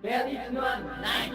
Very pure night.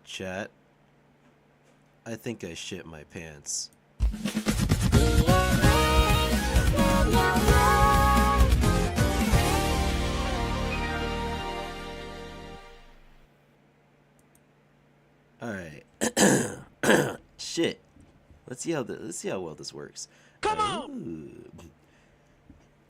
Chat. I think I shit my pants. Alright. Shit. Let's see how well this works. Come on!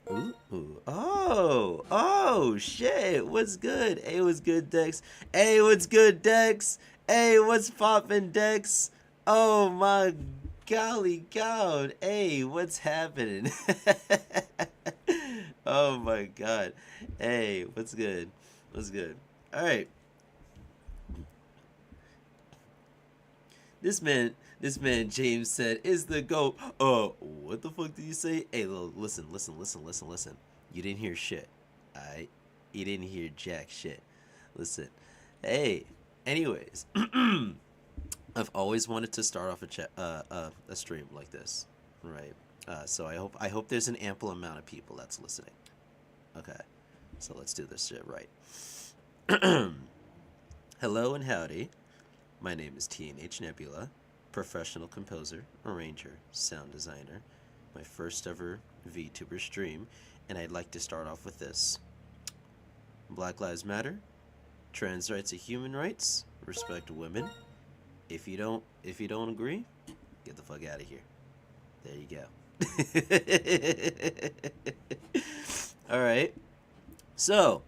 Ooh. Oh, shit. What's good? Hey, what's good, Dex? Hey, what's good, Dex? Hey, what's poppin', Dex? Oh, my golly god. Hey, what's happening? Oh, my god. Hey, what's good? What's good? All right. This man James said is the GOAT. What the fuck did you say? Hey, listen. You didn't hear shit. Alright? You didn't hear jack shit. Listen. Hey, anyways. I've always wanted to start off a stream like this. Right? So I hope there's an ample amount of people that's listening. Okay. So let's do this shit right. Hello and howdy. My name is TNH Nebula, professional composer, arranger, sound designer, my first ever VTuber stream, and I'd like to start off with this. Black Lives Matter, trans rights are human rights, respect women. If you don't agree, get the fuck out of here. There you go. Alright. So,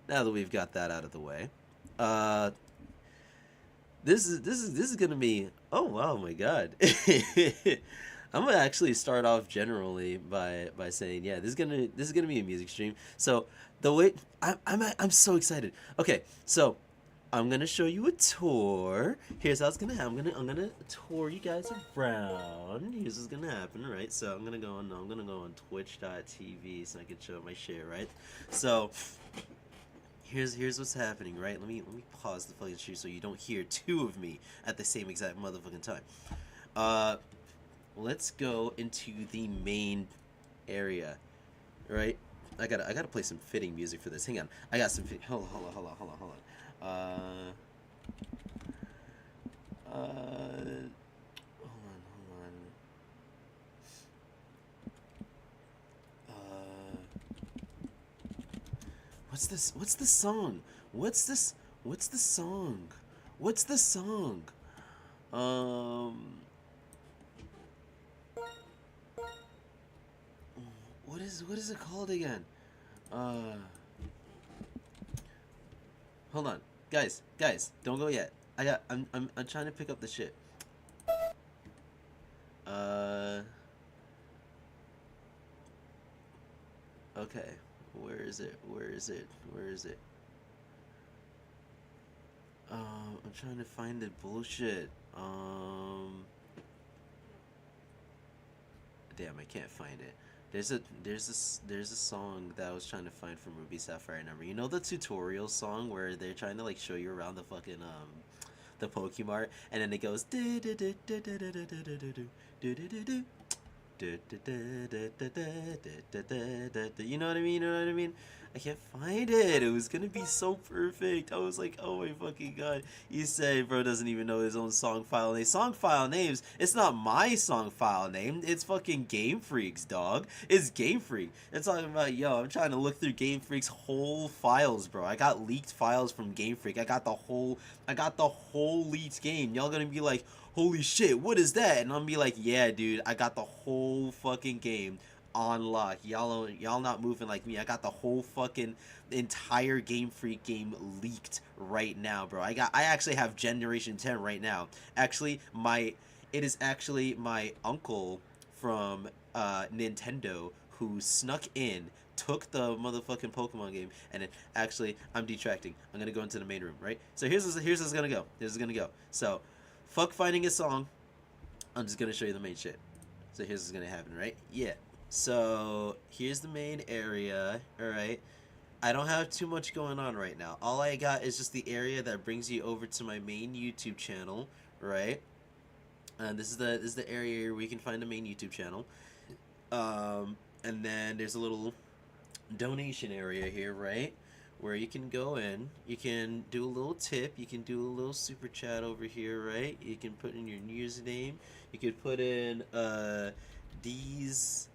now that we've got that out of the way, this is gonna be. Oh wow, my god. I'm gonna actually start off generally by saying, yeah, this is gonna be a music stream. So the way I'm so excited. Okay, so I'm gonna show you a tour. Here's how it's gonna happen. I'm gonna tour you guys around. Here's what's gonna happen, right? So I'm gonna go on twitch.tv so I can show my share, right? So here's what's happening, right? Let me pause the fucking stream so you don't hear two of me at the same exact motherfucking time. Uh let's go into the main area, right? I gotta play some fitting music for this. Hang on, I got some. Hold on. Hold on. What's this? What's the song? What's this? What's the song? What's the song? Um. What is it called again? Hold on, guys, don't go yet. I'm trying to pick up the shit. Uh. Okay. Where is it? Where is it? Where is it? I'm trying to find the bullshit. Damn, I can't find it. There's a song that I was trying to find from Ruby Sapphire Number. You know the tutorial song where they're trying to like show you around the fucking the Pokemart, and then it goes you know what I mean? You know what I mean? I can't find it. It was gonna be so perfect. I was like, oh my fucking god. You said bro doesn't even know his own song file name. Song file names. It's not my song file name. It's fucking Game Freak's, dog. It's Game Freak. It's talking about, yo, I'm trying to look through Game Freak's whole files, bro. I got leaked files from Game Freak. I got the whole leaked game. Y'all gonna be like, holy shit, what is that? And I'm gonna be like, yeah, dude, I got the whole fucking game on lock. Y'all not moving like me. I got the whole fucking entire Game Freak game leaked right now, bro. I actually have Generation 10 right now. Actually, it is actually my uncle from Nintendo who snuck in, took the motherfucking Pokemon game, and then actually I'm detracting. I'm gonna go into the main room, right? So here's what's gonna go. So fuck finding a song. I'm just gonna show you the main shit. So here's what's gonna happen, right? Yeah. So here's the main area, alright? I don't have too much going on right now. All I got is just the area that brings you over to my main YouTube channel, right? And this is the area where you can find the main YouTube channel. And then there's a little donation area here, right? Where you can go in, you can do a little tip, you can do a little super chat over here, right? You can put in your username, you could put in D's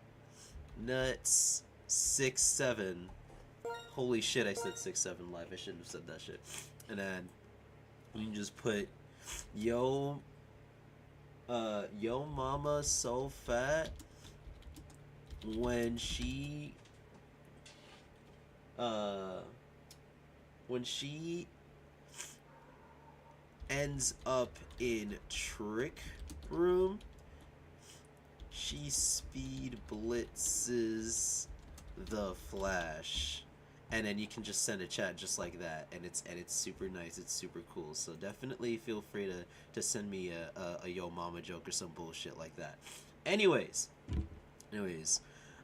Nuts 67. Holy shit, I said 67 live. I shouldn't have said that shit. And then you can just put yo mama so fat when she ends up in trick room, she speed blitzes the Flash. And then you can just send a chat just like that, and it's super nice, it's super cool. So definitely feel free to send me a yo mama joke or some bullshit like that. Anyways, this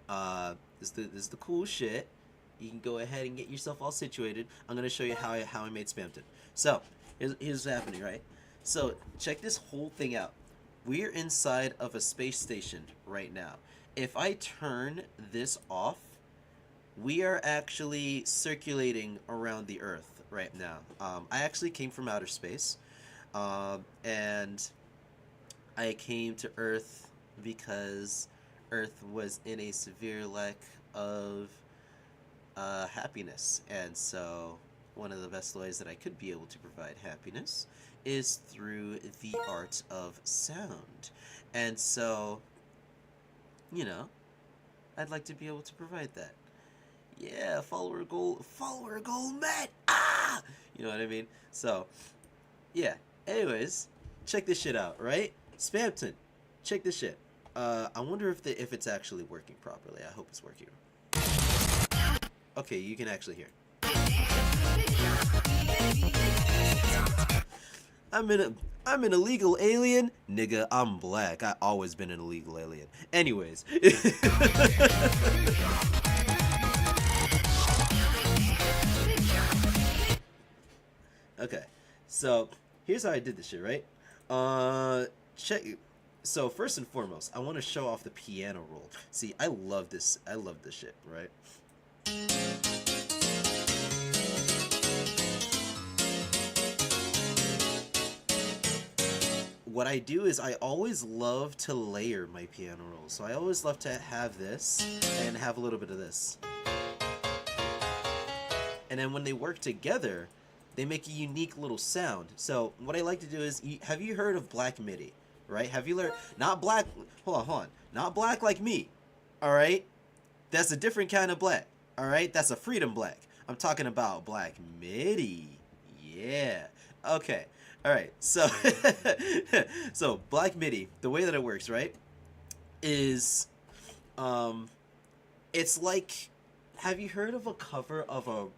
is the cool shit. You can go ahead and get yourself all situated. I'm gonna show you how I made Spamton. So here's what's happening, right? So check this whole thing out. We're inside of a space station right now. If I turn this off, we are actually circulating around the Earth right now. I actually came from outer space, and I came to Earth because Earth was in a severe lack of happiness, and so one of the best ways that I could be able to provide happiness is through the art of sound. And so, you know, I'd like to be able to provide that. Yeah, follower goal met. Ah, you know what I mean. So, yeah, Anyways, check this shit out, right? Spamton, check this shit. I wonder if it's actually working properly. I hope it's working. Okay, you can actually hear. I'm an illegal alien, nigga. I'm black. I always been an illegal alien. Anyways. Okay, so here's how I did this shit, right? Check. So first and foremost, I want to show off the piano roll. See, I love this. I love this shit, right? What I do is I always love to layer my piano rolls. So I always love to have this and have a little bit of this. And then when they work together, they make a unique little sound. So what I like to do is, have you heard of black MIDI? Right? Have you learned? Not black. Hold on. Not black like me. All right. That's a different kind of black. All right. That's a freedom black. I'm talking about black MIDI. Yeah. Okay. All right. So, so black MIDI. The way that it works, right, is, it's like, have you heard of a cover of a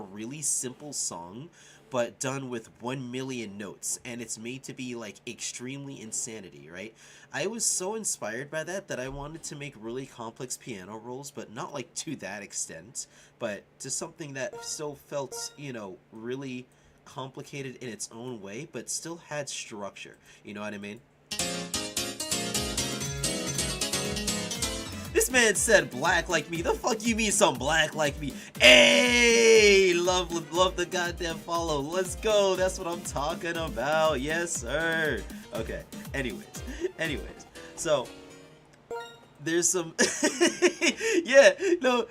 really simple song, but done with 1 million notes, and it's made to be like extremely insanity, right? I was so inspired by that I wanted to make really complex piano rolls, but not like to that extent, but to something that still felt, you know, really complicated in its own way, but still had structure. You know what I mean? This man said black like me. The fuck you mean some black like me? Hey, love the goddamn follow. Let's go. That's what I'm talking about. Yes, sir. Okay. Anyways. So there's some yeah, no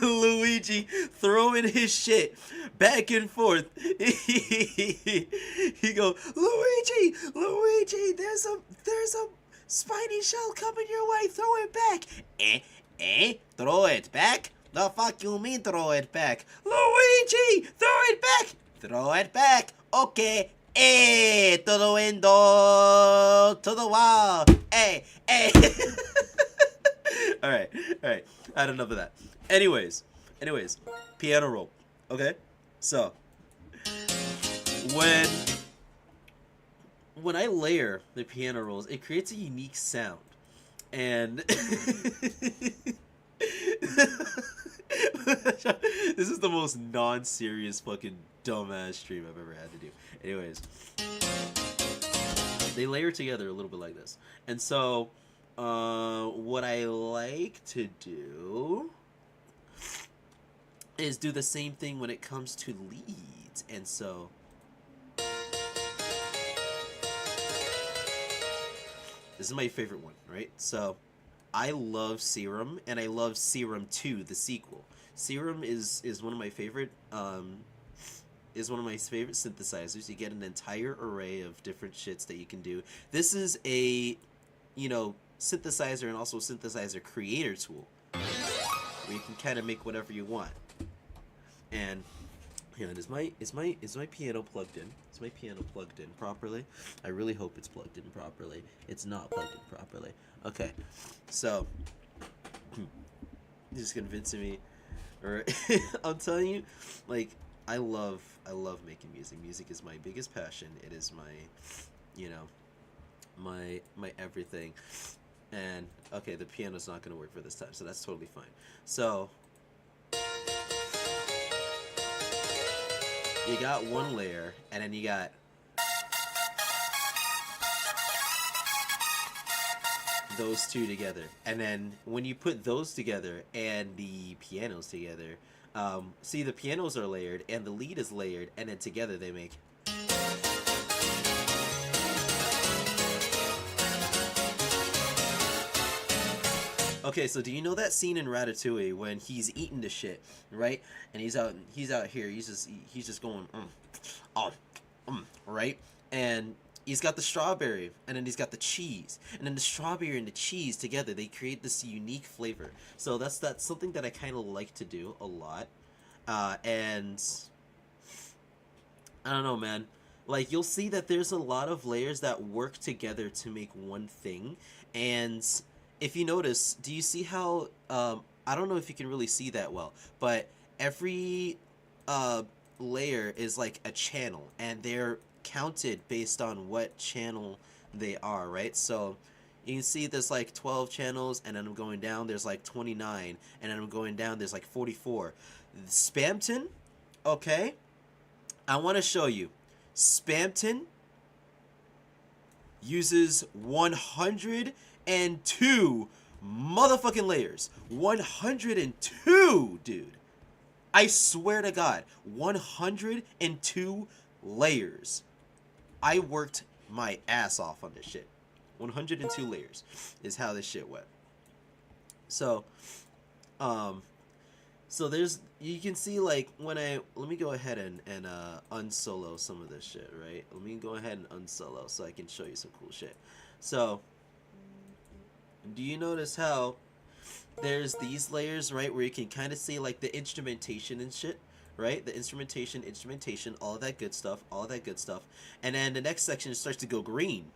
Luigi throwing his shit back and forth. He go, Luigi, there's a spiny shell coming your way, throw it back. Throw it back? The fuck you mean throw it back? Luigi, throw it back. Throw it back. Okay. To the window, to the wall. Hey. All right. I had enough of that. Anyways, piano roll. Okay, so when I layer the piano rolls, it creates a unique sound, and this is the most non-serious fucking dumbass stream I've ever had to do. Anyways, they layer together a little bit like this, and so what I like to do is do the same thing when it comes to leads, and so this is my favorite one, right? So I love Serum, and I love Serum 2, the sequel. Serum is one of my favorite synthesizers. You get an entire array of different shits that you can do. This is a, you know, synthesizer and also synthesizer creator tool where you can kind of make whatever you want. And is my piano plugged in? Is my piano plugged in properly? I really hope it's plugged in properly. It's not plugged in properly. Okay, so you're just convincing me. Or I'm telling you, like, I love making music. Music is my biggest passion. It is my, you know, my everything. And okay, the piano's not gonna work for this time, so that's totally fine. So you got one layer, and then you got those two together, and then when you put those together and the pianos together, see, the pianos are layered and the lead is layered, and then together they make. Okay, so do you know that scene in Ratatouille when he's eating the shit, right? And he's out here, he's just going, right? And he's got the strawberry, and then he's got the cheese, and then the strawberry and the cheese together, they create this unique flavor. So that's something that I kind of like to do a lot, and I don't know, man. Like, you'll see that there's a lot of layers that work together to make one thing. And if you notice, do you see how, I don't know if you can really see that well, but every uh, layer is like a channel, and they're counted based on what channel they are, right? So you can see there's like 12 channels, and then I'm going down, there's like 29, and then I'm going down, there's like 44. Spamton, okay? I want to show you. Spamton uses 102 motherfucking layers. 102, dude. I swear to God, 102 layers. I worked my ass off on this shit. 102 layers is how this shit went. So, so there's, you can see like when let me go ahead and unsolo some of this shit, right? Let me go ahead and unsolo so I can show you some cool shit. So, do you notice how there's these layers, right, where you can kind of see like the instrumentation and shit, right? The instrumentation, all of that good stuff, and then the next section starts to go green.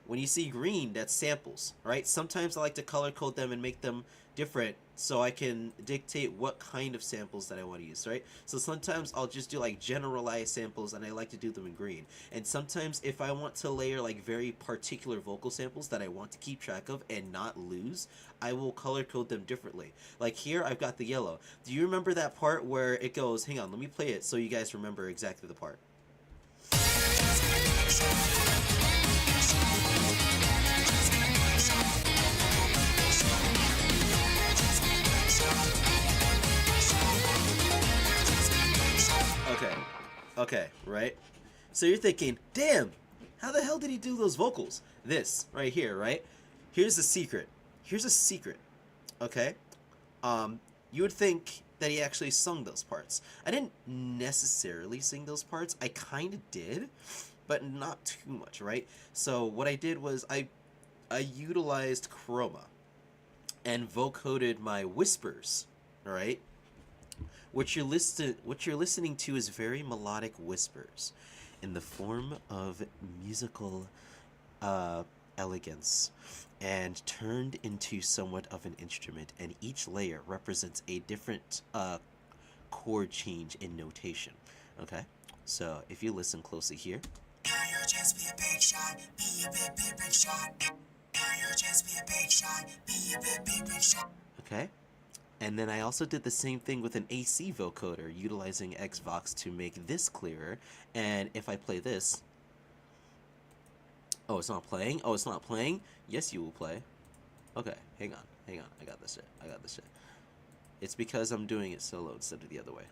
When you see green, that's samples, right? Sometimes I like to color code them and make them different so I can dictate what kind of samples that I want to use, right? So sometimes I'll just do like generalized samples, and I like to do them in green. And sometimes if I want to layer like very particular vocal samples that I want to keep track of and not lose, I will color code them differently. Like here, I've got the yellow. Do you remember that part where it goes, hang on, let me play it so you guys remember exactly the part. Okay, right? So you're thinking, damn, how the hell did he do those vocals? This, right here, right? Here's the secret. Okay? You would think that he actually sung those parts. I didn't necessarily sing those parts. I kind of did, but not too much, right? So what I did was I utilized chroma and vocoded my whispers, right? What you're listening to is very melodic whispers in the form of musical elegance and turned into somewhat of an instrument, and each layer represents a different chord change in notation. Okay? So if you listen closely here. Okay? And then I also did the same thing with an AC vocoder, utilizing Xvox to make this clearer. And if I play this... Oh, it's not playing? Oh, it's not playing? Yes, you will play. Okay, hang on. I got this shit. It's because I'm doing it solo instead of the other way.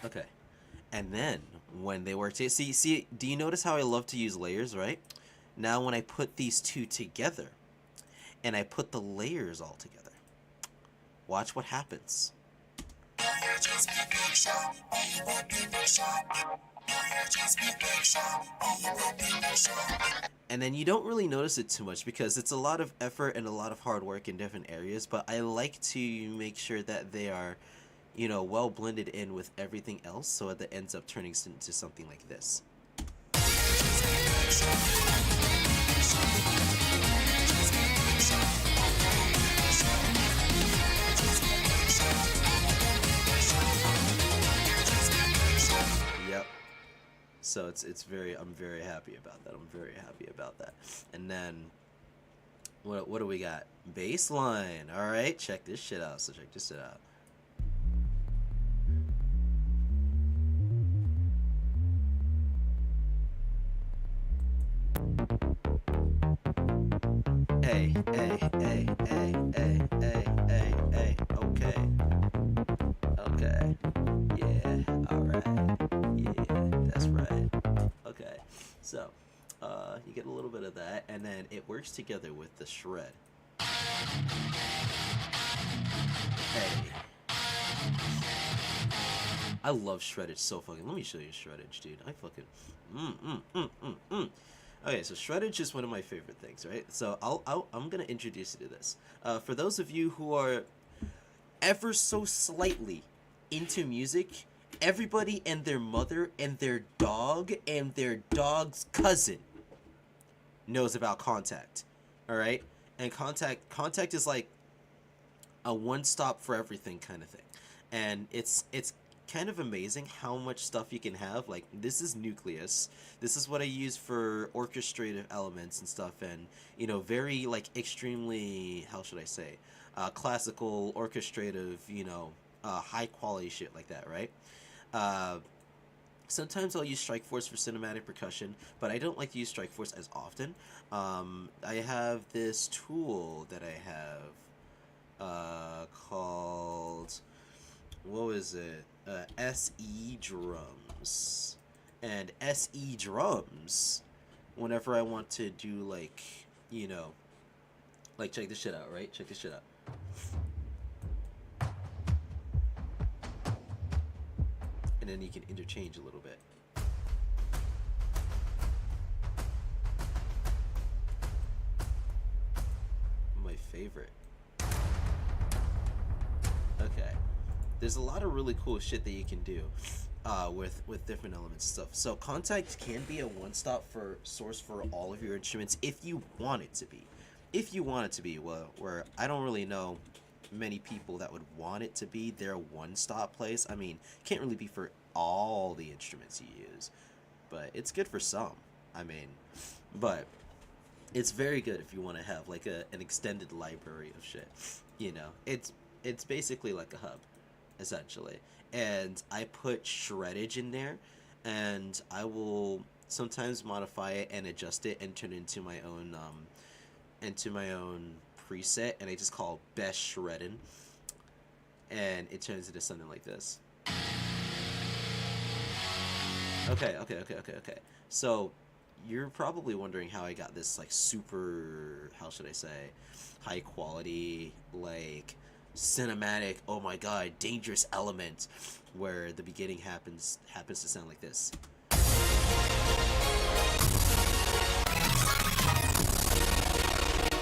Okay. And then, when they work together... See, do you notice how I love to use layers, right? Now, when I put these two together, and I put the layers all together, watch what happens. And then you don't really notice it too much because it's a lot of effort and a lot of hard work in different areas, but I like to make sure that they are, you know, well blended in with everything else so that it ends up turning into something like this. Yep. So I'm very happy about that. And then what do we got? Bass line. All right, check this shit out. Hey, okay, yeah, alright, yeah, that's right, okay, so, you get a little bit of that, and then it works together with the shred. Hey, I love shreddage so fucking, let me show you shreddage, dude, I fucking, Okay, so shreddage is one of my favorite things, right? So I'm gonna introduce you to this. For those of you who are ever so slightly into music, everybody and their mother and their dog's cousin knows about Contact. All right, and Contact is like a one-stop for everything kind of thing, and it's kind of amazing how much stuff you can have. Like, this is Nucleus. This is what I use for orchestrative elements and stuff, and you know, very like extremely, how should I say, classical orchestrative, you know, high quality shit like that, right? Sometimes I'll use Strikeforce for cinematic percussion, but I don't like to use Strikeforce as often. I have this tool that I have called, what was it? SE drums. And SE drums, whenever I want to do, like, you know, like, check this shit out, right? Check this shit out. And then you can interchange a little bit. My favorite. Okay. There's a lot of really cool shit that you can do with different elements and stuff. So Contact can be a one-stop source for all of your instruments if you want it to be. If you want it to be, well, where I don't really know many people that would want it to be their one-stop place. I mean, can't really be for all the instruments you use, but it's good for some. I mean, but it's very good if you want to have like an extended library of shit. You know, it's basically like a hub, essentially. And I put shreddage in there, and I will sometimes modify it and adjust it and turn it into my own preset, and I just call it best shredding, and it turns into something like this. Okay. So you're probably wondering how I got this like super, how should I say, high quality, like cinematic, oh my god, dangerous element, where the beginning happens to sound like this.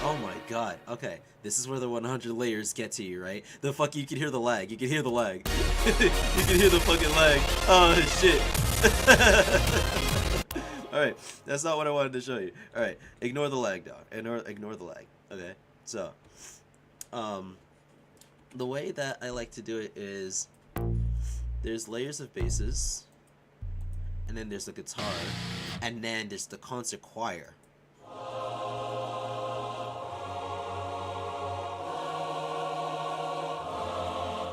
Oh my god. Okay, this is where the 100 layers get to you, right? The fuck, you can hear the lag. You can hear the lag. You can hear the fucking lag. Oh shit. Alright, that's not what I wanted to show you. Alright, ignore the lag, dog. Ignore the lag. Okay, so the way that I like to do it is there's layers of basses, and then there's the guitar, and then there's the concert choir.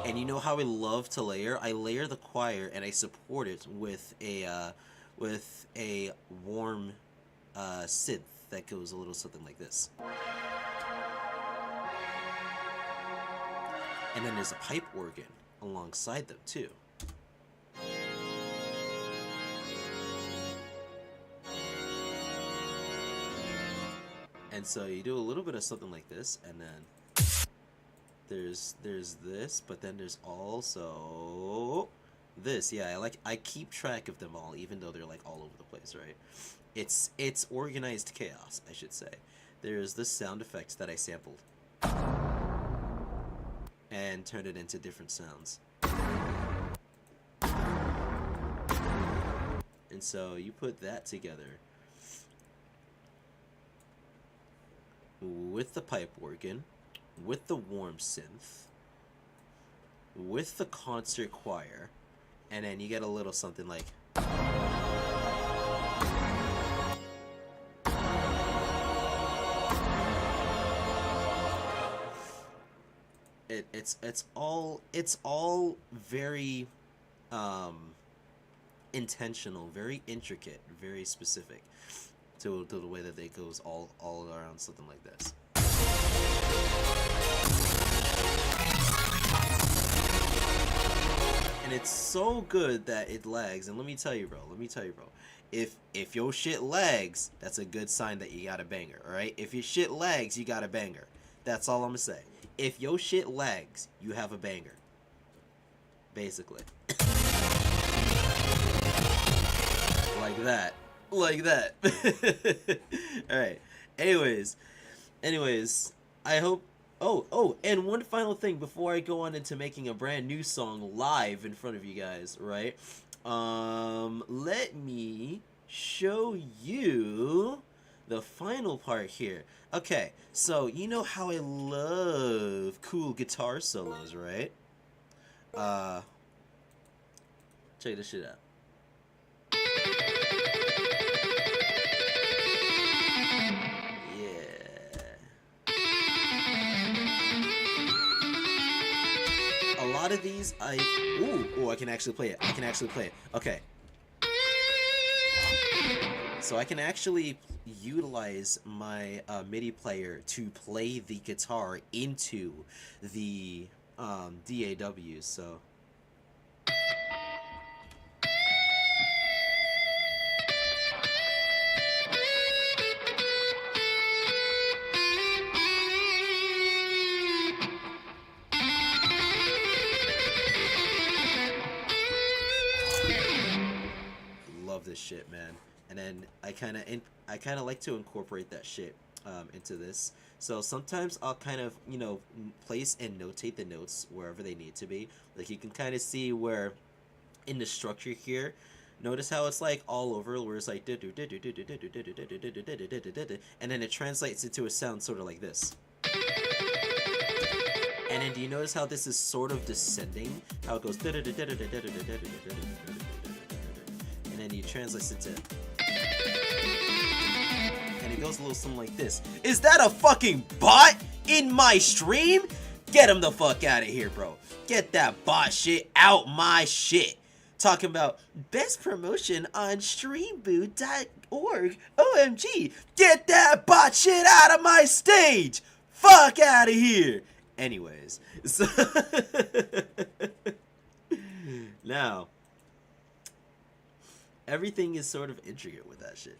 And you know how I love to layer? I layer the choir and I support it with a warm synth that goes a little something like this. And then there's a pipe organ alongside them too. And so you do a little bit of something like this, and then there's this, but then there's also this. Yeah, I keep track of them all, even though they're like all over the place, right? It's organized chaos, I should say. There's this sound effect that I sampled and turned it into different sounds. And so you put that together with the pipe organ, with the warm synth, with the concert choir, and then you get a little something like it's all very intentional, very intricate, very specific to the way that it goes all around something like this. And it's so good that it lags. And let me tell you, bro. If your shit lags, that's a good sign that you got a banger, alright? If your shit lags, you got a banger. That's all I'm gonna say. If your shit lags, you have a banger. Basically. Like that. like that. All right. Anyways, I hope. Oh, and one final thing before I go on into making a brand new song live in front of you guys, right? Let me show you the final part here. Okay, so you know how I love cool guitar solos, right? Check this shit out. A lot of these, ooh, I can actually play it. Okay. So I can actually utilize my MIDI player to play the guitar into the DAW, so... Love this shit, man. And then I kind of like to incorporate that shit into this. So sometimes I'll kind of, you know, place and notate the notes wherever they need to be. Like you can kind of see where in the structure here, notice how it's like all over, where it's like, and then it translates into a sound sort of like this. And then do you notice how this is sort of descending? How it goes, and then you translate it to, and it goes a little something like this. Is that a fucking bot in my stream? Get him the fuck out of here, bro. Get that bot shit out my shit. Talking about best promotion on streamboot.org. OMG. Get that bot shit out of my stage. Fuck out of here. Anyways. So now, everything is sort of intricate with that shit.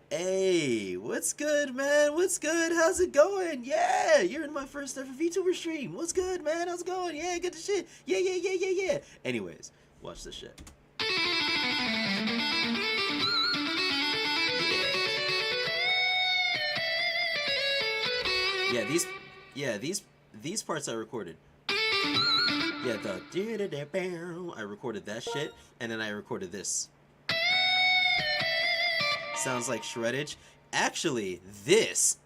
Hey, what's good, man? What's good? How's it going? Yeah, you're in my first ever VTuber stream. What's good, man? How's it going? Yeah, good shit. Yeah. Anyways, watch this shit. Yeah, these parts I recorded. Yeah, I recorded that shit, and then I recorded this. Sounds like shreddage. Actually, this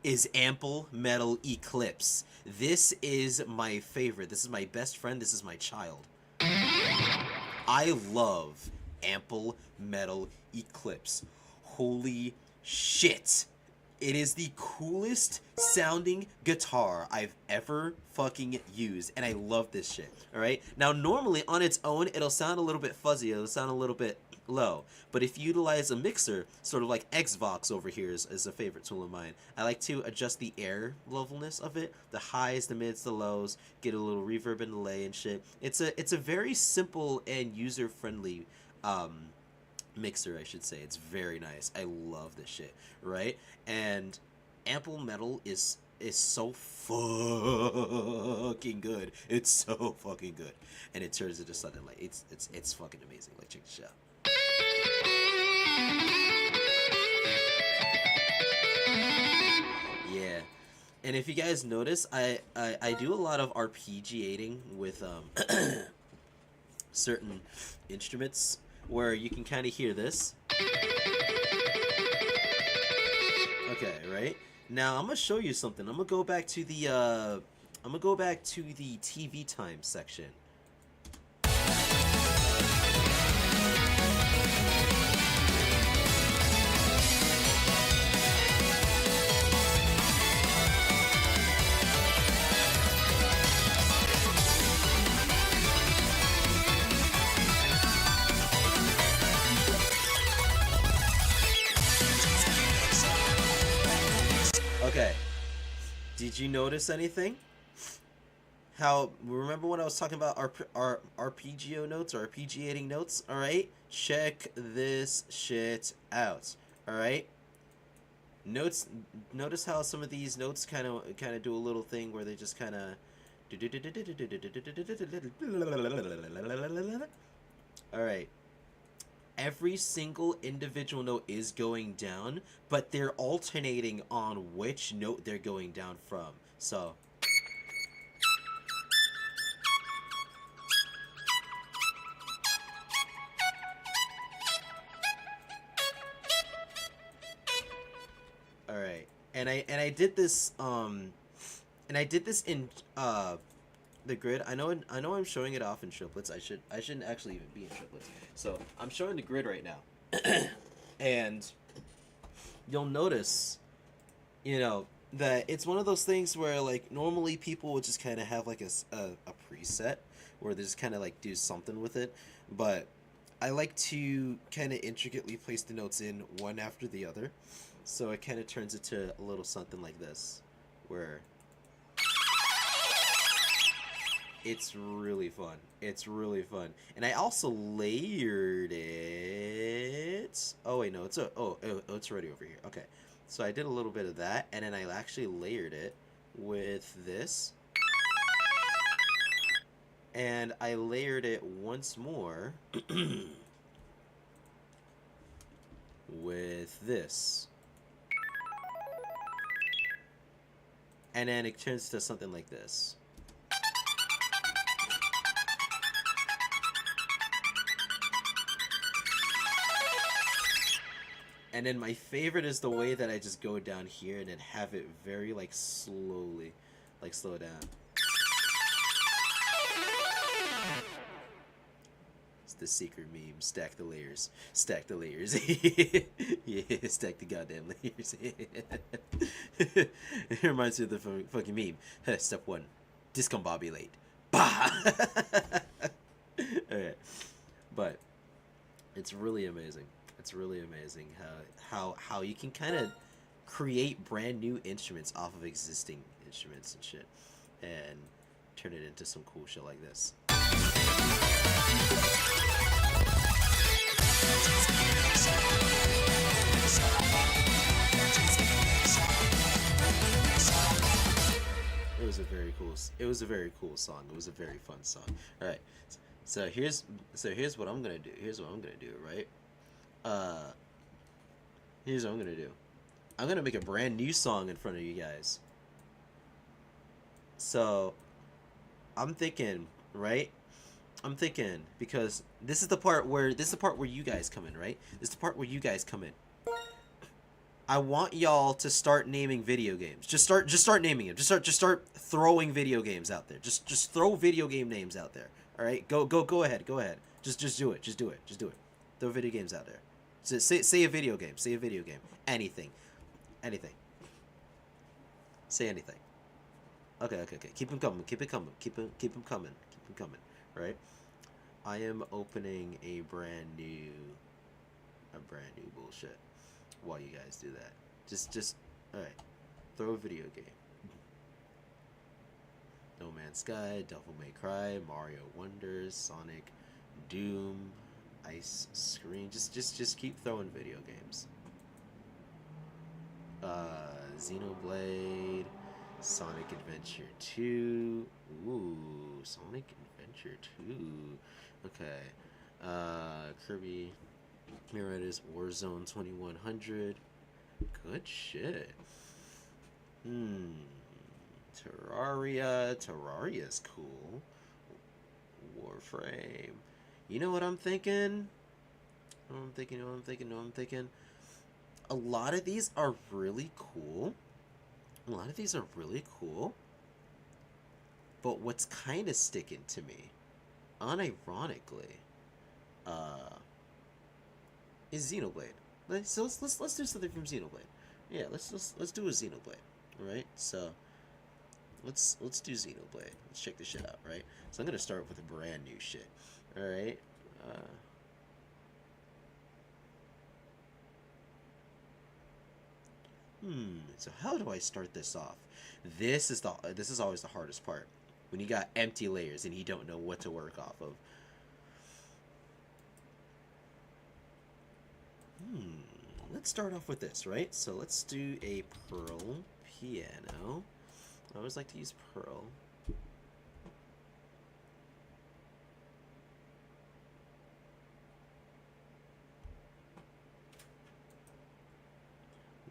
is Ample Metal Eclipse. This is my favorite. This is my best friend. This is my child. I love Ample Metal Eclipse. Holy shit. It is the coolest sounding guitar I've ever fucking used, and I love this shit. Alright? Now, normally, on its own, it'll sound a little bit fuzzy. It'll sound a little bit low. But if you utilize a mixer, sort of like Xvox over here is a favorite tool of mine. I like to adjust the air levelness of it, the highs, the mids, the lows, get a little reverb and delay and shit. It's a very simple and user-friendly mixer, I should say. It's very nice. I love this shit, right? And Ample Metal is so fucking good. It's so fucking good, and it turns into something like it's fucking amazing. Like, check this out. Yeah, and if you guys notice, I do a lot of arpeggiating with certain instruments where you can kind of hear this. Okay, right? Now I'm gonna show you something. I'm gonna go back to the TV time section. Okay, did you notice anything? How, remember when I was talking about our arpeggio notes, or arpeggiating notes? Alright, check this shit out. Alright, notice how some of these notes kind of do a little thing where they just kind of alright, every single individual note is going down, but they're alternating on which note they're going down from. So all right. And I did this in the grid. I know I'm showing it off in triplets. I shouldn't actually even be in triplets. So I'm showing the grid right now, and you'll notice, that it's one of those things where like normally people would just kind of have like a preset where they just kind of like do something with it, but I like to kind of intricately place the notes in one after the other, so it kind of turns into a little something like this, where it's really fun. It's really fun. And I also layered it. Oh wait, no, it's already over here. Okay. So I did a little bit of that, and then I actually layered it with this. And I layered it once more with this. And then it turns to something like this. And then my favorite is the way that I just go down here and then have it very like slowly, like slow down. It's the secret meme. Stack the layers. Stack the layers. Yeah, stack the goddamn layers. It reminds me of the fucking meme. Step 1, discombobulate. Bah! Alright. But it's really amazing. It's really amazing how you can kind of create brand new instruments off of existing instruments and shit, and turn it into some cool shit like this. It was a very cool song. It was a very fun song. All right. So here's what I'm going to do. Here's what I'm going to do, right? Here's what I'm gonna do. I'm gonna make a brand new song in front of you guys. So I'm thinking, right? I'm thinking, because this is the part where you guys come in, right? This is the part where you guys come in. I want y'all to start naming video games. Just start naming them. Just start throwing video games out there. Just throw video game names out there. All right? Go ahead. Go ahead. Just do it. Just do it. Throw video games out there. So say a video game. Say a video game. Anything. Say anything. Okay. Keep them coming. Keep them coming. Right? I am opening a brand new bullshit while you guys do that. Just all right. Throw a video game. No Man's Sky, Devil May Cry, Mario Wonders, Sonic, Doom, Ice Screen. Just keep throwing video games. Xenoblade, Sonic Adventure 2. Ooh, Sonic Adventure 2. Okay. Kirby Mirror is Warzone 2100. Good shit. Terraria's cool. Warframe. You know what I'm thinking? A lot of these are really cool. But what's kind of sticking to me, unironically, is Xenoblade. So let's do something from Xenoblade. Yeah, let's do a Xenoblade. All right, so let's do Xenoblade. Let's check this shit out, right? So I'm gonna start with a brand new shit. All right. So how do I start this off? This is always the hardest part, when you got empty layers and you don't know what to work off of. Let's start off with this, right? So let's do a Pearl piano. I always like to use Pearl.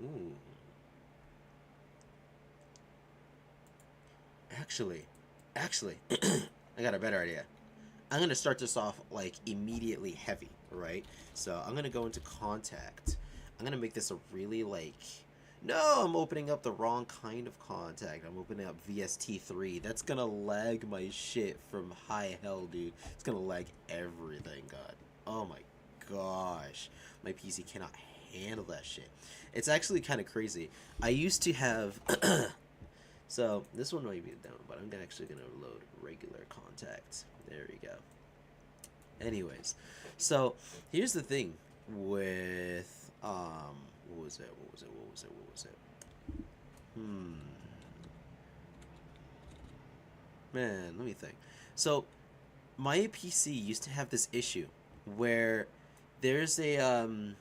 Ooh. Actually, actually, I got a better idea. I'm gonna start this off like immediately heavy, right? So I'm gonna go into contact. I'm gonna make this a really like. No, I'm opening up the wrong kind of contact. I'm opening up VST3. That's gonna lag my shit from high hell, dude. It's gonna lag everything, God. Oh my gosh. My PC cannot handle that shit. It's actually kind of crazy. I used to have. So this one might be down, but I'm actually gonna load regular contact. There we go. Anyways, so here's the thing with what was it? Man, let me think. So my PC used to have this issue where there's a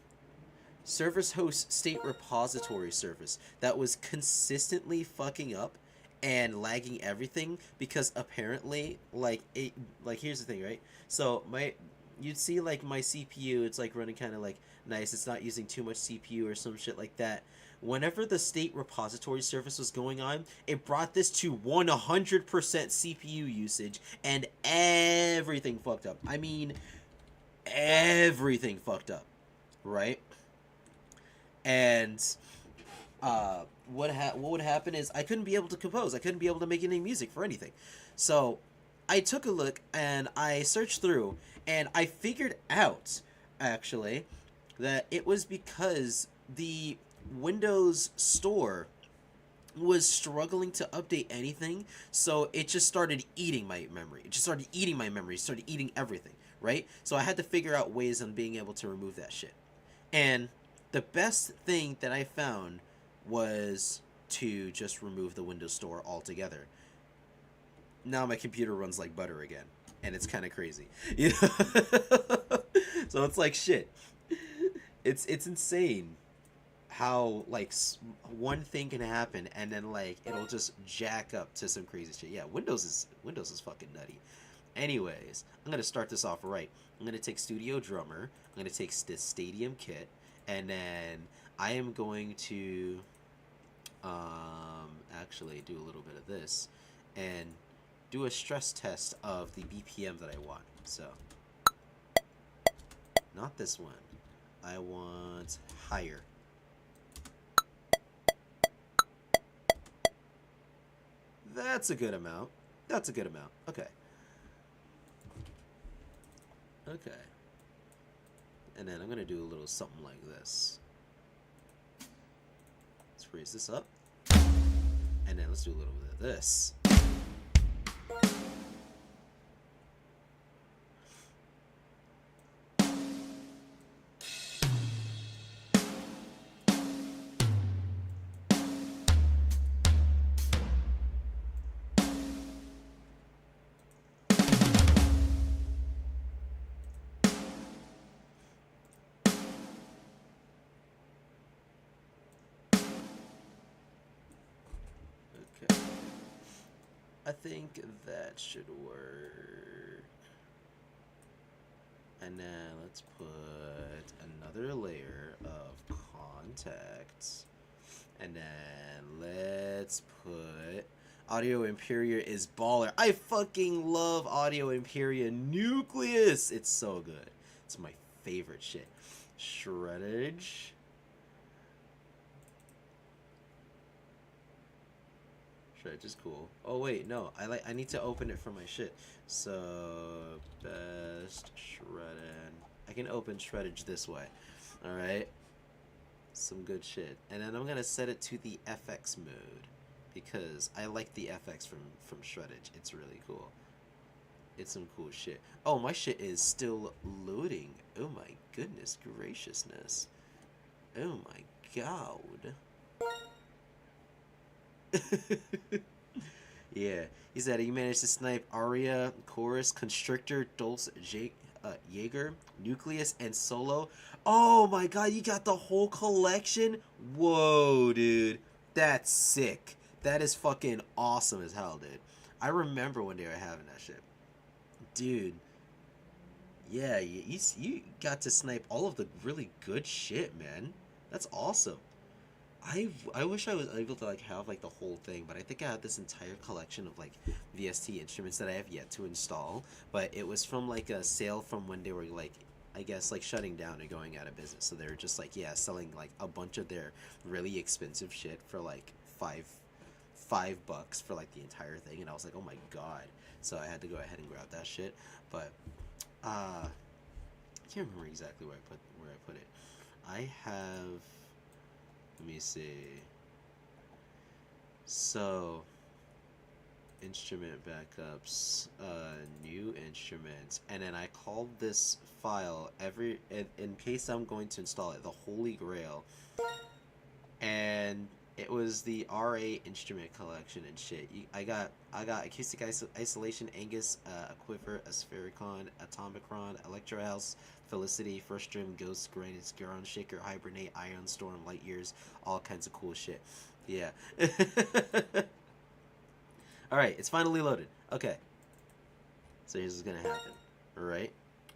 service host state repository service that was consistently fucking up and lagging everything because apparently like here's the thing, right? So you'd see like my CPU, it's like running kind of like nice, it's not using too much CPU or some shit like that. Whenever the state repository service was going on, it brought this to 100% CPU usage and everything fucked up. I mean, everything fucked up, right? And what would happen is I couldn't be able to compose. I couldn't be able to make any music for anything. So I took a look and I searched through and I figured out actually that it was because the Windows Store was struggling to update anything, so it just started eating my memory. It just started eating my memory, started eating everything, right? So I had to figure out ways on being able to remove that shit. And the best thing that I found was to just remove the Windows Store altogether. Now my computer runs like butter again, and it's kind of crazy. You know? So it's like shit. It's insane how like one thing can happen and then like it'll just jack up to some crazy shit. Yeah, Windows is fucking nutty. Anyways, I'm gonna start this off right. I'm gonna take Studio Drummer. I'm gonna take this Stadium kit, and then I am going to actually do a little bit of this and do a stress test of the BPM that I want. So not this one. I want higher. That's a good amount. That's a good amount. Okay. Okay. And then I'm going to do a little something like this. Let's raise this up. And then let's do a little bit of this. Okay. I think that should work. And then let's put another layer of contacts. And then let's put Audio Imperia is baller. I fucking love Audio Imperia Nucleus. It's so good. It's my favorite shit. Shreddage. Shreddage is cool. Oh wait, no. I need to open it for my shit. So best shredding. I can open shreddage this way. Alright. Some good shit. And then I'm gonna set it to the FX mode because I like the FX from shreddage. It's really cool. It's some cool shit. Oh, my shit is still loading. Oh my goodness graciousness. Oh my god. Yeah, he said he managed to snipe Aria, Chorus, Constrictor, Dulce, Jaeger, Nucleus, and Solo. Oh my god, you got the whole collection? Whoa, dude. That's sick. That is fucking awesome as hell, dude. I remember one day having that shit. Dude. Yeah, you got to snipe all of the really good shit, man. That's awesome. I wish I was able to like have like the whole thing, but I think I have this entire collection of like VST instruments that I have yet to install. But it was from like a sale from when they were like, I guess like shutting down and going out of business. So they were just like, yeah, selling like a bunch of their really expensive shit for like $5 for like the entire thing, and I was like, oh my god. So I had to go ahead and grab that shit. But I can't remember exactly where I put it. I have, let me see. So instrument backups, new instruments, and then I called this file in case I'm going to install it, the Holy Grail, and it was the RA instrument collection and shit. I got acoustic isolation, Angus, Aquifer, Asphericon, Atomicron, Electrohouse, Felicity, First Stream, Ghost, Granite, Ground Shaker, Hibernate, Ion Storm, Light Years, all kinds of cool shit. Yeah. Alright, it's finally loaded. Okay. So here's what's gonna happen. Alright.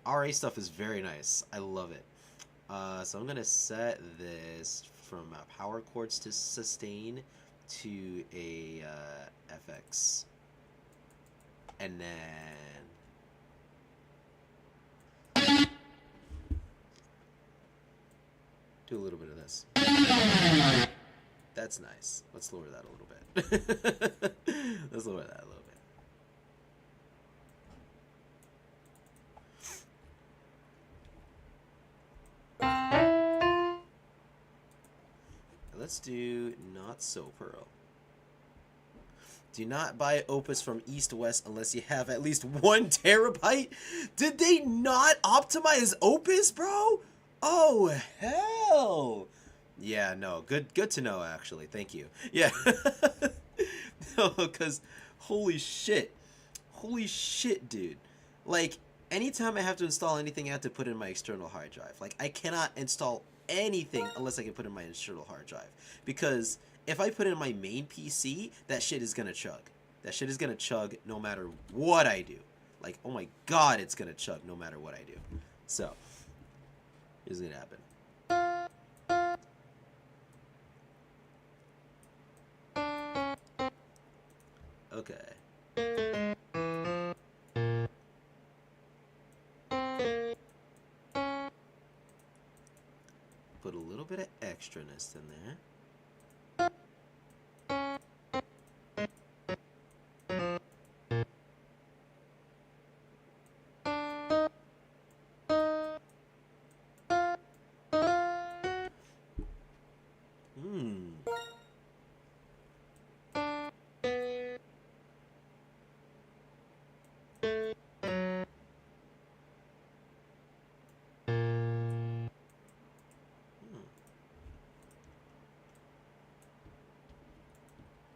RA stuff is very nice. I love it. So I'm gonna set this from power chords to sustain to a FX. And then do a little bit of this. That's nice. Let's lower that a little bit. Let's lower that a little bit. Let's do Not So Pearl. Do not buy Opus from East West unless you have at least 1 terabyte. Did they not optimize Opus, bro? Oh hell. Yeah, no. Good to know actually. Thank you. Yeah. No, cuz holy shit. Holy shit, dude. Like anytime I have to install anything I have to put in my external hard drive. Like I cannot install anything unless I can put in my external hard drive, because if I put in my main PC, that shit is gonna chug. That shit is gonna chug no matter what I do. Like, oh my god, it's gonna chug no matter what I do. So, here's what's gonna happen. Okay. Put a little bit of extraness in there.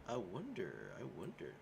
I wonder.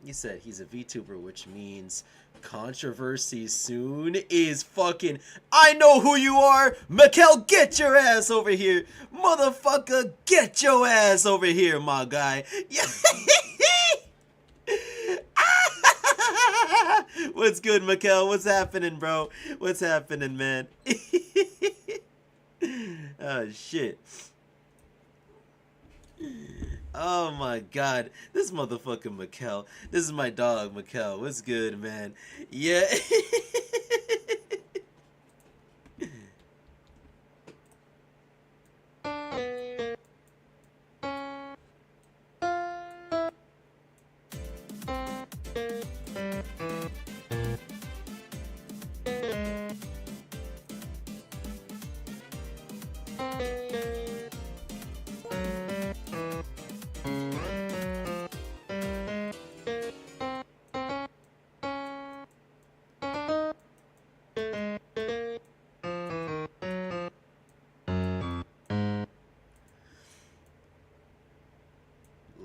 You said he's a VTuber, which means controversy soon is fucking... I know who you are! Mikkel, get your ass over here! Motherfucker, get your ass over here, my guy! Yeah. What's good, Mikkel? What's happening, bro? What's happening, man? Oh, shit. Oh my god, this motherfucking Mikkel. This is my dog, Mikkel. What's good, man? Yeah.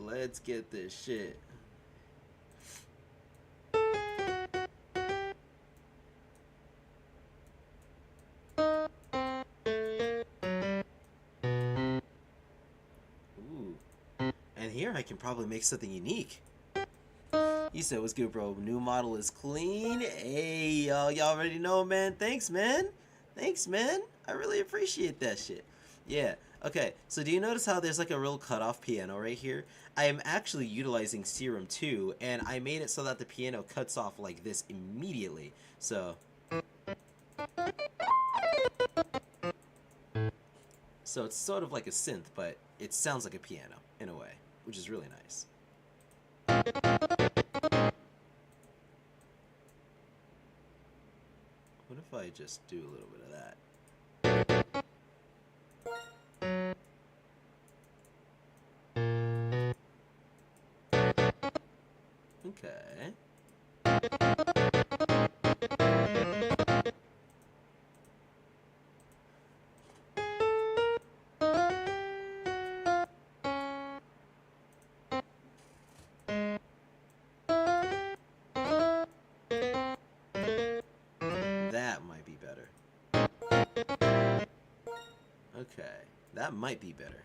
Let's get this shit. And here I can probably make something unique. He said, what's good, bro? New model is clean. Hey, y'all already know, man. Thanks, man. Thanks, man. I really appreciate that shit. Yeah. Okay, so do you notice how there's like a real cutoff piano right here? I am actually utilizing STREAMMM 2, and I made it so that the piano cuts off like this immediately. So it's sort of like a synth, but it sounds like a piano in a way, which is really nice. What if I just do a little bit of that? Okay. That might be better. Okay, that might be better.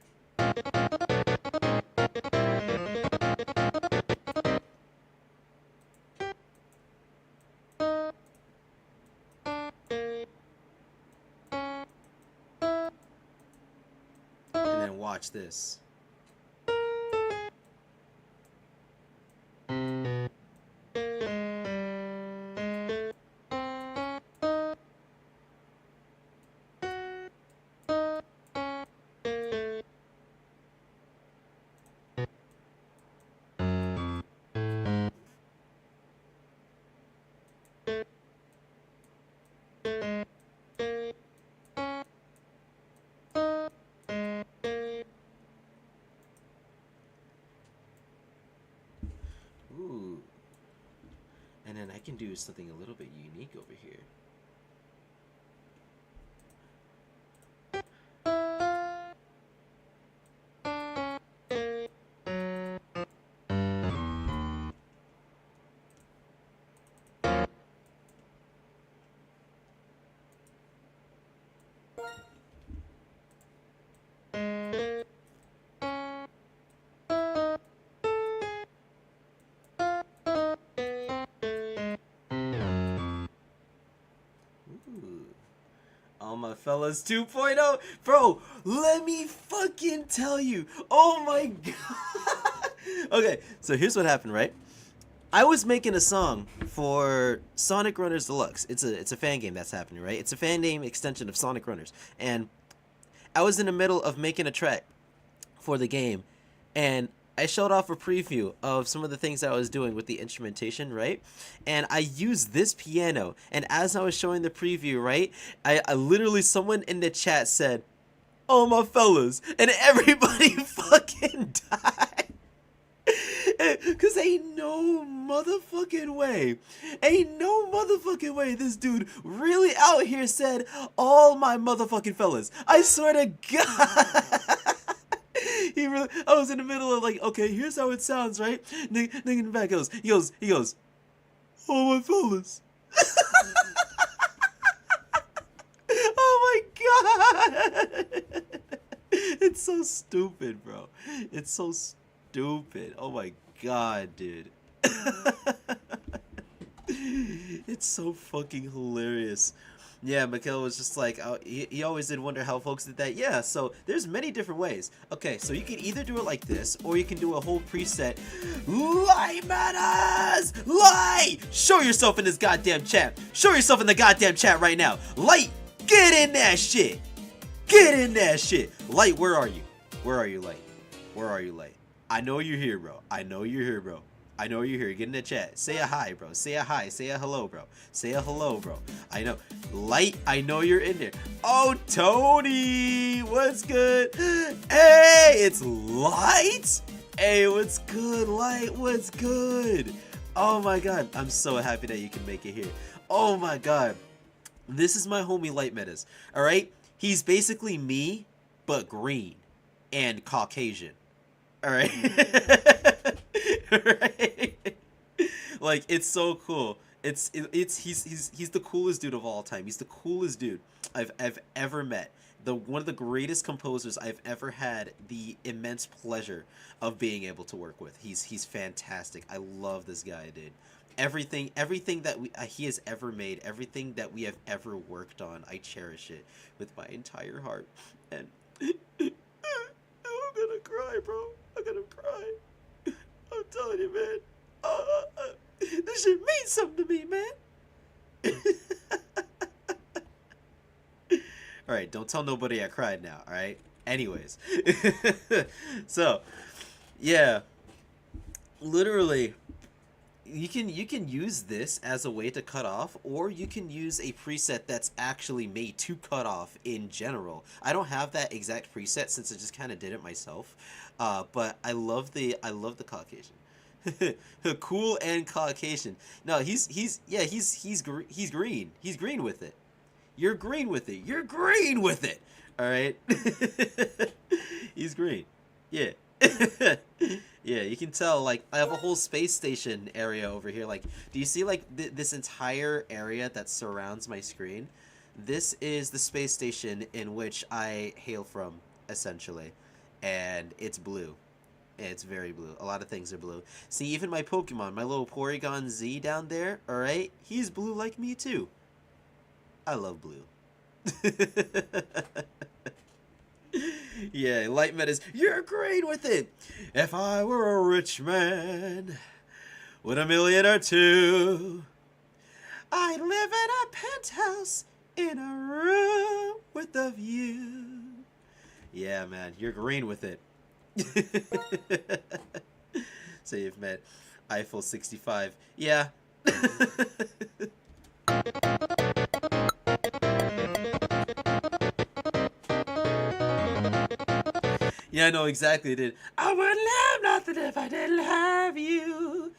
And then watch this. Ooh. And then I can do something a little bit unique over here. All my fellas 2.0. Bro, let me fucking tell you. Oh my god. Okay, so here's what happened, right? I was making a song for Sonic Runners Deluxe. It's a fan game that's happening, right? It's a fan name extension of Sonic Runners. And I was in the middle of making a track for the game, and I showed off a preview of some of the things that I was doing with the instrumentation, right? And I used this piano, and as I was showing the preview, right, I literally, someone in the chat said, "Oh my fellas," and everybody fucking died. Cause ain't no motherfucking way this dude really out here said, "All my motherfucking fellas." I swear to God. He really, I was in the middle of like, okay, here's how it sounds, right? Nigga in the back he goes, "Oh my fellas." Oh my god. It's so stupid, bro. It's so stupid. Oh my god, dude. It's so fucking hilarious. Yeah, Mikhail was just like, he always did wonder how folks did that. Yeah, so there's many different ways. Okay, so you can either do it like this, or you can do a whole preset. Light matters! Light! Show yourself in this goddamn chat. Show yourself in the goddamn chat right now. Light! Get in that shit! Get in that shit! Light, where are you? Where are you, Light? Where are you, Light? I know you're here, bro. I know you're here, bro. I know you're here. Get in the chat. Say a hi, bro. Say a hi. Say a hello, bro. Say a hello, bro. I know. Light, I know you're in there. Oh, Tony. What's good? Hey, it's Light. Hey, what's good, Light? What's good? Oh, my God. I'm so happy that you can make it here. Oh, my God. This is my homie Light Metas. All right? He's basically me, but green and Caucasian. All right. Right? Like, it's so cool. He's the coolest dude of all time. He's the coolest dude I've ever met. the one of the greatest composers I've ever had the immense pleasure of being able to work with. He's fantastic. I love this guy, dude. Everything that he has ever made, everything that we have ever worked on, I cherish it with my entire heart. And I'm gonna cry, bro. I'm gonna cry. I'm telling you, man. This shit means something to me, man. Alright, don't tell nobody I cried now, alright? Anyways. So, yeah. Literally, you can use this as a way to cut off, or you can use a preset that's actually made to cut off in general. I don't have that exact preset since I just kind of did it myself, but I love the Caucasian. Cool and Caucasian. No, he's green. He's green with it. You're green with it. You're green with it. All right. He's green. Yeah. Yeah, you can tell, like, I have a whole space station area over here. Like, do you see, like, this entire area that surrounds my screen? This is the space station in which I hail from, essentially. And it's blue. It's very blue. A lot of things are blue. See, even my Pokemon, my little Porygon Z down there, alright? He's blue like me, too. I love blue. Yeah, Light Metas, you're green with it. If I were a rich man with $1 million or $2 million, I'd live in a penthouse in a room with a view. Yeah, man, you're green with it. So you've met Eiffel 65. Yeah. Yeah, I know exactly, dude. I wouldn't have nothing if I didn't have you.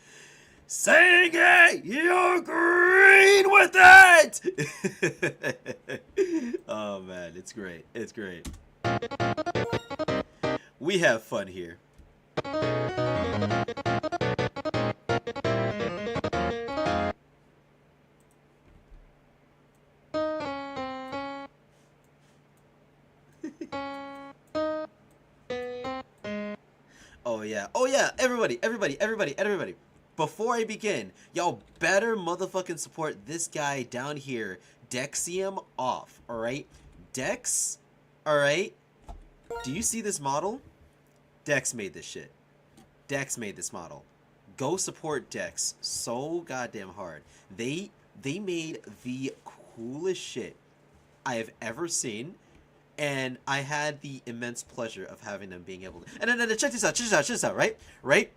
Sing it! You're green with it! Oh, man, it's great. It's great. We have fun here. Oh yeah, everybody. Before I begin, y'all better motherfucking support this guy down here, Dexium off, alright? Dex, alright? Do you see this model? Dex made this shit. Dex made this model. Go support Dex so goddamn hard. They made the coolest shit I have ever seen. And I had the immense pleasure of having them being able to... And then check this out, right? Right?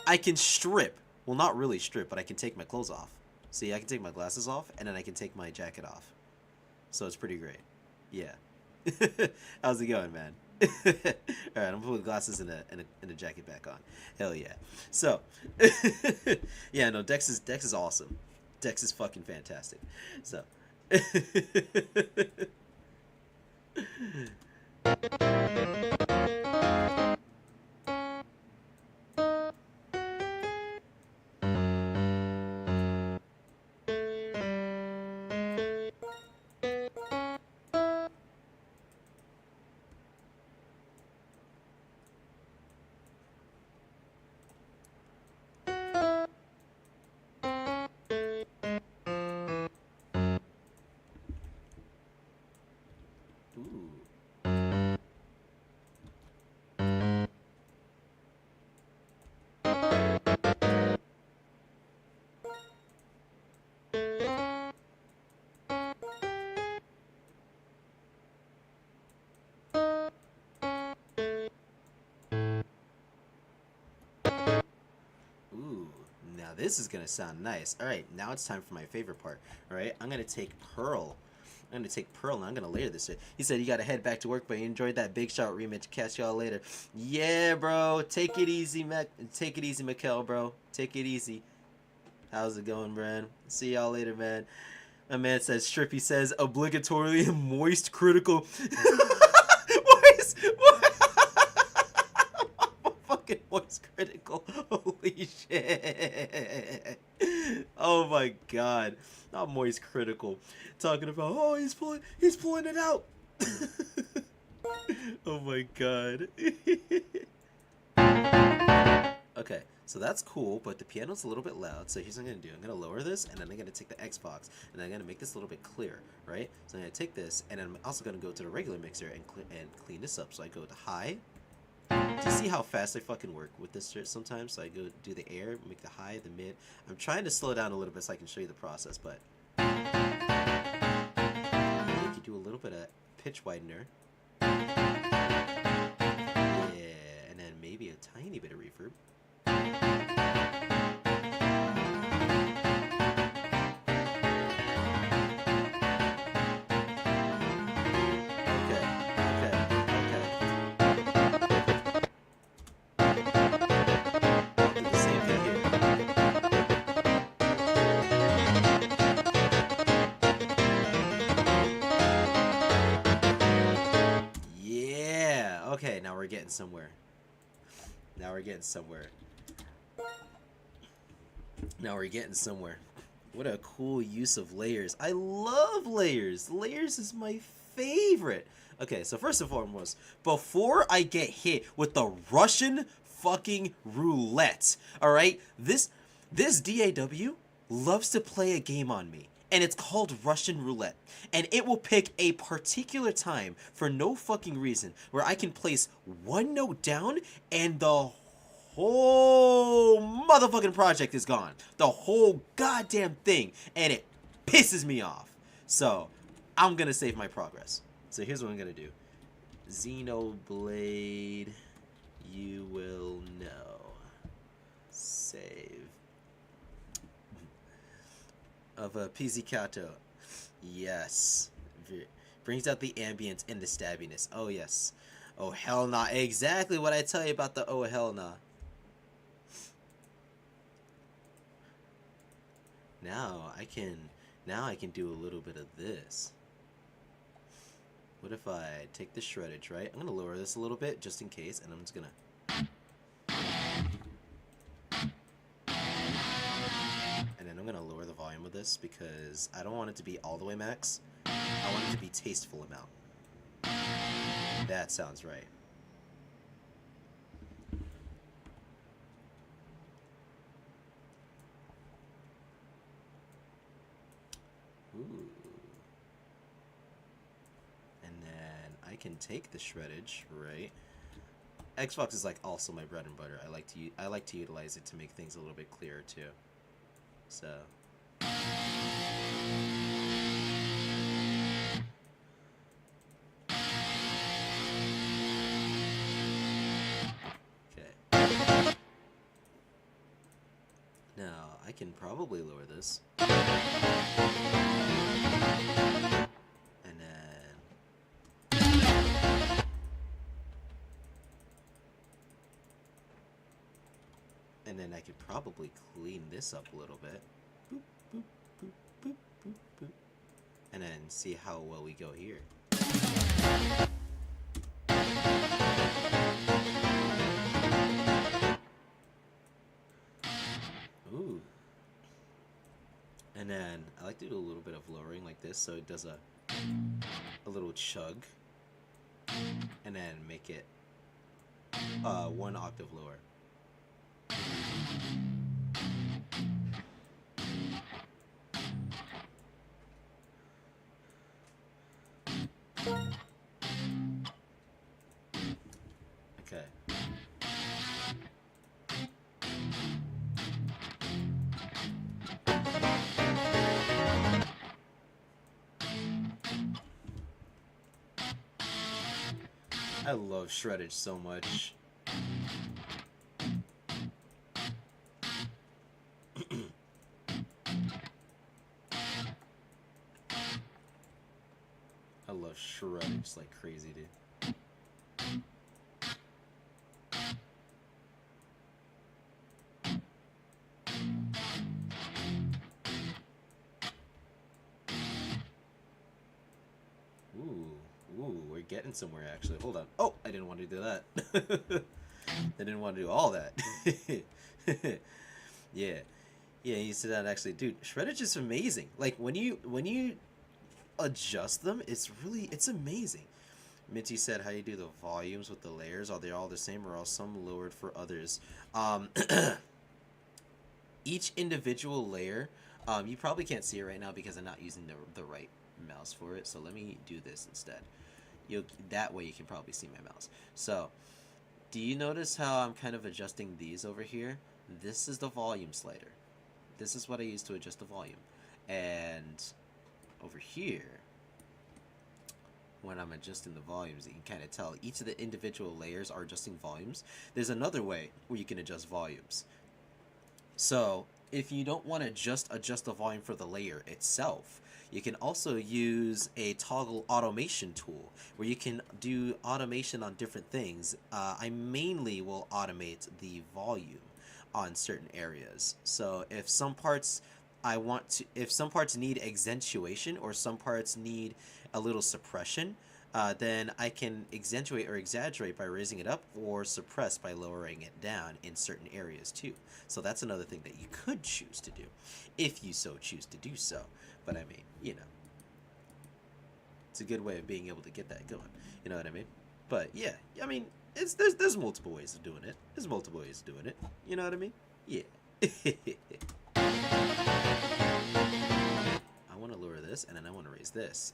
I can strip. Well, not really strip, but I can take my clothes off. See, I can take my glasses off, and then I can take my jacket off. So it's pretty great. Yeah. How's it going, man? Alright, I'm gonna put the glasses and a jacket back on. Hell yeah. So, yeah, no, Dex is awesome. Dex is fucking fantastic. So... Now this is gonna sound nice. Alright, now it's time for my favorite part. Alright, I'm gonna take Pearl. And I'm gonna layer this shit. He said you gotta head back to work, but you enjoyed that Big Shot rematch. Catch y'all later. Yeah, bro. Take it easy, Mikkel, bro. Take it easy. How's it going, man? See y'all later, man. My man says, Strippy says, obligatorily moist critical. Moist. Fucking moist critical. Holy shit. Oh my god. not Moist Critical, talking about, oh, he's pulling it out. Oh my god. Okay, so that's cool, but the piano's a little bit loud, so here's what I'm going to do. I'm going to lower this, and then I'm going to take the Xbox, and I'm going to make this a little bit clearer, right? So I'm going to take this, and I'm also going to go to the regular mixer and clean this up. So I go to high. Do you see how fast I fucking work with this shit sometimes? So I go do the air, make the high, the mid. I'm trying to slow down a little bit so I can show you the process, but... You can do a little bit of pitch widener. Yeah, and then maybe a tiny bit of reverb. Okay, now we're getting somewhere. Now we're getting somewhere. Now we're getting somewhere. What a cool use of layers. I love layers. Layers is my favorite. Okay, so first and foremost, before I get hit with the Russian fucking roulette, alright? This DAW loves to play a game on me. And it's called Russian roulette. And it will pick a particular time for no fucking reason where I can place one note down and the whole motherfucking project is gone. The whole goddamn thing. And it pisses me off. So, I'm gonna save my progress. So here's what I'm gonna do. Xenoblade, you will know. Save. Of a pizzicato. Yes. Brings out the ambience and the stabbiness. Oh yes. Oh hell nah. Exactly what I tell you about the oh hell nah. Now I can do a little bit of this. What if I take the shreddage, right? I'm gonna lower this a little bit just in case, and I'm just gonna I'm gonna lower the volume of this because I don't want it to be all the way max. I want it to be tasteful amount. That sounds right. Ooh. And then I can take the shreddage, right? Xbox is like also my bread and butter. I like to utilize it to make things a little bit clearer too. So okay. Now I can probably lower this. And then I could probably clean this up a little bit. Boop, boop, boop, boop, boop, boop. And then see how well we go here. Ooh. And then I like to do a little bit of lowering like this so it does a little chug. And then make it 1 octave lower. Okay. I love shreddage so much. I love shreddage like crazy, dude. Ooh, we're getting somewhere actually. Hold on. Oh, I didn't want to do that. I didn't want to do all that. Yeah. Yeah, you sit down actually, dude. Shredder's just amazing. Like when you adjust them, it's amazing. Minty said, "How you do the volumes with the layers? Are they all the same, or are some lowered for others?" Um, each individual layer, you probably can't see it right now because I'm not using the right mouse for it. So let me do this instead. That way you can probably see my mouse. So, do you notice how I'm kind of adjusting these over here? This is the volume slider. This is what I use to adjust the volume. And over here, when I'm adjusting the volumes, you can kind of tell each of the individual layers are adjusting volumes. There's another way where you can adjust volumes. So if you don't want to just adjust the volume for the layer itself, you can also use a toggle automation tool where you can do automation on different things. I mainly will automate the volume on certain areas. So if some parts if some parts need accentuation or some parts need a little suppression, then I can accentuate or exaggerate by raising it up or suppress by lowering it down in certain areas too. So that's another thing that you could choose to do if you so choose to do so. But I mean, you know, it's a good way of being able to get that going. You know what I mean? But yeah, I mean, there's multiple ways of doing it. There's multiple ways of doing it. You know what I mean? Yeah. I want to lower this, and then I want to raise this.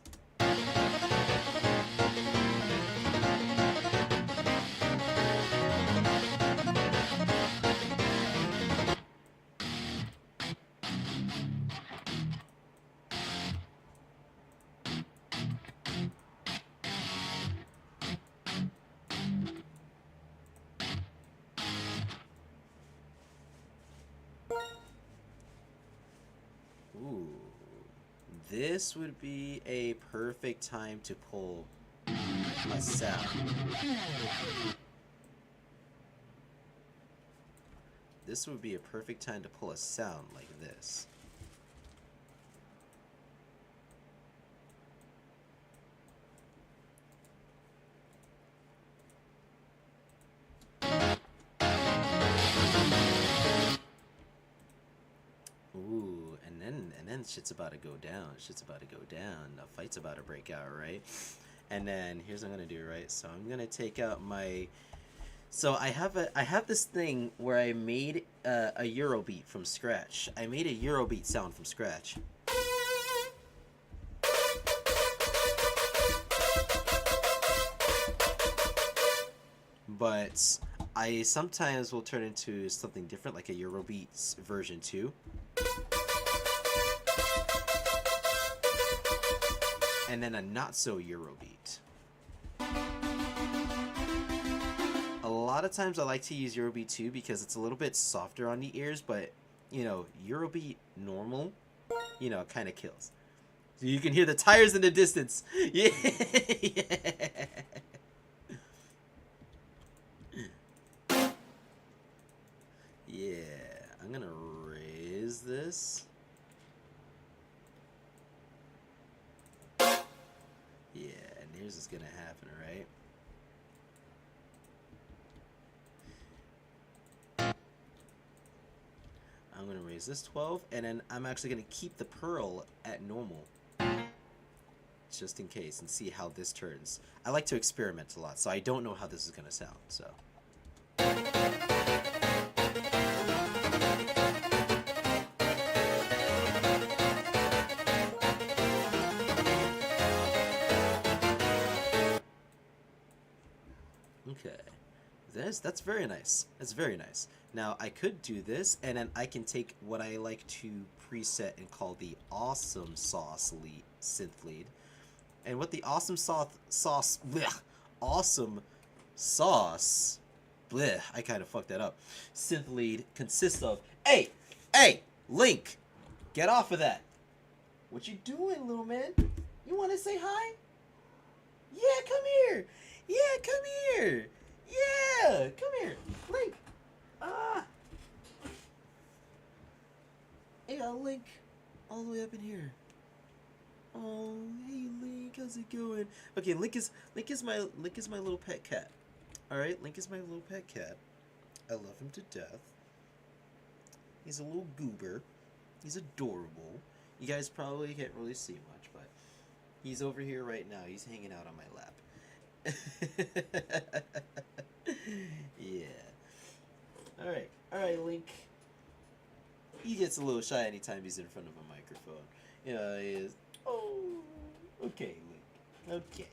Ooh. This would be a perfect time to pull a sound. This would be a perfect time to pull a sound like this. Ooh, and then shit's about to go down. Shit's about to go down. The fight's about to break out, right? And then here's what I'm gonna do, right? So I'm gonna take out my. So I have this thing where I made a Eurobeat from scratch. I made a Eurobeat sound from scratch. But I sometimes will turn into something different, like a Eurobeats version 2. And then a not so Eurobeat. A lot of times I like to use Eurobeat 2 because it's a little bit softer on the ears, but you know, Eurobeat normal, you know, kind of kills. So you can hear the tires in the distance. Yeah. Yeah, I'm gonna raise this. Yeah, and here's what's gonna happen, right? I'm gonna raise this 12, and then I'm actually gonna keep the pearl at normal, just in case, and see how this turns. I like to experiment a lot, so I don't know how this is gonna sound, so. Okay, that's very nice. That's very nice. Now I could do this, and then I can take what I like to preset and call the awesome sauce synth lead, and what the awesome awesome sauce, bleh, I kind of fucked that up. Synth lead consists of. Hey, Link, get off of that. What you doing, little man? You want to say hi? Yeah, come here. Yeah, come here. Yeah, come here. Link. Ah. Hey, Link. All the way up in here. Oh, hey Link, how's it going? Okay, Link is my little pet cat. All right, Link is my little pet cat. I love him to death. He's a little goober. He's adorable. You guys probably can't really see much, but he's over here right now. He's hanging out on my lap. Yeah. Alright, Link. He gets a little shy anytime he's in front of a microphone. Yeah, he is. Oh, okay, Link. Okay.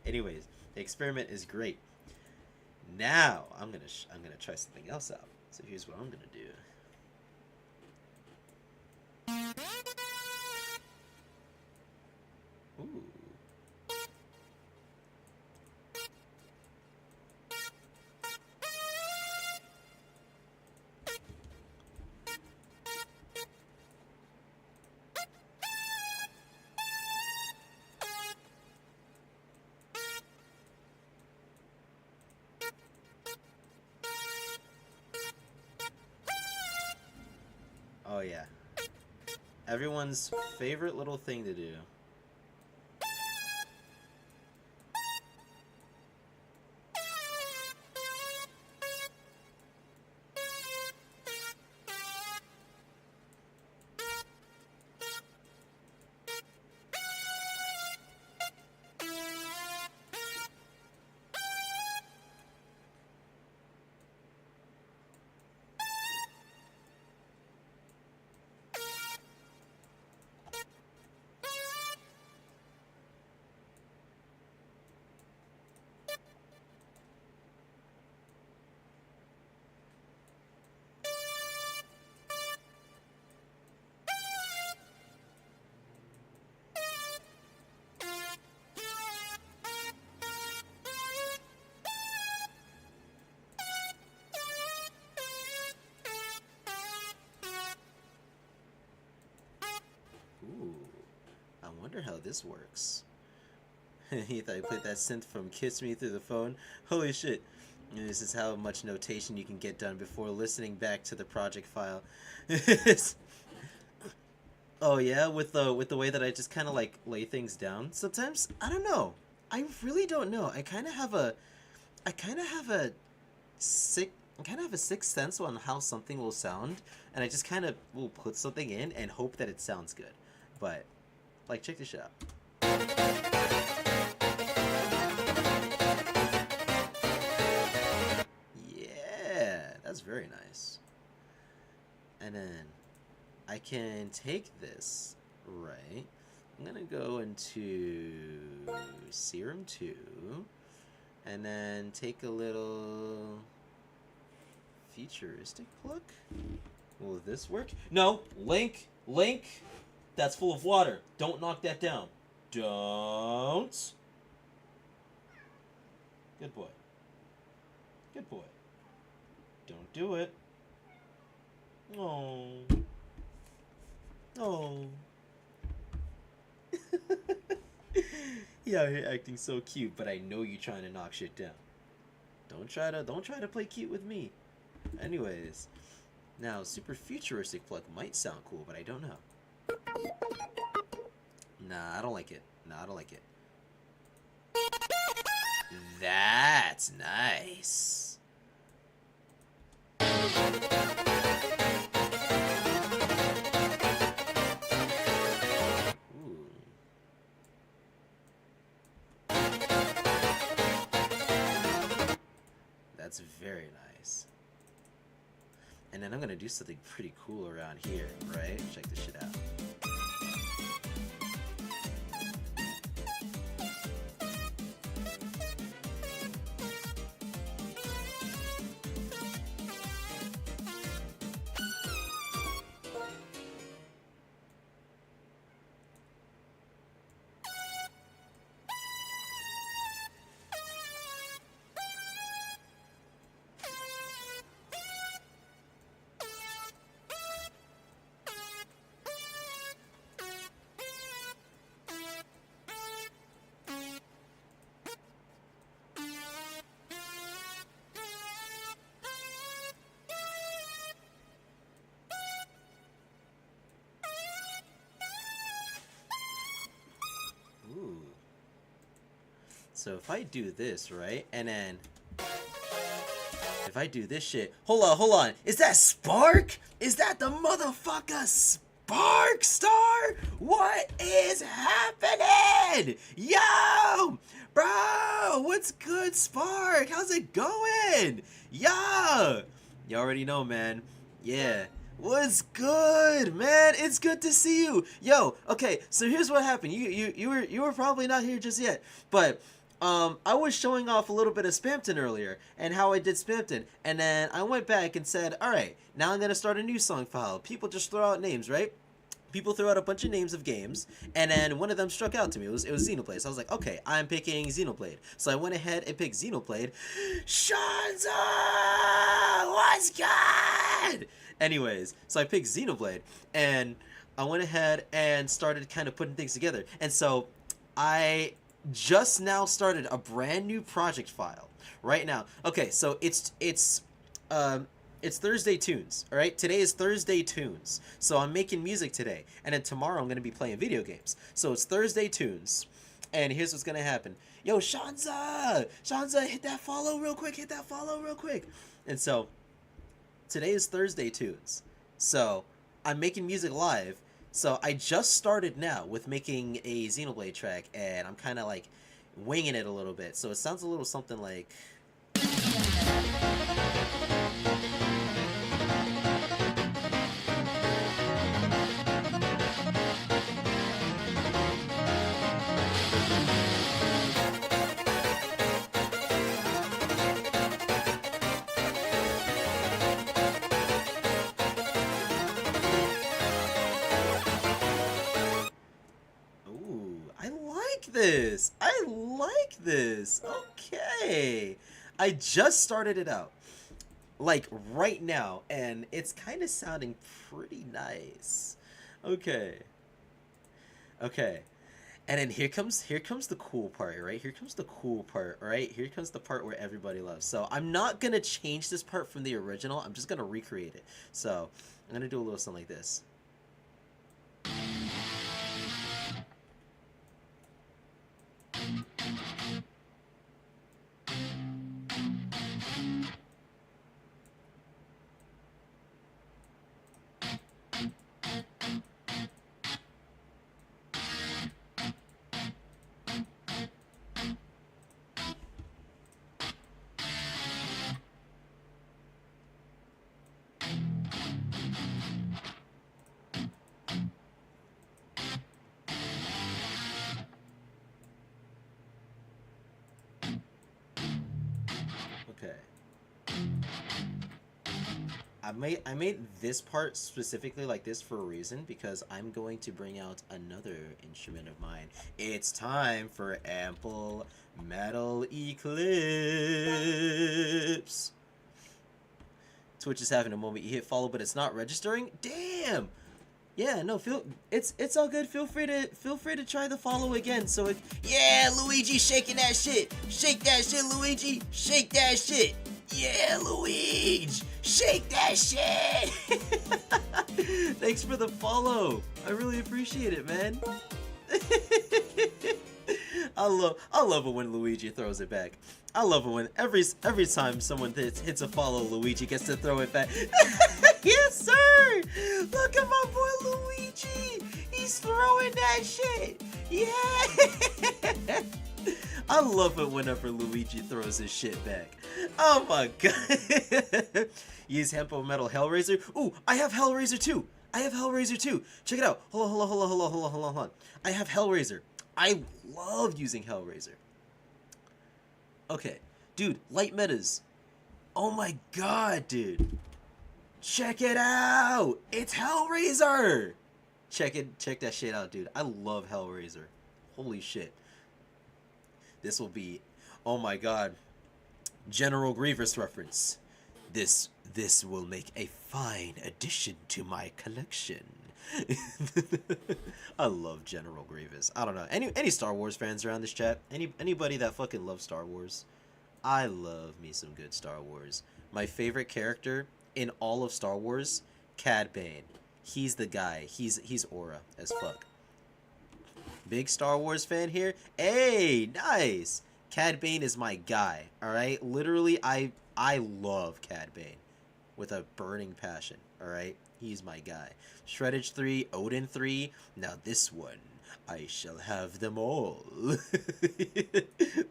Anyways, the experiment is great. Now I'm gonna try something else out. So here's what I'm gonna do. Ooh. Oh yeah. Everyone's favorite little thing to do. Ooh. I wonder how this works. He thought he played that synth from Kiss Me through the phone. Holy shit. And this is how much notation you can get done before listening back to the project file. Oh yeah, with the way that I just kind of like lay things down. Sometimes I don't know. I really don't know. I kind of have a sixth sense on how something will sound, and I just kind of will put something in and hope that it sounds good. But like, check this shit out. Yeah, that's very nice. And then I can take this, right? I'm gonna go into Serum 2, and then take a little futuristic pluck. Will this work? No, Link, that's full of water. Don't knock that down. Don't. Good boy. Good boy. Don't do it. Oh. Oh. He out here acting so cute, but I know you trying to knock shit down. Don't try to play cute with me. Anyways, now super futuristic pluck might sound cool, but I don't know. Nah, I don't like it. Nah, I don't like it. That's nice. Ooh. That's very nice. And then I'm gonna do something pretty cool around here, right? Check this shit out. Ooh. So if I do this, right, and then if if I do this shit, hold on, is that Spark? Is that the motherfucker Spark Star? What is happening? Yo, bro, what's good, Spark? How's it going? Yo, you already know, man. Yeah. What's good, man? It's good to see you. Yo, okay, so here's what happened. You were probably not here just yet, but I was showing off a little bit of Spamton earlier and how I did Spamton, and then I went back and said, all right, now I'm gonna start a new song file. People just throw out names, right? People threw out a bunch of names of games, and then one of them struck out to me. It was Xenoblade. So I was like, okay, I'm picking Xenoblade. So I went ahead and picked Xenoblade. Shanza! What's good? Anyways, so I picked Xenoblade, and I went ahead and started kind of putting things together. And so I just now started a brand new project file right now. Okay, so it's Thursday Tunes, all right? Today is Thursday Tunes. So I'm making music today, and then tomorrow I'm going to be playing video games. So it's Thursday Tunes, and here's what's going to happen. Yo, Shanza, hit that follow real quick, And so today is Thursday Tunes. So I'm making music live. So I just started now with making a Xenoblade track, and I'm kind of like winging it a little bit. So it sounds a little something like... I like this. Okay. I just started it out. Like right now, and it's kind of sounding pretty nice. Okay. And then here comes the cool part, right? Here comes the cool part, right? Here comes the part where everybody loves. So I'm not gonna change this part from the original. I'm just gonna recreate it. So I'm gonna do a little something like this. Okay. I made this part specifically like this for a reason, because I'm going to bring out another instrument of mine. It's time for Ample Metal Eclipse. Twitch is having a moment. You hit follow, but it's not registering. Damn. Yeah, no, it's all good. Feel free to try the follow again. So if Luigi shaking that shit. Shake that shit, Luigi. Shake that shit. Yeah, Luigi. Shake that shit. Thanks for the follow. I really appreciate it, man. I love it when Luigi throws it back. I love it when every time someone hits a follow, Luigi gets to throw it back. Yes, sir! Look at my boy Luigi! He's throwing that shit! Yeah! I love it whenever Luigi throws his shit back. Oh my god! Use Hempo Metal Hellraiser. Ooh, I have Hellraiser too! Check it out! Hold on. I have Hellraiser. I love using Hellraiser. Okay. Dude, light metas. Oh my god, dude. Check it out! It's Hellraiser! Check that shit out, dude. I love Hellraiser. Holy shit. This will be, oh my god, General Grievous reference. This will make a fine addition to my collection. I love General Grievous. I don't know. Any Star Wars fans around this chat? Anybody that fucking loves Star Wars? I love me some good Star Wars. My favorite character in all of Star Wars, Cad Bane. He's the guy. He's aura as fuck. Big Star Wars fan here. Hey, nice. Cad Bane is my guy. All right, literally, I love Cad Bane with a burning passion. All right, he's my guy. Shreddage 3, Odin 3. Now this one, I shall have them all.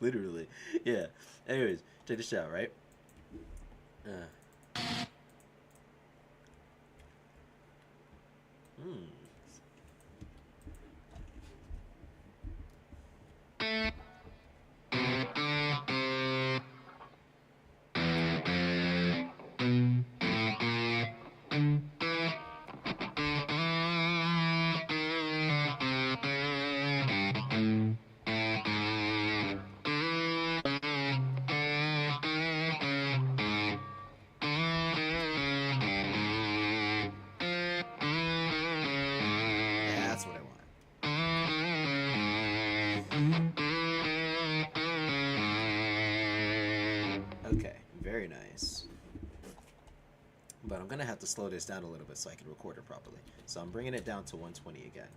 Literally, yeah. Anyways, check this out, right? Hmm. Yeah, that's what I want. Okay, very nice. But I'm gonna have to slow this down a little bit so I can record it properly. So I'm bringing it down to 120 again.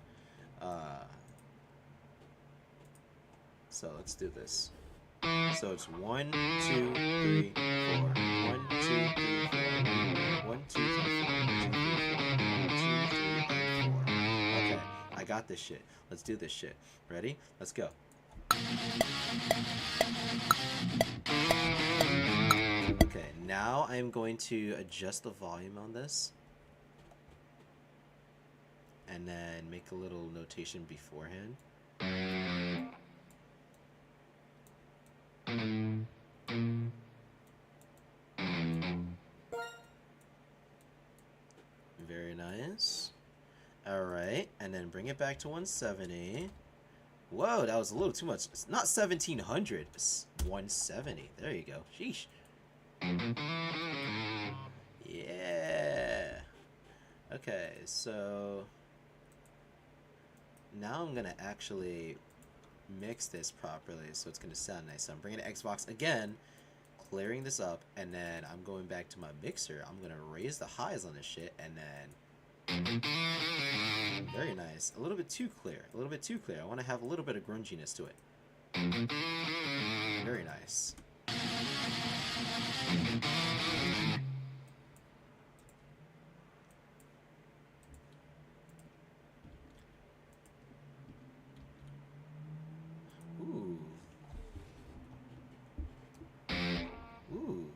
So let's do this. So it's 1, 2, 3, 4. 1, 2, 3, 4. 1, 2, 3, 4. 1, 2, 3, 4. 1, 2, 3, and 4. Okay, I got this shit. Let's do this shit. Ready? Let's go. Okay, now I'm going to adjust the volume on this. And then make a little notation beforehand. Very nice. Alright, and then bring it back to 170. Whoa, that was a little too much. It's not 1700, it's 170. There you go. Sheesh. Yeah. Okay, so now I'm gonna actually mix this properly so it's gonna sound nice. So I'm bringing the Xbox again, clearing this up, and then I'm going back to my mixer. I'm gonna raise the highs on this shit, and then very nice. A little bit too clear. A little bit too clear. I want to have a little bit of grunginess to it. Very nice. Ooh. Ooh.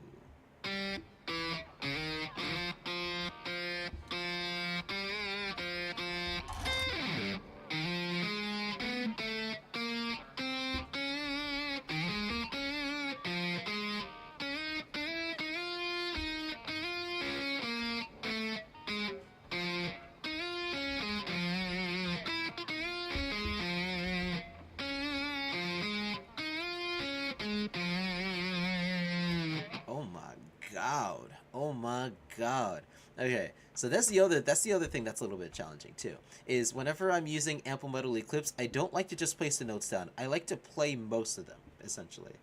God. Oh my god. Okay, so that's the other thing that's a little bit challenging too. Is whenever I'm using Ample Metal Eclipse, I don't like to just place the notes down. I like to play most of them, essentially.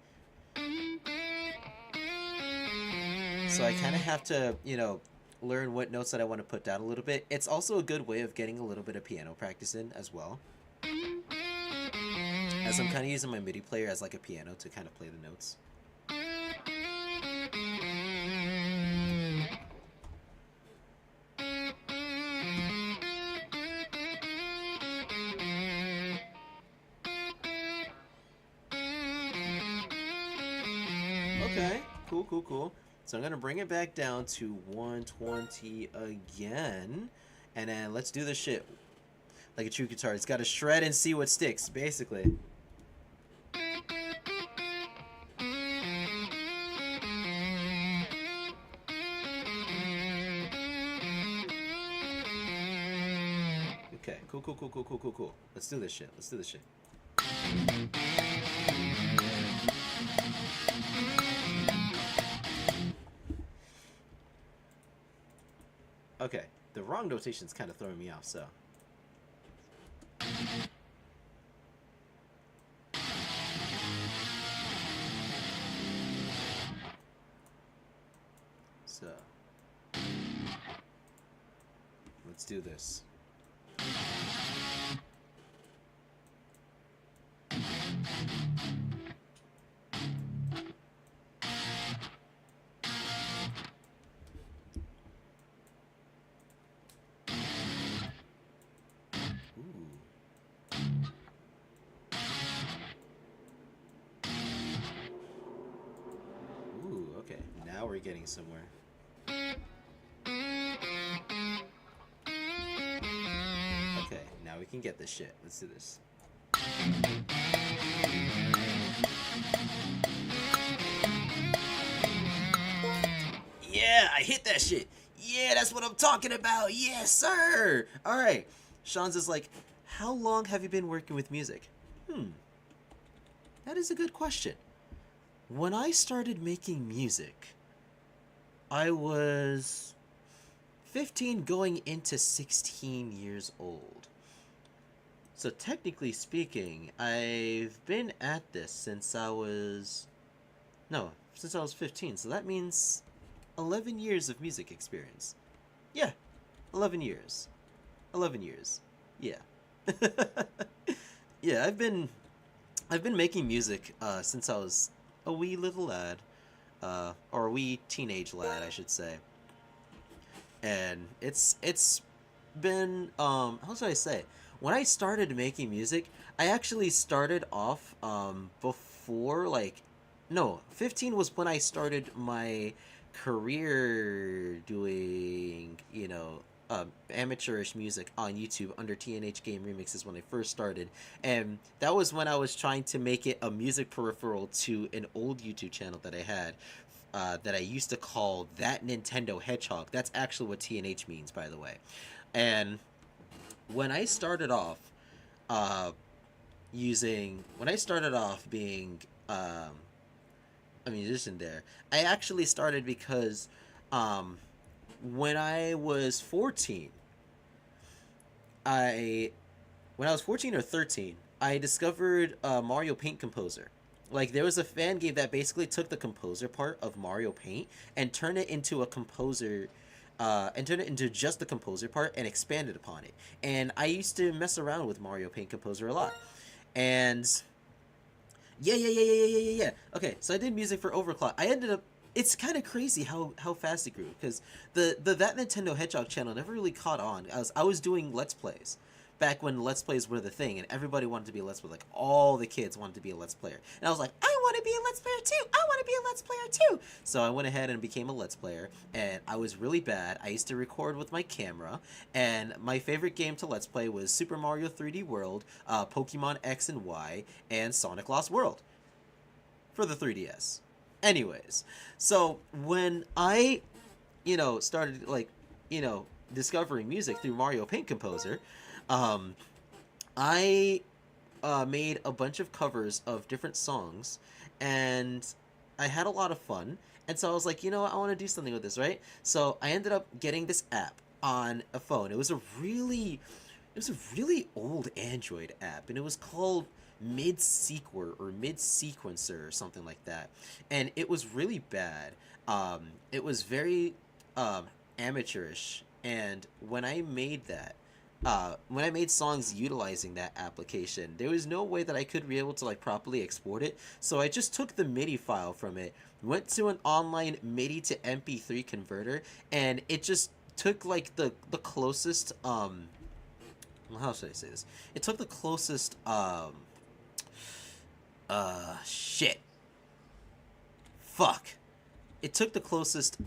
So I kind of have to, you know, learn what notes that I want to put down a little bit. It's also a good way of getting a little bit of piano practice in as well. As I'm kind of using my MIDI player as like a piano to kind of play the notes. Okay, cool. So I'm gonna bring it back down to 120 again, and then let's do this shit like a true guitar. It's got to shred and see what sticks, basically. Okay, cool. Let's do this shit. Okay, the wrong notation's kind of throwing me off, so. So. Let's do this. now we're getting somewhere. Okay, now we can get this shit. Let's do this. Yeah, I hit that shit. Yeah, that's what I'm talking about. Yes, sir. All right. Sean's is like, how long have you been working with music? That is a good question. When I started making music, I was 15 going into 16 years old. So technically speaking, I've been at this since I was... No, since I was 15. So that means 11 years of music experience. Yeah, 11 years. 11 years. Yeah. Yeah, I've been making music since I was a wee little lad, or a wee teenage lad, I should say. And it's been how should I say? When I started making music, I actually started off before like no, 15 was when I started my career doing, amateurish music on YouTube under TNH Game Remixes when I first started. And that was when I was trying to make it a music peripheral to an old YouTube channel that I had. That I used to call That Nintendo Hedgehog. That's actually what TNH means, by the way. And when I started off when I started off being a musician there, I actually started because when I was 14, I when I was 14 or 13, I discovered Mario Paint Composer. Like, there was a fan game that basically took the composer part of Mario Paint and turned it into a composer, and turned it into just the composer part and expanded upon it. And I used to mess around with Mario Paint Composer a lot. And yeah. Okay, so I did music for Overclock. I ended up. It's kind of crazy how fast it grew because the That Nintendo Hedgehog channel never really caught on. I was doing Let's Plays back when Let's Plays were the thing, and everybody wanted to be a Let's Player. Like, all the kids wanted to be a Let's Player, and I was like, I want to be a Let's Player too. I want to be a Let's Player too. So I went ahead and became a Let's Player, and I was really bad. I used to record with my camera, and my favorite game to Let's Play was Super Mario 3D World, Pokemon X and Y, and Sonic Lost World for the 3DS. Anyways, so when I, started, like, discovering music through Mario Paint Composer, I made a bunch of covers of different songs, and I had a lot of fun. And so I was like, I want to do something with this, right? So I ended up getting this app on a phone. It was a really old Android app, and it was called Mid Sequencer or something like that. And it was really bad. It was very amateurish. And when I made that, when I made songs utilizing that application, there was no way that I could be able to like properly export it. So I just took the MIDI file from it, went to an online MIDI to MP3 converter, and it just took like the closest how should I say this? It took the closest shit. Fuck. It took the closest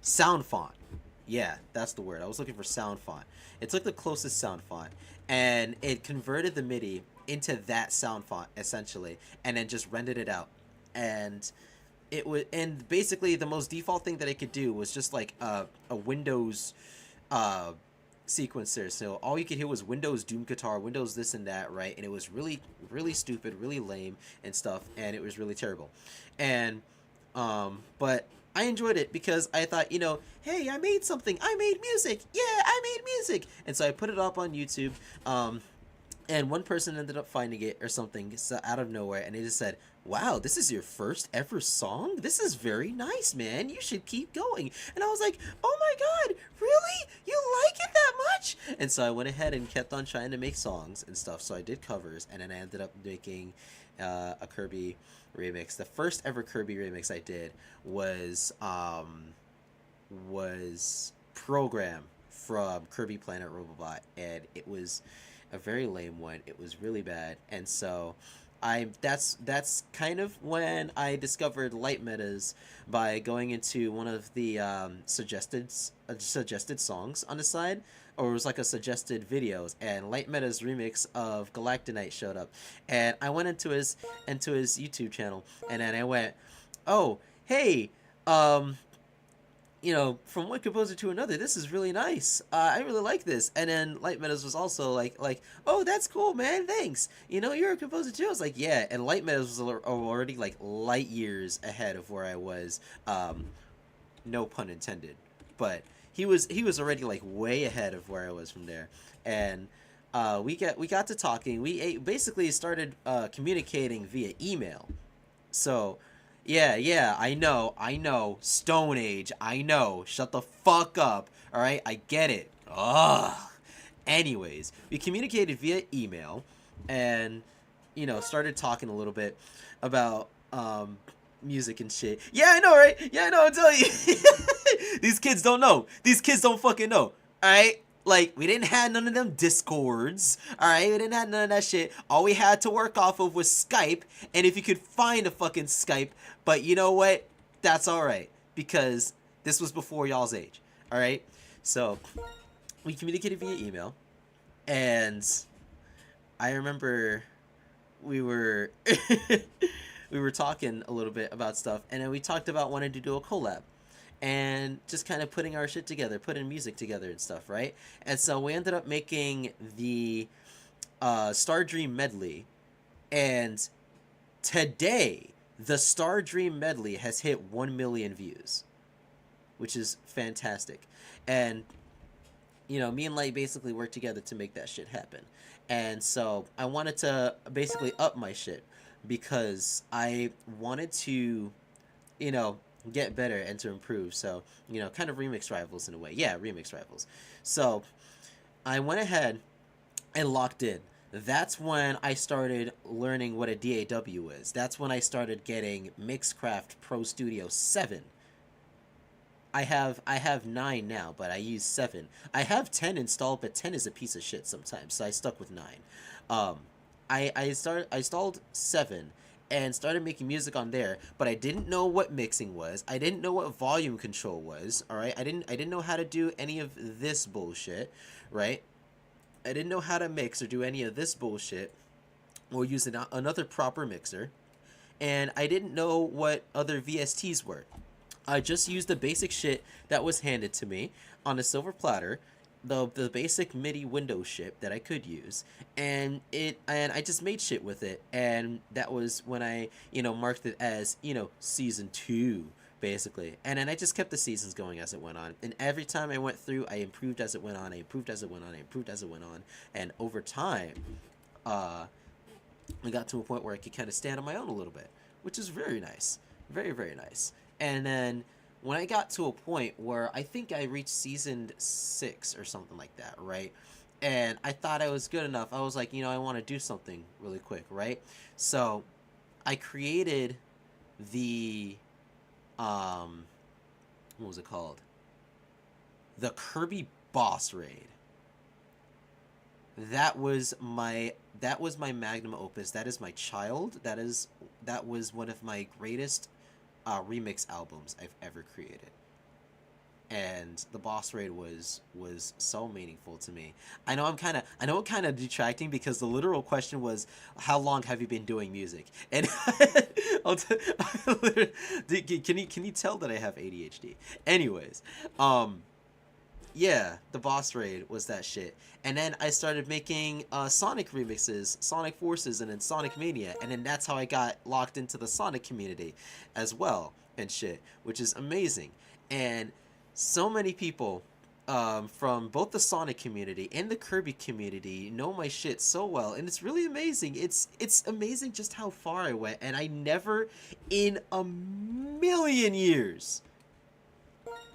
sound font. Yeah, that's the word. I was looking for sound font. It took the closest sound font and it converted the MIDI into that sound font essentially, and then just rendered it out. And it was, and basically the most default thing that it could do was just like a Windows sequencer. So all you could hear was Windows Doom Guitar, Windows this and that, right? And it was really stupid, really lame and stuff, and it was really terrible. And but I enjoyed it because I thought, hey, I made something. I made music. Yeah, I made music. And so I put it up on YouTube. And one person ended up finding it or something so out of nowhere, and they just said, wow, this is your first ever song? This is very nice, man. You should keep going. And I was like, oh my god, really? You like it that much? And so I went ahead and kept on trying to make songs and stuff. So I did covers, and then I ended up making a Kirby remix. The first ever Kirby remix I did was Program from Kirby Planet Robobot, and it was a very lame one. It was really bad. And so That's kind of when I discovered light metas by going into one of the suggested songs on the side, or it was like a suggested videos, and Light Meta's remix of Galactonite showed up, and I went into his YouTube channel, and then I went, oh hey, um from one composer to another, this is really nice. I really like this. And then Light Meadows was also like, oh, that's cool, man. Thanks. You're a composer too. I was like, yeah. And Light Meadows was already like light years ahead of where I was. No pun intended, but he was already like way ahead of where I was from there. And we got to talking. We basically started communicating via email. So, yeah, I know, Stone Age, I know, shut the fuck up, alright, I get it, ugh. Anyways, we communicated via email, and, started talking a little bit about, music and shit. Yeah, I know, right? Yeah, I know, I'm telling you. These kids don't know. These kids don't fucking know, alright? Like, we didn't have none of them Discords, alright? We didn't have none of that shit. All we had to work off of was Skype, and if you could find a fucking Skype, but you know what? That's alright, because this was before y'all's age, alright? So, we communicated via email, and I remember we were we were talking a little bit about stuff, and then we talked about wanting to do a collab. And just kind of putting our shit together, putting music together and stuff, right? And so we ended up making the Star Dream medley, and today the Star Dream medley has hit 1 million views, which is fantastic. And me and Light basically worked together to make that shit happen. And so I wanted to basically up my shit because I wanted to, get better and to improve. So, kind of remix rivals in a way. Yeah, remix rivals. So, I went ahead and locked in. That's when I started learning what a DAW is. That's when I started getting Mixcraft Pro Studio 7. I have 9 now, but I use 7. I have 10 installed, but 10 is a piece of shit sometimes, so I stuck with 9. I installed 7 and started making music on there, but I didn't know what mixing was. I didn't know what volume control was, all right? I didn't know how to do any of this bullshit, right? I didn't know how to mix or do any of this bullshit or use another proper mixer, and I didn't know what other VSTs were. I just used the basic shit that was handed to me on a silver platter, the basic MIDI window shit that I could use, and I just made shit with it, and that was when I marked it as season 2 basically, and then I just kept the seasons going as it went on, and every time I went through I improved as it went on, I improved as it went on, I improved as it went on, and over time I got to a point where I could kind of stand on my own a little bit, which is very nice, very, very nice. And then when I got to a point where I think I reached season 6 or something like that, right? And I thought I was good enough. I was like, I want to do something really quick, right? So I created the, what was it called? The Kirby Boss Raid. That was my magnum opus. That is my child. That was one of my greatest remix albums I've ever created, and the boss raid was so meaningful to me. I know I'm kind of detracting because the literal question was, how long have you been doing music? And can you tell that I have ADHD? Anyways, yeah, the boss raid was that shit. And then I started making Sonic remixes, Sonic Forces, and then Sonic Mania. And then that's how I got locked into the Sonic community as well and shit, which is amazing. And so many people from both the Sonic community and the Kirby community know my shit so well. And it's really amazing. It's amazing just how far I went. And I never in a million years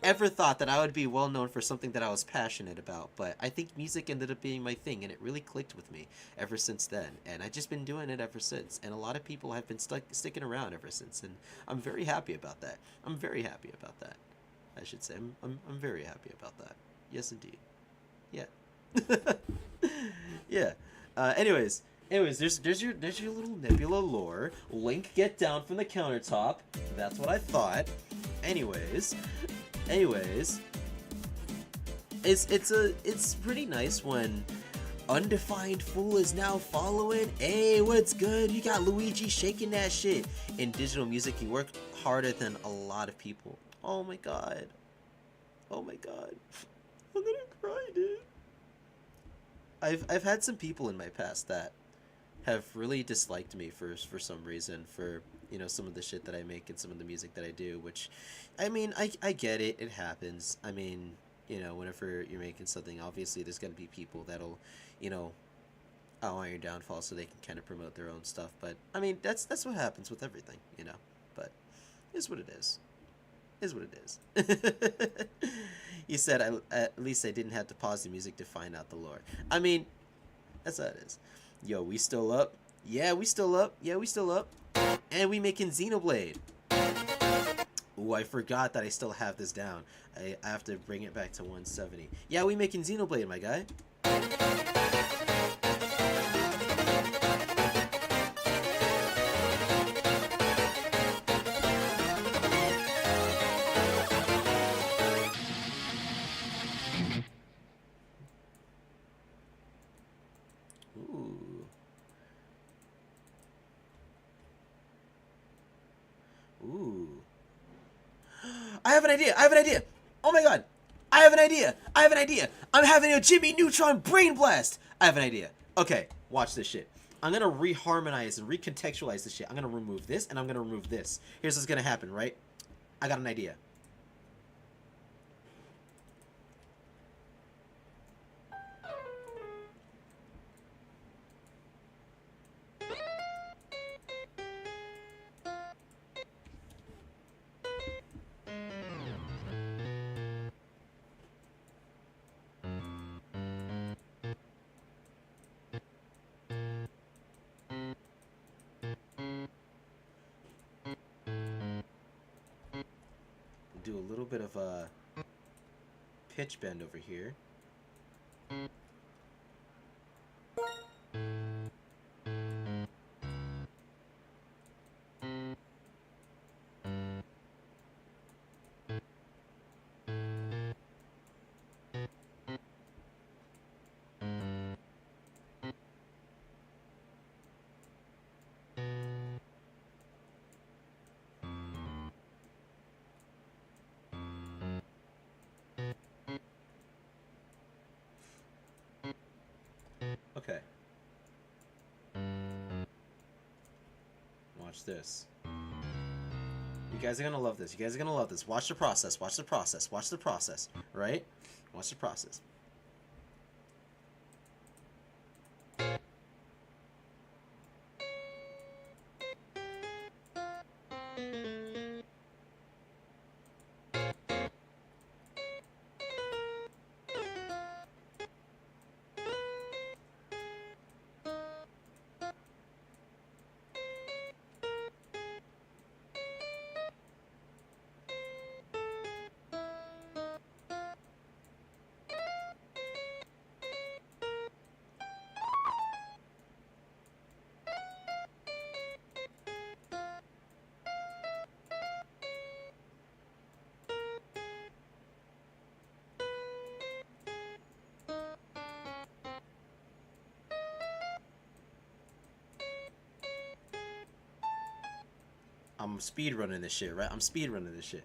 ever thought that I would be well known for something that I was passionate about, but I think music ended up being my thing, and it really clicked with me ever since then, and I've just been doing it ever since, and a lot of people have been sticking around ever since, and I'm very happy about that. I'm very happy about that, I should say. I'm very happy about that. Yes, indeed. Yeah. Yeah. Anyways, Anyways, there's your little Nebula lore. Link, get down from the countertop. That's what I thought. Anyways, it's pretty nice when Undefined Fool is now following. Hey, what's good? You got Luigi shaking that shit. In digital music, you work harder than a lot of people. Oh my god. Oh my god. I'm gonna cry, dude. I've had some people in my past that have really disliked me for some reason, for, you know, some of the shit that I make and some of the music that I do, which, I mean, I get it. It happens. I mean, you know, whenever you're making something, obviously there's going to be people that'll, you know, on your downfall so they can kind of promote their own stuff. But, I mean, that's what happens with everything, you know. But, it's what it is. Is what it is. You said, at least I didn't have to pause the music to find out the lore. I mean, that's how it is. Yo, we still up? Yeah, we still up. Yeah, we still up. And we making Xenoblade. Ooh, I forgot that I still have this down. I have to bring it back to 170. Yeah, we making Xenoblade, my guy. Ooh. Ooh. I have an idea! I have an idea! Oh my god! I have an idea! I have an idea! I'm having a Jimmy Neutron Brain Blast! I have an idea. Okay, watch this shit. I'm gonna reharmonize and recontextualize this shit. I'm gonna remove this and I'm gonna remove this. Here's what's gonna happen, right? I got an idea. Do a little bit of a pitch bend over here. Okay. Watch this. You guys are gonna love this. You guys are gonna love this. Watch the process. Watch the process. Watch the process. Right? Watch the process. I'm speed running this shit, right? I'm speed running this shit.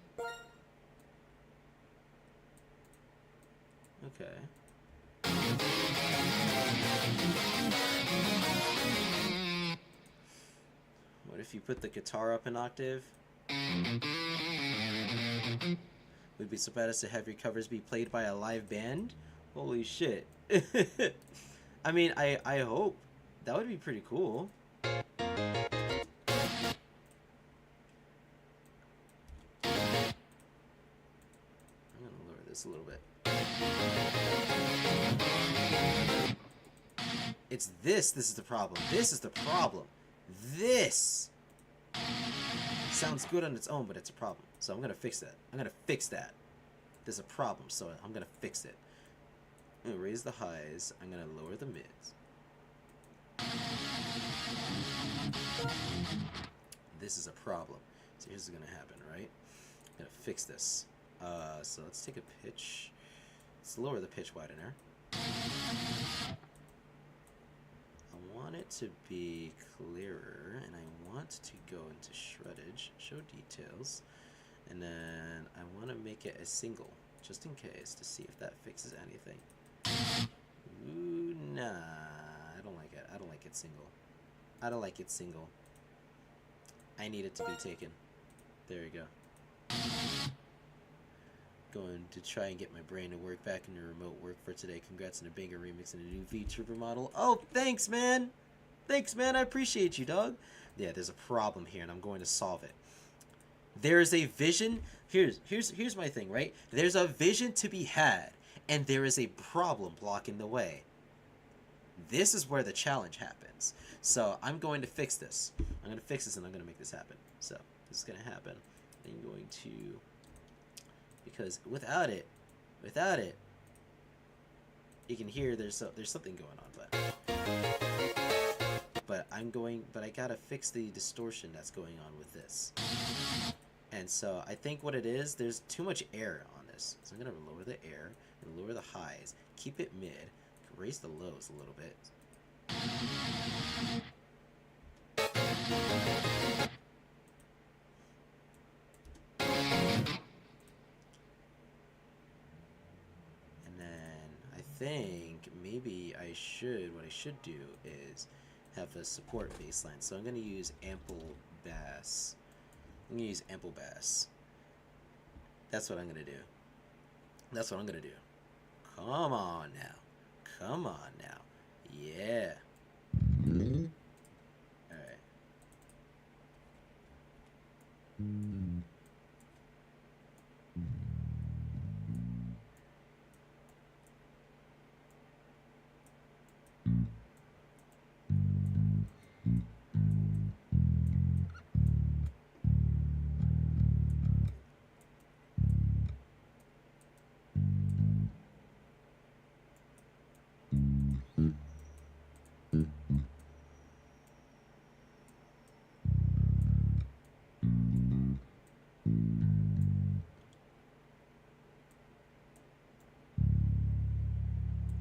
Okay. What if you put the guitar up an octave? Would be so bad as to have your covers be played by a live band? Holy shit. I mean, I hope. That would be pretty cool. I'm gonna lower this a little bit. It's this. This is the problem. This is the problem. This sounds good on its own, but it's a problem. So I'm gonna fix that. I'm gonna fix that. There's a problem, so I'm gonna fix it. I'm gonna raise the highs. I'm gonna lower the mids. This is a problem. So here's what's gonna happen, right? I'm gonna fix this. So let's take a pitch. Let's lower the pitch widener. I want it to be clearer, and I want to go into shreddage, show details, and then I want to make it a single, just in case, to see if that fixes anything. Ooh, nah, I don't like it. I don't like it single. I don't like it single. I need it to be taken. There you go. Going to try and get my brain to work back into remote work for today. Congrats on a banger remix and a new Vtuber model. Oh, thanks, man. Thanks, man. I appreciate you, dog. Yeah, there's a problem here, and I'm going to solve it. There is a vision. Here's my thing, right? There's a vision to be had, and there is a problem blocking the way. This is where the challenge happens. So I'm going to fix this. I'm going to fix this, and I'm going to make this happen. So this is going to happen. I'm going to... Because without it, you can hear there's something going on, but I gotta fix the distortion that's going on with this. And so I think what it is, there's too much air on this. So I'm gonna lower the air and lower the highs, keep it mid, raise the lows a little bit. I think maybe what I should do is have a support baseline. So I'm going to use ample bass. That's what I'm going to do. Come on now. Yeah. Alright.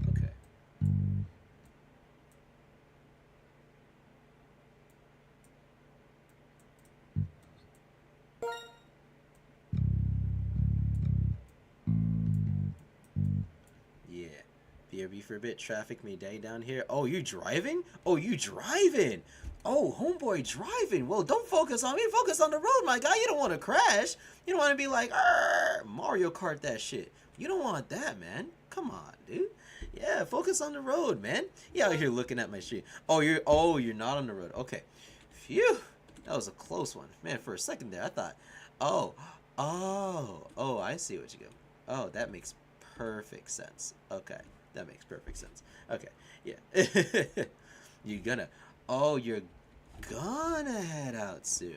Okay. Yeah. BRB for a bit. Traffic may die down here. Oh, you driving? Oh, homeboy driving. Well, don't focus on me. Focus on the road, my guy. You don't want to crash. You don't want to be like, Mario Kart that shit. You don't want that, man. Come on, dude. Yeah, focus on the road, man. You out here looking at my street. Oh, you're not on the road. Okay. Phew. That was a close one. Man, for a second there, I thought, I see what you go. Oh, that makes perfect sense. Okay. That makes perfect sense. Okay. Yeah. you're gonna head out soon.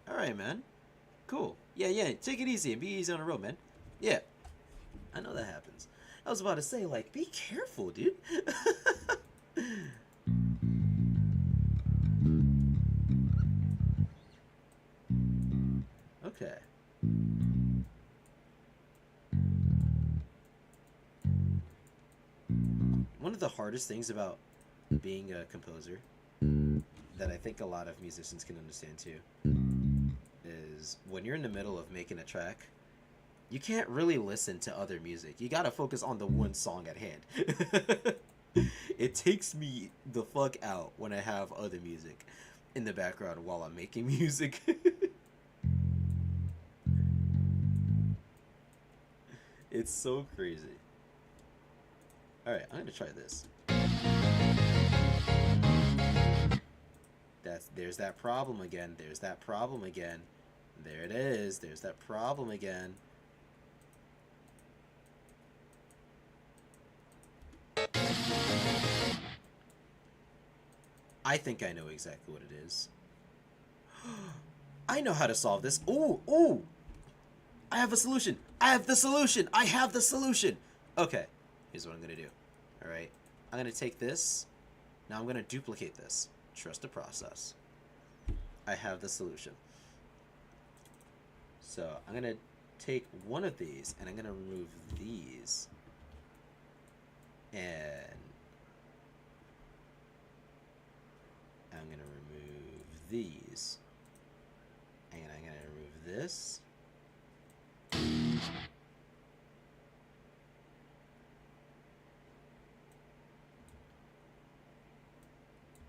All right, man. Cool. Yeah. Take it easy and be easy on the road, man. Yeah. I know that happens. I was about to say, like, be careful, dude. Okay. One of the hardest things about being a composer that I think a lot of musicians can understand too is when you're in the middle of making a track You can't really listen to other music. You gotta focus on the one song at hand. It takes me the fuck out when I have other music in the background while I'm making music. It's so crazy. Alright, I'm gonna try this. There's that problem again. There's that problem again. There it is. There's that problem again. I think I know exactly what it is. I know how to solve this. Ooh, ooh! I have a solution. I have the solution. I have the solution. Okay, here's what I'm gonna do. Alright, I'm gonna take this. Now I'm gonna duplicate this. Trust the process. I have the solution. So I'm gonna take one of these and I'm gonna remove these. And I'm gonna remove these. And I'm gonna remove this.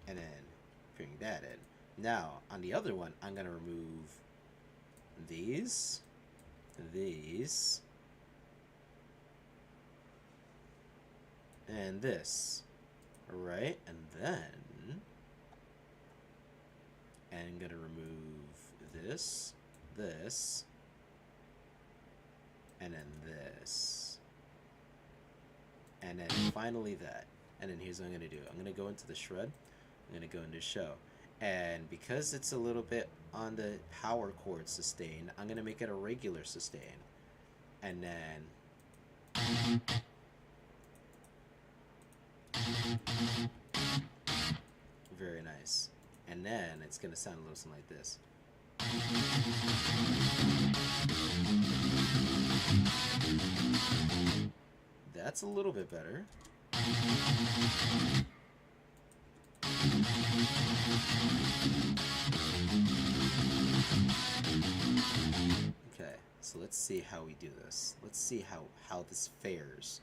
And then bring that in. Now, on the other one, I'm gonna remove these, and this, right? And then I'm gonna remove this, and then this, and then finally that. And then here's what I'm gonna do. I'm gonna go into the shred. I'm gonna go into show. And because it's a little bit on the power chord sustain, I'm gonna make it a regular sustain. And then very nice. And then it's gonna sound a little something like this. That's a little bit better. Okay, so let's see how we do this. Let's see how this fares.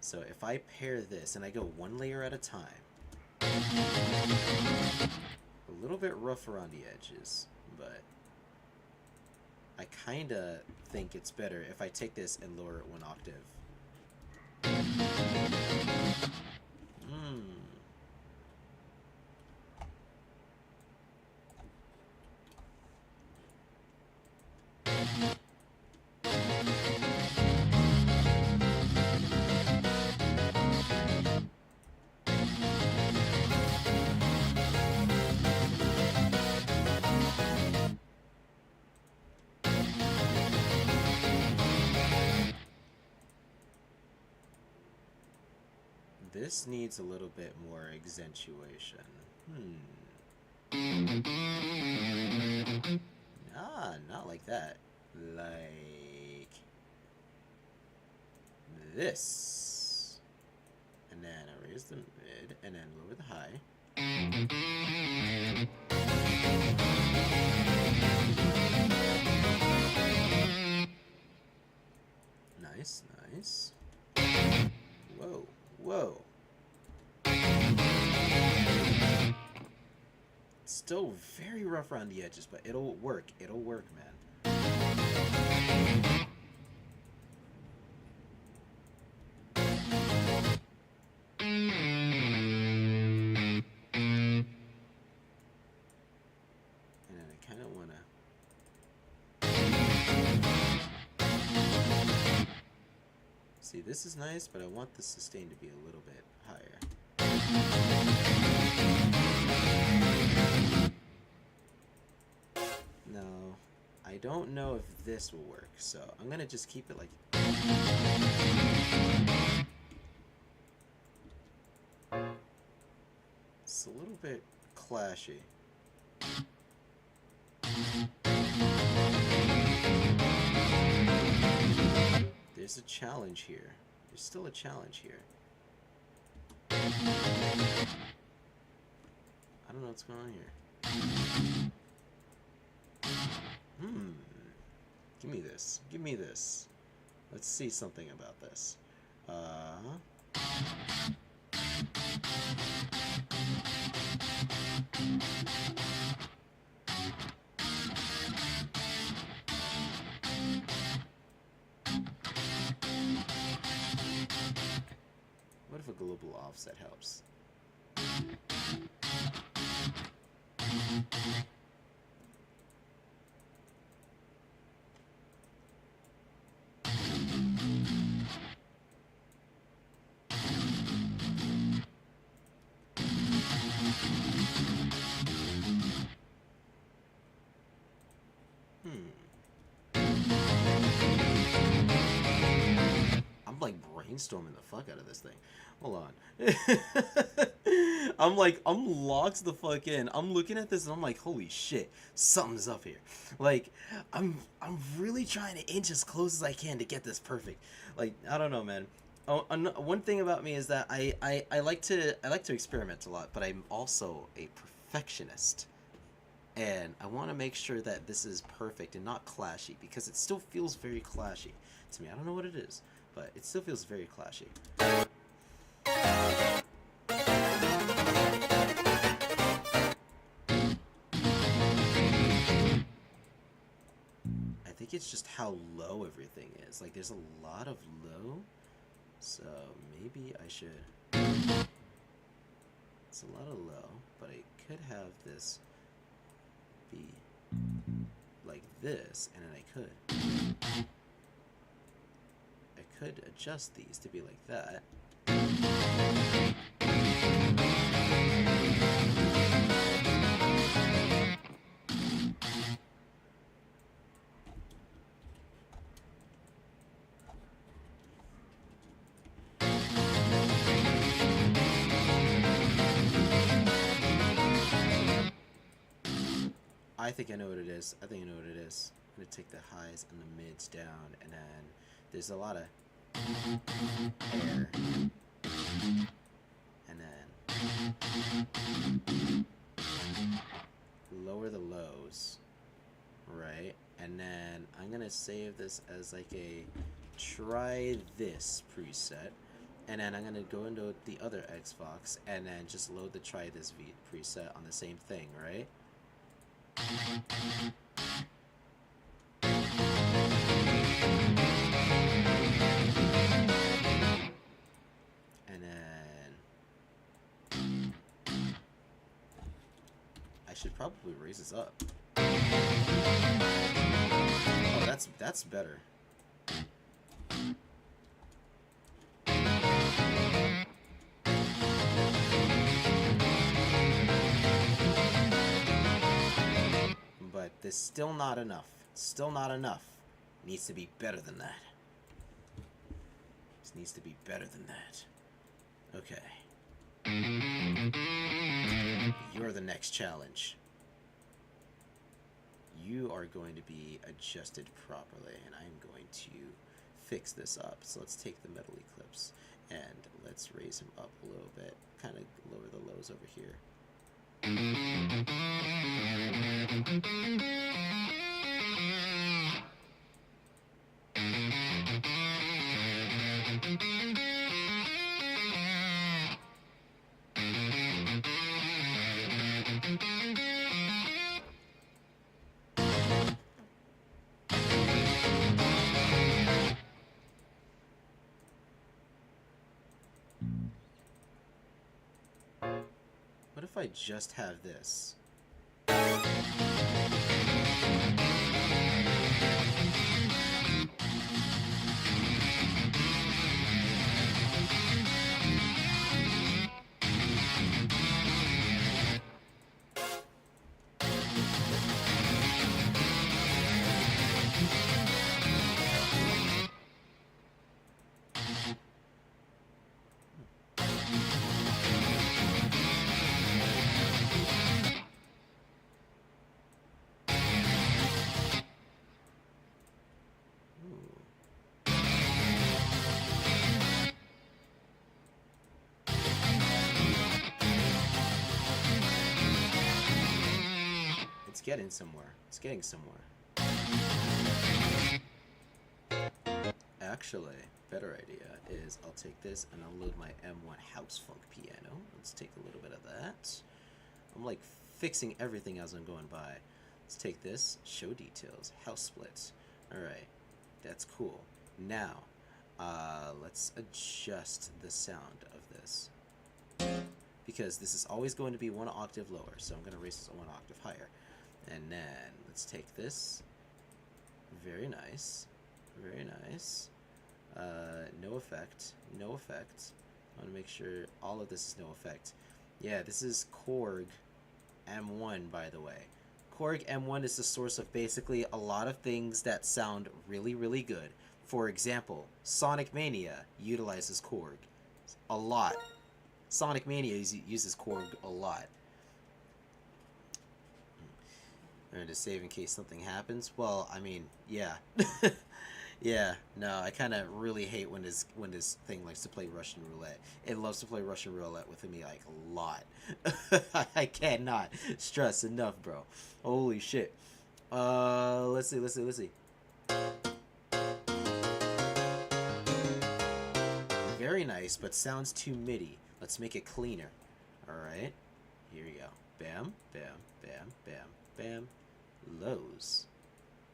So if I pair this and I go one layer at a time, a little bit rough around the edges, but I kinda think it's better if I take this and lower it one octave. This needs a little bit more accentuation. Nah, not like that. Like this. And then I raise the mid, and then lower the high. Nice, nice. Whoa, whoa. Still very rough around the edges, but it'll work. It'll work, man. And then I kind of want to... See, this is nice, but I want the sustain to be a little bit higher. No, I don't know if this will work, so I'm gonna just keep it like... It's a little bit clashy. There's a challenge here. There's still a challenge here. I don't know what's going on here. Give me this. Give me this. Let's see something about this. What if a global offset helps? I'm like brainstorming the fuck out of this thing. Hold on. I'm locked the fuck in. I'm looking at this and I'm like, holy shit, something's up here. Like, I'm really trying to inch as close as I can to get this perfect. Like, I don't know, man. Oh, one thing about me is that I like to experiment a lot, but I'm also a perfectionist. And I want to make sure that this is perfect and not clashy, because it still feels very clashy to me. I don't know what it is, but it still feels very clashy. I think it's just how low everything is. Like, there's a lot of low, so maybe I should... It's a lot of low, but I could have this be like this, and then I could adjust these to be like that. I think I know what it is. I think I know what it is. I'm gonna take the highs and the mids down, and then there's a lot of air, and then lower the lows, right? And then I'm gonna save this as like a try this preset, and then I'm gonna go into the other Xbox and then just load the try this preset on the same thing, right? And then I should probably raise this up. Oh, that's better. But there's still not enough. Still not enough. Needs to be better than that. This needs to be better than that. Okay. You're the next challenge. You are going to be adjusted properly, and I'm going to fix this up. So let's take the metal eclipse and let's raise him up a little bit. Kind of lower the lows over here. What if I just have this? It's getting somewhere. It's getting somewhere. actually, better idea is I'll take this and I'll load my M1 house funk piano. Let's take a little bit of that. I'm like fixing everything as I'm going by. Let's take this, show details, house splits. Alright, that's cool. Now, let's adjust the sound of this. Because this is always going to be 1 octave lower, so I'm going to raise this 1 octave higher. And then, let's take this. Very nice. Very nice. No effect. No effect. I want to make sure all of this is no effect. Yeah, this is Korg M1, by the way. Korg M1 is the source of basically a lot of things that sound really, really good. For example, Sonic Mania utilizes Korg a lot. Sonic Mania uses Korg a lot. I'm going to save in case something happens. Well, I mean, yeah. Yeah, no, I kind of really hate when this thing likes to play Russian roulette. It loves to play Russian roulette with me, like, a lot. I cannot stress enough, bro. Holy shit. Let's see. Very nice, but sounds too MIDI. Let's make it cleaner. Alright, here we go. Bam, bam, bam, bam, bam. Lows.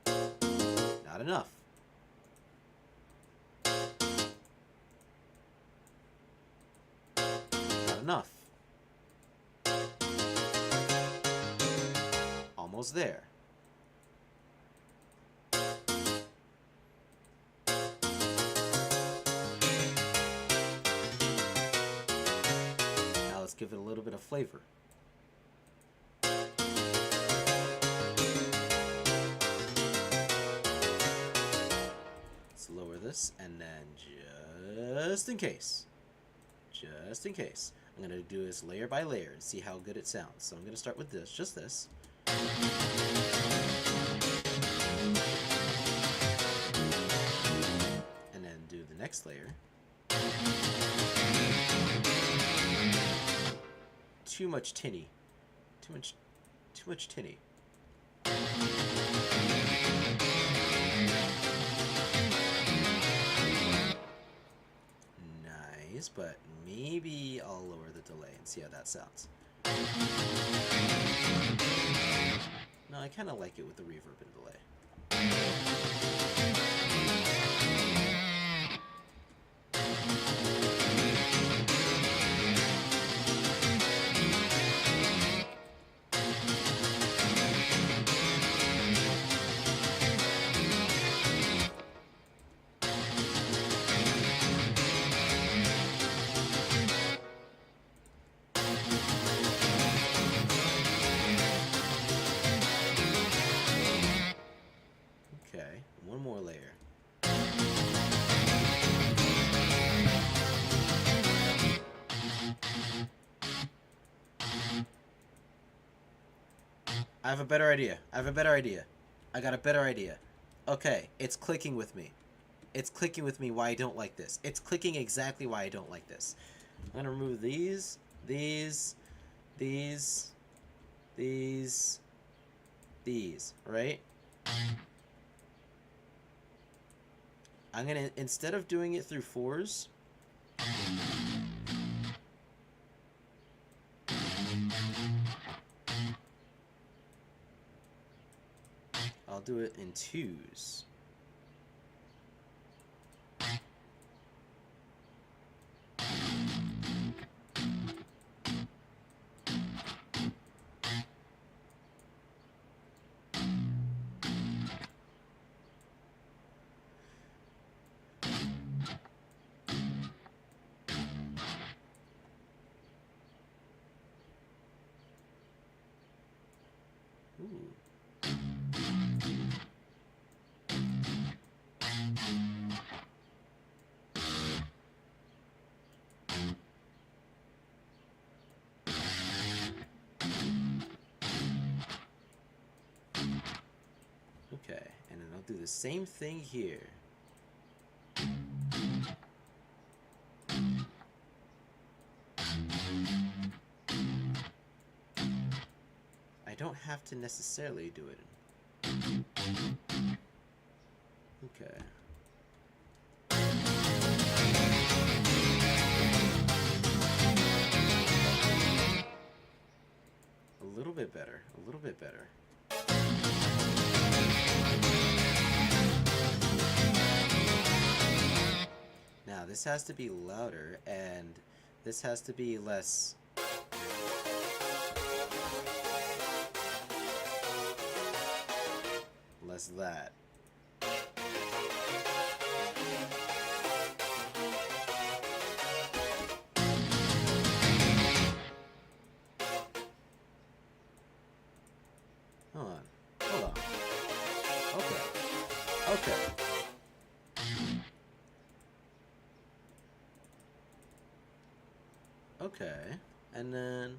Not enough. Not enough. Almost there. Now let's give it a little bit of flavor. Let's lower this, and then just in case, I'm going to do this layer by layer and see how good it sounds. So I'm going to start with this, just this. And then do the next layer. Too much tinny. Too much tinny. Nice, but maybe I'll lower the delay and see how that sounds. No, I kind of like it with the reverb and delay. Okay, one more layer. I have a better idea. I got a better idea. Okay, it's clicking with me. It's clicking with me why I don't like this. It's clicking exactly why I don't like this. I'm gonna remove these, right? I'm gonna, instead of doing it through 4s, I'll do it in 2s. Ooh. Okay, and then I'll do the same thing here. I don't have to necessarily do it. Okay. better. A little bit better. Now, this has to be louder, and this has to be less... less that. Hold on. Hold on. Okay. Okay. Okay. And then...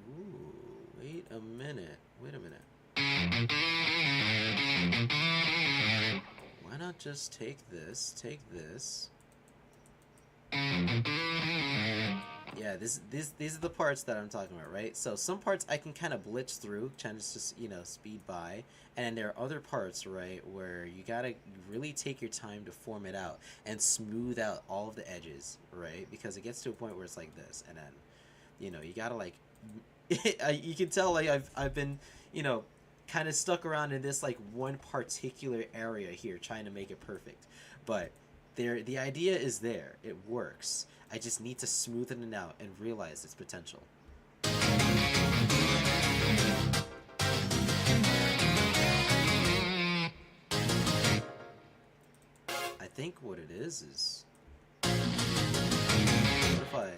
Ooh, wait a minute. Wait a minute. Why not just take this, yeah, these are the parts that I'm talking about, right? So some parts I can kind of blitz through, trying to just, you know, speed by, and then there are other parts, right, where you gotta really take your time to form it out and smooth out all of the edges, right? Because it gets to a point where it's like this, and then, you know, you gotta like, you can tell like I've been, you know, kind of stuck around in this like one particular area here trying to make it perfect, but the idea is there. It works. I just need to smoothen it out and realize its potential. I think what it is what if I...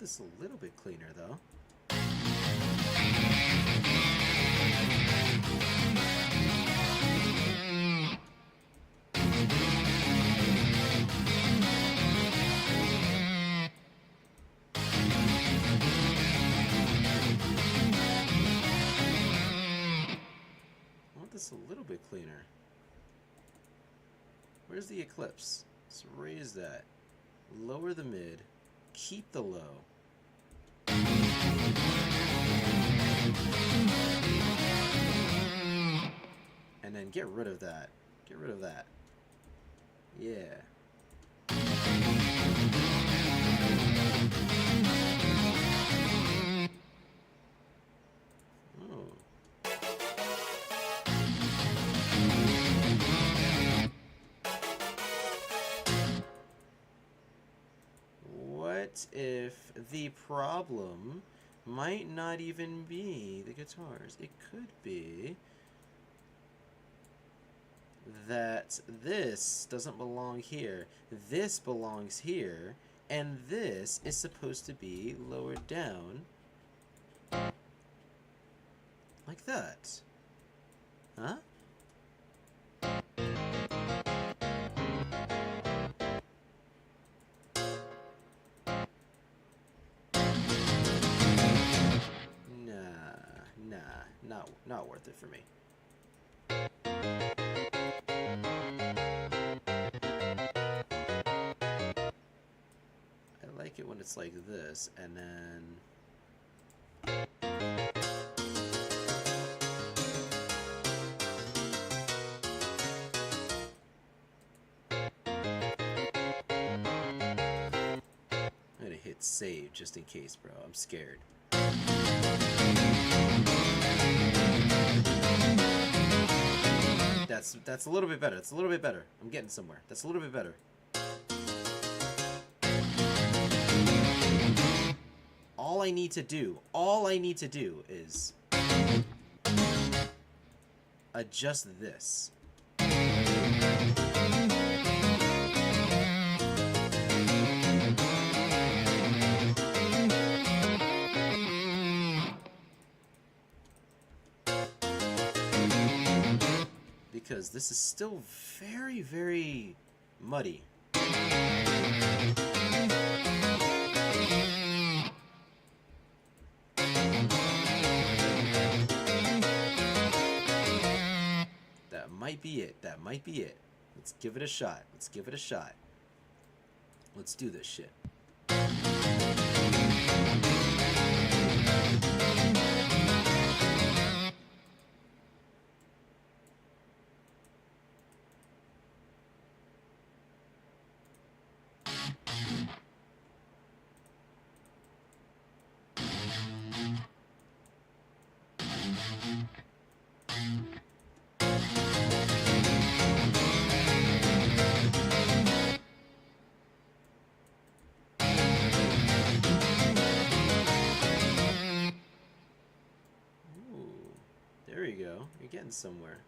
This a little bit cleaner though. I want this a little bit cleaner. Where's the eclipse? Let's raise that. Lower the mid. Keep the low. And then get rid of that. Get rid of that. Yeah. Oh. What if the problem might not even be the guitars? It could be that this doesn't belong here, this belongs here, and this is supposed to be lowered down like that. Huh? Not worth it for me. I like it when it's like this, and then I'm gonna hit save just in case, bro. I'm scared. That's a little bit better. That's a little bit better. I'm getting somewhere. That's a little bit better. All I need to do is adjust this. because this is still very, very muddy. That might be it. That might be it. Let's give it a shot. Let's give it a shot. Let's do this shit. There you go. You're getting somewhere.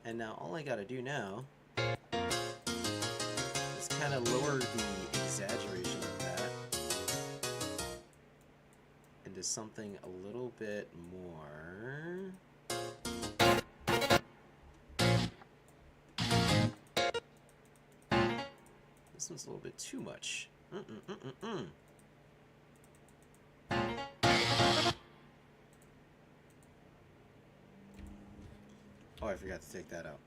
And now all I gotta do now is kind of lower the exaggeration of that into something a little bit more. This one's a little bit too much. Oh, I forgot to take that out.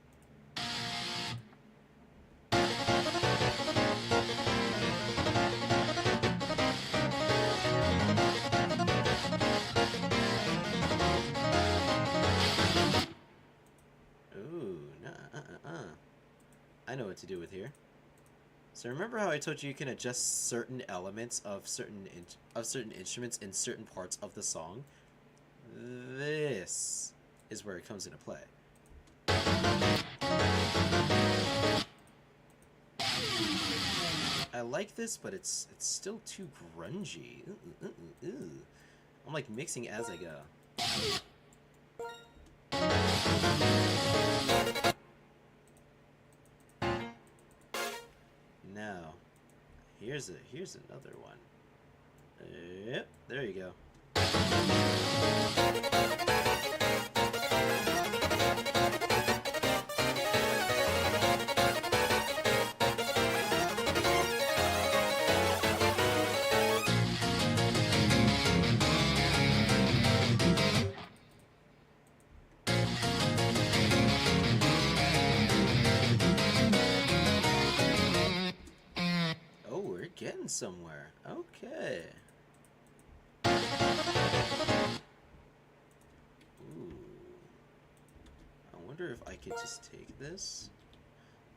Ooh, nah, I know what to do with here. So remember how I told you can adjust certain elements of certain instruments in certain parts of the song? This is where it comes into play. I like this, but it's still too grungy. I'm like mixing as I go. Now, here's another one. Yep, there you go. Getting somewhere. Okay. Ooh. I wonder if I could just take this.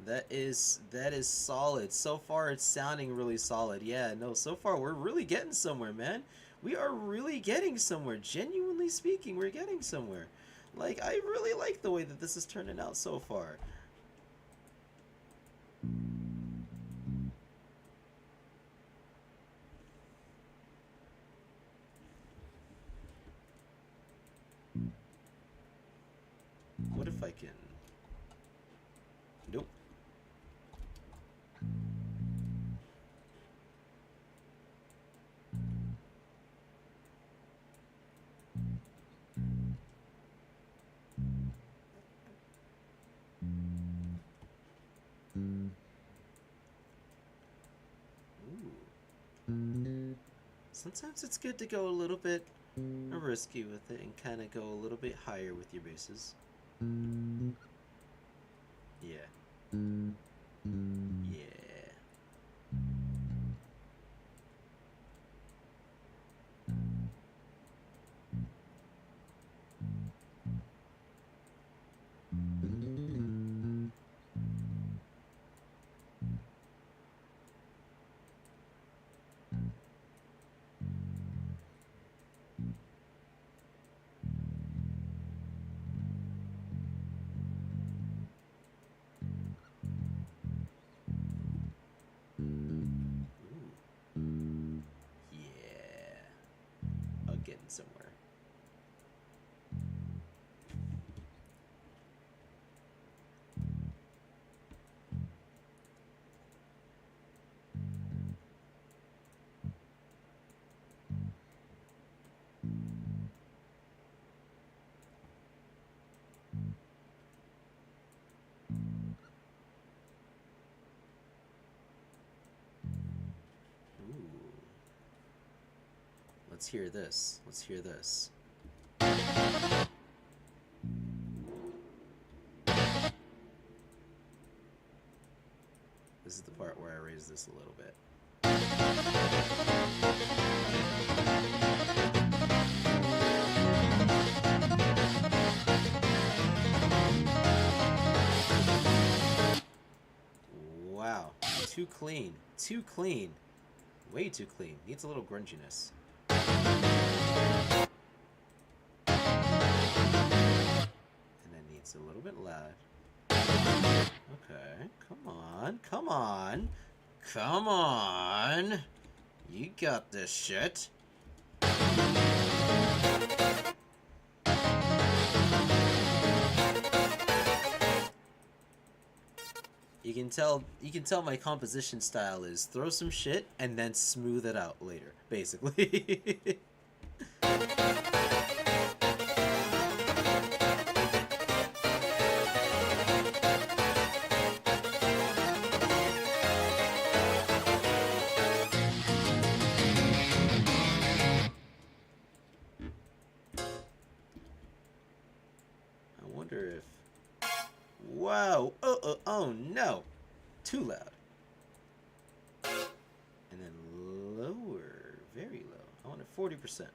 That is solid. So far it's sounding really solid. Yeah, no, so far we're really getting somewhere, man. We are really getting somewhere. Genuinely speaking, we're getting somewhere. Like, I really like the way that this is turning out so far. What if I can... Nope. Ooh. Sometimes it's good to go a little bit risky with it and kind of go a little bit higher with your basses. Yeah. Yeah. Getting somewhere. Let's hear this. Let's hear this. This is the part where I raise this a little bit. Wow. Too clean. Too clean. Way too clean. Needs a little grunginess. And then needs a little bit loud. Okay. Come on. Come on. Come on. You got this shit. You can tell my composition style is throw some shit and then smooth it out later, basically. I wonder if... Wow! Oh no! Too loud. And then lower, very low. I want it 40%.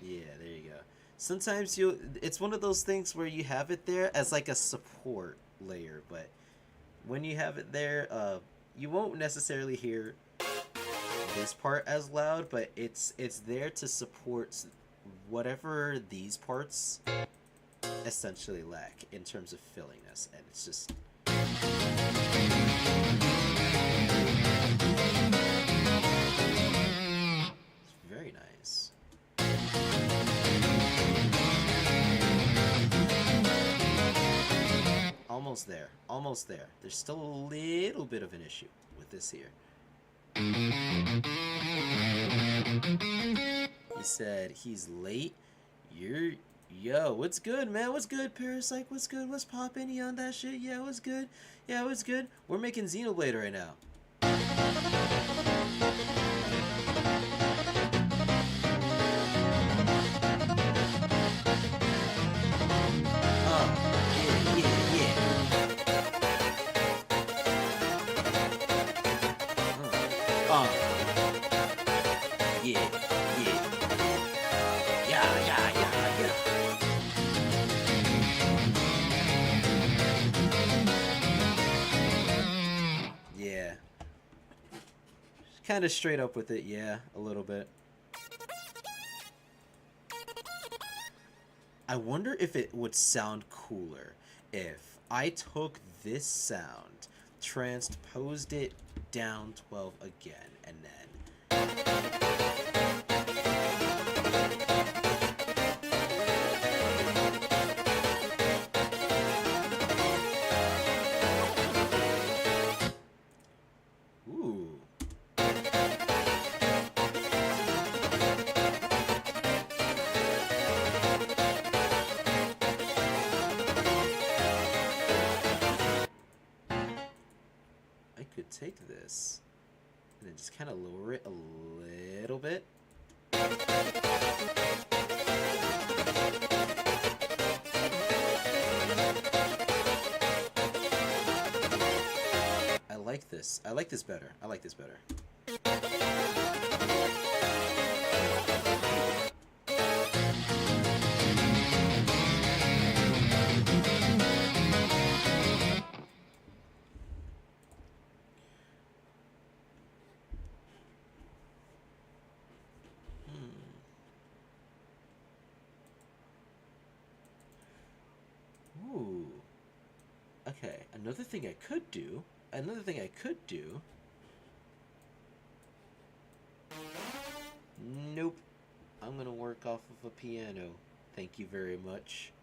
Yeah, there you go. Sometimes it's one of those things where you have it there as like a support layer, but when you have it there, you won't necessarily hear this part as loud, but it's there to support whatever these parts essentially lack in terms of fillingness, and it's just it's very nice. Almost there, almost there. There's still a little bit of an issue with this here. He said he's late. Yo, what's good, man? What's good, Parasite? What's good? What's poppin'? You on that shit? Yeah, what's good? Yeah, what's good? We're making Xenoblade right now. Kind of straight up with it, yeah, a little bit. I wonder if it would sound cooler if I took this sound, transposed it down 12 again, and then... take this and then just kind of lower it a little bit. I like this. I like this better. I like this better. Okay, another thing I could do, nope, I'm gonna work off of a piano, thank you very much.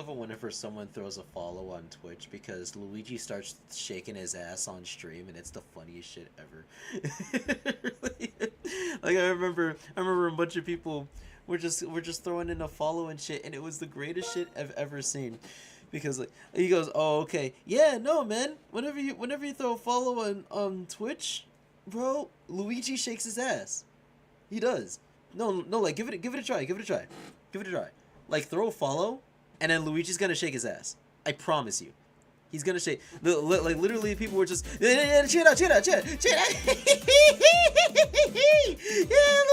love it whenever someone throws a follow on Twitch because Luigi starts shaking his ass on stream and it's the funniest shit ever. Really. Like I remember a bunch of people were just throwing in a follow and shit, and it was the greatest shit I've ever seen. Because like he goes, "Oh, okay, yeah, no, man. Whenever you throw a follow on Twitch, bro, Luigi shakes his ass. He does. No, like give it a try, give it a try, give it a try. Like throw a follow, and then Luigi's gonna shake his ass. I promise you, he's gonna shake. Like literally, people were just check it out. Yeah,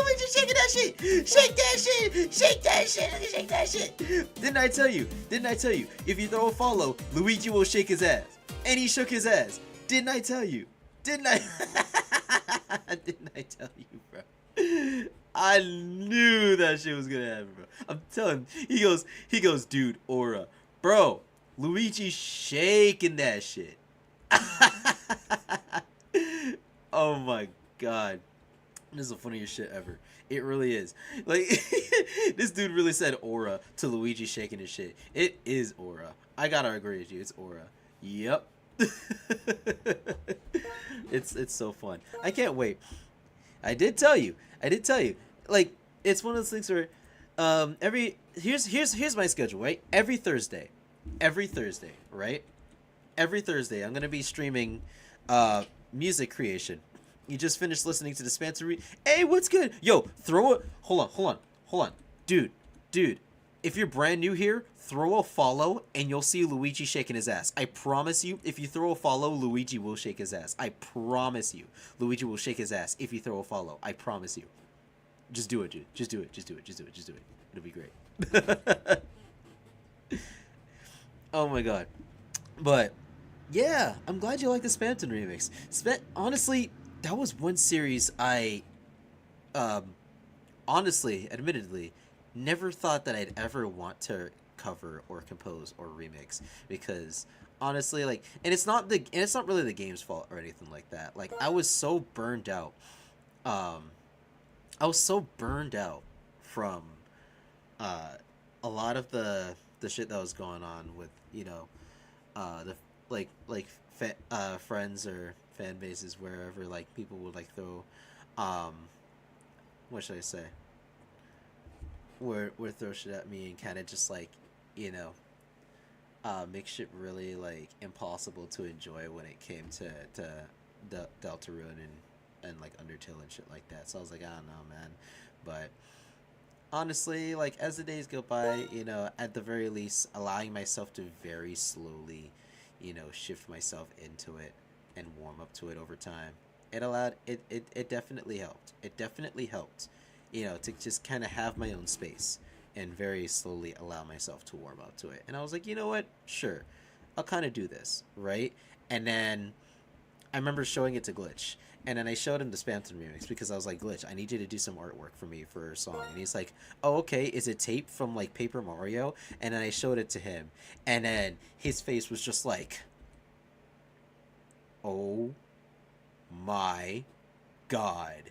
Luigi's shaking that shit. Shake that shit. Shake that shit. Shake that shit. Didn't I tell you? Didn't I tell you? If you throw a follow, Luigi will shake his ass. And he shook his ass. Didn't I tell you? Didn't I? Didn't I tell you, bro? I knew that shit was gonna happen, bro. I'm telling him. He goes, dude, Aura. Bro, Luigi's shaking that shit. Oh my god. This is the funniest shit ever. It really is. Like, this dude really said Aura to Luigi shaking his shit. It is Aura. I gotta agree with you. It's Aura. Yep. It's so fun. I can't wait. I did tell you. Like, it's one of those things where here's my schedule, right? Every Thursday, right? Every Thursday I'm gonna be streaming music creation. You just finished listening to the Spamton Hey, what's good? Yo, throw it. Hold on. Dude. If you're brand new here, throw a follow and you'll see Luigi shaking his ass. I promise you, if you throw a follow, Luigi will shake his ass. I promise you. Luigi will shake his ass if you throw a follow. I promise you. Just do it, dude. Just do it. It'll be great. Oh my god. But yeah, I'm glad you like the Spamton remix. Honestly, that was one series I admittedly never thought that I'd ever want to cover or compose or remix, because honestly, like, and it's not really the game's fault or anything like that. Like, I was so burned out from a lot of the shit that was going on with, you know, the friends or fan bases wherever, like, people would like throw what should I say, would throw shit at me and kind of just, like, you know, make shit really, like, impossible to enjoy when it came to Deltarune and like Undertale and shit like that. So I was like, I don't know, man. But honestly, like, as the days go by, you know, at the very least, allowing myself to very slowly, you know, shift myself into it and warm up to it over time, it definitely helped. It definitely helped, you know, to just kind of have my own space and very slowly allow myself to warm up to it. And I was like, you know what? Sure, I'll kind of do this, right? And then I remember showing it to Glitch. And then I showed him the Spamton remix because I was like, Glitch, I need you to do some artwork for me for a song. And he's like, oh, okay, is it tape from, like, Paper Mario? And then I showed it to him. And then his face was just like, oh my god.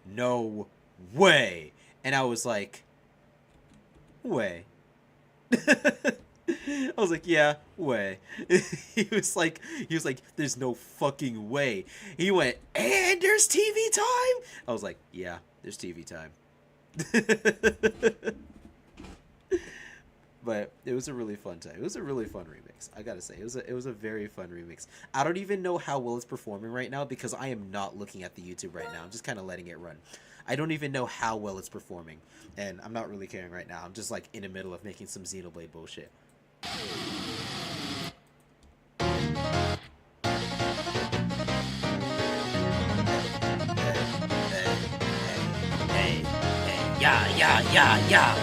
No way. And I was like, way. I was like, yeah, way. He was like, there's no fucking way. He went, and there's TV time? I was like, yeah, there's TV time. But it was a really fun time. It was a really fun remix. I gotta say, it was a very fun remix. I don't even know how well it's performing right now because I am not looking at the YouTube right now. I'm just kind of letting it run. I don't even know how well it's performing, and I'm not really caring right now. I'm just, like, in the middle of making some Xenoblade bullshit. Hey, yeah.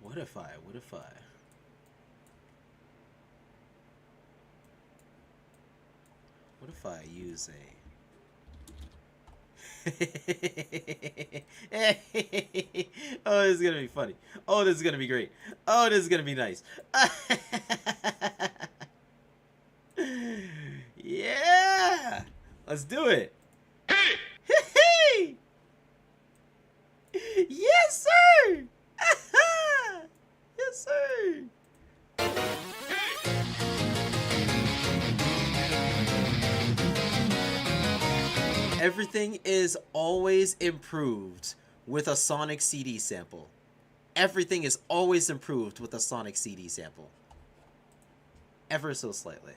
What if I? What if I use a... Oh, this is gonna be funny. Oh, this is gonna be great. Oh, this is gonna be nice. Yeah! Let's do it. Yes, sir! Yes, sir! Everything is always improved with a Sonic CD sample. Everything is always improved with a Sonic CD sample. Ever so slightly.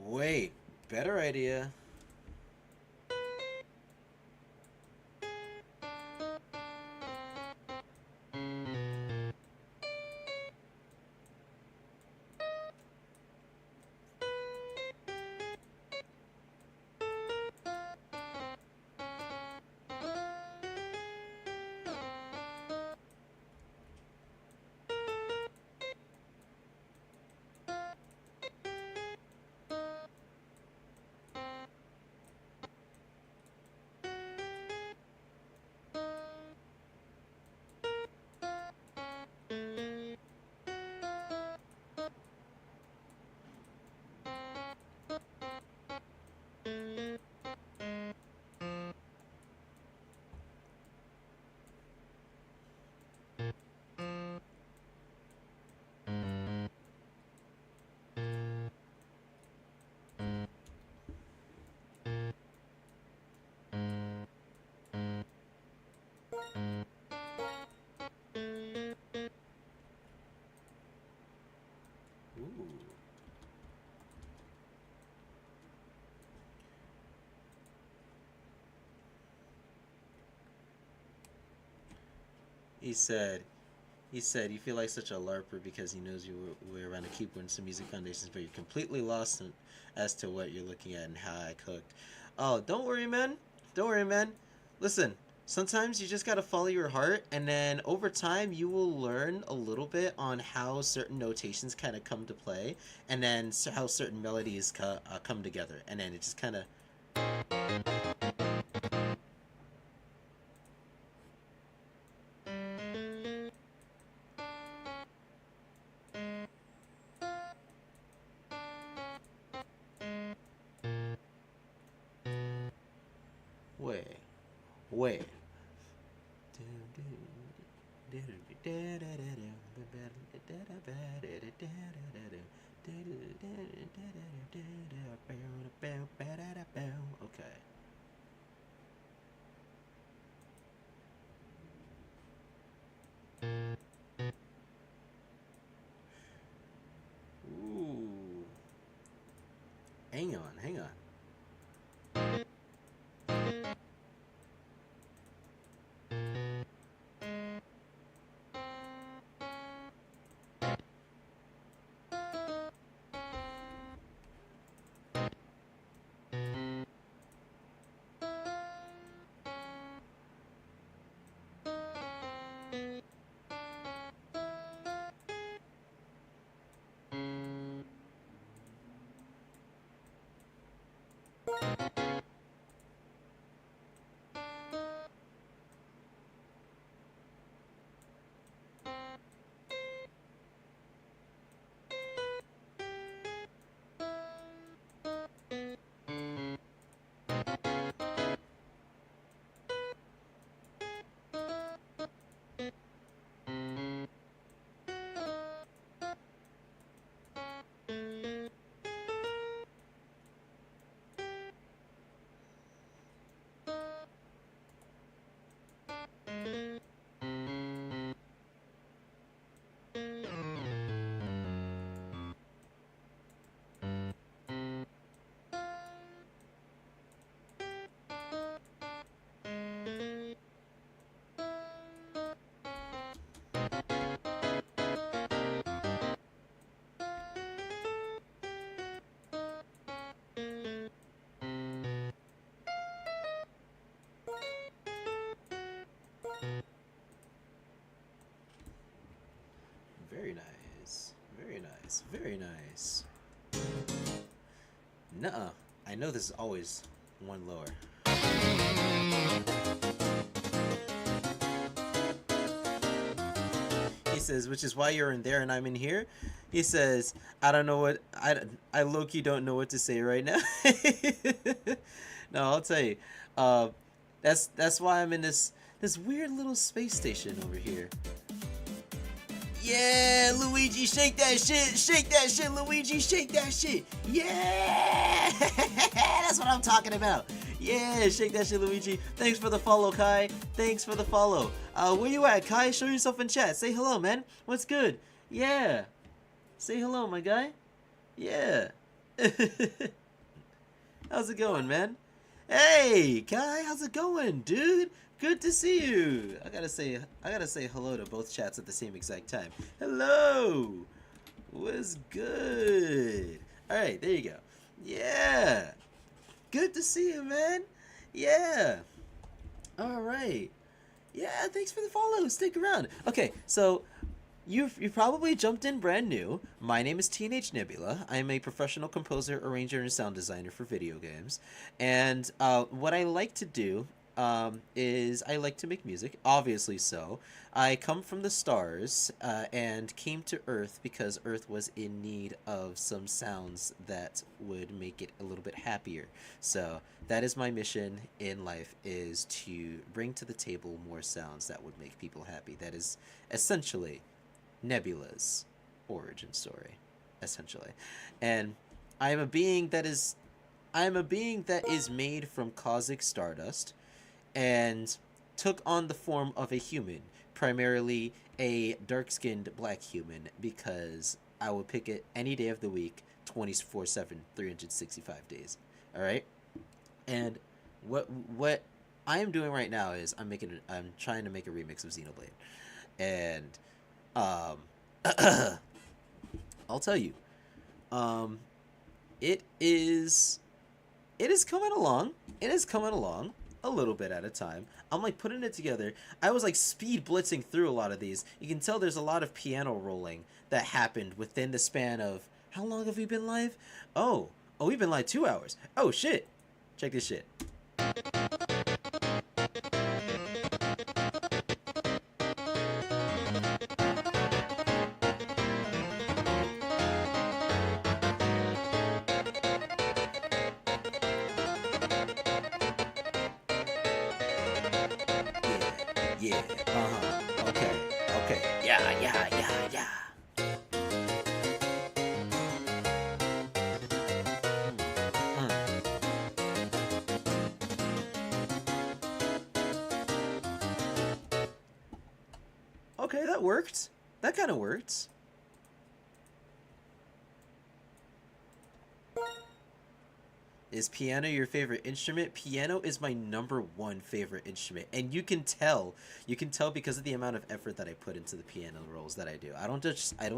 Wait, better idea. Ooh. He said, you feel like such a LARPer because he knows you were around to keep winning some music foundations, but you're completely lost as to what you're looking at and how I cooked. Oh, don't worry, man. Don't worry, man. Listen, sometimes you just gotta follow your heart, and then over time you will learn a little bit on how certain notations kind of come to play, and then how certain melodies come together, and then it just kind of... Wait. Wait. Okay. Ooh. Hang on, hang on. nice. Very nice. Nuh-uh. I know this is always one lower. He says, which is why you're in there and I'm in here. He says, I don't know what I low-key don't know what to say right now. No, I'll tell you. That's why I'm in this weird little space station over here. Yeah, Luigi, shake that shit, Luigi, shake that shit. Yeah, that's what I'm talking about. Yeah, shake that shit, Luigi. Thanks for the follow, Kai. Thanks for the follow. Where you at, Kai? Show yourself in chat. Say hello, man. What's good? Yeah. Say hello, my guy. Yeah. How's it going, man? Hey, Kai, how's it going, dude? Good to see you. I gotta say hello to both chats at the same exact time. Hello. What's good? All right, there you go. Yeah. Good to see you, man. Yeah. All right. Yeah, thanks for the follow. Stick around. Okay, so you probably jumped in brand new. My name is Teenage Nebula. I'm a professional composer, arranger, and sound designer for video games. And what I like to do is I like to make music, obviously so. I come from the stars and came to Earth because Earth was in need of some sounds that would make it a little bit happier. So that is my mission in life, is to bring to the table more sounds that would make people happy. That is essentially Nebula's origin story, essentially. And I am a being that is made from cosmic stardust and took on the form of a human, primarily a dark-skinned black human, because I would pick it any day of the week, 24/7, 365 days. All right? And what I am doing right now is I'm trying to make a remix of Xenoblade. And I'll tell you, it is coming along. It is coming along a little bit at a time. I'm like putting it together. I was like speed blitzing through a lot of these. You can tell there's a lot of piano rolling that happened within the span of, how long have we been live? Oh, we've been live 2 hours. Oh shit. Check this shit. Yeah, okay, yeah. Okay, that worked. That kind of worked. Is piano your favorite instrument? Piano is my #1 favorite instrument, and you can tell because of the amount of effort that I put into the piano rolls that I do. I don't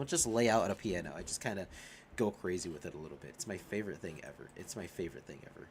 just lay out a piano. I just kind of go crazy with it a little bit. It's my favorite thing ever. It's my favorite thing ever.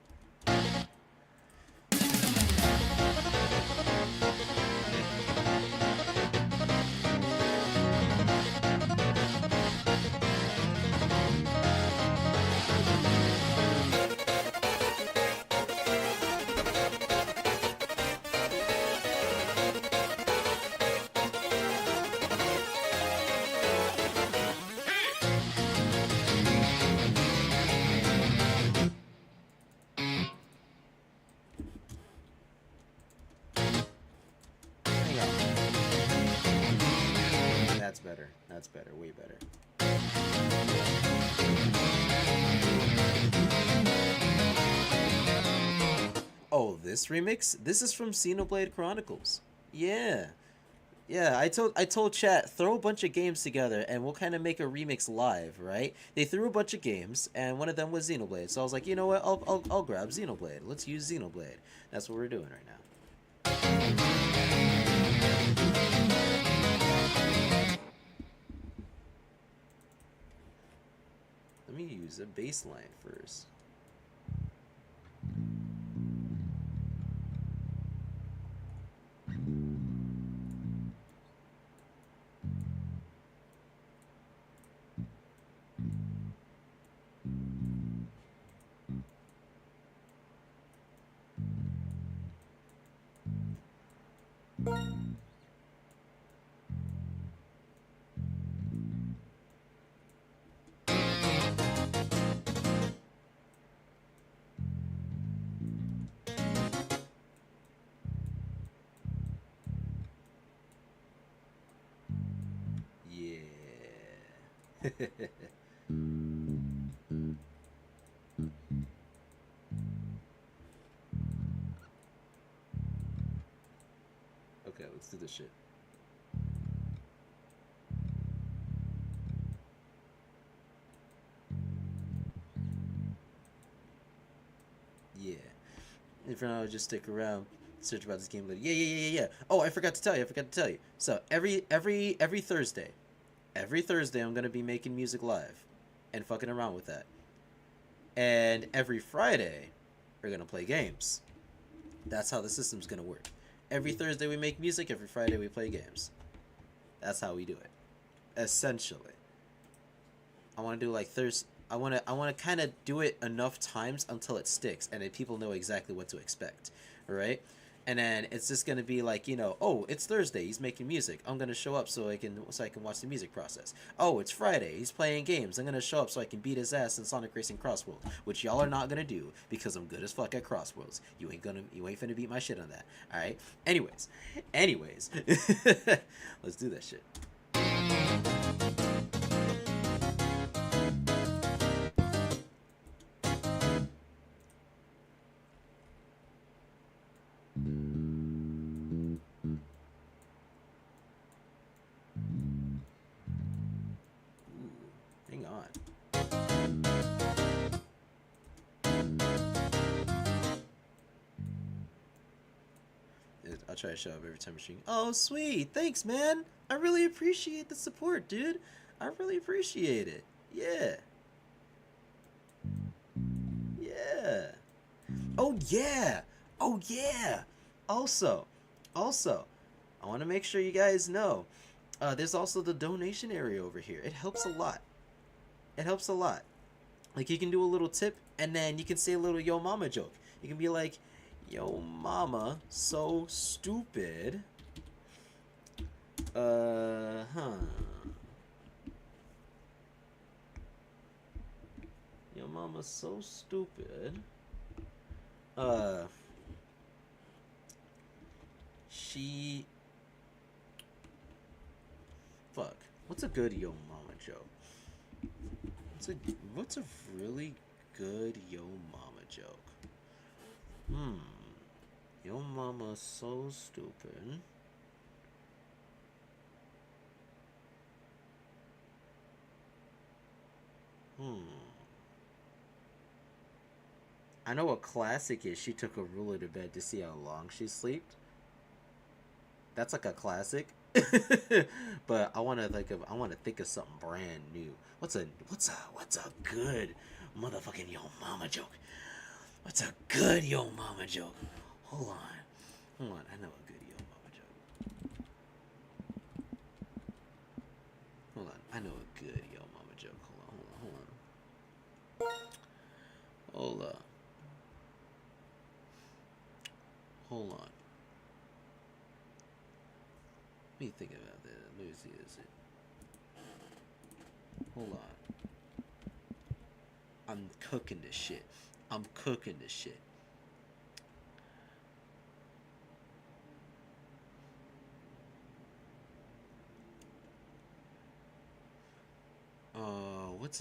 That's better, way better. Oh, this remix? This is from Xenoblade Chronicles. Yeah. Yeah, I told chat, throw a bunch of games together and we'll kind of make a remix live, right? They threw a bunch of games and one of them was Xenoblade. So I was like, you know what? I'll grab Xenoblade. Let's use Xenoblade. That's what we're doing right now. Let me use a bass line first. Yeah. Okay, let's do this shit. Yeah. If you're not, just stick around. Search about this game later. Yeah. Oh, I forgot to tell you. So every Thursday, I'm gonna be making music live, and fucking around with that. And every Friday, we're gonna play games. That's how the system's gonna work. Every Thursday we make music. Every Friday we play games. That's how we do it. Essentially, I want to do like Thursday. I want to kind of do it enough times until it sticks, and then people know exactly what to expect, right? And then it's just gonna be like, oh, it's Thursday. He's making music. I'm gonna show up so I can watch the music process. Oh, it's Friday. He's playing games. I'm gonna show up so I can beat his ass in Sonic Racing Crossworld, which y'all are not gonna do because I'm good as fuck at Crossworlds. You ain't finna beat my shit on that. All right. Anyways, let's do that shit. Hang on. I'll try to show up every time I stream. Oh, sweet. Thanks, man. I really appreciate the support, dude. I really appreciate it. Yeah. Yeah. Oh, yeah. Oh, yeah. Also, I want to make sure you guys know, there's also the donation area over here. It helps a lot. It helps a lot. Like, you can do a little tip, and then you can say a little yo mama joke. You can be like, yo mama, so stupid. Huh. Yo mama, so stupid. She... Fuck. What's a good yo mama joke? What's a really good yo mama joke? Yo mama so stupid. I know what classic is. She took a ruler to bed to see how long she slept. That's like a classic. But I want to think of something brand new. What's a good motherfucking yo mama joke? What's a good yo mama joke? Hold on. I know a good yo mama joke. Hold on. I know a good yo mama joke. Hold on. Hold on. Let me think about that. Let me see this. Hold on. I'm cooking this shit.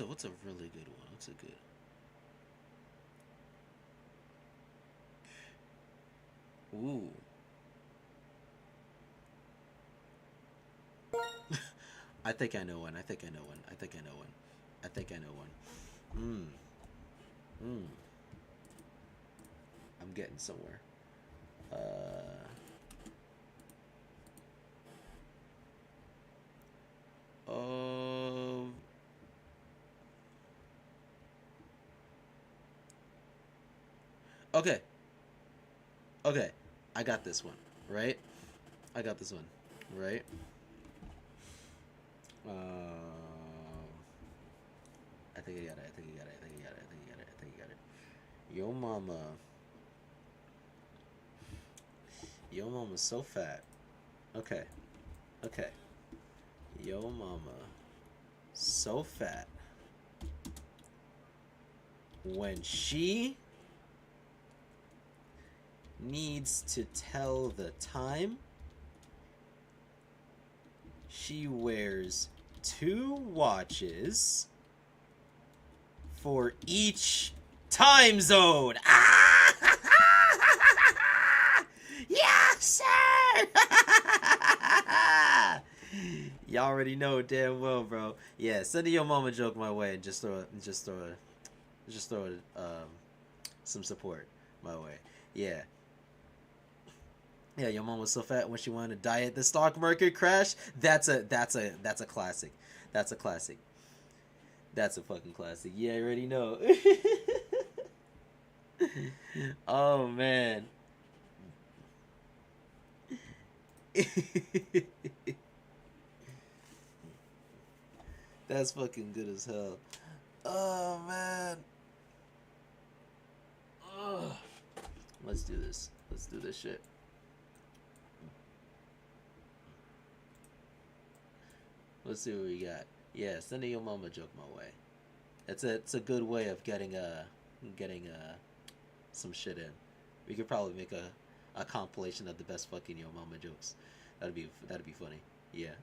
What's a really good one? What's a good? Ooh. I think I know one. I'm getting somewhere. Uh. Uh. Okay. I got this one. Right? Right? Uh, I think I got it. Yo mama. Yo mama's so fat. Okay. Okay. Yo mama. So fat. When she needs to tell the time, she wears 2 watches for each time zone. Ah! Yes, sir! Y'all already know damn well, bro. Yeah, send a yo mama joke my way and just throw some support my way. Yeah. Yeah, your mom was so fat when she wanted to diet. The stock market crash. That's a classic. That's a classic. That's a fucking classic. Yeah, I already know. Oh man. That's fucking good as hell. Oh man. Ugh. Let's do this. Let's do this shit. Let's see what we got. Yeah, send a yo mama joke my way. It's a good way of getting some shit in. We could probably make a compilation of the best fucking yo mama jokes. That'd be funny. Yeah.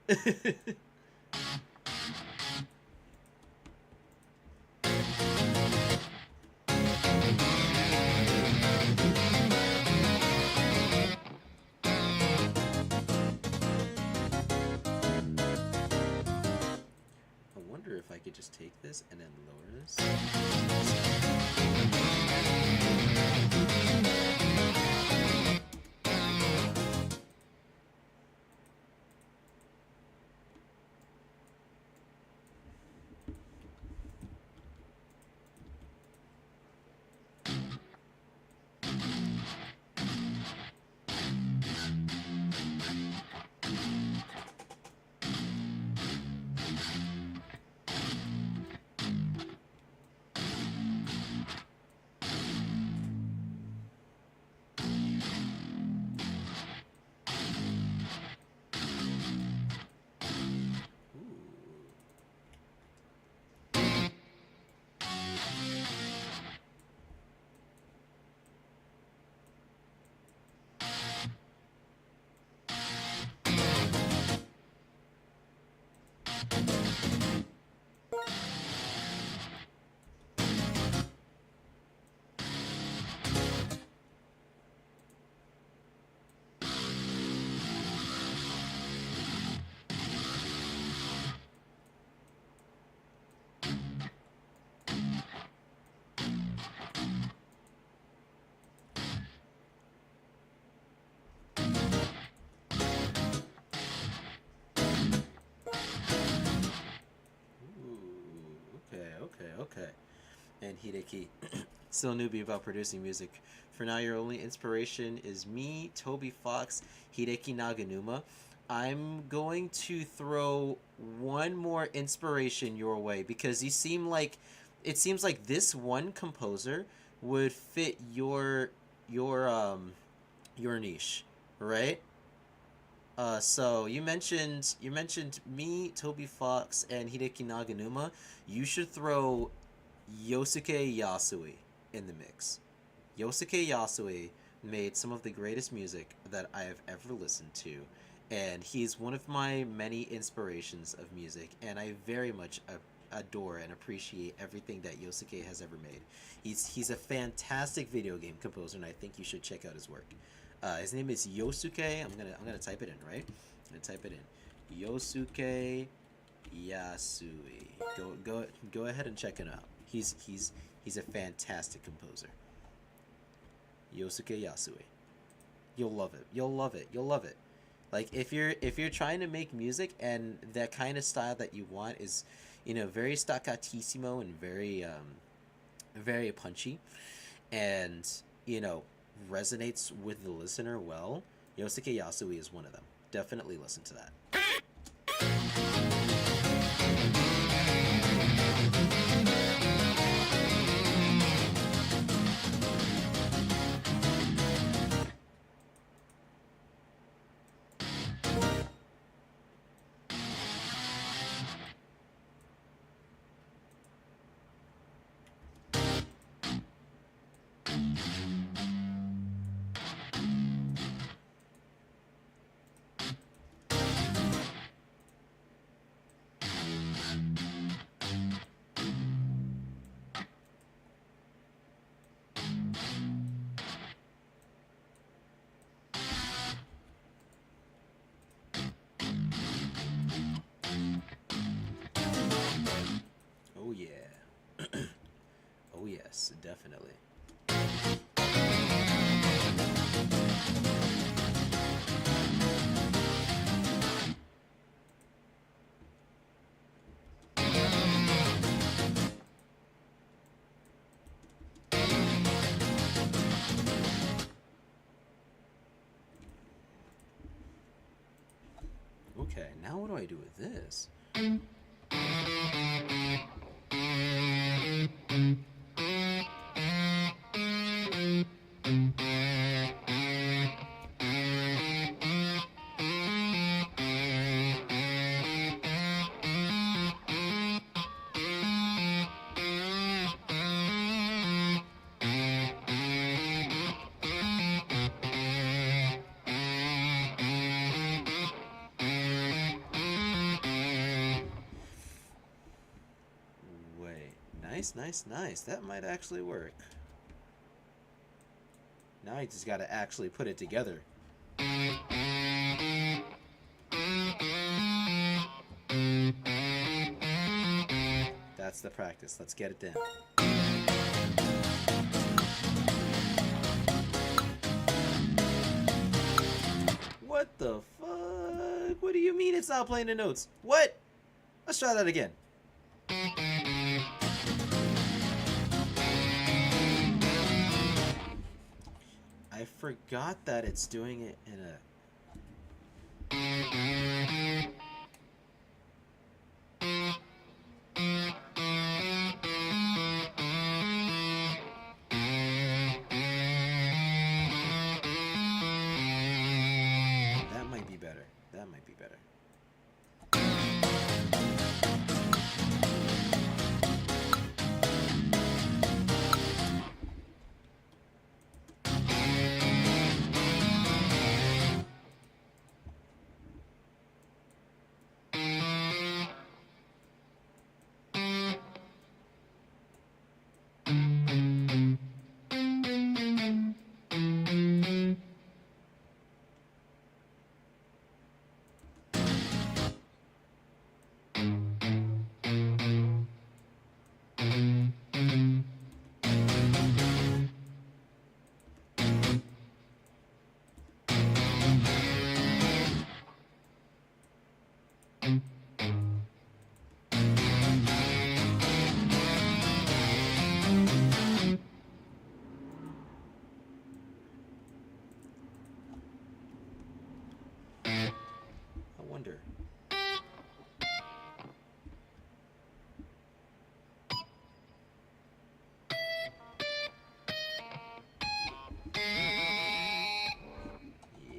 I wonder if I could just take this and then lower this. Okay. And Hideki, still newbie about producing music. For now, your only inspiration is me, Toby Fox, Hideki Naganuma. I'm going to throw one more inspiration your way because it seems like this one composer would fit your niche, right? So you mentioned me, Toby Fox, and Hideki Naganuma. You should throw Yosuke Yasui in the mix. Yosuke Yasui made some of the greatest music that I have ever listened to, and he's one of my many inspirations of music, and I very much adore and appreciate everything that Yosuke has ever made. He's a fantastic video game composer, and I think you should check out his work. His name is Yosuke. I'm gonna type it in, right? I'm gonna type it in. Yosuke Yasui. Go ahead and check him out. He's a fantastic composer. Yosuke Yasui. You'll love it. You'll love it. You'll love it. Like if you're trying to make music and that kind of style that you want is, very staccatissimo and very punchy, and resonates with the listener well, Yosuke Yasui is one of them. Definitely listen to that. Yes, definitely. Okay, now what do I do with this? Wait, nice, nice, nice. That might actually work. Now I just gotta actually put it together. That's the practice. Let's get it down. What the fuck? What do you mean it's not playing the notes? What? Let's try that again. I forgot that it's doing it in a... That might be better. That might be better. I wonder.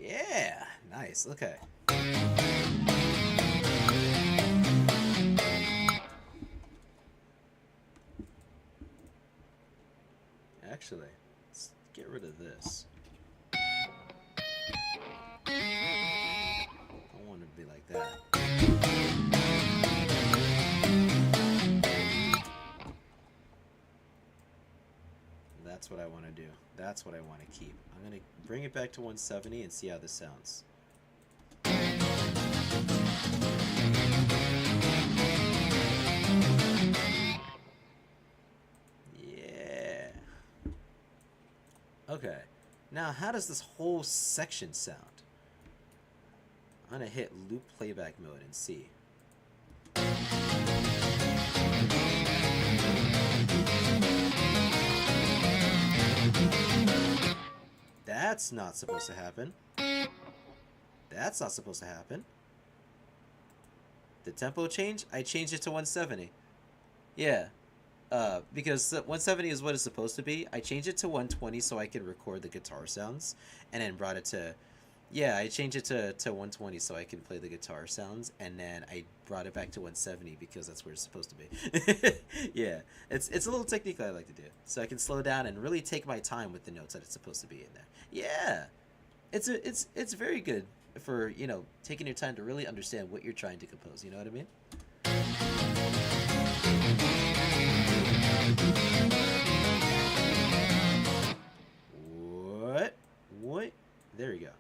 Yeah, nice. Okay. Actually, let's get rid of this. I want it to be like that. That's what I want to do. That's what I want to keep. I'm going to bring it back to 170 and see how this sounds. Yeah. Okay. Now, how does this whole section sound? I'm going to hit loop playback mode and see. That's not supposed to happen. That's not supposed to happen. The tempo change? I changed it to 170. Yeah. Because 170 is what it's supposed to be. I changed it to 120 so I could record the guitar sounds. And then brought it to... Yeah, I changed it to 120 so I can play the guitar sounds. And then I brought it back to 170 because that's where it's supposed to be. Yeah. It's a little technique that I like to do. So I can slow down and really take my time with the notes that it's supposed to be in there. Yeah. It's very good for, you know, taking your time to really understand what you're trying to compose. You know what I mean? What? There we go.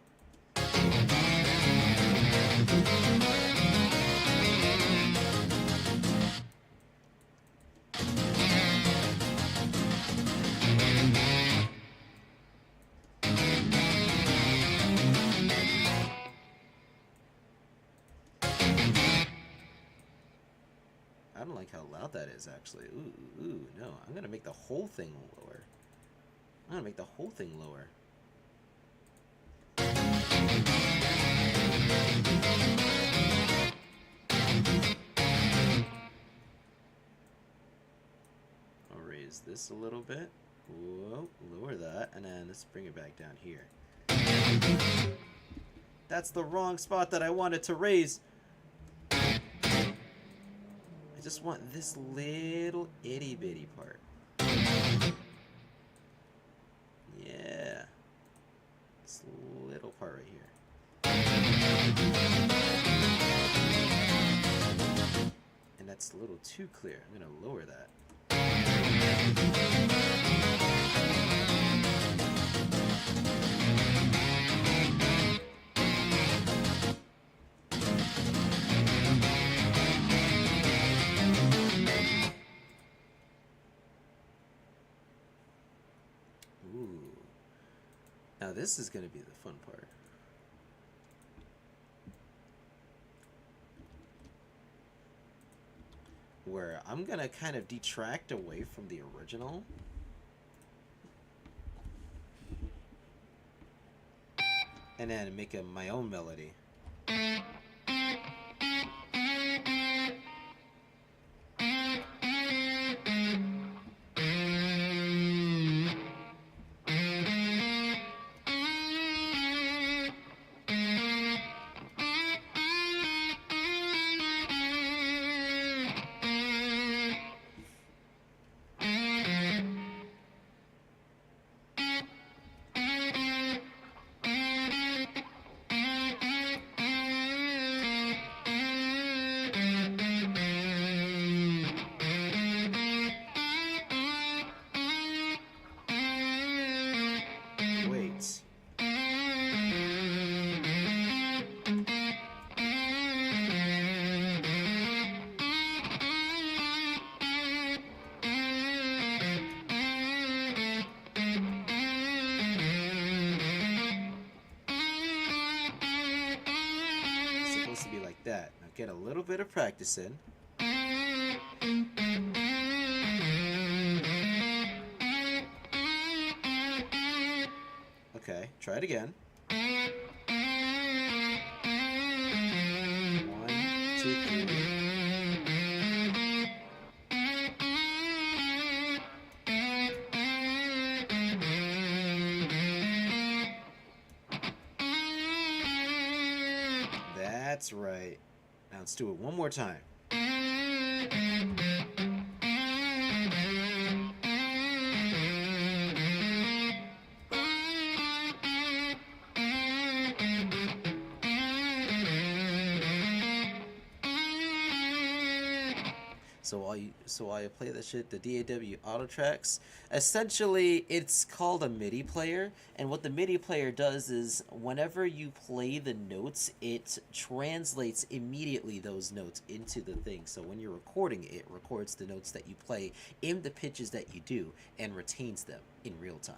don't like how loud that is, actually. Ooh, no. I'm gonna make the whole thing lower. I'm gonna make the whole thing lower. I'll raise this a little bit. Whoa, lower that, and then let's bring it back down here. That's the wrong spot that I wanted to raise. I just want this little itty bitty part. Yeah. This little part right here. And that's a little too clear. I'm gonna lower that. Ooh. Now this is gonna be the fun part. Where I'm gonna kind of detract away from the original. And then make my own melody. That. Now get a little bit of practice in. Okay, try it again. 1, 2, 3. That's right. Now let's do it one more time. So while you play the shit, the DAW auto tracks, essentially it's called a MIDI player, and what the MIDI player does is whenever you play the notes, it translates immediately those notes into the thing. So when you're recording it records the notes that you play in the pitches that you do and retains them in real time,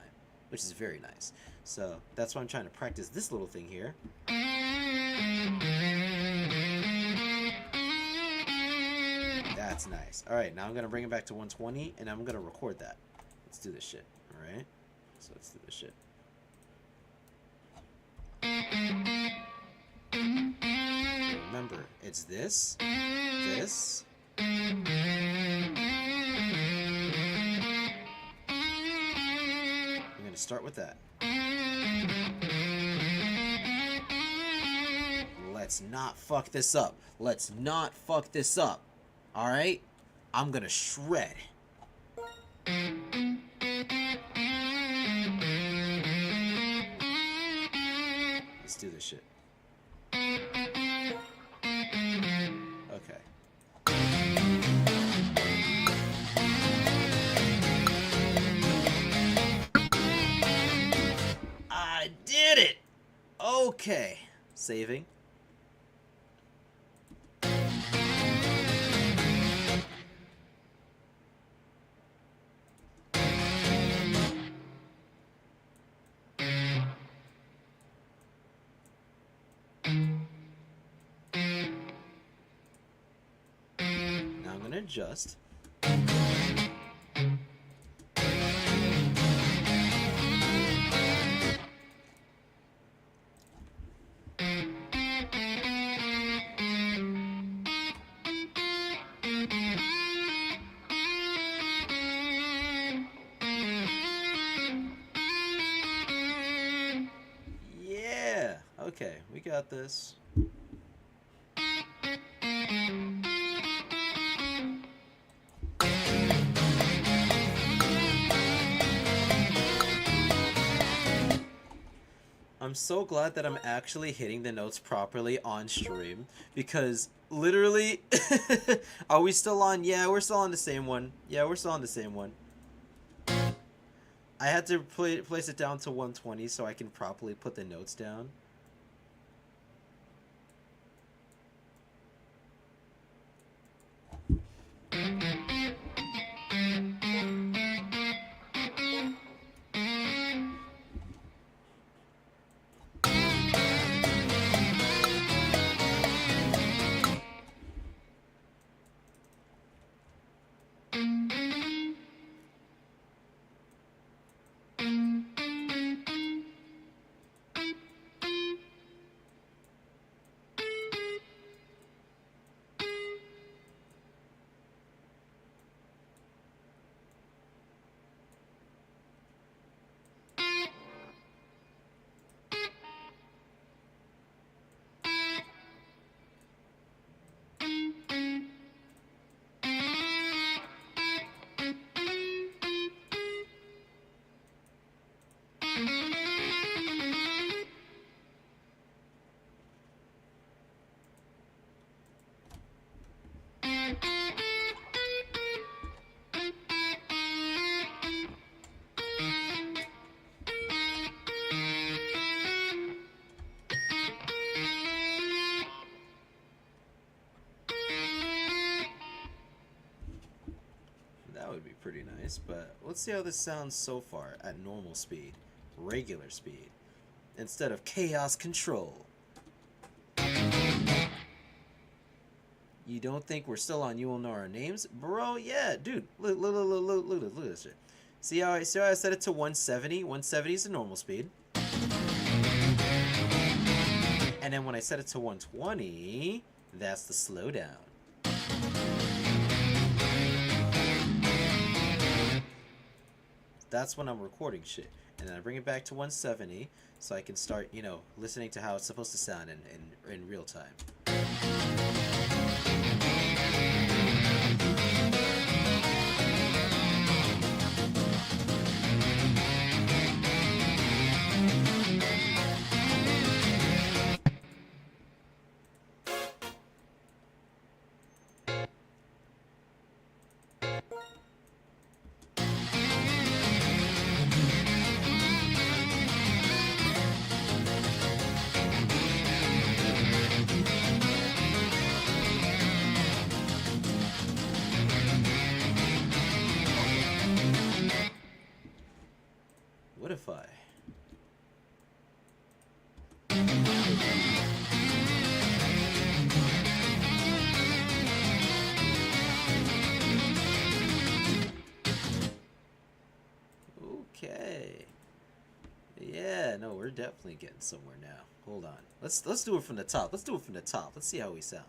which is very nice. So that's why I'm trying to practice this little thing here. That's nice. Alright, now I'm going to bring it back to 120, and I'm going to record that. Let's do this shit. Alright? So let's do this shit. Remember, it's this, this. I'm going to start with that. Let's not fuck this up. Let's not fuck this up. Alright? I'm gonna shred. Let's do this shit. Okay. I did it! Okay. Saving. gonna adjust. Yeah, okay, we got this. I'm so glad that I'm actually hitting the notes properly on stream, because literally, are we still on? Yeah, we're still on the same one. Yeah, we're still on the same one. I had to place it down to 120 so I can properly put the notes down. That would be pretty nice, but let's see how this sounds so far at normal speed, regular speed, instead of chaos control. You don't think we're still on You Will Know Our Names? Bro, yeah, dude, look at this shit. See how I set it to 170? 170 is the normal speed. And then when I set it to 120, that's the slowdown. That's when I'm recording shit. And then I bring it back to 170 so I can start, you know, listening to how it's supposed to sound in real time. What if I... Okay. Yeah, no, we're definitely getting somewhere now. Hold on. Let's do it from the top. Let's do it from the top. Let's see how we sound.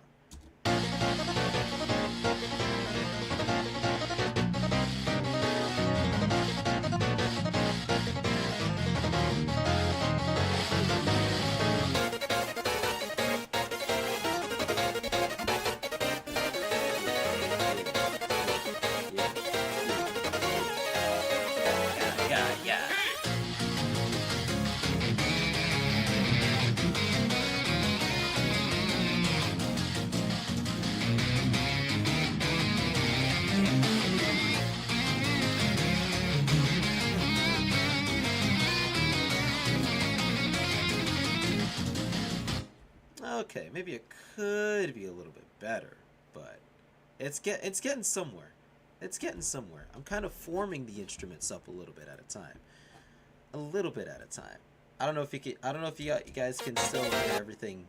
Okay, maybe it could be a little bit better, but it's getting somewhere. It's getting somewhere. I'm kind of forming the instruments up a little bit at a time. A little bit at a time. I don't know if you guys can still hear everything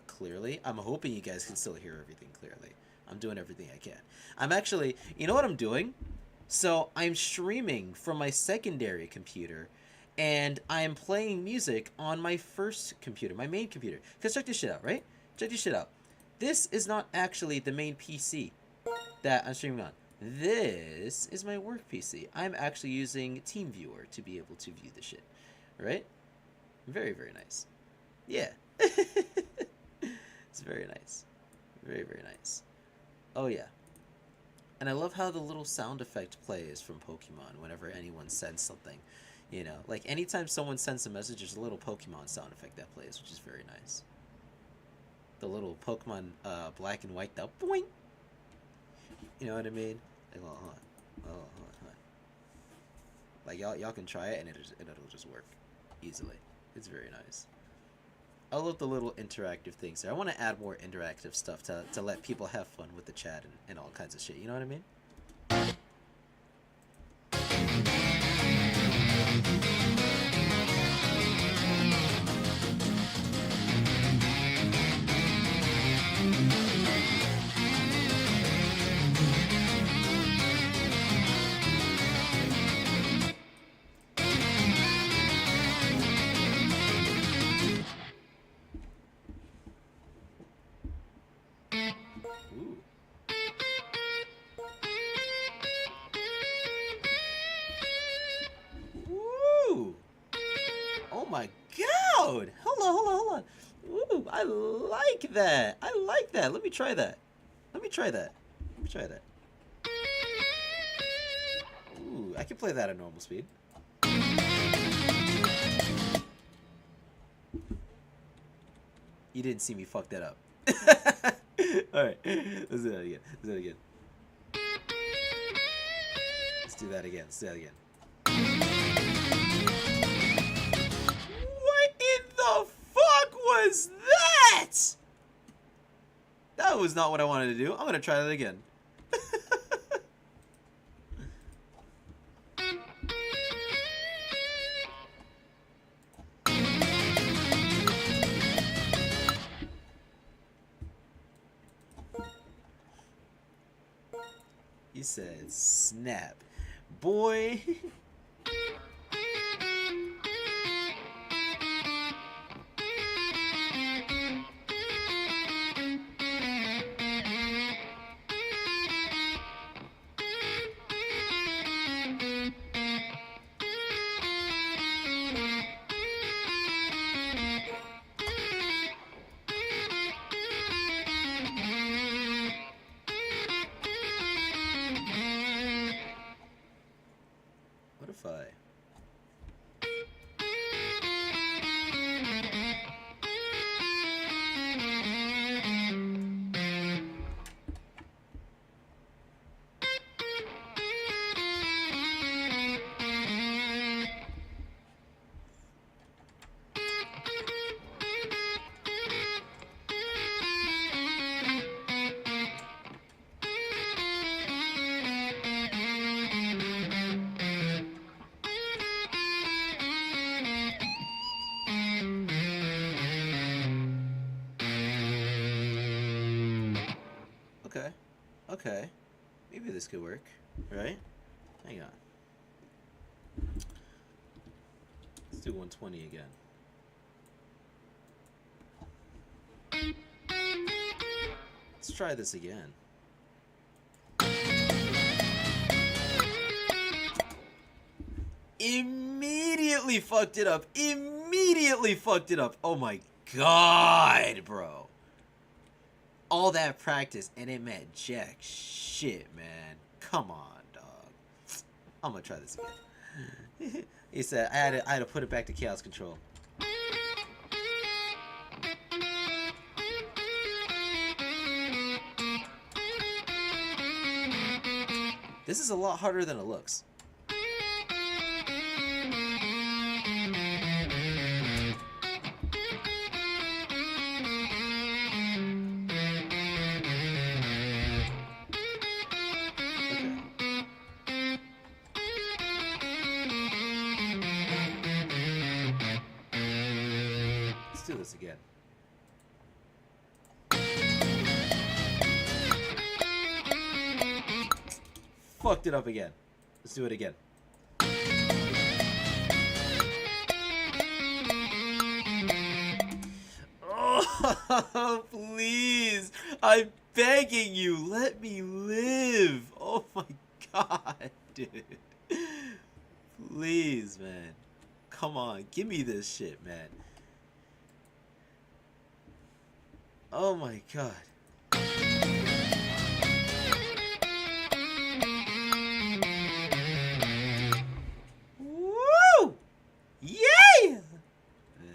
clearly. I'm hoping you guys can still hear everything clearly. I'm doing everything I can. I'm actually, you know what I'm doing? So I'm streaming from my secondary computer, and I'm playing music on my first computer, my main computer. Because check this shit out, right? Check this shit out. This is not actually the main PC that I'm streaming on. This is my work PC. I'm actually using TeamViewer to be able to view the shit. Right? Very, very nice. Yeah. It's very nice. Very, very nice. Oh, yeah. And I love how the little sound effect plays from Pokemon whenever anyone sends something. You know, like anytime someone sends a message, there's a little Pokemon sound effect that plays, which is very nice. The little Pokemon black and white, the boing. You know what I mean? Like, hold on. Hold on. Like, y'all can try it, and it'll just work easily. It's very nice. I love the little interactive things there. I want to add more interactive stuff to let people have fun with the chat and all kinds of shit. You know what I mean? My God! Hold on. Ooh, I like that. Let me try that. Ooh, I can play that at normal speed. You didn't see me fuck that up. Alright, let's do that again. Let's do that again. What in the fuck was that? That was not what I wanted to do. I'm gonna try that again. You said snap. Boy. What if I... Okay. Maybe this could work, right? Hang on. Let's do 120 again. Let's try this again. Immediately fucked it up. Oh my God, bro. All that practice and it meant jack shit, man. Come on, dog. I'm gonna try this again. He said I had to put it back to chaos control. This is a lot harder than it looks. Let's do this again. fucked it up again. Let's do it again. Oh, please. I'm begging you. Let me live. Oh my god, dude. Please, man. Come on. Give me this shit, man. Oh my god. Woo! Yeah!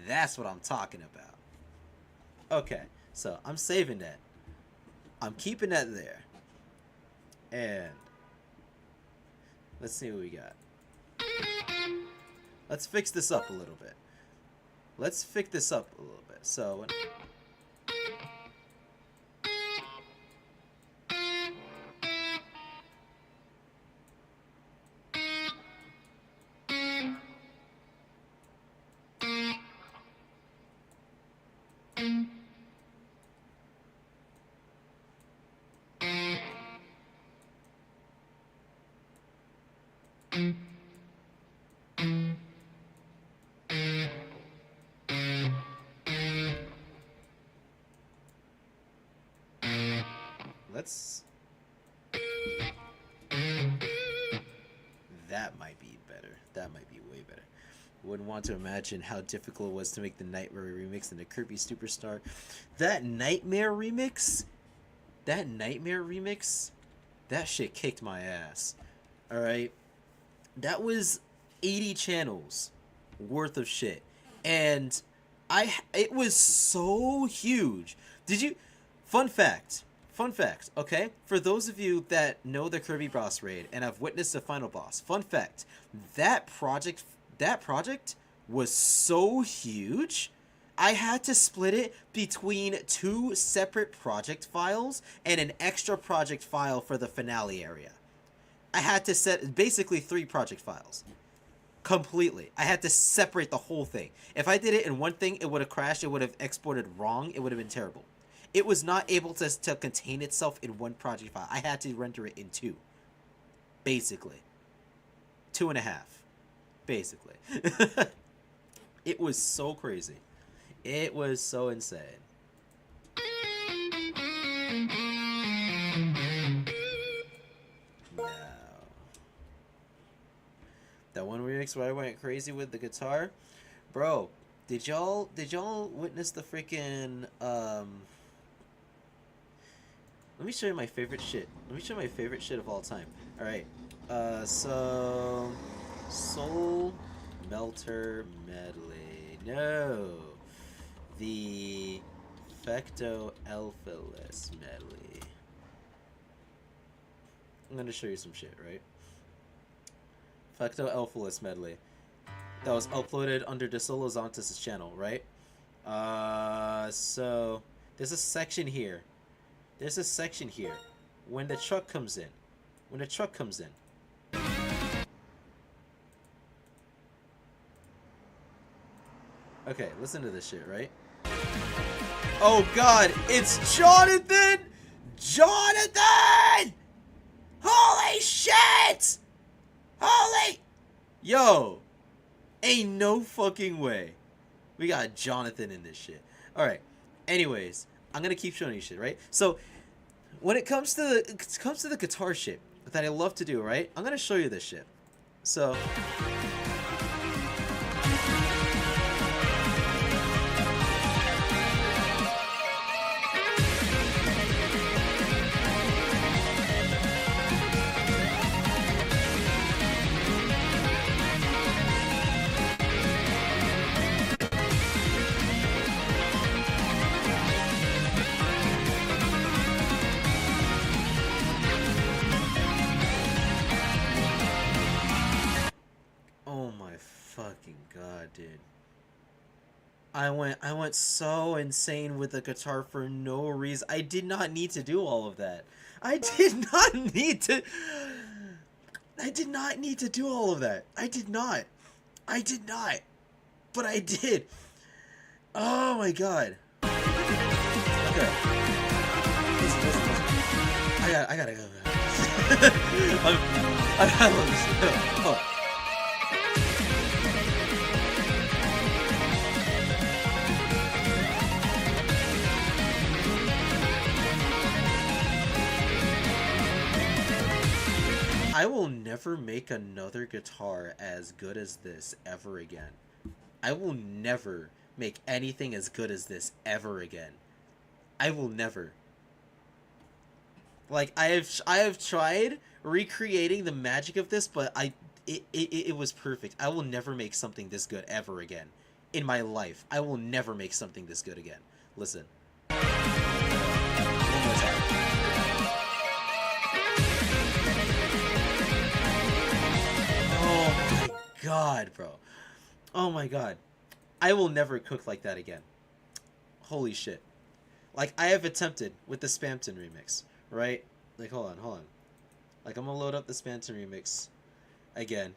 That's what I'm talking about. Okay, so I'm saving that. I'm keeping that there. And let's see what we got. Let's fix this up a little bit. Let's fix this up a little bit. So let's... That might be better. That might be way better. Wouldn't want to imagine how difficult it was to make the Nightmare remix and the Kirby Superstar. That Nightmare remix, that shit kicked my ass. Alright? That was 80 channels worth of shit. And it was so huge. Did you... Fun fact, okay? For those of you that know the Kirby boss raid and have witnessed the final boss, fun fact, that project was so huge, I had to split it between 2 separate project files and an extra project file for the finale area. I had to set basically 3 project files. Completely. I had to separate the whole thing. If I did it in one thing, it would have crashed, it would have exported wrong, it would have been terrible. It was not able to contain itself in one project file. I had to render it in 2. Basically. 2.5. Basically. It was so crazy. It was so insane. Now, that one remix where I went crazy with the guitar, bro. Did y'all witness the freaking Let me show you my favorite shit. Let me show you my favorite shit of all time. Alright. So... Soul Melter Medley. No. The Fecto Elphaless Medley. I'm gonna show you some shit, right? Fecto Elphaless Medley. That was uploaded under De Solo Zontas' channel, right? So... There's a section here. There's a section here. When the truck comes in. When the truck comes in. Okay, listen to this shit, right? Oh god, it's Jonathan! Jonathan! Holy shit! Holy... Yo! Ain't no fucking way. We got Jonathan in this shit. Alright, anyways... I'm gonna keep showing you shit, right? So, when it comes to the guitar shit that I love to do, right? I'm gonna show you this shit. So. Dude, I went so insane with the guitar for no reason. I did not need to do all of that. I did not need to do all of that. I did not. But I did. Oh my god. Okay. Listen. I gotta go. I love this shit. Hold on. I will never make another guitar as good as this ever again. I will never make anything as good as this ever again. I will never. Like I have tried recreating the magic of this, but it was perfect. I will never make something this good ever again in my life. I will never make something this good again. Listen. One more time. Oh my god, bro. Oh my god. I will never cook like that again. Holy shit. Like, I have attempted with the Spamton remix, right? Like, hold on. Like, I'm gonna load up the Spamton remix again.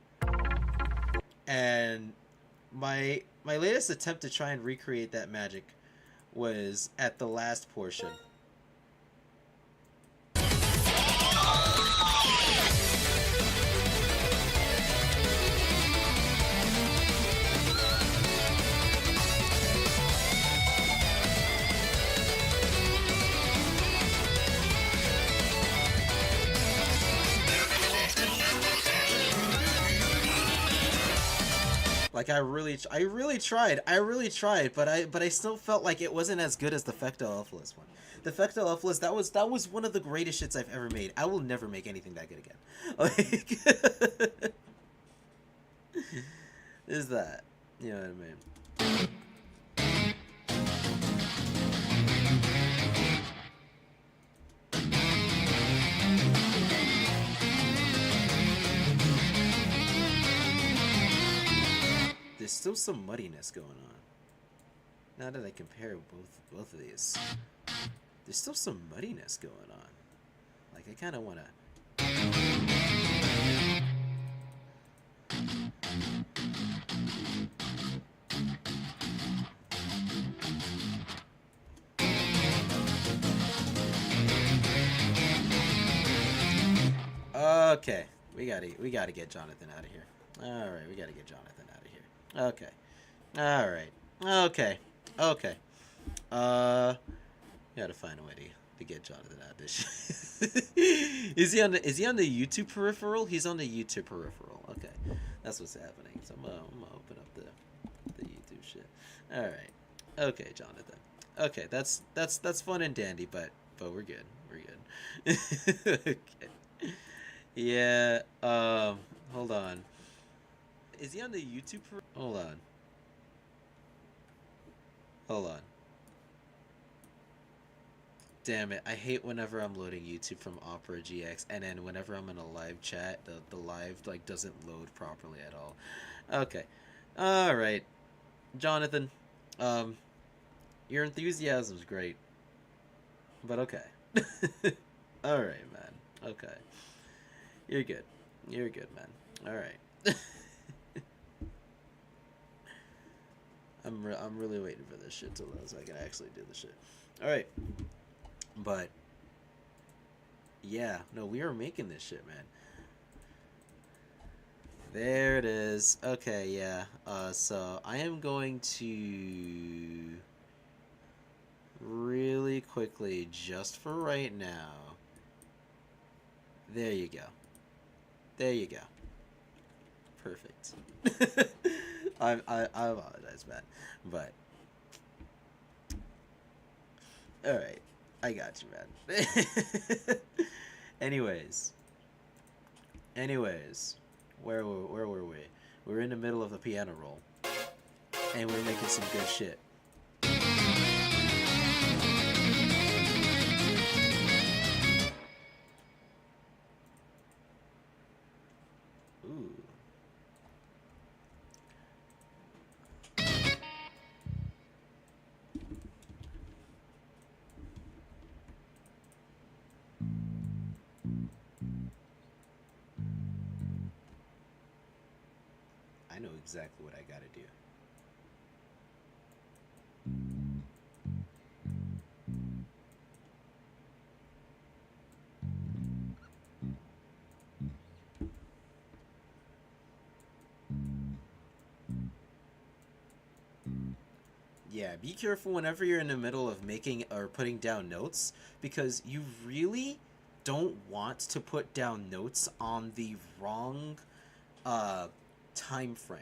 And my latest attempt to try and recreate that magic was at the last portion. Like I really tried, but I still felt like it wasn't as good as the Fecto Elfless one. The Fecto Elfless, that was one of the greatest shits I've ever made. I will never make anything that good again. Like, is that, you know what I mean? There's still some muddiness going on. Now that I compare both of these, there's still some muddiness going on. Like I kind of want to. Okay, we gotta get Jonathan out of here. All right, we gotta get Jonathan out of here. Okay. All right. Okay. Gotta find a way to get Jonathan out of this shit. Is he on the YouTube peripheral? He's on the YouTube peripheral. Okay. That's what's happening. So I'm gonna open up the YouTube shit. All right. Okay, Jonathan. Okay, that's fun and dandy, but we're good. We're good. Okay. Yeah, hold on. Is he on the YouTube? Hold on. Damn it, I hate whenever I'm loading YouTube from Opera GX, and then whenever I'm in a live chat, the live, like, doesn't load properly at all. Okay. Alright. Jonathan, your enthusiasm's great. But okay. Alright, man. Okay. You're good, man. Alright. I'm really waiting for this shit to load so I can actually do the shit. Alright. But yeah, no, we are making this shit, man. There it is. Okay, yeah. So I am going to really quickly, just for right now. There you go. Perfect. I apologize, man, but all right, I got you, man. Anyways, where were we? We're in the middle of the piano roll, and we're making some good shit. Ooh. I know exactly what I gotta do. Yeah, be careful whenever you're in the middle of making or putting down notes, because you really don't want to put down notes on the wrong uh, time frame,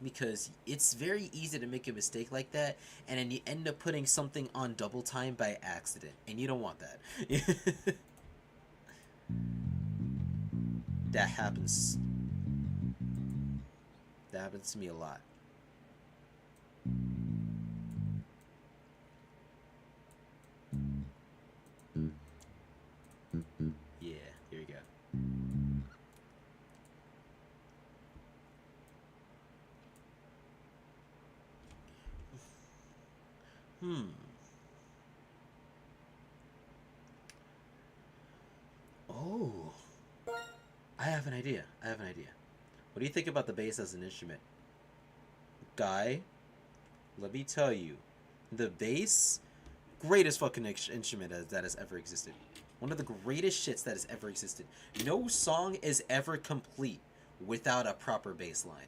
because it's very easy to make a mistake like that, and then you end up putting something on double time by accident, and you don't want that. That happens. That happens to me a lot. Yeah, here we go. Hmm. Oh. I have an idea. I have an idea. What do you think about the bass as an instrument? Guy, let me tell you. The bass, greatest fucking instrument that has ever existed. One of the greatest shits that has ever existed. No song is ever complete without a proper bass line.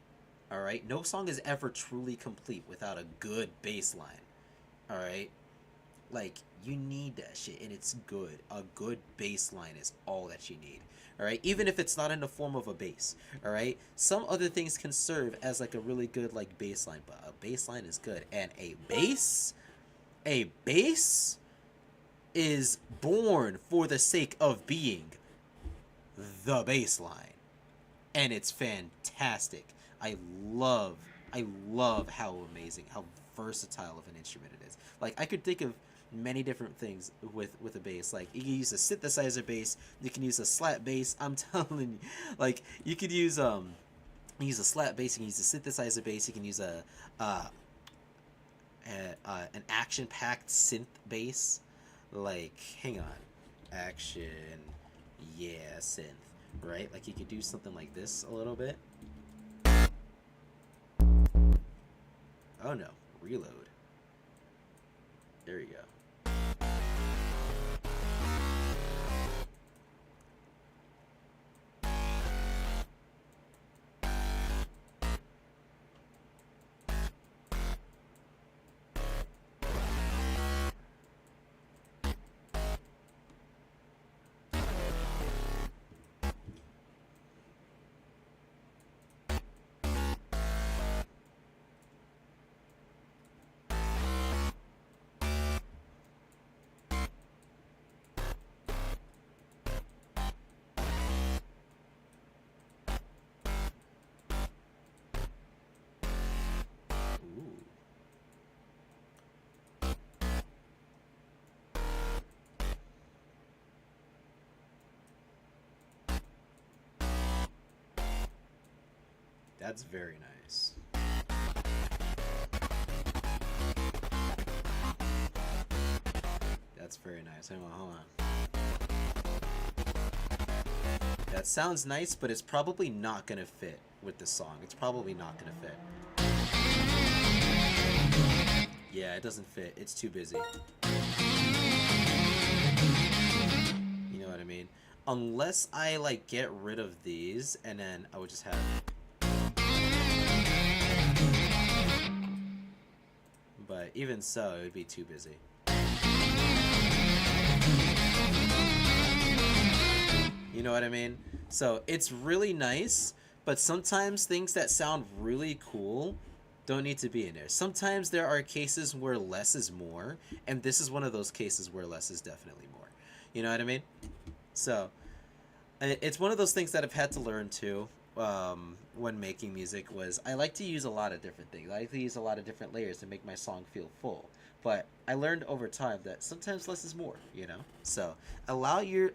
Alright? No song is ever truly complete without a good bass line. Alright? Like, you need that shit, and it's good. A good bass line is all that you need. Alright? Even if it's not in the form of a bass. Alright? Some other things can serve as like a really good like bass line, but a bass line is good. And a bass is born for the sake of being the bass line. And it's fantastic. I love how amazing, how versatile of an instrument it is. Like, I could think of many different things with a bass. Like, you can use a synthesizer bass, you can use a slap bass. I'm telling you, like, you could use a slap bass, you can use a synthesizer bass, you can use an action-packed synth bass. Like, hang on, action, yeah, synth, right? Like, you could do something like this a little bit. Oh no, reload. There you go. That's very nice. That's very nice. Hang on, hold on. That sounds nice, but it's probably not gonna fit with the song. It's probably not gonna fit. Yeah, it doesn't fit. It's too busy. You know what I mean? Unless I, like, get rid of these, and then I would just have... But even so, it would be too busy. You know what I mean? So, it's really nice, but sometimes things that sound really cool don't need to be in there. Sometimes there are cases where less is more, and this is one of those cases where less is definitely more. You know what I mean? So, it's one of those things that I've had to learn too. When making music, was I like to use a lot of different things. I like to use a lot of different layers to make my song feel full. But I learned over time that sometimes less is more, you know? So allow your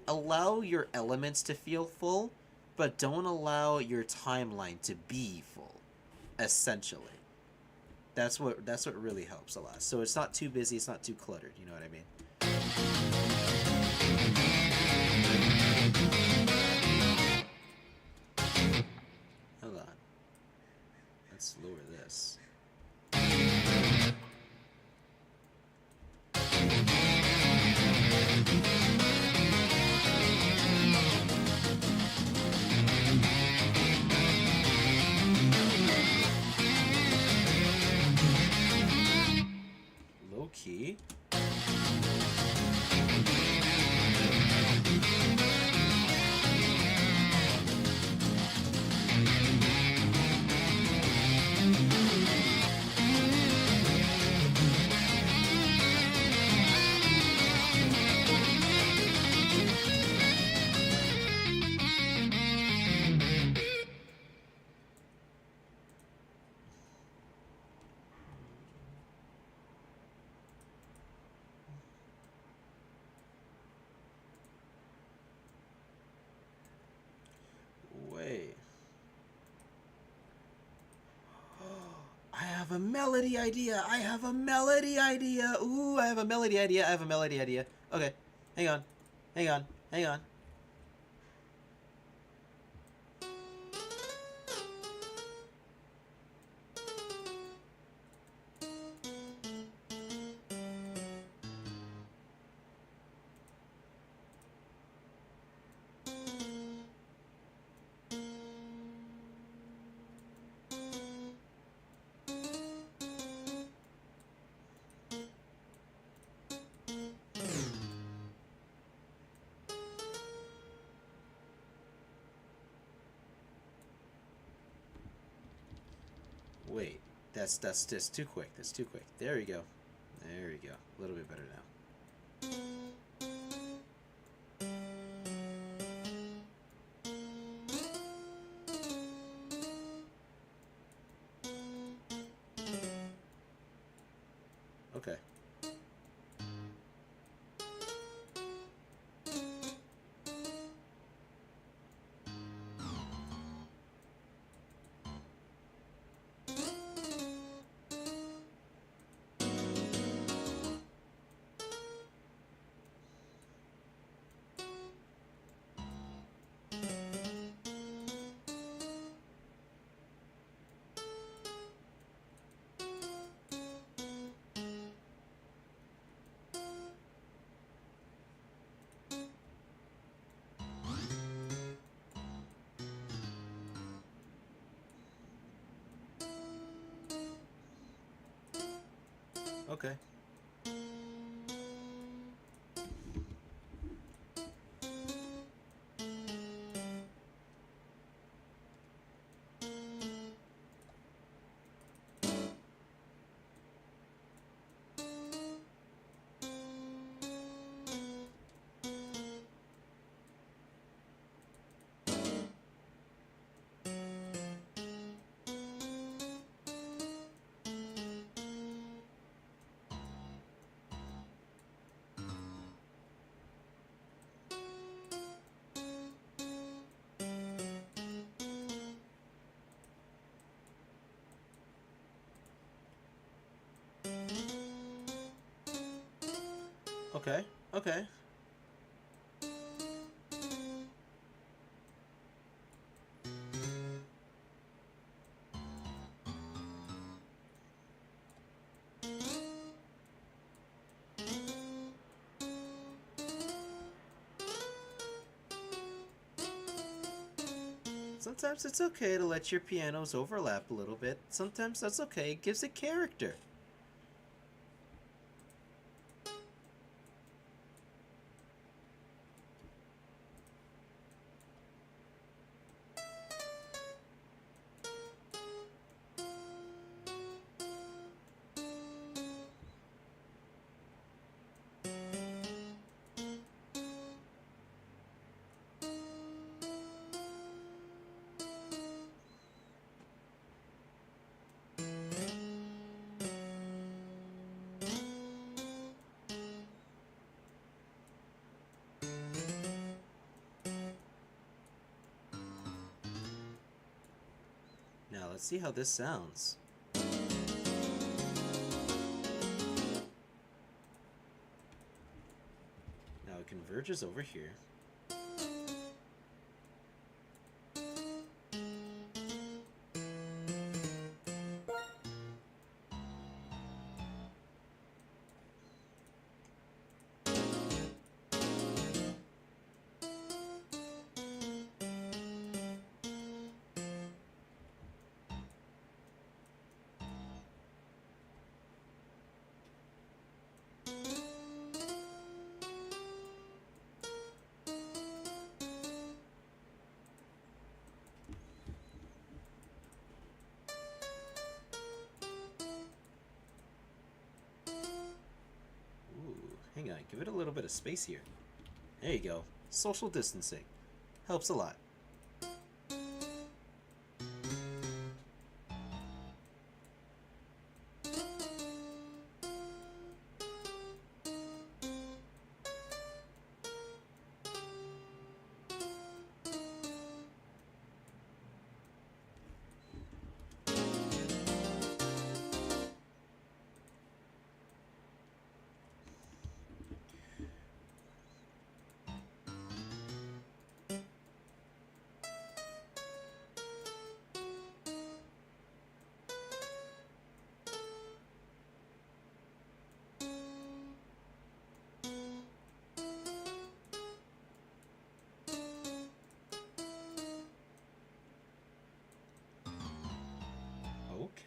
elements to feel full, but don't allow your timeline to be full, essentially. That's what really helps a lot. So it's not too busy, it's not too cluttered, you know what I mean? Hold on. Let's lower this. Wait. I have a melody idea. I have a melody idea. Ooh, I have a melody idea. I have a melody idea. Okay. Hang on. Hang on. Hang on. Wait, that's just too quick. That's too quick. There we go. There we go. A little bit better now. Okay. Okay. Okay. Okay. Sometimes it's okay to let your pianos overlap a little bit. Sometimes that's okay. It gives it character. Now let's see how this sounds. Now it converges over here. Hang on, give it a little bit of space here. There you go. Social distancing. Helps a lot.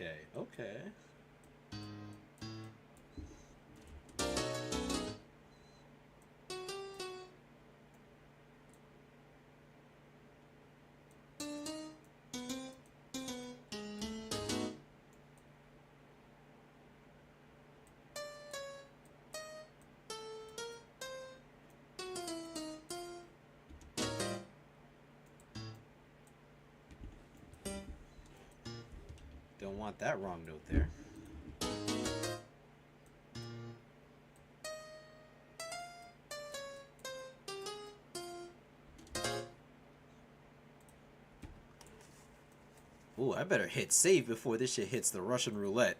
Okay, okay. Don't want that wrong note there. Ooh, I better hit save before this shit hits the Russian roulette.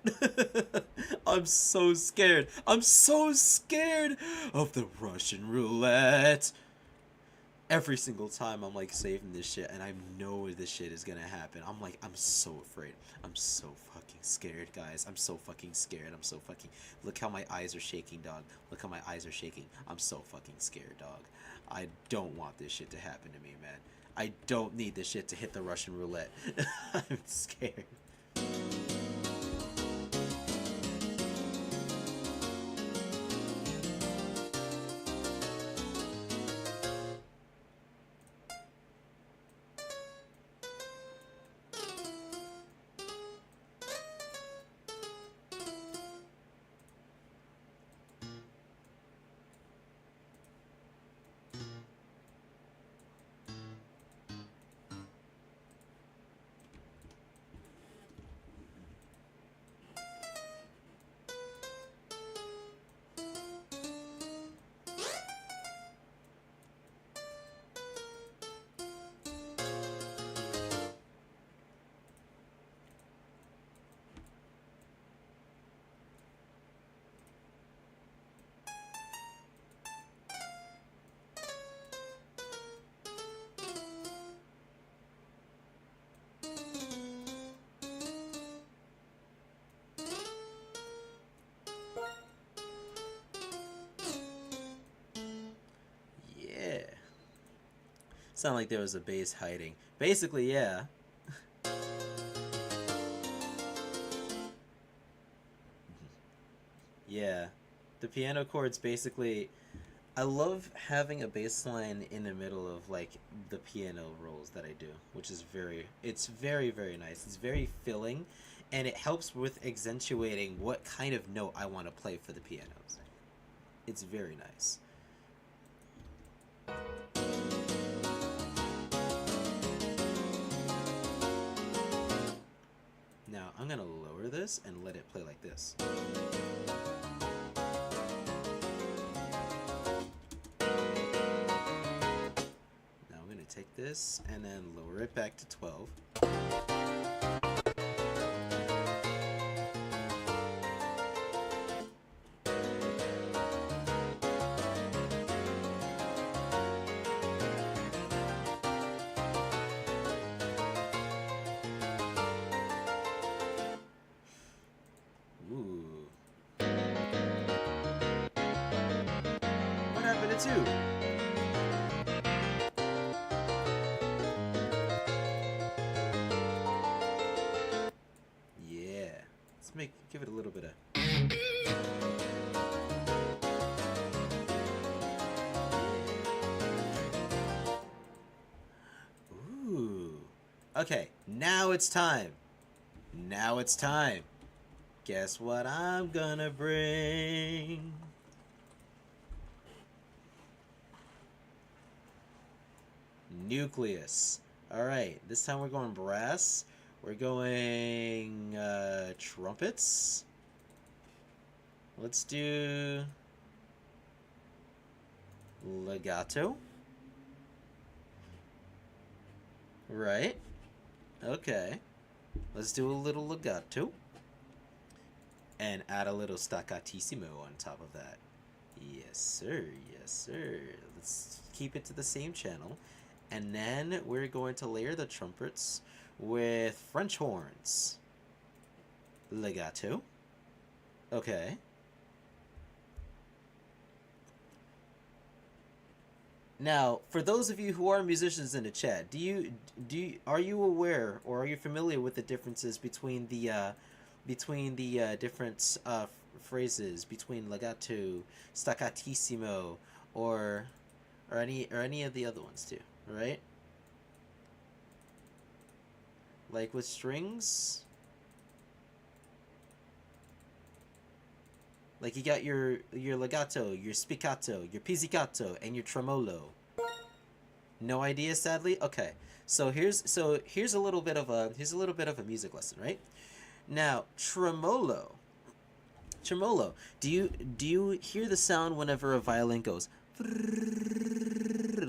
I'm so scared. I'm so scared of the Russian roulette. Every single time I'm like saving this shit and I know this shit is gonna happen. I'm like, I'm so afraid. I'm so fucking scared, guys. I'm so fucking scared. I'm so fucking... Look how my eyes are shaking, dog. Look how my eyes are shaking. I'm so fucking scared, dog. I don't want this shit to happen to me, man. I don't need this shit to hit the Russian roulette. I'm scared. Sound like there was a bass hiding. Basically, yeah. Yeah. The piano chords basically... I love having a bass line in the middle of, like, the piano rolls that I do, which is it's very, very nice. It's very filling, and it helps with accentuating what kind of note I want to play for the pianos. It's very nice. Now, I'm going to lower this and let it play like this. Now I'm going to take this and then lower it back to 12. Too. Yeah, let's give it a little bit of... Ooh. Okay, now it's time. Now it's time. Guess what I'm gonna bring? nucleus. All right, this time we're going brass. We're going trumpets. Let's do legato. Right. Okay. Let's do a little legato. And add a little staccatissimo on top of that. Yes, sir. Yes, sir. Let's keep it to the same channel. And then we're going to layer the trumpets with French horns. Legato. Okay. Now, for those of you who are musicians in the chat, are you aware or are you familiar with the differences between the different phrases between legato, staccatissimo, or any of the other ones too, right? Like with strings, like you got your legato, your spiccato, your pizzicato, and your tremolo. No idea, sadly. Okay, so here's a little bit of a music lesson, right? Now, tremolo. Do you hear the sound whenever a violin goes? It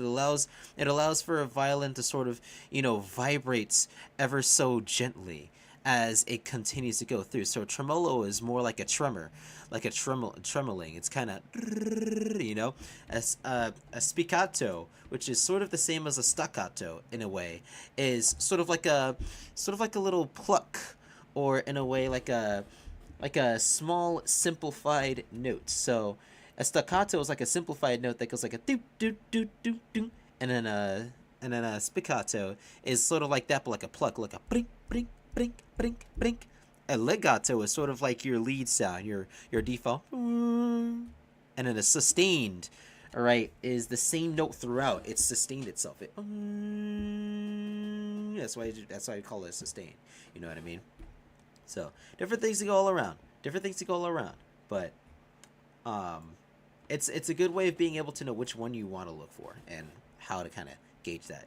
allows for a violin to sort of, vibrates ever so gently as it continues to go through. So tremolo is more like a tremor, like a tremoling. It's kind of, as a spiccato, which is sort of the same as a staccato in a way, is sort of like a little pluck, or in a way like a small simplified note. So a staccato is like a simplified note that goes like a doot doot doot doot doot, and then a spiccato is sort of like that, but like a pluck, like a brink brink brink brink brink. A legato is sort of like your lead sound, your default, and then a sustained, all right, is the same note throughout. It's sustained itself. That's why I call it a sustain. You know what I mean? So different things to go all around. But it's a good way of being able to know which one you want to look for and how to kind of gauge that,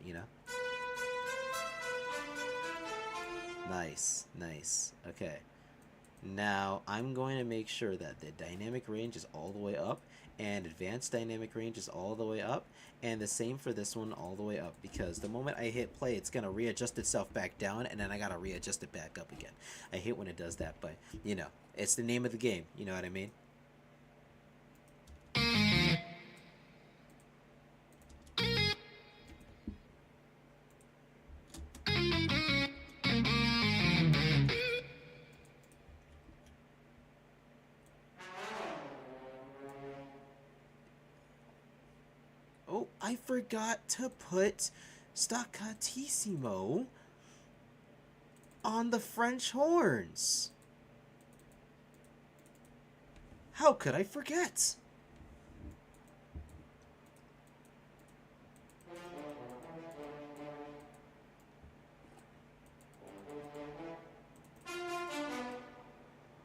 Nice. Okay. Now I'm going to make sure that the dynamic range is all the way up and advanced dynamic range is all the way up, and the same for this one, all the way up, because the moment I hit play, it's going to readjust itself back down, and then I got to readjust it back up again. I hate when it does that, but it's the name of the game, you know what I mean? Oh, I forgot to put staccatissimo on the French horns. How could I forget?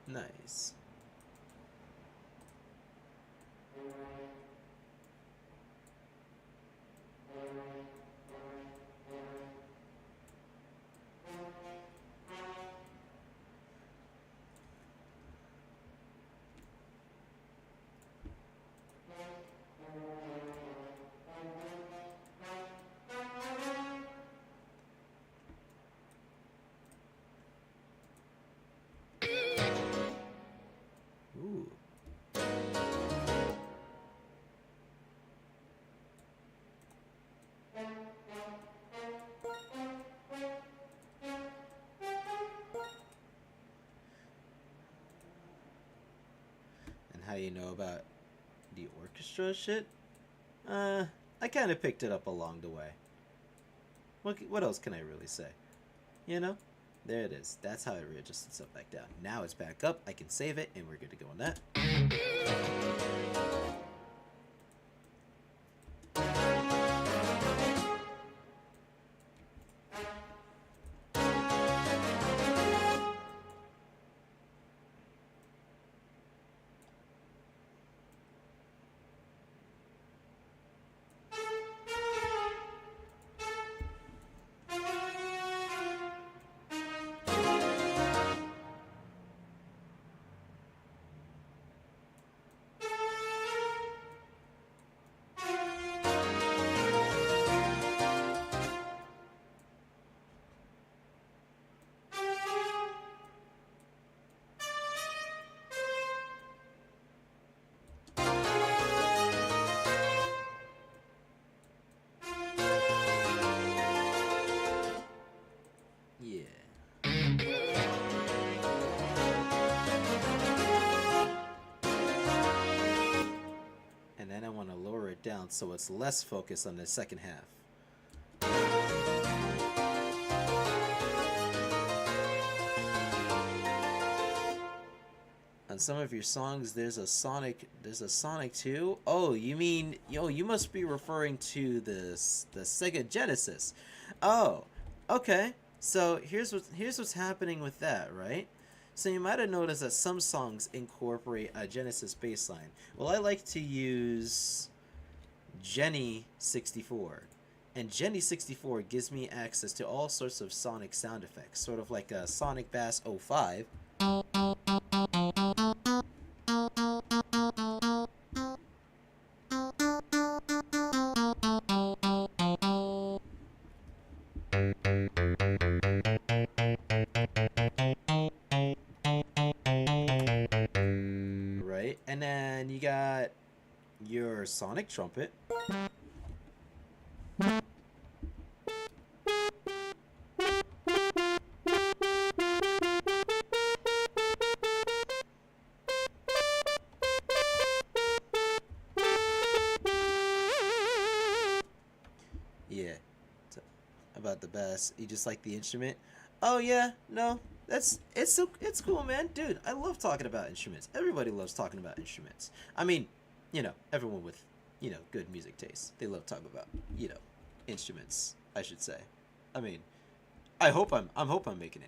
Nice. Ooh. And how you know about the orchestra shit? I kind of picked it up along the way. What else can I really say? There it is. That's how it readjusts itself back down. Now it's back up. I can save it, and we're good to go on that. and then I want to lower it down so it's less focused on the second half. On some of your songs, there's a Sonic too. Oh, you mean, you must be referring to the Sega Genesis. Oh, okay. So here's what's happening with that, right? So you might have noticed that some songs incorporate a Genesis bass line. Well, I like to use Jenny 64. And Jenny 64 gives me access to all sorts of Sonic sound effects, sort of like a Sonic Bass 05. Right? And then you got your Sonic trumpet. Yeah, about the bass. You just like the instrument? Oh yeah, no, it's cool, man, dude. I love talking about instruments. Everybody loves talking about instruments. I mean, everyone with good music taste, they love talking about instruments, I should say. I mean, I hope I'm making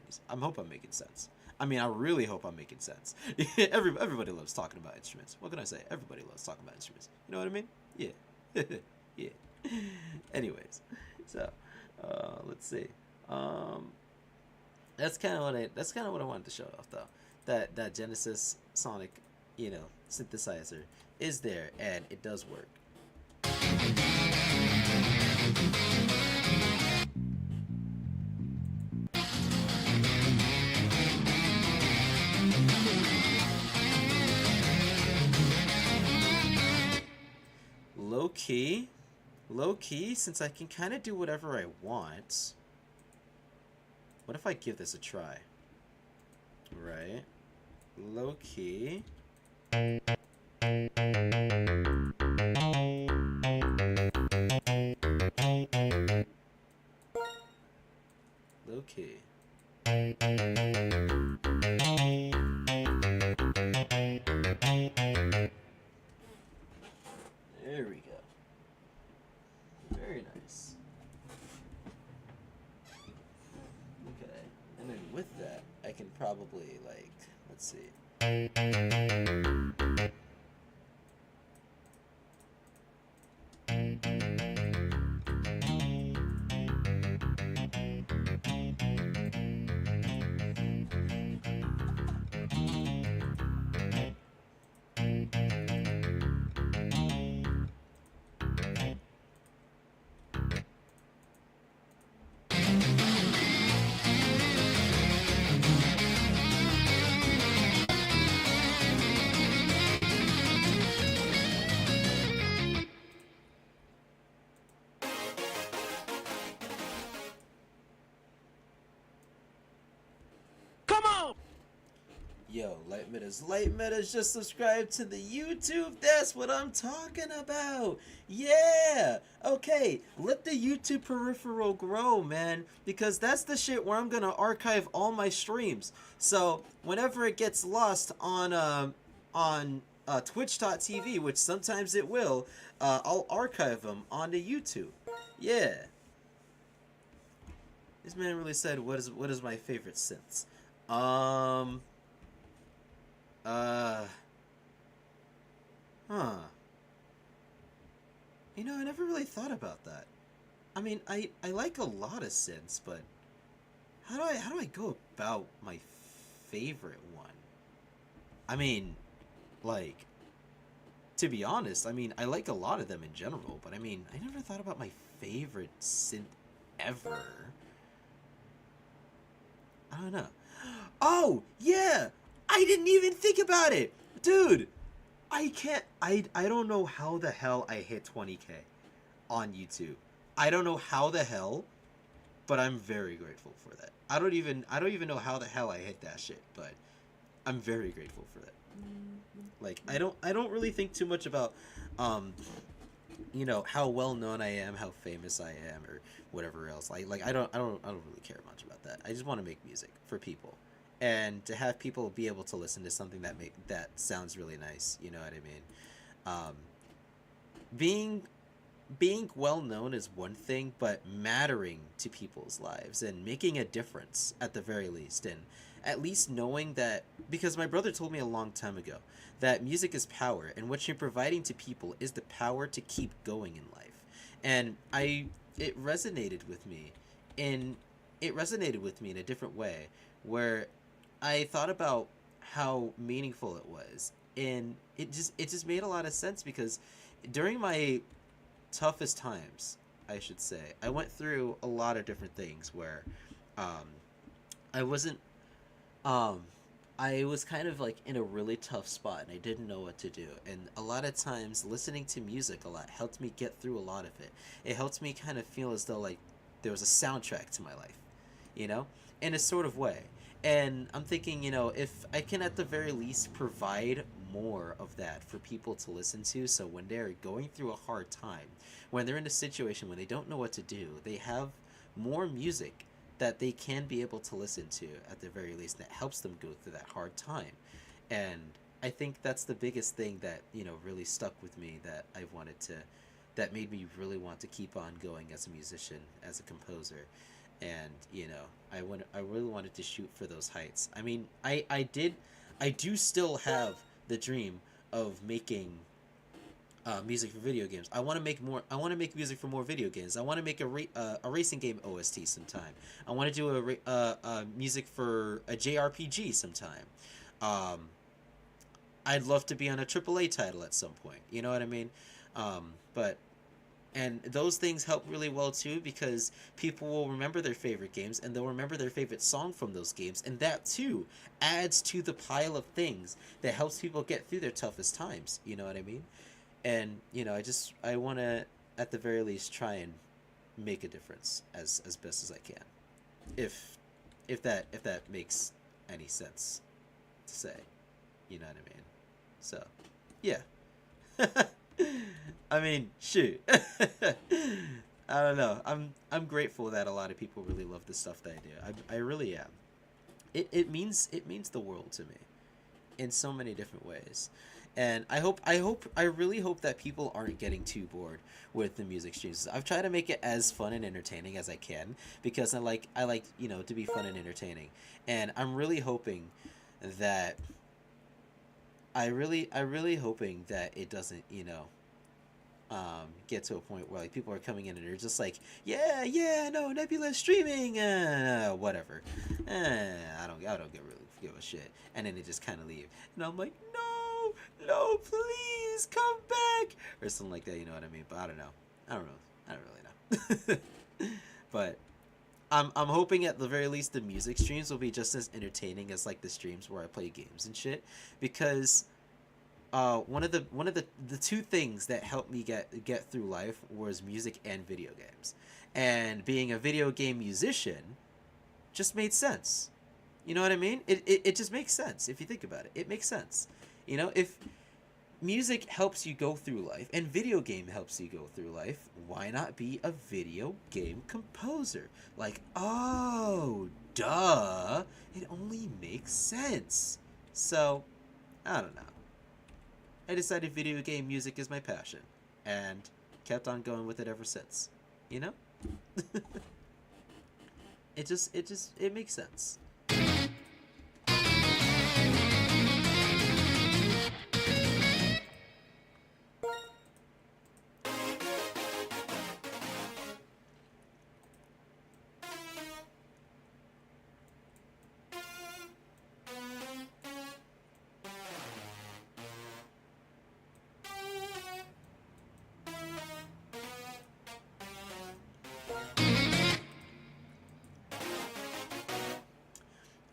sense. I mean, I really hope I'm making sense. Everybody loves talking about instruments. What can I say? Everybody loves talking about instruments. You know what I mean? Yeah. Yeah. Anyways, so let's see. That's kind of what I wanted to show off, though. That Genesis Sonic, synthesizer is there, and it does work. Low key, since I can kind of do whatever I want. What if I give this a try? Right? Low key. Low key. There we go. Very nice. Okay. And then with that, I can probably, let's see. Yo, Light Metas just subscribed to the YouTube. That's what I'm talking about. Yeah. Okay, let the YouTube peripheral grow, man, because that's the shit where I'm gonna archive all my streams. So whenever it gets lost on Twitch.tv, which sometimes it will, I'll archive them onto YouTube. Yeah. This man really said, what is my favorite synths? I never really thought about that. I mean, I like a lot of synths, but how do I go about my favorite one? I mean, to be honest, I mean, I like a lot of them in general, but I mean, I never thought about my favorite synth ever. I don't know. Oh, yeah! I didn't even think about it! Dude! I don't know how the hell I hit 20K on YouTube. I don't know how the hell, but I'm very grateful for that. I don't even know how the hell I hit that shit, but I'm very grateful for that. Like I don't really think too much about um how well known I am, how famous I am, or whatever else. Like I don't really care much about that. I just want to make music for people, and to have people be able to listen to something that sounds really nice. You know what I mean? Um, being being well known is one thing, but mattering to people's lives and making a difference at the very least, and at least knowing that, because my brother told me a long time ago that music is power, and what you're providing to people is the power to keep going in life. And it resonated with me in in a different way, where I thought about how meaningful it was, and it just made a lot of sense because during my toughest times, I should say, I went through a lot of different things where um, I wasn't um, I was kind of like in a really tough spot and I didn't know what to do. And a lot of times listening to music a lot helped me get through a lot of it. It helped me kind of feel as though like there was a soundtrack to my life, you know, in a sort of way. And I'm thinking, if I can at the very least provide more of that for people to listen to, so when they're going through a hard time, when they're in a situation when they don't know what to do, they have more music that they can be able to listen to at the very least that helps them go through that hard time. And I think that's the biggest thing that, really stuck with me, that made me really want to keep on going as a musician, as a composer. And I really wanted to shoot for those heights. I mean, I do still have the dream of making music for video games. I want to make more. I want to make music for more video games. I want to make a racing game OST sometime. I want to do music for a JRPG sometime. Um, I'd love to be on a AAA title at some point. You know what I mean? But and those things help really well too, because people will remember their favorite games and they'll remember their favorite song from those games, and that too adds to the pile of things that helps people get through their toughest times. You know what I mean? And I want to at the very least try and make a difference as best as I can, if if that makes any sense to say. You know what I mean? So yeah. I mean, shoot. I don't know. I'm grateful that a lot of people really love the stuff that I do. I really am. It means the world to me in so many different ways. And I really hope that people aren't getting too bored with the music streams. I've tried to make it as fun and entertaining as I can, because I like to be fun and entertaining. And I'm really hoping that I really hoping that it doesn't, get to a point where like people are coming in and they're just like, yeah, yeah, no, Nebula streaming, whatever. I don't get really give a shit, and then they just kind of leave, and I'm like, no, no, please come back, or something like that. You know what I mean? But I don't know. I don't really know. But I'm hoping at the very least the music streams will be just as entertaining as like the streams where I play games and shit, because one of the two things that helped me get through life was music and video games, and being a video game musician just made sense. You know what I mean? It just makes sense if you think about it. It makes sense. If music helps you go through life and video game helps you go through life, why not be a video game composer? Like, oh, duh. It only makes sense. So, I don't know. I decided video game music is my passion, and kept on going with it ever since. You know? It makes sense.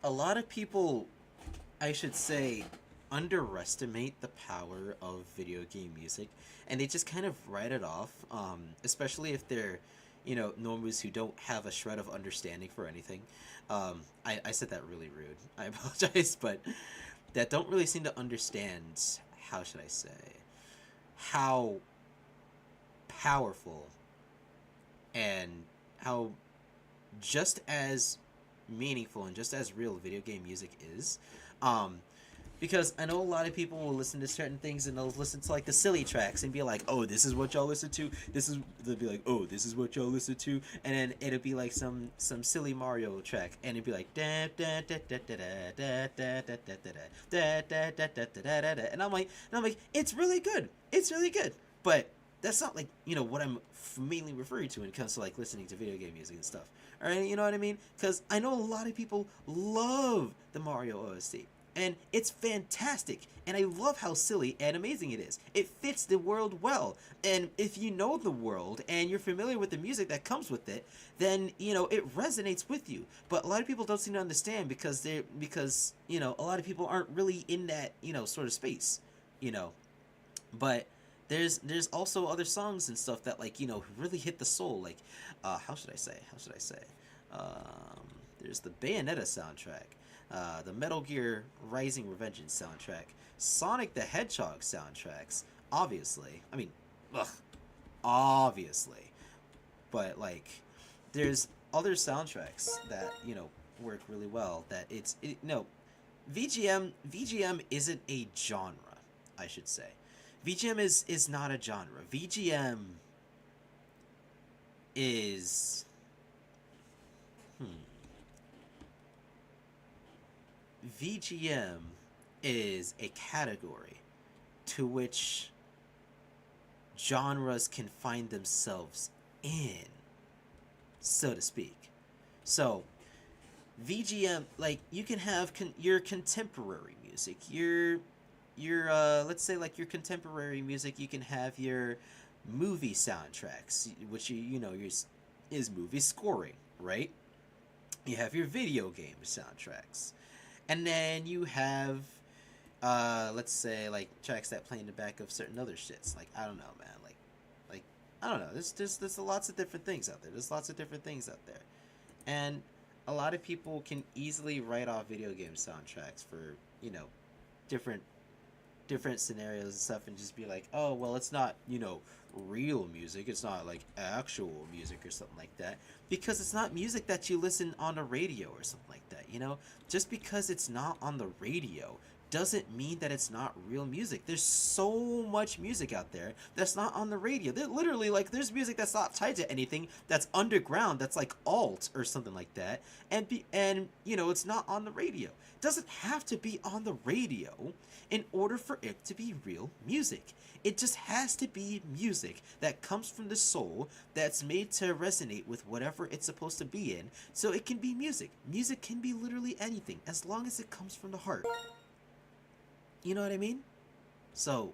A lot of people, I should say, underestimate the power of video game music, and they just kind of write it off, especially if they're, normies who don't have a shred of understanding for anything. I said that really rude. I apologize, but that don't really seem to understand, how should I say, how powerful and how just as meaningful and just as real video game music is. Because I know a lot of people will listen to certain things and they'll listen to like the silly tracks and be like, "Oh, this is what y'all listen to." They'll be like, "Oh, this is what y'all listen to," and then it'll be like some silly Mario track, and it'd be like da da da da da da da da da da da da, and I'm like, it's really good, it's really good, but that's not like what I'm mainly referring to when it comes to like listening to video game music and stuff. All right, you know what I mean? Because I know a lot of people love the Mario OST. And it's fantastic, and I love how silly and amazing it is. It fits the world well, and if you know the world and you're familiar with the music that comes with it, then it resonates with you. But a lot of people don't seem to understand because a lot of people aren't really in that sort of space, you know. But there's also other songs and stuff that like really hit the soul. Like, how should I say? There's the Bayonetta soundtrack. The Metal Gear Rising Revengeance soundtrack, Sonic the Hedgehog soundtracks, obviously. I mean, obviously. But, like, there's other soundtracks that, work really well. That VGM isn't a genre, I should say. VGM is not a genre. VGM is... VGM is a category to which genres can find themselves in, so to speak. So, VGM, like, you can have your contemporary music, your let's say like your contemporary music. You can have your movie soundtracks, which is movie scoring, right? You have your video game soundtracks. And then you have, let's say, like, tracks that play in the back of certain other shits. Like, I don't know, man. Like I don't know. There's lots of different things out there. And a lot of people can easily write off video game soundtracks for, different scenarios and stuff and just be like, oh, well, it's not, real music. It's not, like, actual music or something like that. Because it's not music that you listen on the radio or something like that, Just because it's not on the radio doesn't mean that it's not real music. There's so much music out there that's not on the radio. They're literally, like, there's music that's not tied to anything, that's underground, that's like alt or something like that, and it's not on the radio. It doesn't have to be on the radio in order for it to be real music. It just has to be music that comes from the soul, that's made to resonate with whatever it's supposed to be in, so it can be music. Music can be literally anything, as long as it comes from the heart. You know what I mean? So,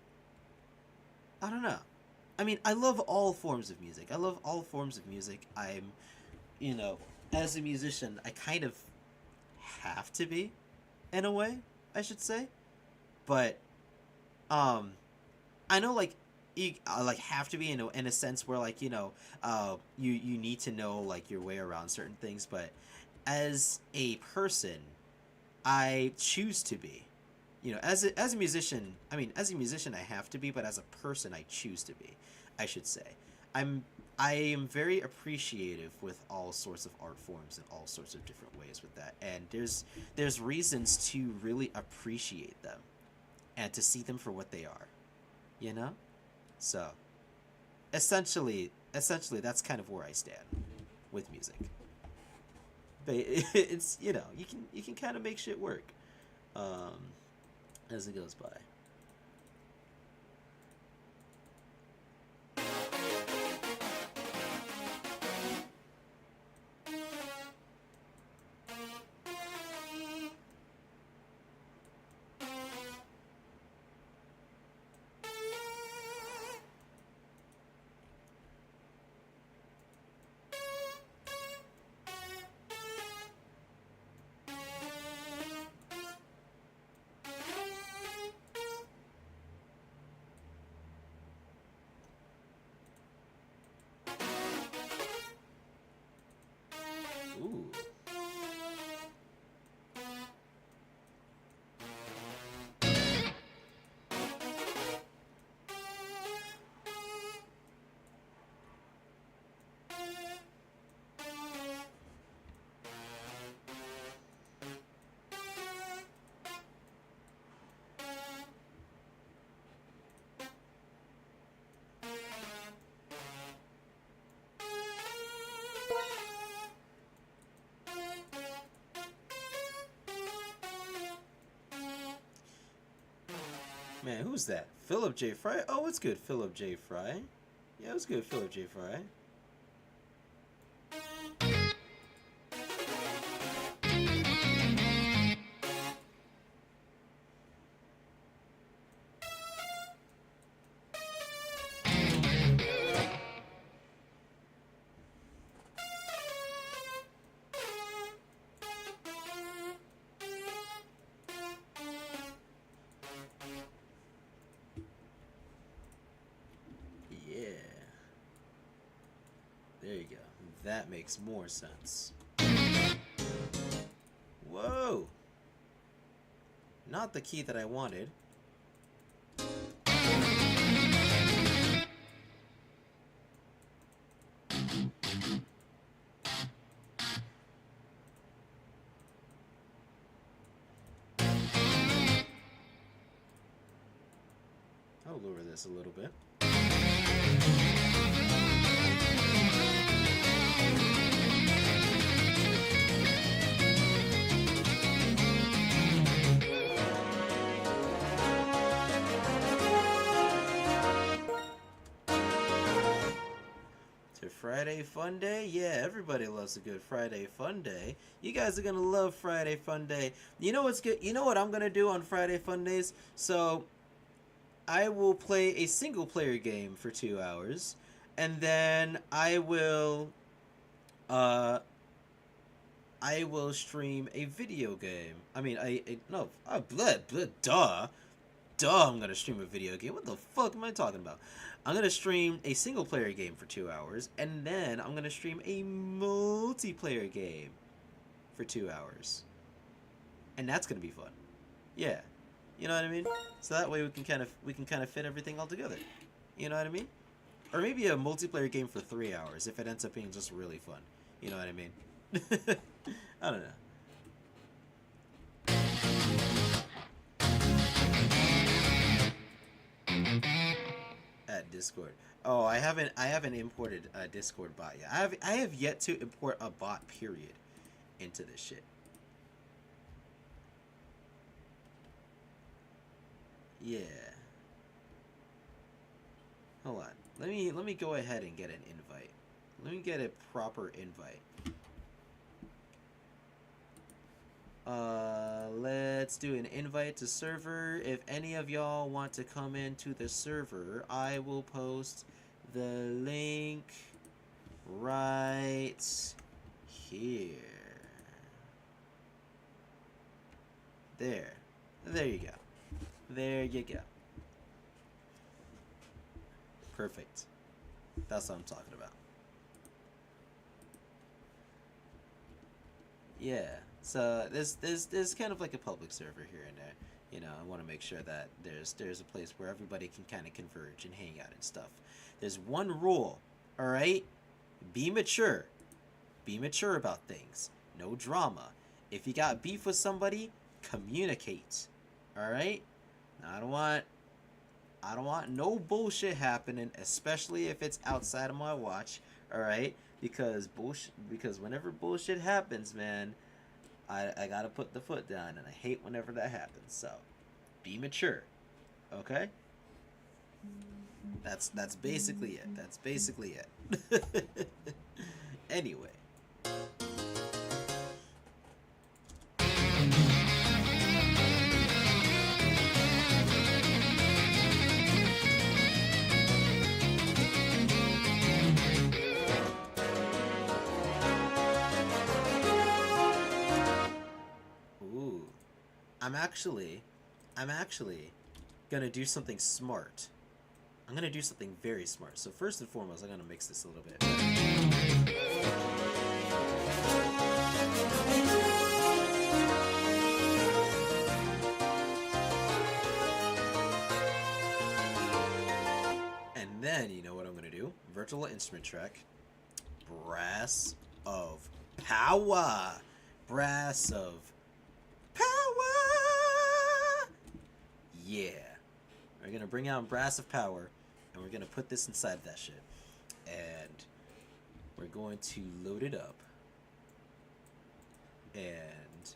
I don't know. I mean, I love all forms of music. I'm, as a musician, I kind of have to be, in a way, I should say. But, I know, like, you like have to be in a sense where, like, you need to know, like, your way around certain things. But as a person, I choose to be. As a musician, I have to be, but as a person, I choose to be, I should say. I am very appreciative with all sorts of art forms in all sorts of different ways with that, and there's reasons to really appreciate them, and to see them for what they are, So, essentially, that's kind of where I stand with music. But it's you can kind of make shit work. As it goes by. Man, who's that? Philip J. Fry? Oh, it's good, Philip J. Fry. Yeah, it was good, Philip J. Fry. Yeah. There you go. That makes more sense. Whoa! Not the key that I wanted. I'll lower this a little bit. To Friday Fun Day? Yeah, everybody loves a good Friday Fun Day. You guys are gonna love Friday Fun Day. You know what's good? You know what I'm gonna do on Friday Fun Days? So, I will play a single player game for 2 hours, and then I will stream a video game. I mean, no, duh, I'm gonna stream a video game. What the fuck am I talking about? I'm gonna stream a single player game for 2 hours, and then I'm gonna stream a multiplayer game for 2 hours, and that's gonna be fun. Yeah, you know what I mean. So that way we can kind of fit everything all together. You know what I mean? Or maybe a multiplayer game for 3 hours if it ends up being just really fun. You know what I mean? I don't know. At Discord. Oh, I haven't imported a Discord bot yet. I have yet to import a bot period into this shit. Yeah. Hold on. Let me go ahead and get an invite. Let me get a proper invite. Let's do an invite to server. If any of y'all want to come into the server, I will post the link right here. There. There you go. There you go. Perfect. That's what I'm talking about. Yeah. So there's kind of like a public server here and there. You know, I want to make sure that there's a place where everybody can kind of converge and hang out and stuff. There's one rule, all right? Be mature. Be mature about things. No drama. If you got beef with somebody, communicate. All right? I don't want no bullshit happening, especially if it's outside of my watch. All right? Because whenever bullshit happens, man, I gotta put the foot down, and I hate whenever that happens. So, be mature, okay? That's basically it. That's basically it. Anyway. I'm actually gonna do something smart. I'm gonna do something very smart. So first and foremost, I'm gonna mix this a little bit. And then, you know what I'm gonna do? Virtual instrument track. Brass of power. Brass of power. Yeah. We're gonna bring out Brass of Power, and we're gonna put this inside of that shit. And we're going to load it up. And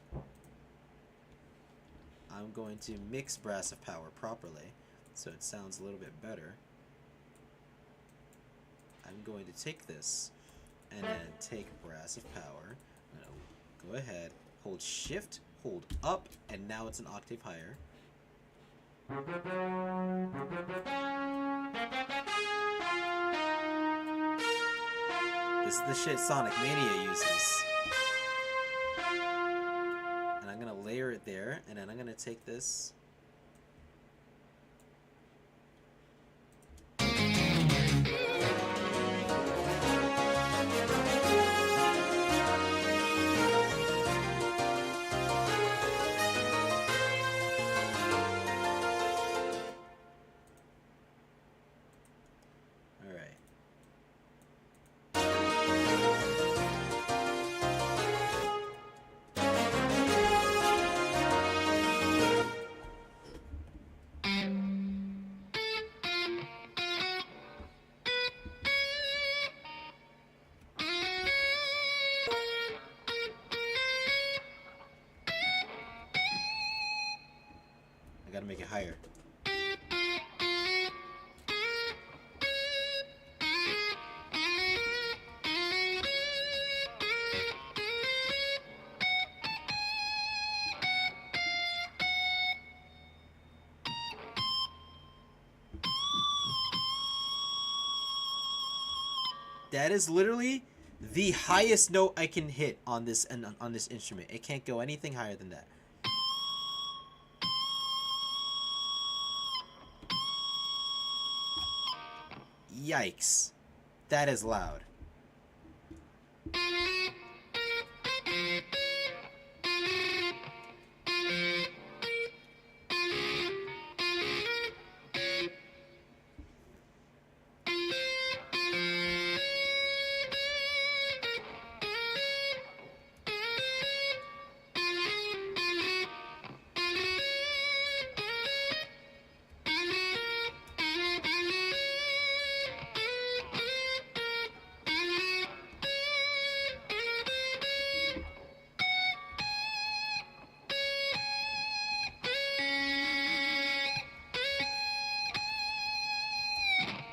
I'm going to mix Brass of Power properly so it sounds a little bit better. I'm going to take this and then take Brass of Power. I'm going to go ahead, hold Shift, hold up, and now it's an octave higher. This is the shit Sonic Mania uses. And I'm going to layer it there, and then I'm going to take this. I gotta make it higher. That is literally the highest note I can hit on this on this instrument. It can't go anything higher than that. Yikes. That is loud.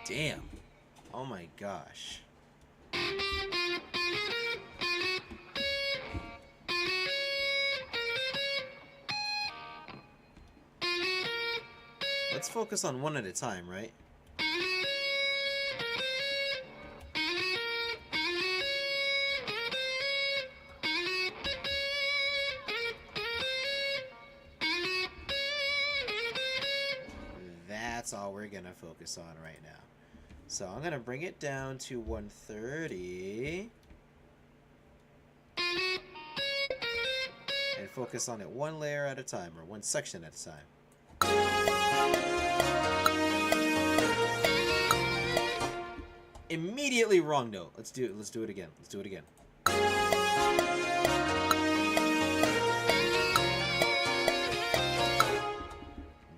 Damn. Oh my gosh. Let's focus on one at a time, right? That's all we're gonna focus on right now. So I'm gonna bring it down to 130 and focus on it one layer at a time, or one section at a time. Immediately wrong note. Let's do it. Let's do it again. Let's do it again.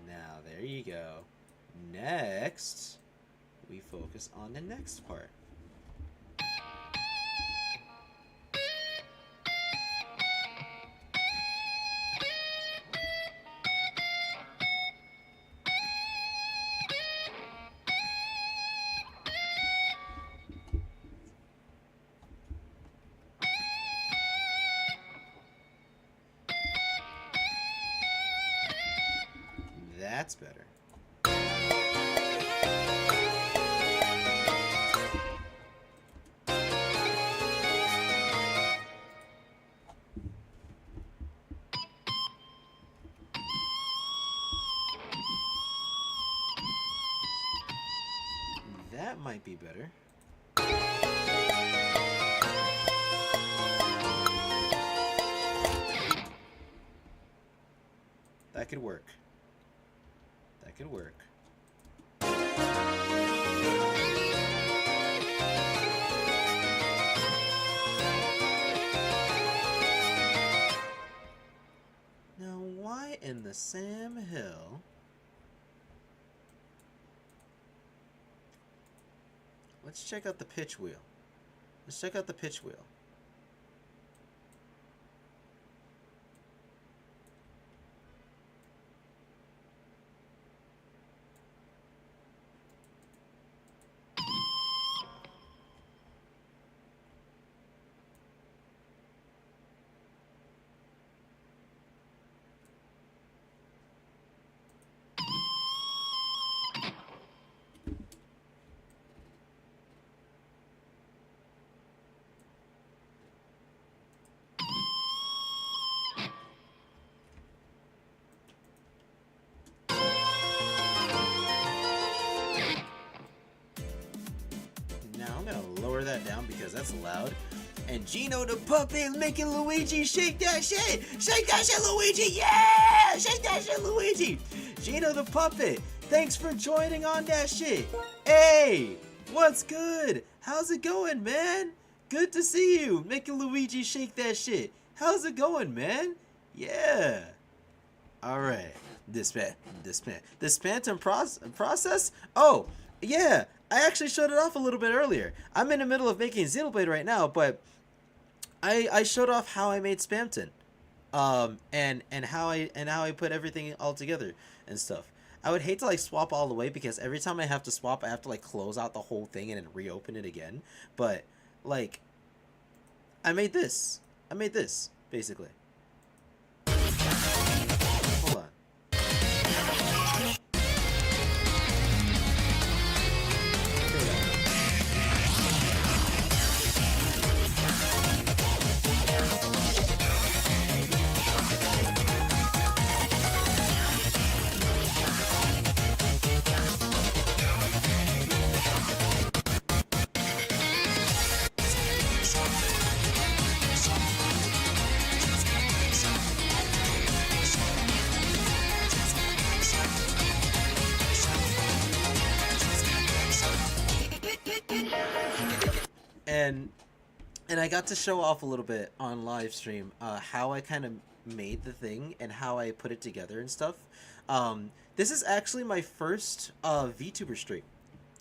Now there you go. Next, we focus on the next part. That's better. That might be better. That could work. That could work. Now, why in the Sam Hill? Let's check out the pitch wheel. Let's check out the pitch wheel. Now I'm gonna lower that down because that's loud. And Gino the puppet making Luigi shake that shit! Shake that shit, Luigi! Yeah! Shake that shit, Luigi! Gino the puppet, thanks for joining on that shit! Hey! What's good? How's it going, man? Good to see you! Making Luigi shake that shit! How's it going, man? Yeah! Alright. The Spamton process? Oh, yeah! I actually showed it off a little bit earlier. I'm in the middle of making Xenoblade right now, but I showed off how I made Spamton, and how I put everything all together and stuff. I would hate to like swap all the way because every time I have to swap, I have to like close out the whole thing and then reopen it again. But like, I made this basically. Hold on. And I got to show off a little bit on live stream how I kind of made the thing and how I put it together and stuff. This is actually my first VTuber stream,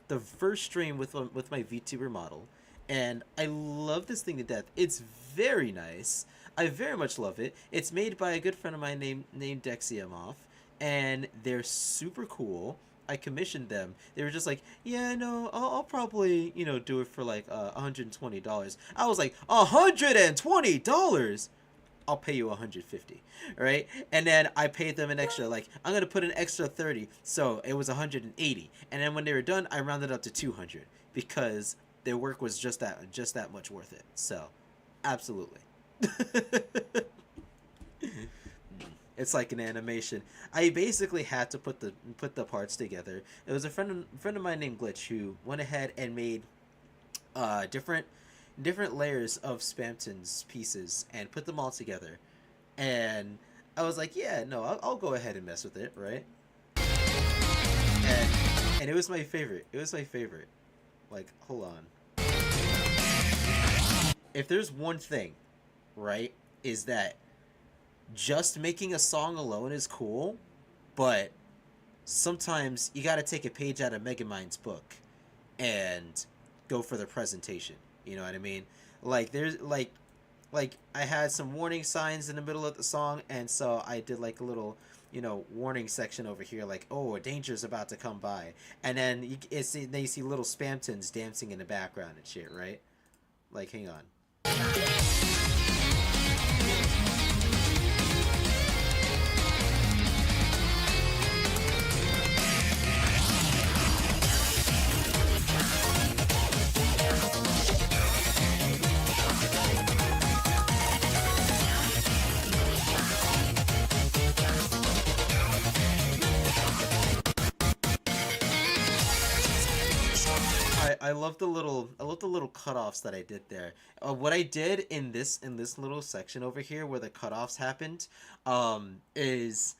the first stream with my VTuber model, and I love this thing to death. It's very nice. I very much love it. It's made by a good friend of mine named Dexiamoff, and they're super cool. I commissioned them. They were just like, yeah, no, I'll probably, you know, do it for like $120. I was like, $120? I'll pay you $150, right? And then I paid them an extra, like, I'm gonna put an extra 30, so it was $180. And then when they were done, I rounded up to 200 because their work was just that much worth it. So, absolutely. It's like an animation. I basically had to put the parts together. It was a friend of mine named Glitch who went ahead and made different layers of Spamton's pieces and put them all together. And I was like, yeah, no, I'll go ahead and mess with it, right? And it was my favorite. It was my favorite. Like, hold on. If there's one thing, right, is that just making a song alone is cool, but sometimes you gotta take a page out of Megamind's book and go for the presentation. You know what I mean? Like, there's like I had some warning signs in the middle of the song, and so I did like a little, you know, warning section over here, like, oh, a danger's about to come by, and then you see little Spamtons dancing in the background and shit, right? Like, hang on. I love the little cutoffs that I did there. What I did in this little section over here where the cutoffs happened, is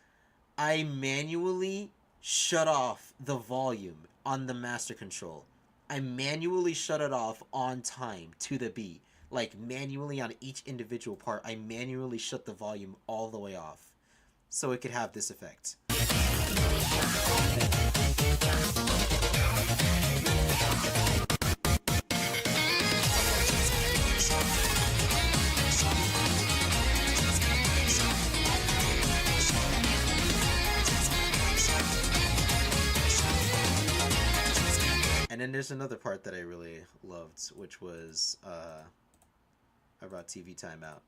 I manually shut off the volume on the master control. I manually shut it off on time to the beat, like manually on each individual part. I manually shut the volume all the way off, so it could have this effect. And then there's another part that I really loved, which was about TV timeout.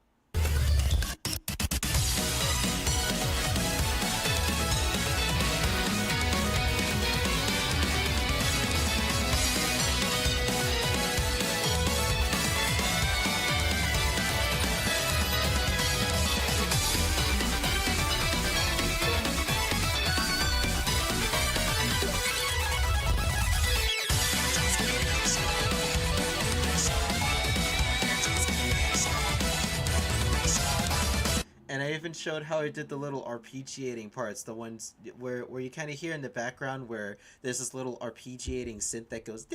even showed how I did the little arpeggiating parts, the ones where you kind of hear in the background where there's this little arpeggiating synth that goes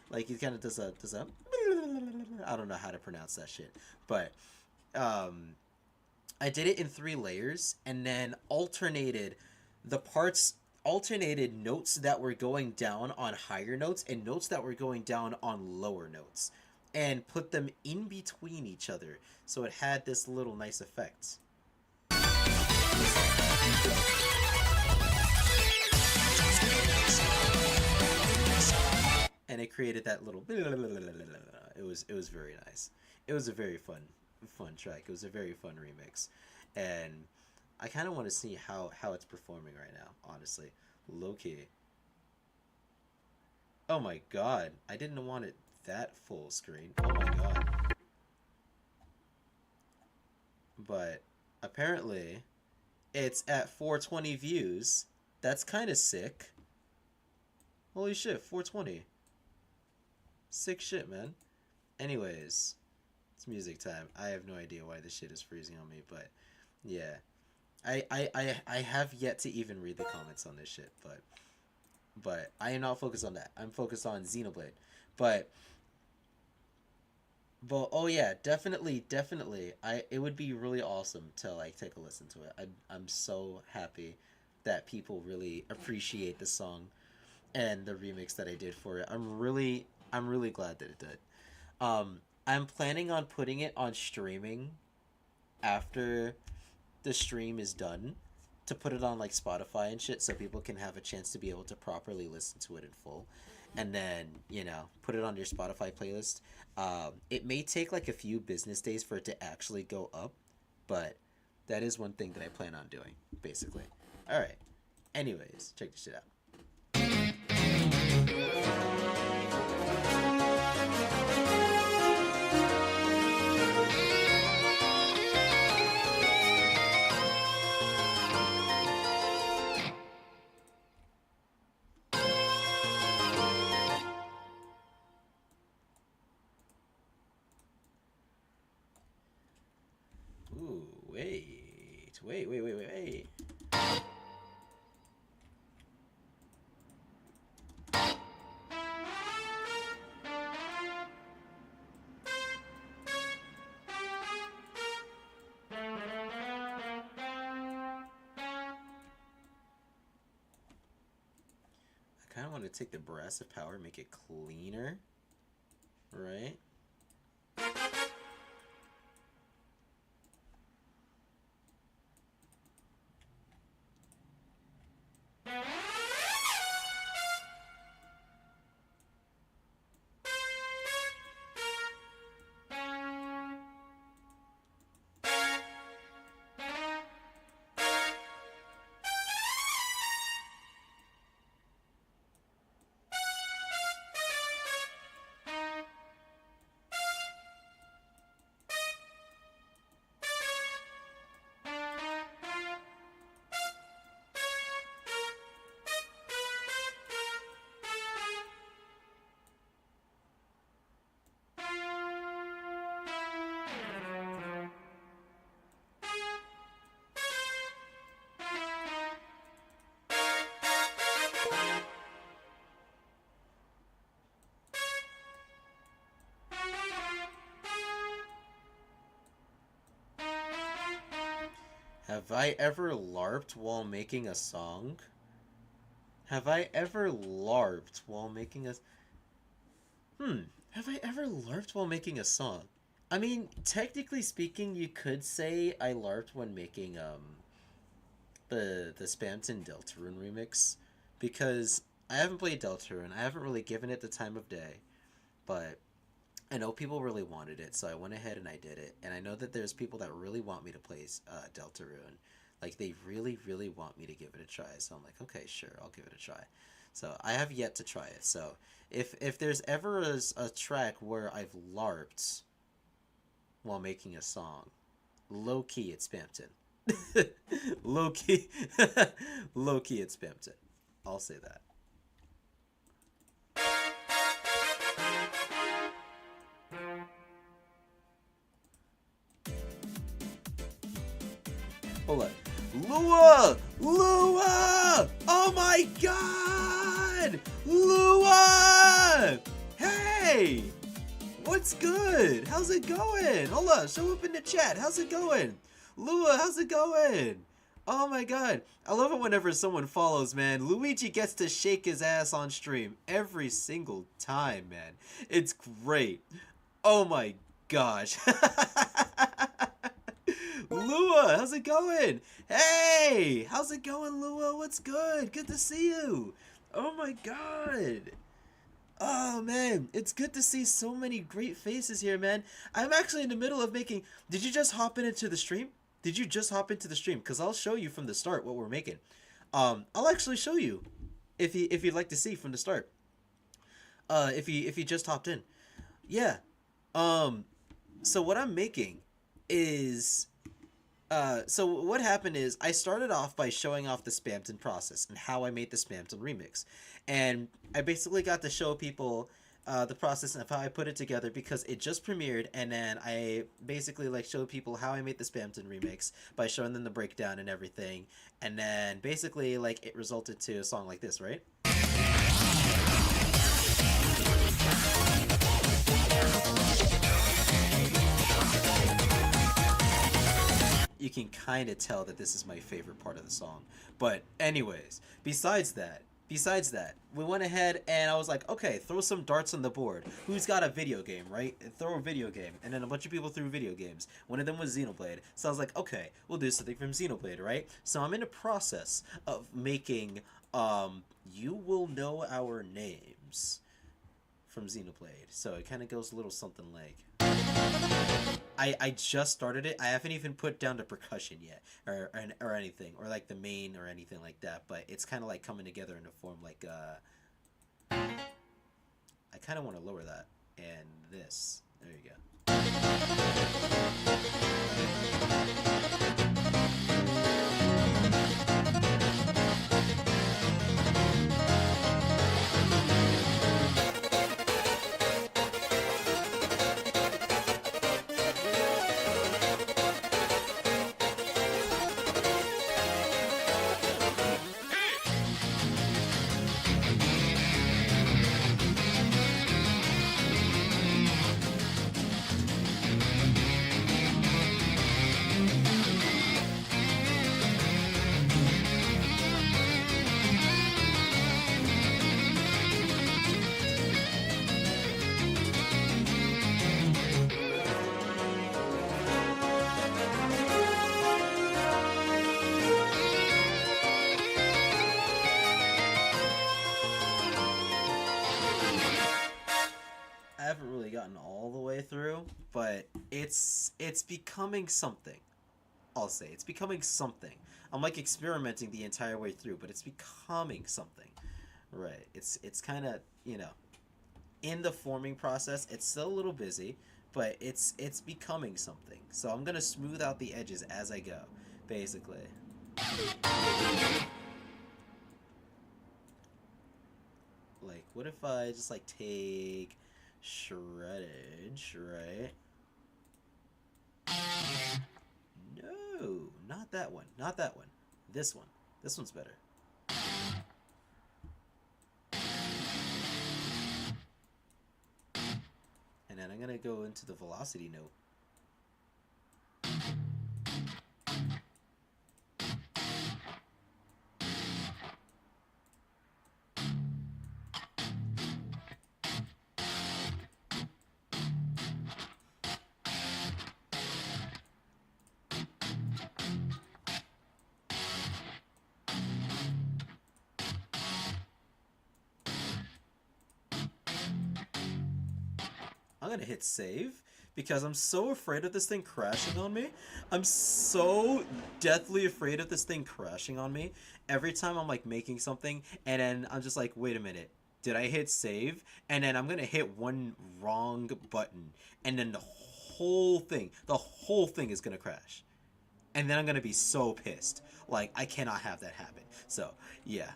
like it kind of does a I don't know how to pronounce that shit, but I did it in 3 layers and then alternated notes that were going down on higher notes and notes that were going down on lower notes, and put them in between each other, so it had this little nice effect. And it created that little it was very nice. It was a very fun track. It was a very fun remix. And I kind of want to see how it's performing right now, honestly. Low key. Oh my god. I didn't want it that full screen. Oh my god. But apparently it's at 420 views. That's kind of sick. Holy shit, 420. Sick shit, man. Anyways, it's music time. I have no idea why this shit is freezing on me, but yeah. I have yet to even read the comments on this shit, but I am not focused on that. I'm focused on Xenoblade. But oh yeah, definitely. It would be really awesome to like take a listen to it. I'm so happy that people really appreciate the song and the remix that I did for it. I'm really glad that it did. I'm planning on putting it on streaming after the stream is done, to put it on like Spotify and shit, so people can have a chance to be able to properly listen to it in full, and then put it on your Spotify playlist. It may take like a few business days for it to actually go up, but that is one thing that I plan on doing, basically. All right. Anyways, check this shit out. Ooh, wait. I kind of want to take the brass of power, make it cleaner, right? Have I ever LARPed while making a song? Have I ever LARPed while making a... Have I ever LARPed while making a song? I mean, technically speaking, you could say I LARPed when making, the Spamton Deltarune remix. Because I haven't played Deltarune. I haven't really given it the time of day. But I know people really wanted it, so I went ahead and I did it. And I know that there's people that really want me to play Deltarune. Like, they really, really want me to give it a try. So I'm like, okay, sure, I'll give it a try. So I have yet to try it. So if there's ever a track where I've LARPed while making a song, low-key it's Spamton. Low-key, low-key it's Spamton. I'll say that. hold on. Lua! Lua! Oh my god! Lua! Hey! What's good? How's it going? Hold on, show up in the chat. How's it going? Lua, how's it going? Oh my god. I love it whenever someone follows, man. Luigi gets to shake his ass on stream every single time, man. It's great. Oh my gosh. Lua, how's it going? Hey! How's it going, Lua? What's good? Good to see you. Oh my god. Oh man, it's good to see so many great faces here, man. I'm actually in the middle of making... Did you just hop into the stream? Did you just hop into the stream? Because I'll show you from the start what we're making. I'll actually show you if you'd like to see from the start. If you just hopped in. Yeah. So what I'm making is... so what happened is I started off by showing off the Spamton process and how I made the Spamton remix. And I basically got to show people the process of how I put it together because it just premiered, and then I basically like showed people how I made the Spamton remix by showing them the breakdown and everything. And then basically like it resulted to a song like this, right? You can kind of tell that this is my favorite part of the song. But anyways, besides that, we went ahead and I was like, okay, throw some darts on the board. Who's got a video game, right? And throw a video game. And then a bunch of people threw video games. One of them was Xenoblade. So I was like, okay, we'll do something from Xenoblade, right? So I'm in the process of making You Will Know Our Names from Xenoblade. So it kind of goes a little something like... I just started it. I haven't even put down the percussion yet, or anything, or like the main or anything like that. But it's kind of like coming together in a form like I kind of want to lower that and this. There you go. I haven't really gotten all the way through, but it's becoming something. I'll say it's becoming something. I'm like experimenting the entire way through, but it's becoming something. Right. It's kind of, you know, in the forming process. It's still a little busy, but it's becoming something. So I'm going to smooth out the edges as I go, basically. Like, what if I just like take shreddage, right? No, not that one. Not that one. This one. This one's better. And then I'm gonna go into the velocity note. I'm gonna hit save because I'm so afraid of this thing crashing on me. I'm so deathly afraid of this thing crashing on me every time I'm like making something, and then I'm just like, wait a minute, did I hit save? And then I'm gonna hit one wrong button, and then the whole thing is gonna crash, and then I'm gonna be so pissed. Like, I cannot have that happen. So yeah.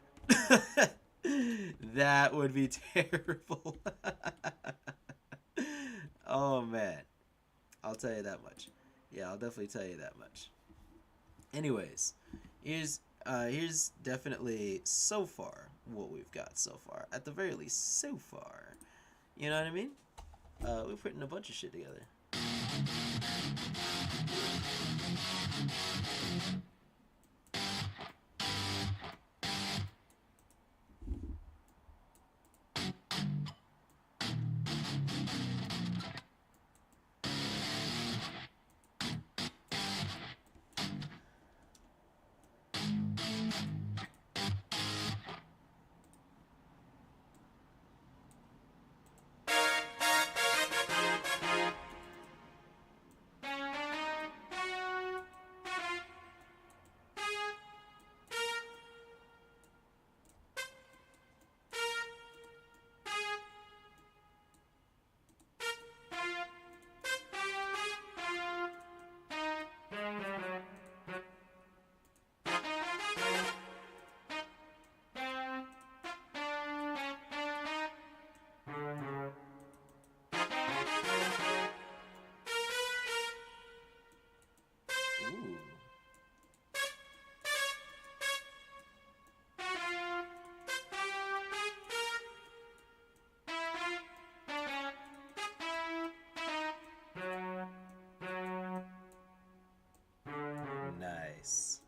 That would be terrible. Oh man, I'll tell you that much. Yeah, I'll definitely tell you that much. Anyways, here's definitely so far what we've got so far. At the very least, so far. You know what I mean? We're putting a bunch of shit together. Ooh. Nice.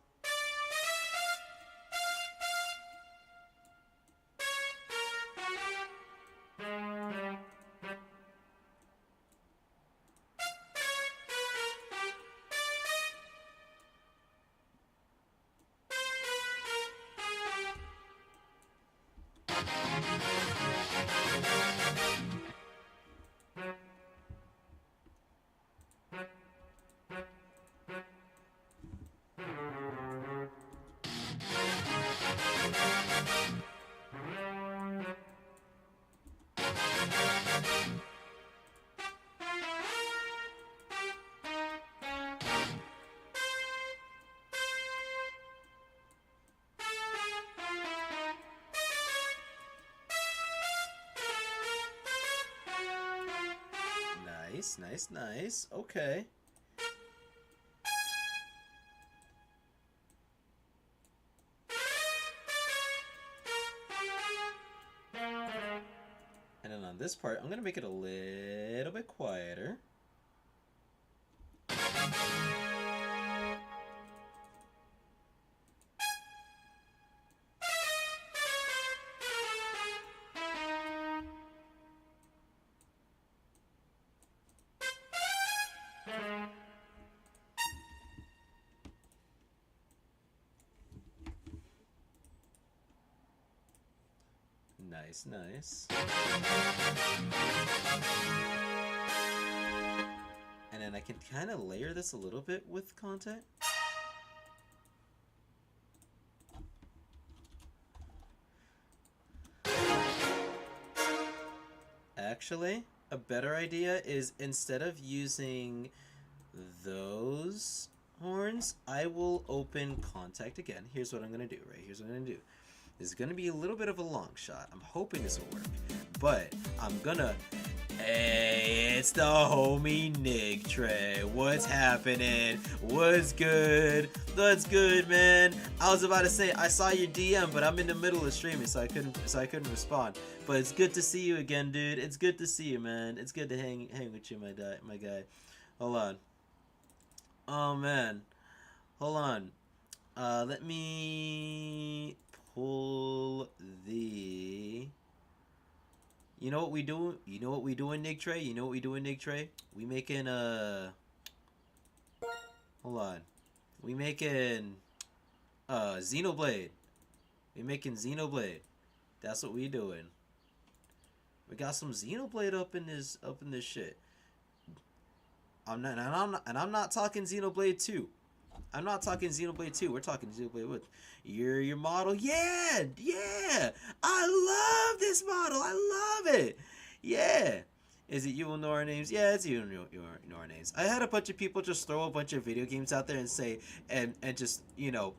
Nice, nice, nice. Okay. And then on this part, I'm gonna make it a little bit quieter. Nice, nice. And then I can kind of layer this a little bit with content. Actually, a better idea is instead of using those horns, I will open contact again. Here's what I'm going to do, right? Here's what I'm going to do. This is going to be a little bit of a long shot. I'm hoping this will work. But I'm going to... Hey, it's the homie Nick Trey. What's happening? What's good? What's good, man? I was about to say I saw your DM, but I'm in the middle of streaming, so I couldn't respond. But it's good to see you again, dude. It's good to see you, man. It's good to hang with you, my guy. Hold on. Oh man, hold on. Let me pull the. You know what we do? You know what we doing, Nick Trey? You know what we doing, Nick Trey? We making Hold on. We making Xenoblade. We making Xenoblade. That's what we doing. We got some Xenoblade up in this shit. I'm not talking Xenoblade 2. I'm not talking Xenoblade 2. We're talking Xenoblade with your model. Yeah, yeah. I love this model. I love it. Yeah. Is it you and Nora names? Yeah, it's you and Nora names. I had a bunch of people just throw a bunch of video games out there and say and just, you know,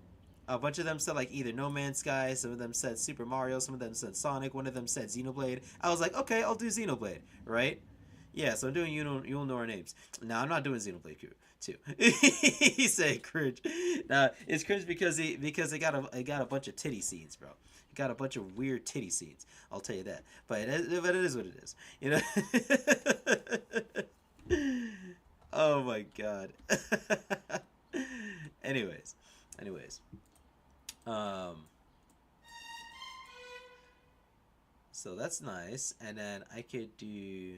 a bunch of them said like either No Man's Sky, some of them said Super Mario, some of them said Sonic, one of them said Xenoblade. I was like, okay, I'll do Xenoblade, right? Yeah, so I'm doing you'll know our names. Now I'm not doing Xenoblade 2. He said cringe. Nah, it's cringe because they got a bunch of titty scenes, bro. It got a bunch of weird titty scenes. I'll tell you that. But it is what it is. You know. Oh my god. anyways. Um. So that's nice, and then I could do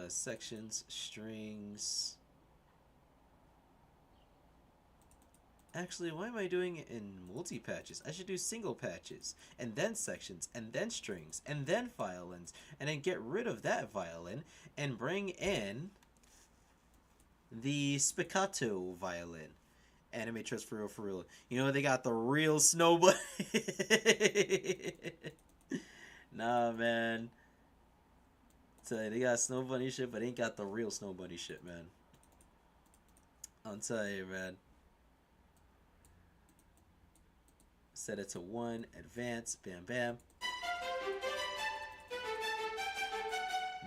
sections, strings. Actually, why am I doing it in multi-patches? I should do single patches, and then sections, and then strings, and then violins, and then get rid of that violin, and bring in the spiccato violin. Anime Trust for real. You know, they got the real snow bunny. Nah, man. So they got snow bunny shit, but ain't got the real snow bunny shit, man. I'll tell you, man. Set it to 1, advance, bam, bam.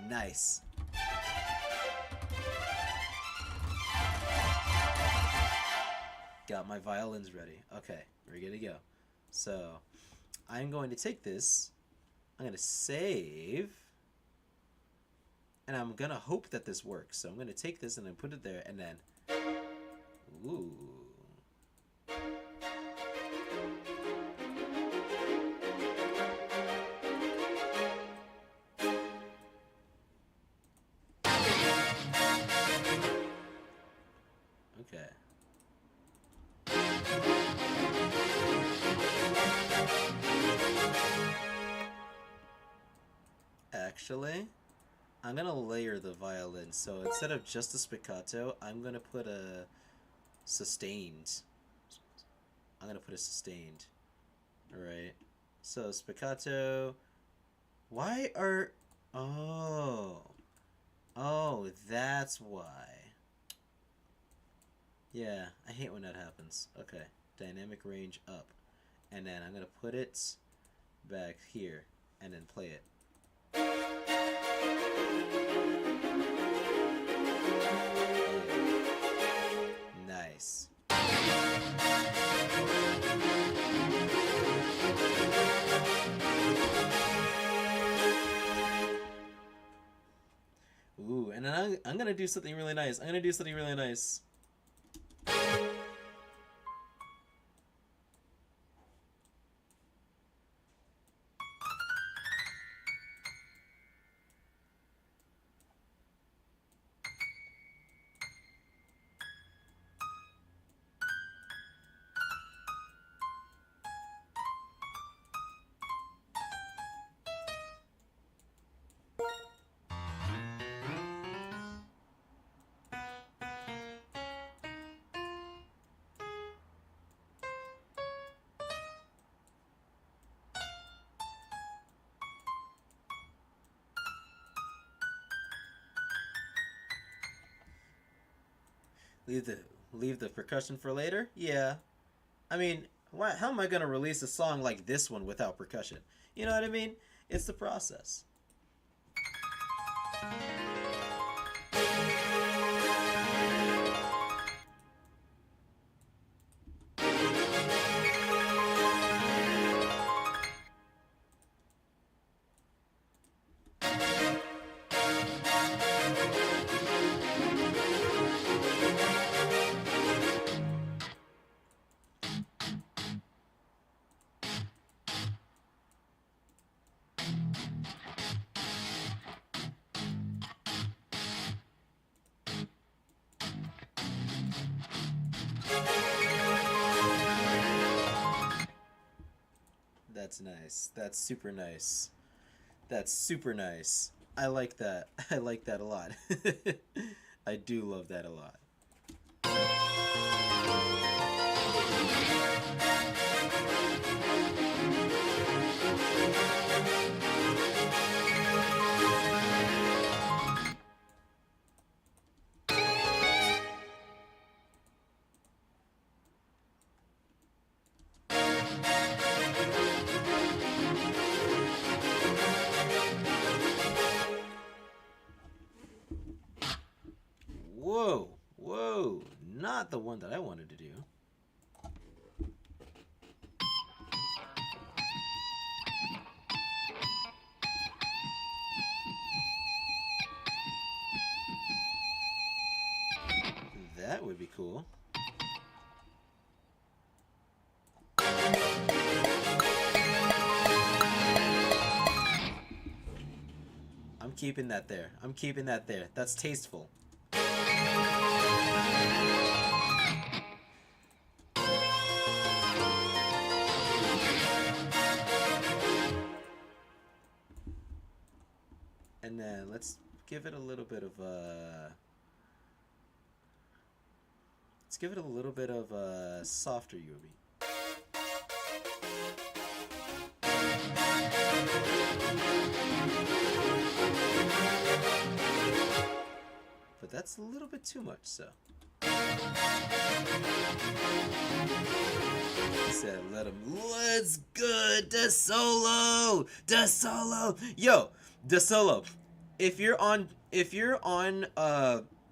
Nice. Got my violins ready. Okay, we're good to go. So, I'm going to take this. I'm going to save. And I'm going to hope that this works. So, I'm going to take this and then put it there and then... Ooh. Okay. Actually, I'm gonna layer the violin. So instead of just a spiccato, I'm gonna put a sustained. Alright. So spiccato. Why are... Oh. Oh, that's why. Yeah, I hate when that happens. Okay. Dynamic range up. And then I'm gonna put it back here. And then play it. Nice. Ooh, and then I'm gonna do something really nice. Leave the percussion for later? Yeah. I mean, how am I gonna release a song like this one without percussion? You know what I mean? It's the process. That's nice. That's super nice. That's super nice. I like that. I like that a lot. I do love that a lot. not the one that I wanted to do. That would be cool. I'm keeping that there. I'm keeping that there. That's tasteful. And then let's give it a little bit of let's give it a little bit of a softer UV. But that's a little bit too much, so. He said, let him. What's good? The solo! The solo! Yo, the solo. If you're on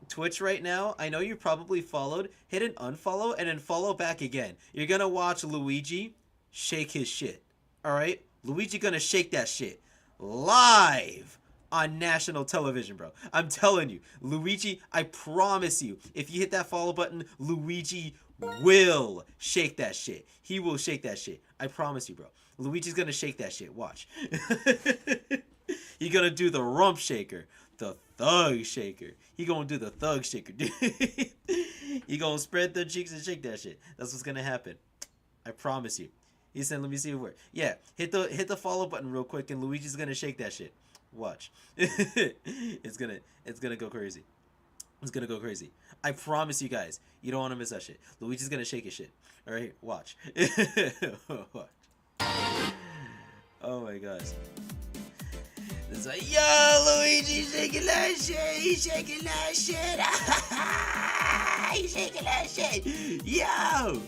Twitch right now, I know you probably followed. Hit an unfollow and then follow back again. You're gonna watch Luigi shake his shit. Alright? Luigi gonna shake that shit. Live! On national television, bro. I'm telling you, Luigi, I promise you, if you hit that follow button, Luigi will shake that shit. He will shake that shit. I promise you, bro. Luigi's gonna shake that shit. Watch. He gonna do the rump shaker, the thug shaker. He gonna do the thug shaker, dude. He gonna spread the cheeks and shake that shit. That's what's gonna happen. I promise you. He said, let me see a word. Yeah, hit the follow button real quick, and Luigi's gonna shake that shit. Watch. It's gonna go crazy. It's gonna go crazy. I promise you guys. You don't want to miss that shit. Luigi's gonna shake his shit. All right, watch. Watch. Oh my gosh. It's like, yo, Luigi shaking that shit. He's shaking that shit. He's shaking that shit. Yo,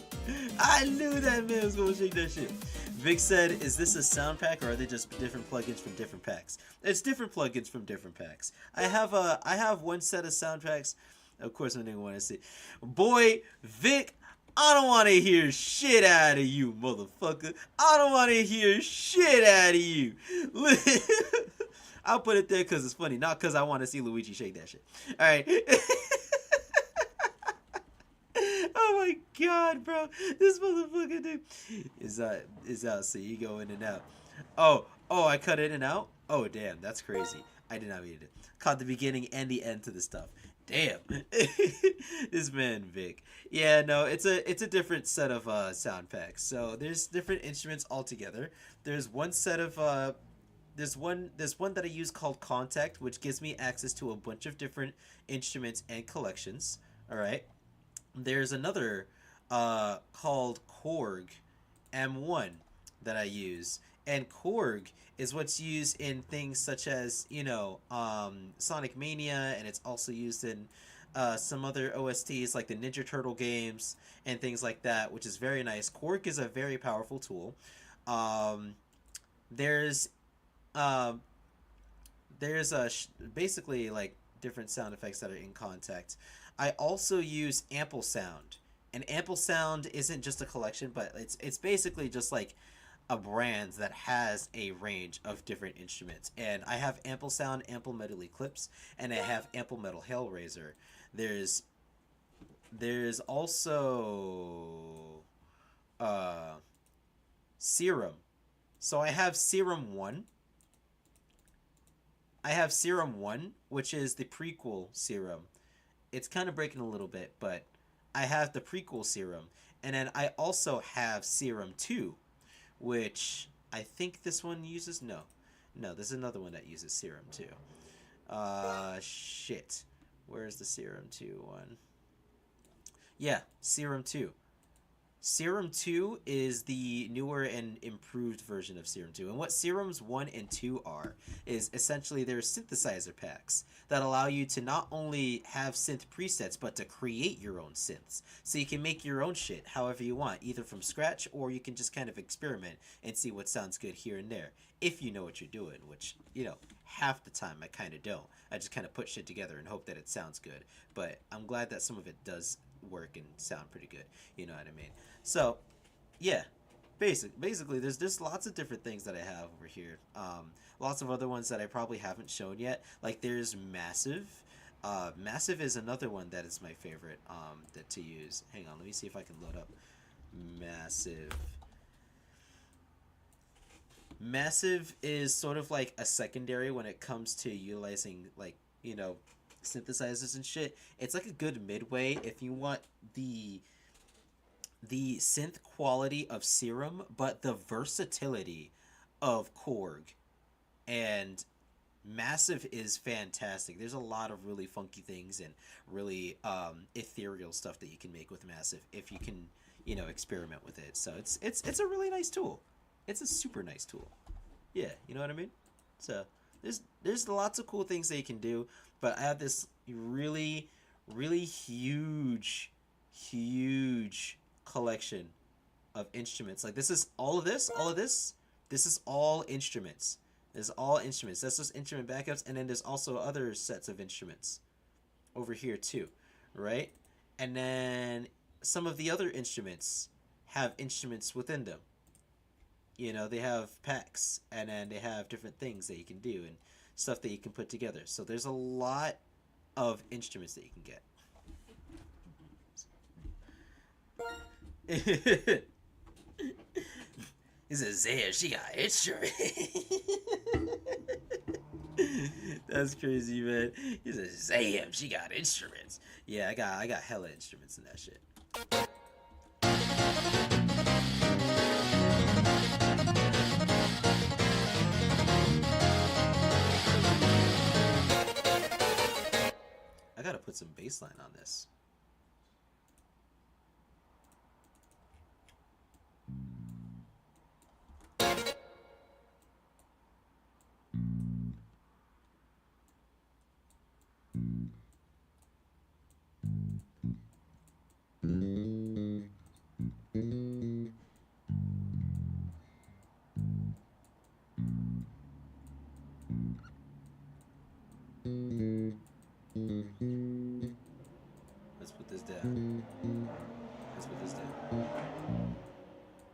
I knew that man was gonna shake that shit. Vic said, is this a sound pack or are they just different plugins from different packs? It's different plugins from different packs. I have one set of sound packs. Of course, I didn't want to see. Boy, Vic, I don't want to hear shit out of you, motherfucker. I don't want to hear shit out of you. I'll put it there because it's funny, not because I want to see Luigi shake that shit. All right. Oh my god, bro. This motherfucker, dude. Is out, so you go in and out. Oh, I cut in and out? Oh, damn, that's crazy. I did not mean it. Caught the beginning and the end to the stuff. Damn. This man, Vic. Yeah, no, it's a different set of sound packs. So there's different instruments altogether. There's one set of there's one that I use called Contact, which gives me access to a bunch of different instruments and collections. Alright. There's another called Korg M1 that I use, and Korg is what's used in things such as, you know, Sonic Mania, and it's also used in some other OSTs like the Ninja Turtle games and things like that, which is very nice. Korg is a very powerful tool. There's basically like different sound effects that are in Contact. I also use Ample Sound, and Ample Sound isn't just a collection, but it's basically just like a brand that has a range of different instruments. And I have Ample Sound, Ample Metal Eclipse, and I have Ample Metal Hellraiser. There's also Serum. So I have Serum 1. I have Serum 1, which is the prequel Serum. It's kind of breaking a little bit, but I have the prequel Serum. And then I also have Serum 2, which I think this one uses... No, there's another one that uses Serum 2. Shit. Where's the Serum 2 one? Yeah, Serum 2. Serum 2 is the newer and improved version of Serum 2. And what Serums 1 and 2 are is essentially they're synthesizer packs that allow you to not only have synth presets, but to create your own synths. So you can make your own shit however you want, either from scratch, or you can just kind of experiment and see what sounds good here and there, if you know what you're doing, which, you know, half the time I kind of don't. I just kind of put shit together and hope that it sounds good. But I'm glad that some of it does work and sound pretty good. You know what I mean? So yeah, basically there's just lots of different things that I have over here. Lots of other ones that I probably haven't shown yet. Like there's Massive. Massive is another one that is my favorite that to use. Hang on, let me see if I can load up Massive. Massive is sort of like a secondary when it comes to utilizing, like, you know, synthesizers and shit. It's like a good midway if you want the synth quality of Serum, but the versatility of Korg. And Massive is fantastic. There's a lot of really funky things and really ethereal stuff that you can make with Massive if you can, you know, experiment with it. So it's a really nice tool. It's a super nice tool. Yeah, you know what I mean? So there's lots of cool things that you can do, but I have this really huge collection of instruments. Like this is all of this. This is all instruments. This is all instruments. That's just instrument backups, and then there's also other sets of instruments over here too, right? And then some of the other instruments have instruments within them. You know, they have packs, and then they have different things that you can do and stuff that you can put together. So there's a lot of instruments that you can get. He says, "Zaya, she got instruments." That's crazy, man. He says, "Zam, she got instruments." Yeah, I got hella instruments in that shit. I gotta put some bass line on this. Let's put this down. Let's put this down.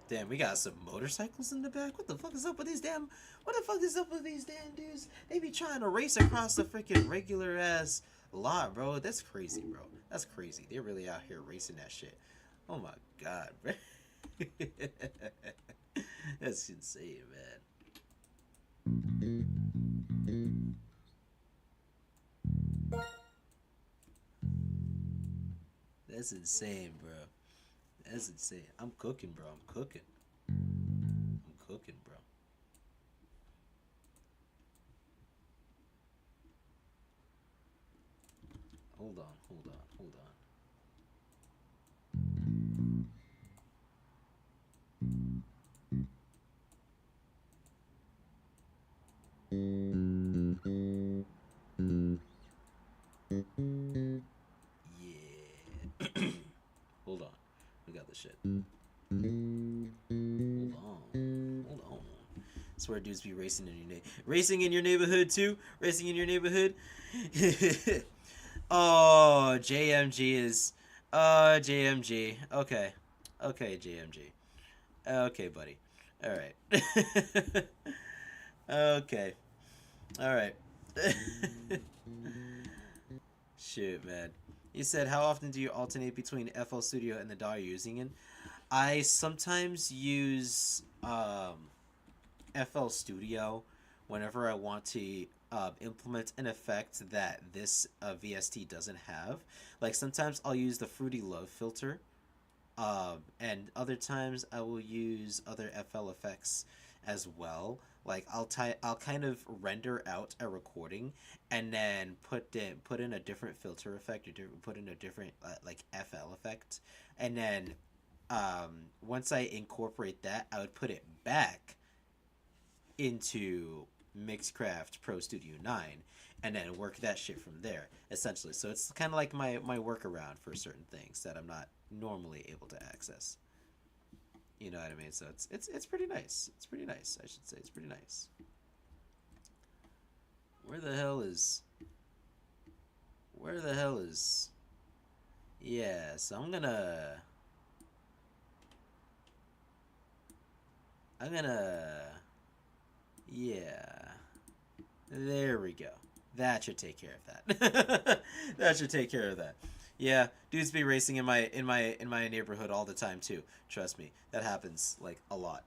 Damn, we got some motorcycles in the back. What the fuck is up with these damn? What the fuck is up with these damn dudes? They be trying to race across the freaking regular ass lot, bro. That's crazy, bro. That's crazy. They're really out here racing that shit. Oh my god, bro. That's insane, man. That's insane, bro. That's insane. I'm cooking, bro. I'm cooking. I'm cooking, bro. Hold on, hold on, hold on. Yeah. Hold on. We got this shit. Hold on. Hold on. Swear dudes be racing in your racing in your neighborhood too? Racing in your neighborhood? Oh, JMG is JMG. Okay. Okay, JMG. Okay, buddy. Alright. Okay. Alright. Shoot, man. You said, how often do you alternate between FL Studio and the DAW you're using in? I sometimes use FL Studio whenever I want to implement an effect that this VST doesn't have. Like sometimes I'll use the Fruity Love filter, and other times I will use other FL effects as well. Like I'll kind of render out a recording and then put in a different filter effect, or put in a different like FL effect, and then once I incorporate that, I would put it back into Mixcraft Pro Studio 9 and then work that shit from there, essentially. So it's kind of like my workaround for certain things that I'm not normally able to access. You know what I mean? So it's pretty nice. It's pretty nice, I should say. It's pretty nice. Where the hell is Yeah, so I'm gonna yeah. There we go. That should take care of that. That should take care of that. Yeah, dudes be racing in my neighborhood all the time too. Trust me, that happens like a lot.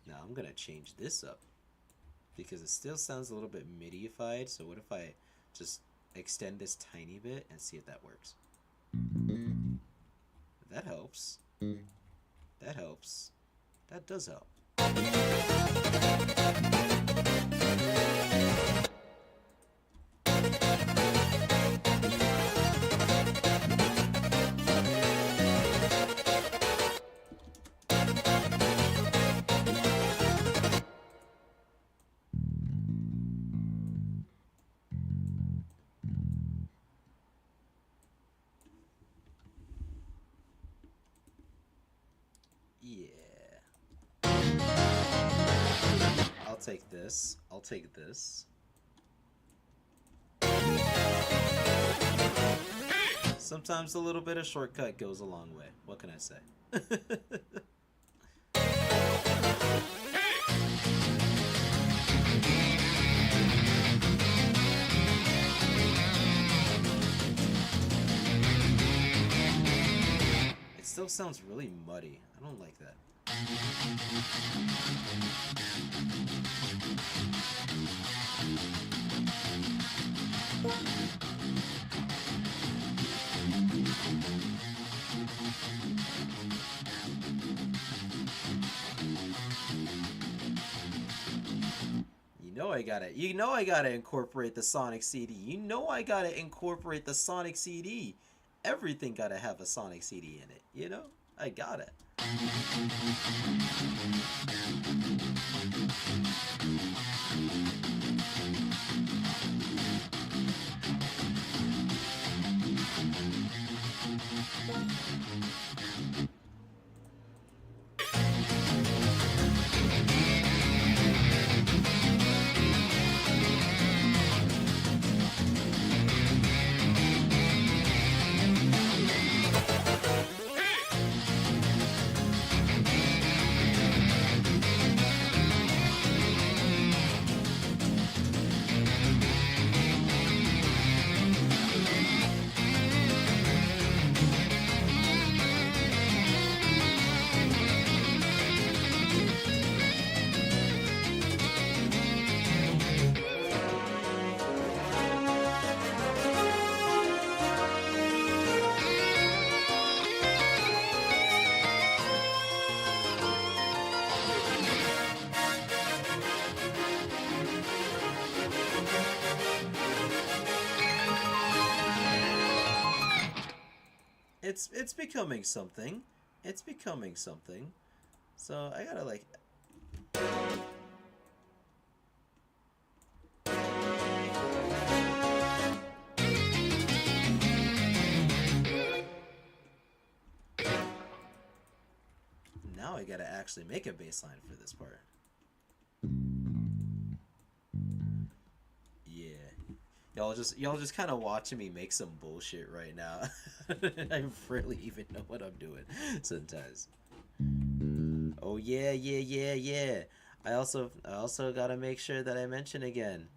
Now I'm gonna change this up because it still sounds a little bit MIDI-ified. So what if I just extend this tiny bit and see if that works? That helps. That helps. That does help. Yeah. I'll take this. I'll take this. Sometimes a little bit of shortcut goes a long way. What can I say? It still sounds really muddy. I don't like that. You know I gotta incorporate the Sonic CD. You know I gotta incorporate the Sonic CD. Everything gotta have a Sonic CD in it, you know? I got it. It's becoming something. It's becoming something. So I gotta like. Now I gotta actually make a bass line for this part. Yeah. Y'all just kind of watching me make some bullshit right now. I rarely even know what I'm doing sometimes. Oh yeah, yeah, yeah, yeah. I also gotta make sure that I mention again.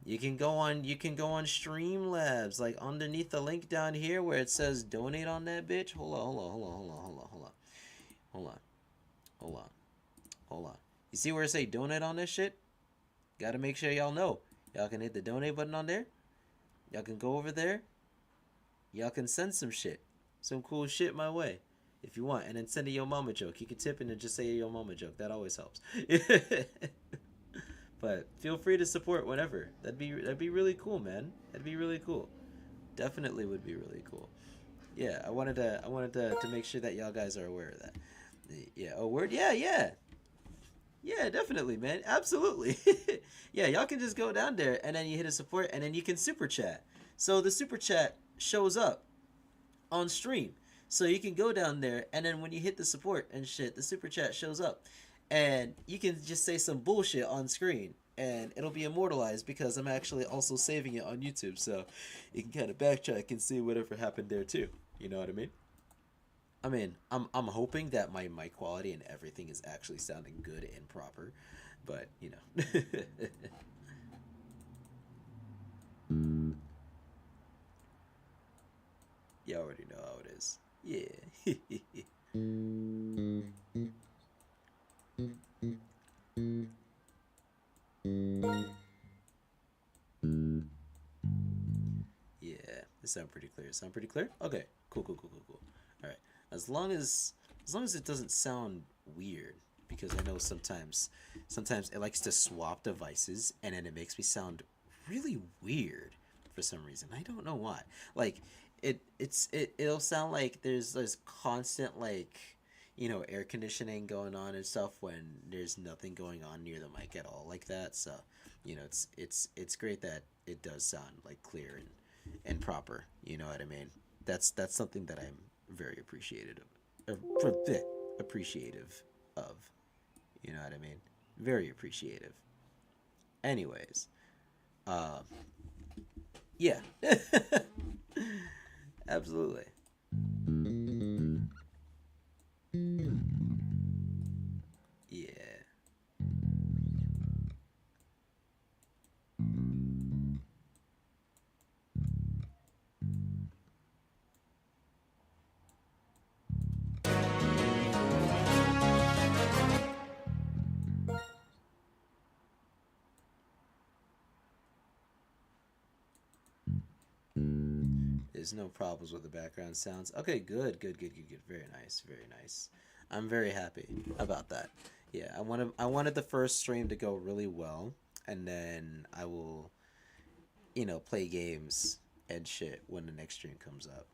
You can go on Streamlabs, like underneath the link down here where it says donate on that bitch. Hold on. You see where it say donate on this shit? Gotta make sure y'all know. Y'all can hit the donate button on there. Y'all can go over there. Y'all can send some shit. Some cool shit my way. If you want. And then send a yo mama joke. You can tip in and just say a yo mama joke. That always helps. But feel free to support whenever. That'd be really cool, man. That'd be really cool. Definitely would be really cool. Yeah, I wanted to make sure that y'all guys are aware of that. Yeah, oh word? Yeah, yeah. Yeah, definitely, man. Absolutely. Yeah, y'all can just go down there and then you hit a support and then you can super chat. So the super chat shows up on stream. So you can go down there and then when you hit the support and shit, the super chat shows up. And you can just say some bullshit on screen and it'll be immortalized because I'm actually also saving it on YouTube. So you can kind of backtrack and see whatever happened there too. You know what I mean? I mean, I'm hoping that my mic quality and everything is actually sounding good and proper, but you know. You already know how it is. Yeah. Yeah, it sound pretty clear. Sound pretty clear? Okay. Cool, cool, cool, cool, cool. All right. As long as it doesn't sound weird, because I know sometimes it likes to swap devices and then it makes me sound really weird for some reason. I don't know why. Like it'll sound like there's constant like air conditioning going on and stuff when there's nothing going on near the mic at all like that. So it's great that it does sound like clear and proper. You know what I mean? That's something that I'm very appreciative of. You know what I mean? Very appreciative. Anyways, um, yeah, absolutely. Yeah. There's no problems with the background sounds. Okay, good, good, good, good, good. Very nice, very nice. I'm very happy about that. Yeah, I wanted the first stream to go really well, and then I will, play games and shit when the next stream comes up.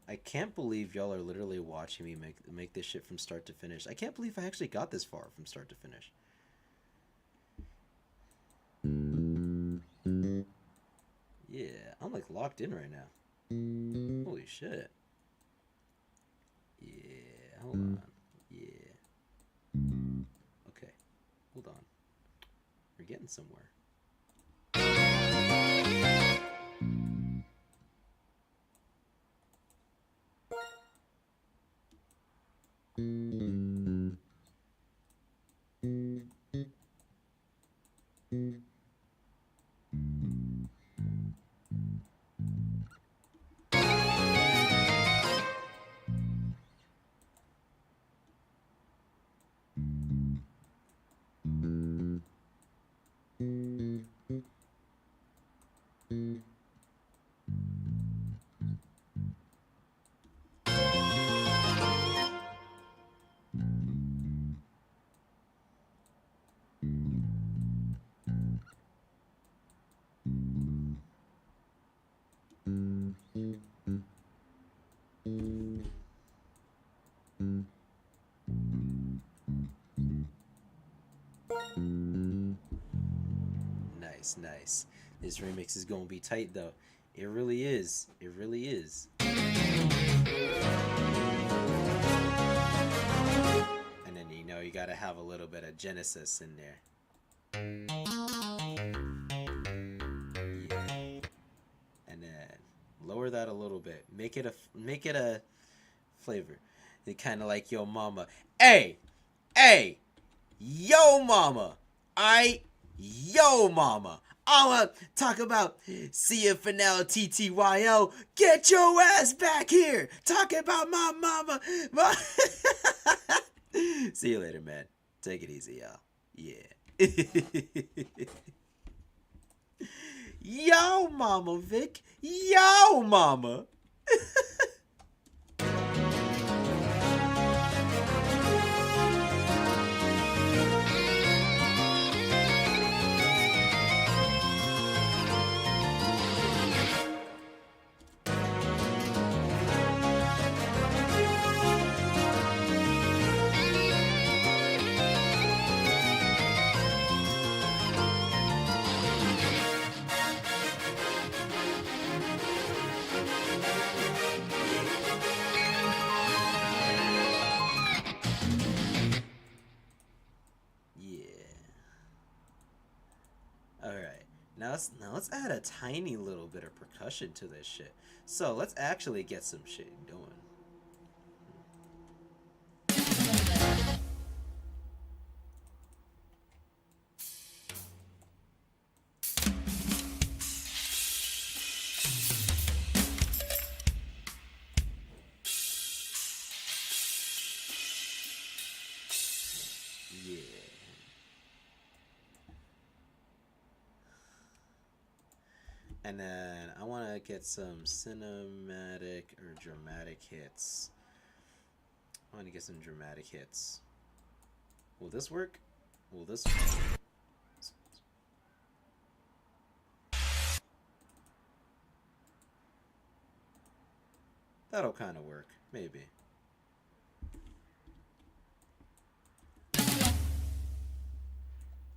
I can't believe y'all are literally watching me make this shit from start to finish. I can't believe I actually got this far from start to finish. Yeah, I'm like locked in right now. Holy shit. Yeah, hold on. Yeah. Okay, hold on. We're getting somewhere. Nice, nice. This remix is gonna be tight though. It really is. It really is. And then you gotta have a little bit of Genesis in there. Yeah. And then lower that a little bit. Make it a flavor. It kind of like yo mama. Hey, hey, yo mama. Yo mama. I'ma talk about CFNL TTYO. Get your ass back here. Talk about my mama. See you later, man. Take it easy, y'all. Yeah. Yo, mama, Vic. Yo, mama. Alright, now let's add a tiny little bit of percussion to this shit. So let's actually get some shit going. Yeah. And then I want to get some cinematic or dramatic hits. I want to get some dramatic hits. Will this work? Will this work? That'll kind of work. Maybe.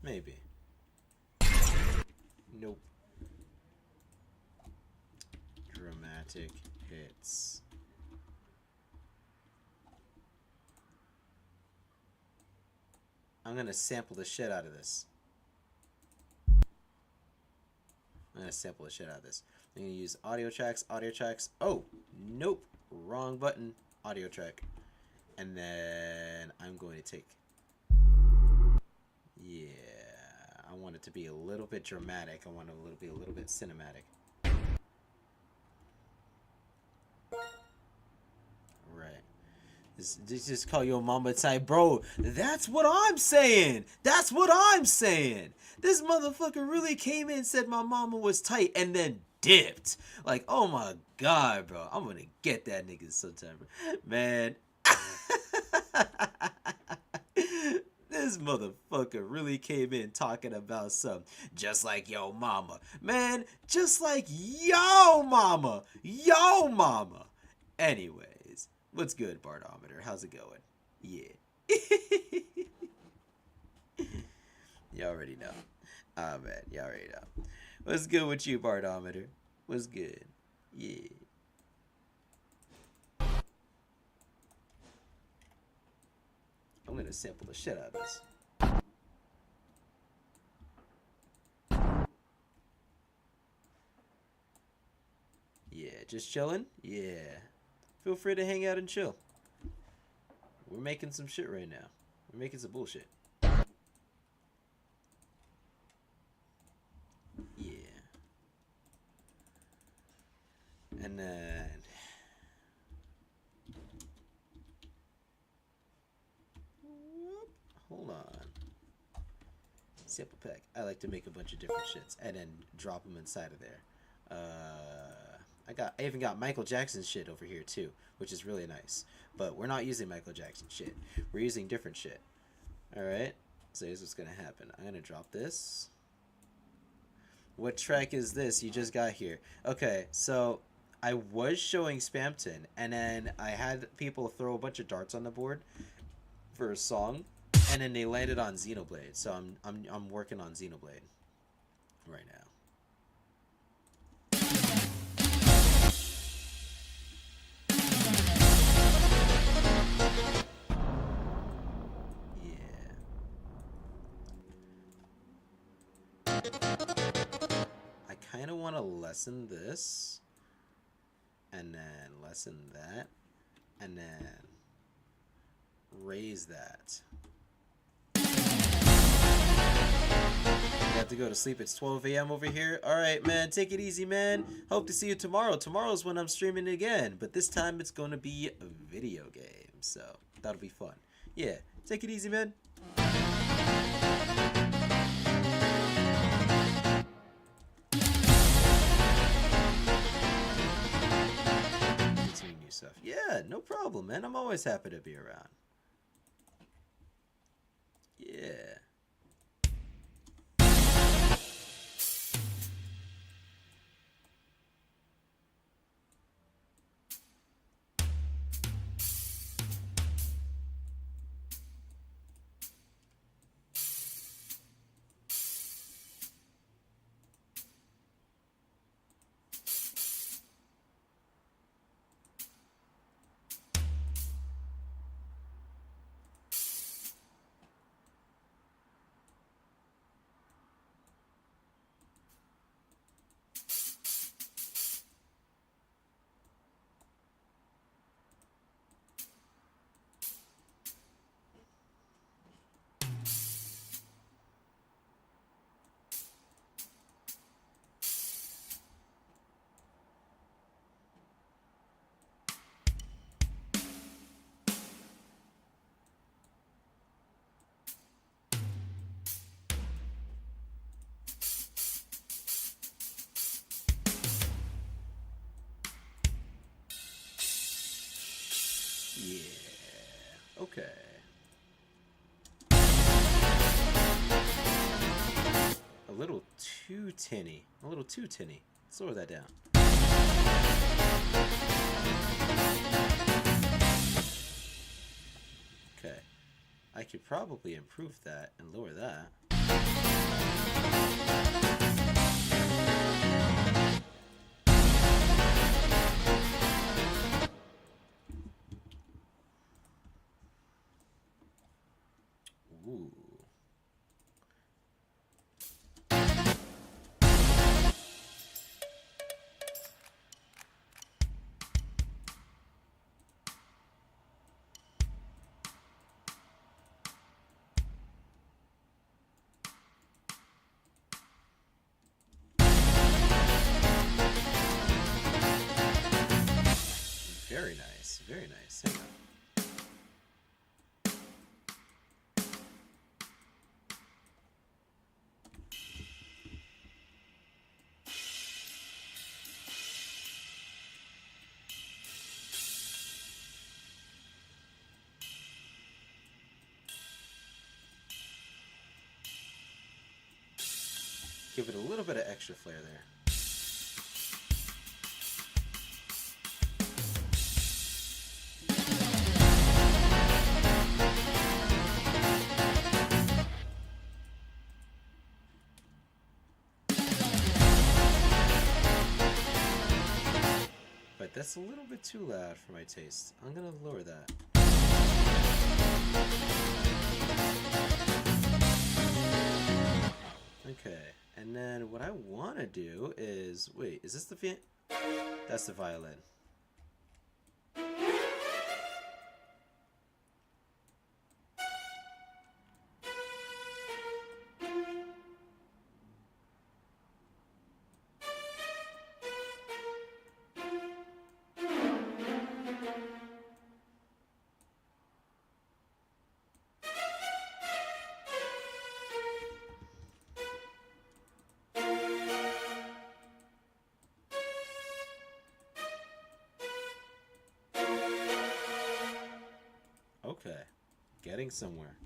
Maybe. Nope. Dramatic hits. I'm gonna sample the shit out of this. I'm gonna sample the shit out of this. I'm gonna use audio tracks, audio tracks. Oh, nope. Wrong button. Audio track. And then I'm going to take... Yeah. I want it to be a little bit dramatic. I want it to be a little bit cinematic. Right. This just call your mama type, bro. That's what I'm saying. That's what I'm saying. This motherfucker really came in, said my mama was tight, and then dipped. Like, oh my god, bro. I'm gonna get that nigga sometime, bro. Man. This motherfucker really came in talking about something just like yo mama. Man, just like yo mama. Yo mama. Anyways, what's good, Bardometer? How's it going? Yeah. You already know. Ah, man, you already know. What's good with you, Bardometer? What's good? Yeah. I'm gonna sample the shit out of this. Yeah, just chilling? Yeah. Feel free to hang out and chill. We're making some shit right now. We're making some bullshit. Yeah. And then... Hold on. Sample pack. I like to make a bunch of different shits and then drop them inside of there. I even got Michael Jackson shit over here too, which is really nice. But we're not using Michael Jackson shit. We're using different shit. Alright? So here's what's gonna happen. I'm gonna drop this. What track is this you just got here? Okay, so I was showing Spamton, and then I had people throw a bunch of darts on the board for a song, and then they landed on Xenoblade. So I'm working on Xenoblade right now. I kind of want to lessen this, and then lessen that, and then raise that. You have to go to sleep. It's 12 a.m. over here. Alright, man. Take it easy, man. Hope to see you tomorrow. Tomorrow's when I'm streaming again, but this time it's going to be a video game, so that'll be fun. Yeah, take it easy, man. stuff. Yeah, no problem, man. I'm always happy to be around. Yeah. Yeah. Okay. A little too tinny. A little too tinny. Let's lower that down. Okay. I could probably improve that and lower that. Ooh. Very nice. Very nice. Hang on. Give it a little bit of extra flair there. But that's a little bit too loud for my taste. I'm gonna lower that. Okay, and then what I want to do is... Wait, is this the... That's the violin. Okay, getting somewhere.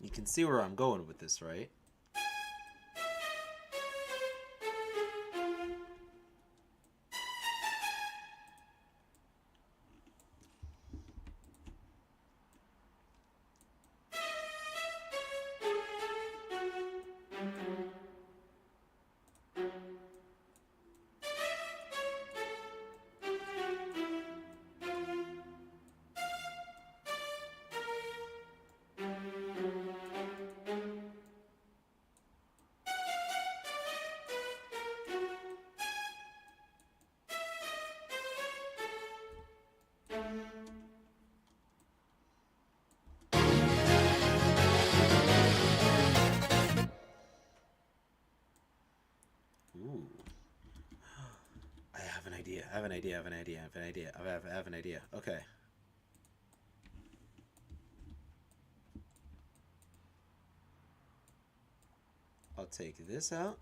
You can see where I'm going with this, right? idea. I have an idea. I have an idea. I have an idea. I have an idea. Okay. I'll take this out.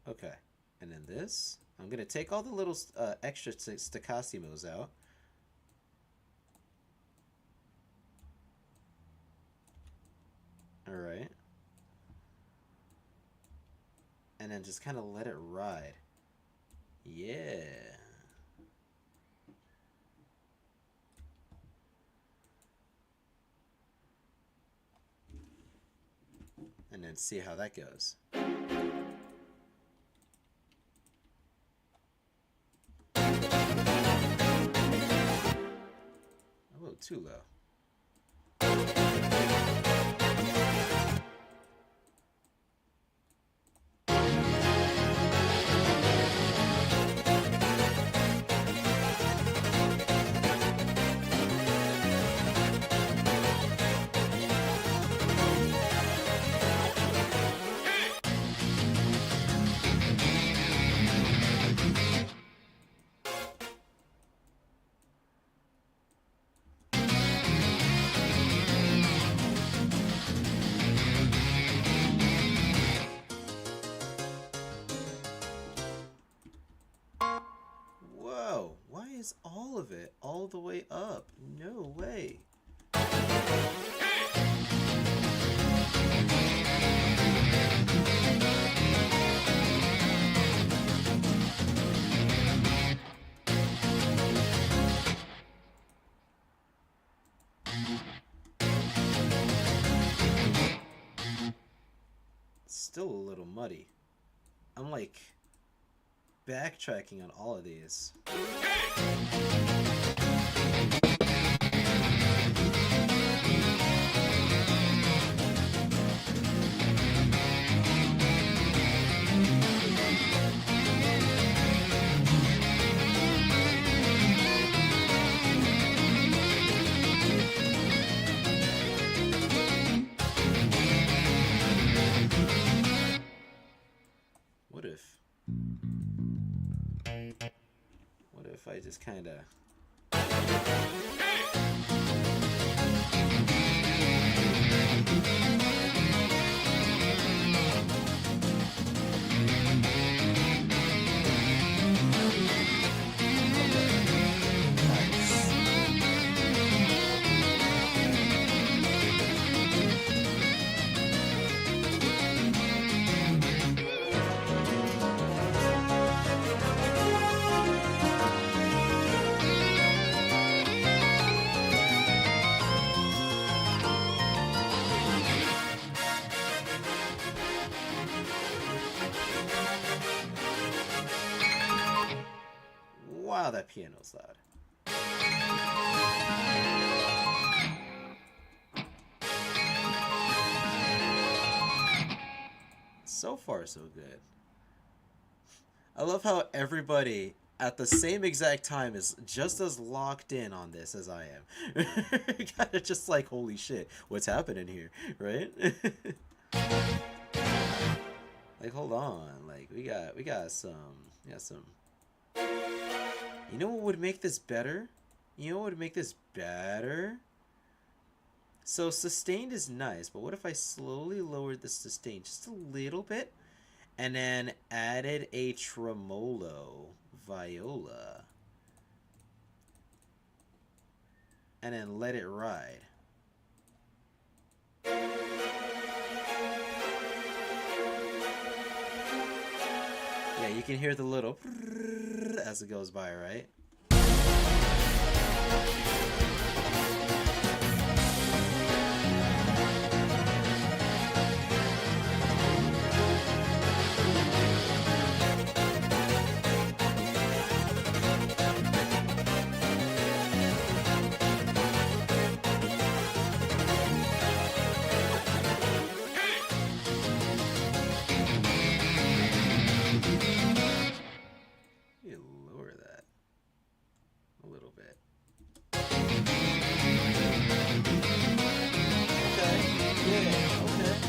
Okay. And then this. I'm going to take all the little extra staccasimos out. Alright. And then just kind of let it ride. Yeah. And then see how that goes. A little too low. Whoa, why is all of it all the way up? No way. Still a little muddy. I'm like backtracking on all of these. What if I just kind of... Wow, that piano's loud. So far, so good. I love how everybody at the same exact time is just as locked in on this as I am. Kinda just like, holy shit, what's happening here, right? Like, hold on, like we got some. You know what would make this better? You know what would make this better? So sustained is nice, but what if I slowly lowered the sustain just a little bit and then added a tremolo viola and then let it ride? Yeah, you can hear the little as it goes by, right? Okay,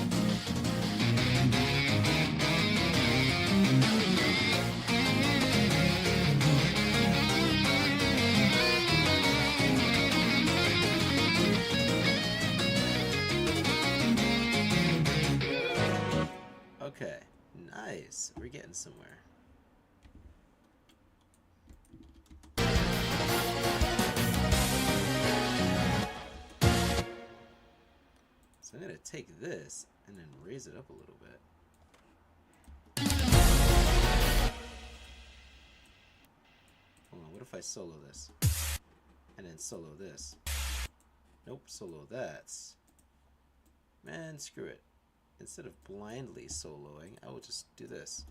Nice. We're getting somewhere. So I'm going to take this and then raise it up a little bit. Hold on, what if I solo this? And then solo this? Nope, solo that. Man, screw it. Instead of blindly soloing, I will just do this.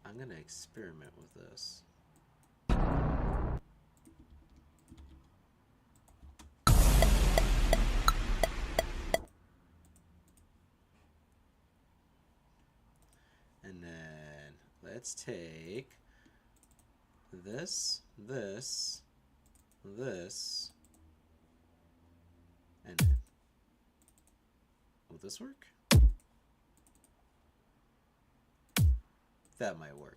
I'm gonna experiment with this. And then let's take this, this, this, and then, will this work? That might work.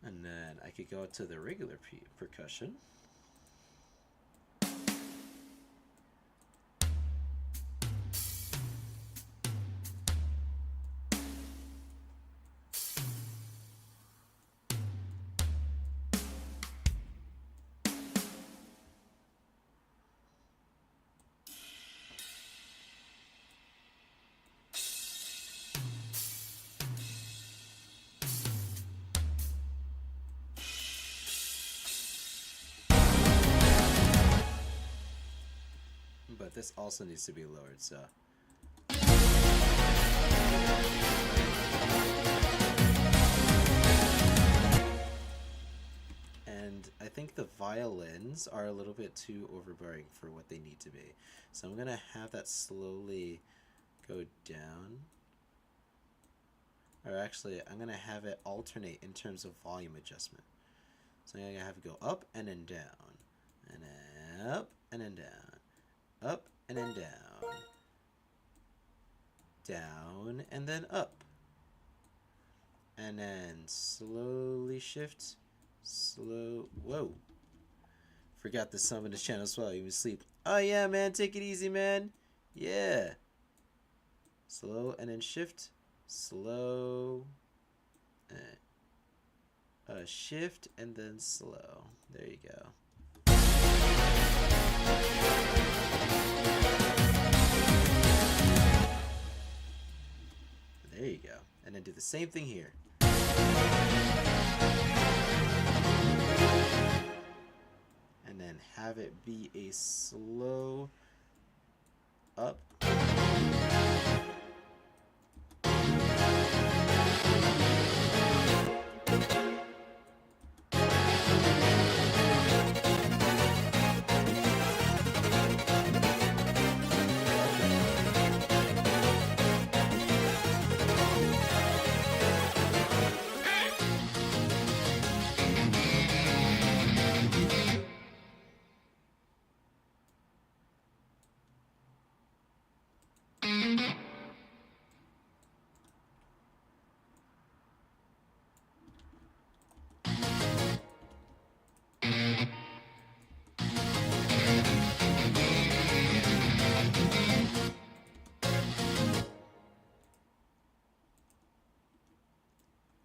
And then I could go to the regular percussion. But this also needs to be lowered, so. And I think the violins are a little bit too overbearing for what they need to be. So I'm gonna have that slowly go down. Or actually, I'm gonna have it alternate in terms of volume adjustment. So I'm gonna have it go up and then down. And then up and then down. Up and then down. Down and then up. And then slowly shift. Slow. Whoa. Forgot the sum in this channel as well. You was asleep. Oh yeah, man. Take it easy, man. Yeah. Slow and then shift. Slow. Shift and then slow. There you go. There you go. And then do the same thing here. And then have it be a slow up.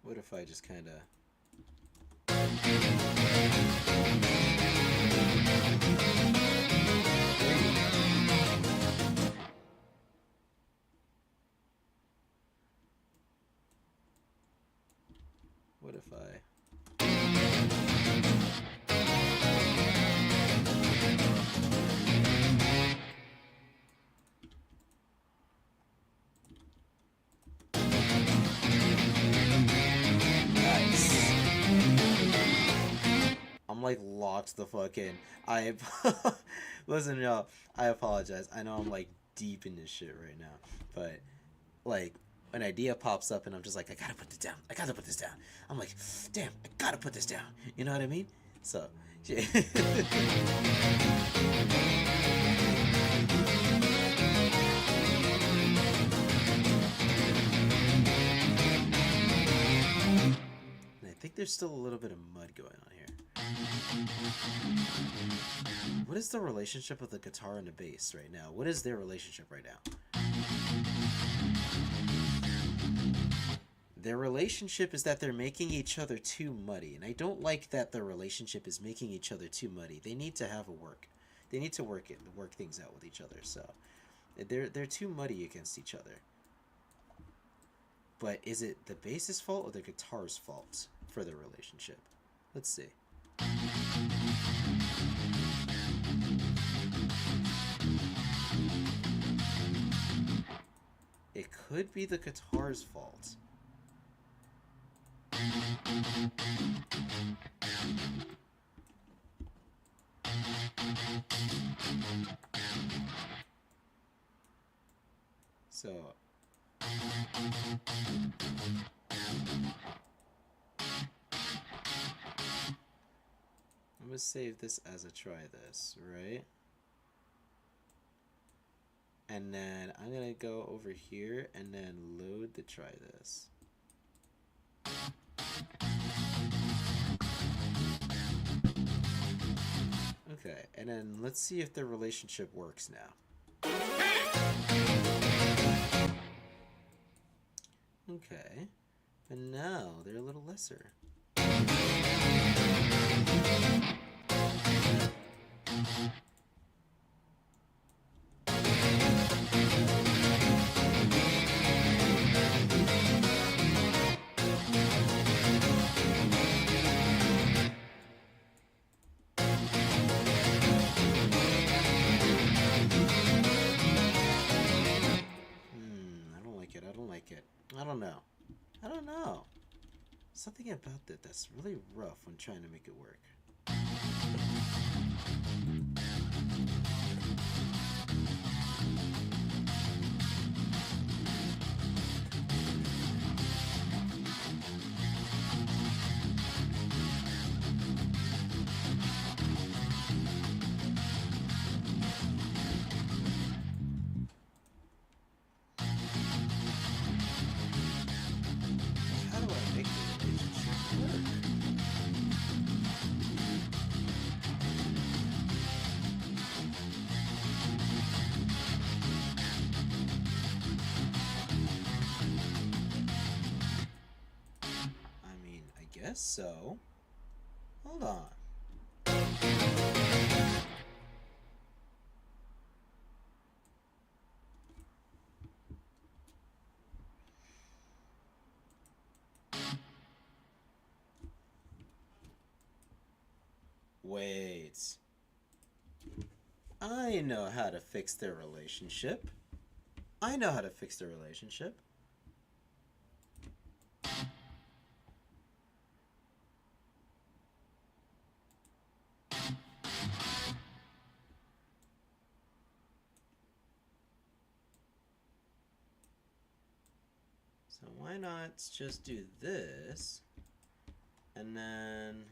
What if I just kind of... What if I... like locked the fuck in. I listen, y'all. I apologize. I know I'm like deep in this shit right now, but like an idea pops up and I'm just like, I gotta put this down. I gotta put this down. I'm like, damn, I gotta put this down. You know what I mean? So. I think there's still a little bit of mud going on here. What is the relationship of the guitar and the bass right now? What is their relationship right now? Their relationship is that they're making each other too muddy, and I don't like that their relationship is making each other too muddy. They need to have a work. They need to work things out with each other. So they're too muddy against each other. But is it the bass's fault or the guitar's fault for their relationship? Let's see. It could be the guitar's fault. So I'm gonna save this as a try this, right? And then I'm gonna go over here and then load the try this. Okay, and then let's see if the relationship works now. Okay, and now they're a little lesser. I don't know. I don't know. Something about that that's really rough when trying to make it work. So, hold on. Wait. I know how to fix their relationship. I know how to fix their relationship. So why not just do this, and then...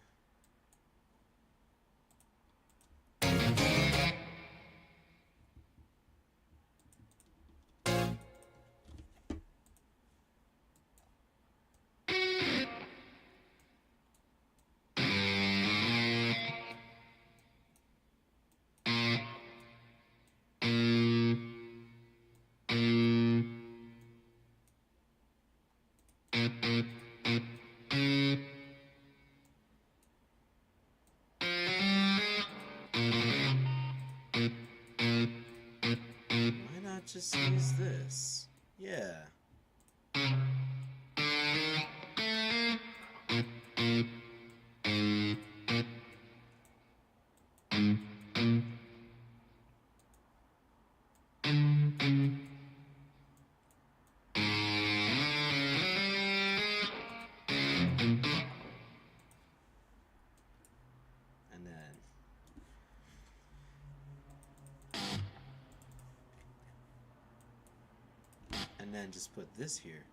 man just put this here.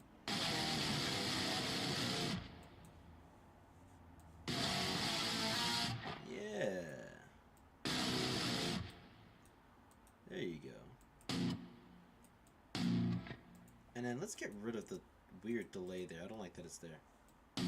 Yeah. There you go. And then let's get rid of the weird delay there. I don't like that it's there. Yeah.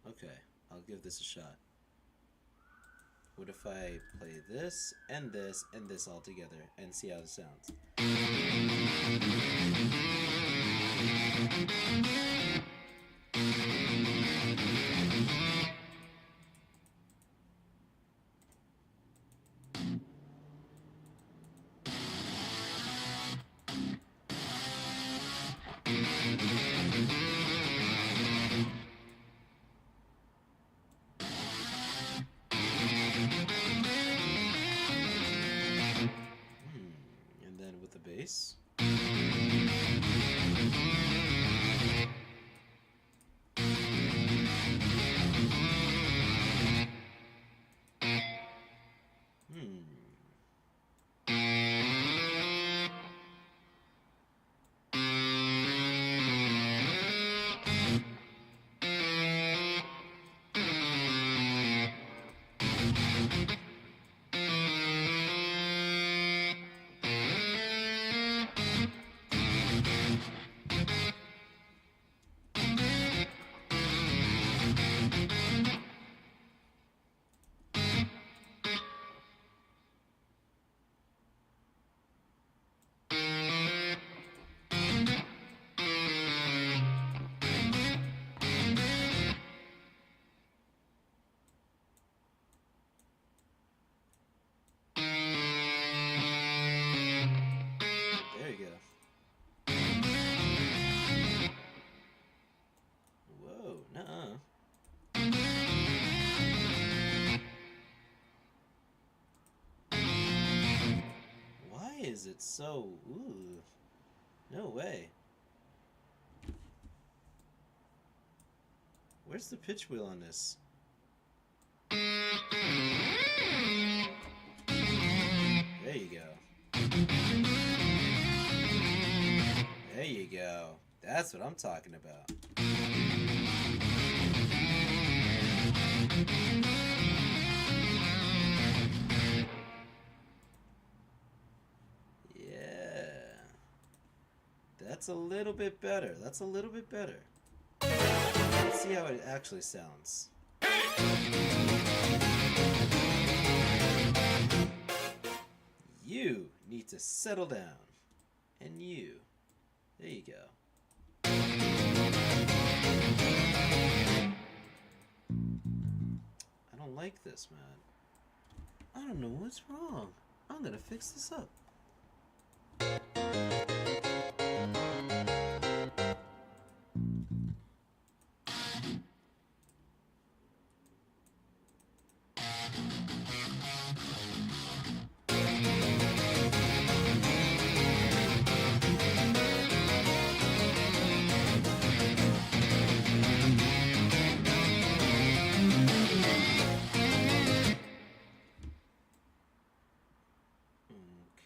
Okay, I'll give this a shot. What if I play this and this all together and see how it sounds? And then with the bass. Is it so? Ooh, no way. Where's the pitch wheel on this? There you go. There you go. That's what I'm talking about. That's a little bit better. That's a little bit better. Let's see how it actually sounds. You need to settle down. And you. There you go. I don't like this, man. I don't know what's wrong. I'm gonna fix this up.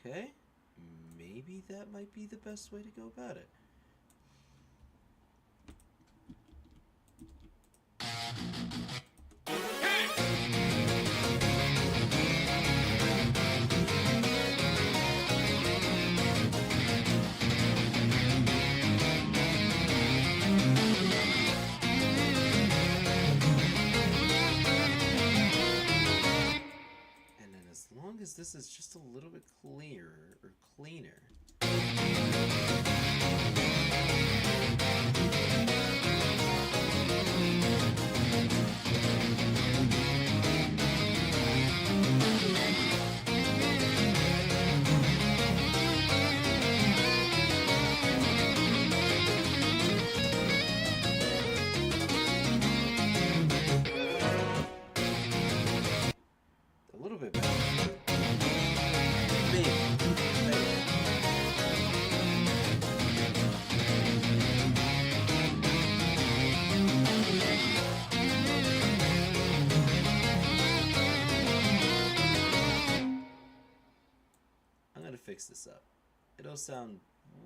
Okay, maybe that might be the best way to go about it. is just a little bit clearer or cleaner. A little bit better. Maybe. I'm gonna fix this up. It'll sound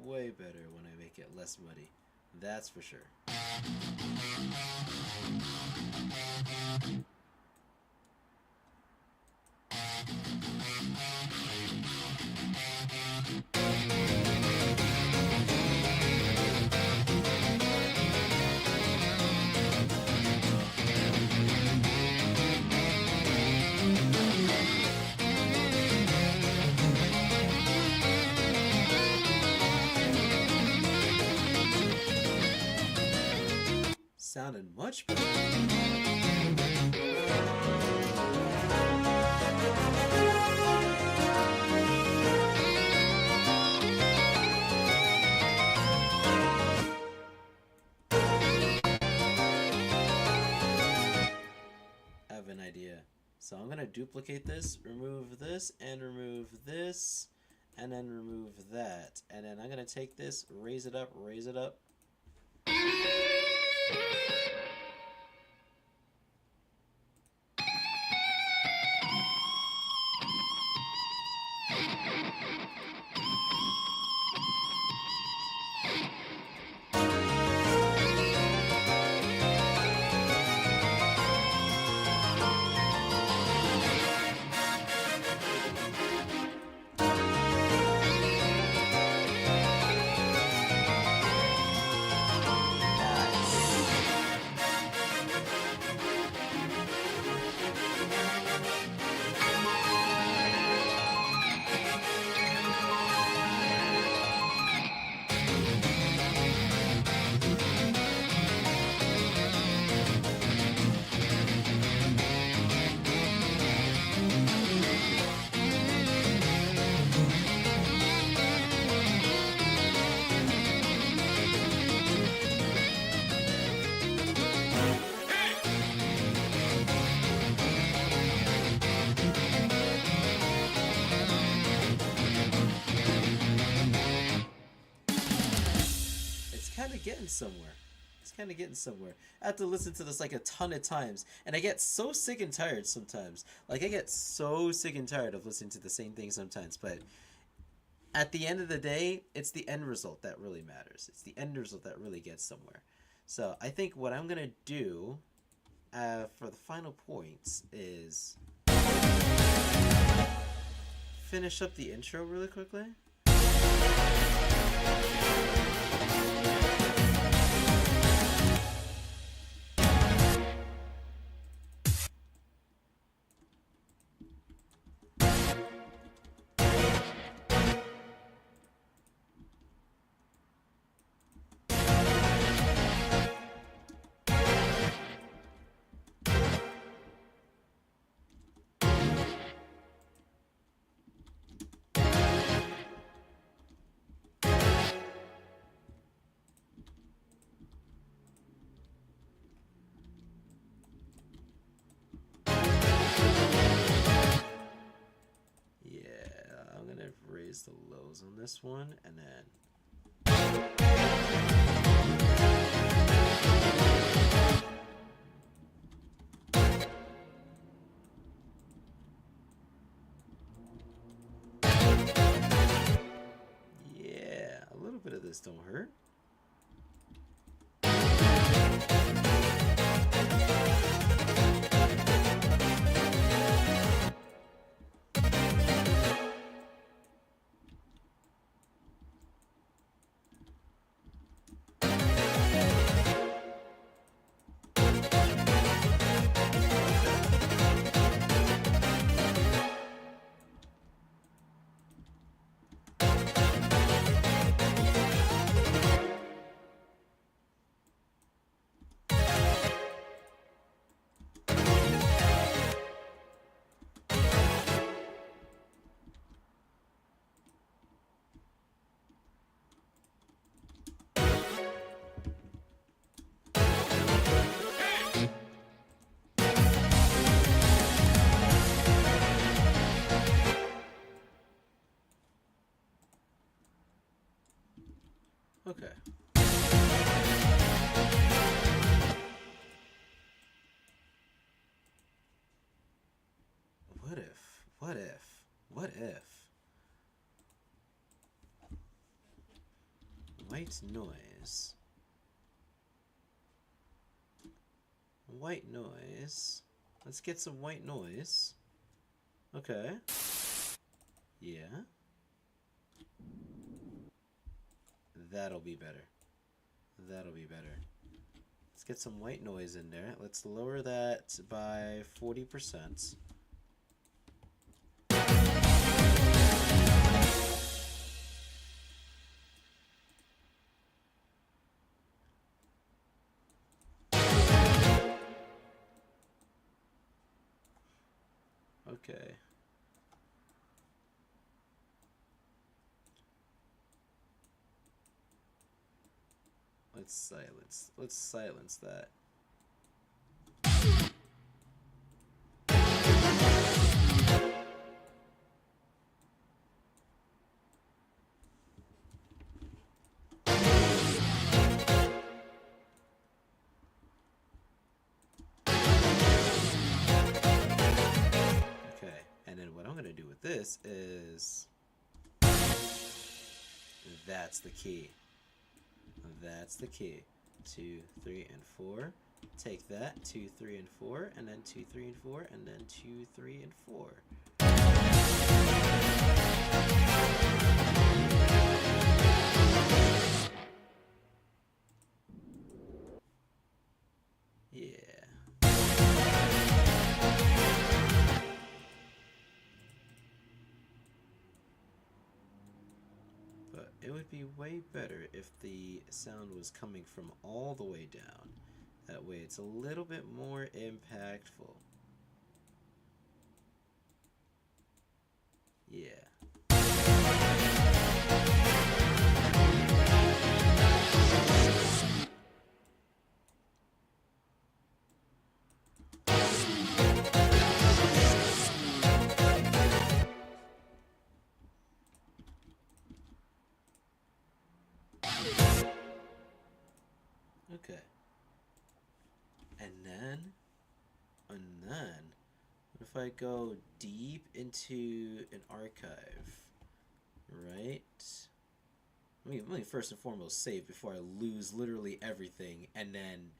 way better when I make it less muddy. That's for sure. Sounded much better. I have an idea. So I'm gonna duplicate this, remove this, and remove this, and then remove that. And then I'm gonna take this, raise it up, raise it up. Getting somewhere. It's kind of getting somewhere. I have to listen to this like a ton of times, and I get so sick and tired sometimes. Like, I get so sick and tired of listening to the same thing sometimes, but at the end of the day, it's the end result that really matters. It's the end result that really gets somewhere. So I think what I'm gonna do for the final points is finish up the intro really quickly. Raise the lows on this one, and then yeah, a little bit of this don't hurt. Okay. What if? What if? What if? White noise. White noise. Let's get some white noise. Okay. Yeah. That'll be better. That'll be better. Let's get some white noise in there. Let's lower that by 40%. Okay. Let's silence that. Okay, and then what I'm gonna do with this is that's the key. That's the key. 2, 3, and 4. Take that. 2, 3, and 4, and then 2, 3, and 4, and then 2, 3, and 4. Yeah. But it would be way better if the sound was coming from all the way down. That way it's a little bit more impactful. Yeah. Okay. And then, what if I go deep into an archive, right? Let me first and foremost save before I lose literally everything and then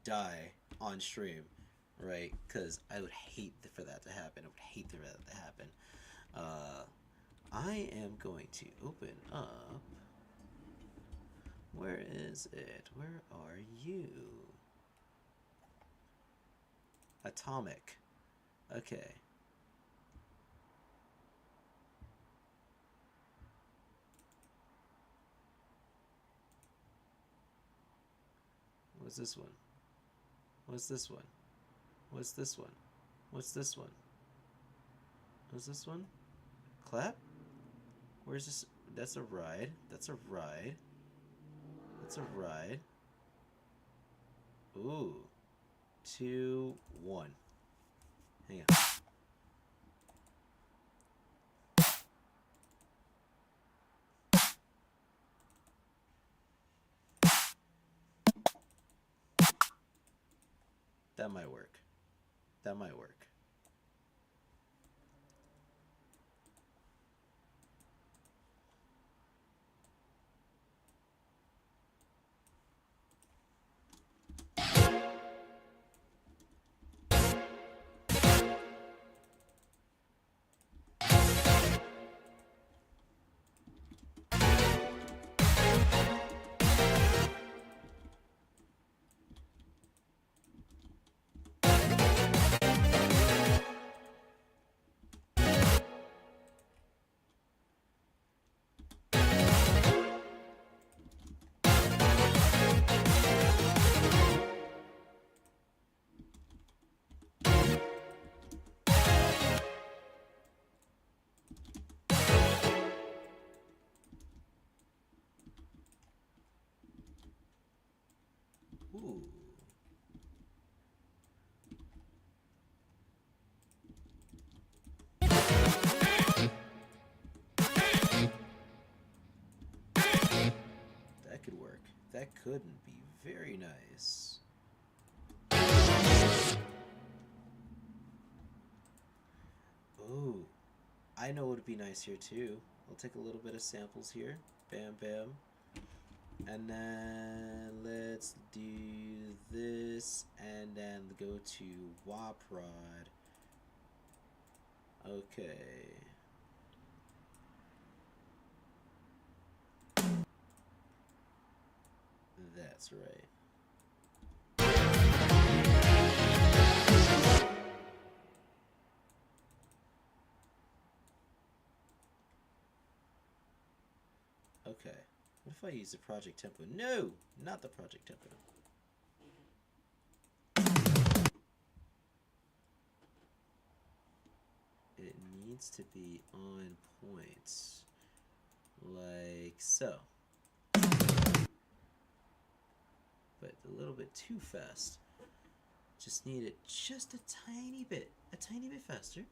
die on stream, right? Because I would hate for that to happen. I would hate for that to happen. I am going to open up. Where is it? Where are you? Atomic. Okay. What's this one? What's this one? What's this one? What's this one? What's this one? Clap? Where's this? That's a ride. That's a ride. That's a ride. Ooh. 2, 1. Hang on. That might work. That might work. That couldn't be very nice. Ooh, I know what would be nice here too. I'll take a little bit of samples here. Bam, bam. And then let's do this and then go to Waprod. Okay. That's right. Okay. What if I use the project tempo? No! Not the project tempo. It needs to be on point. Like so. But a little bit too fast. Just need it just a tiny bit faster.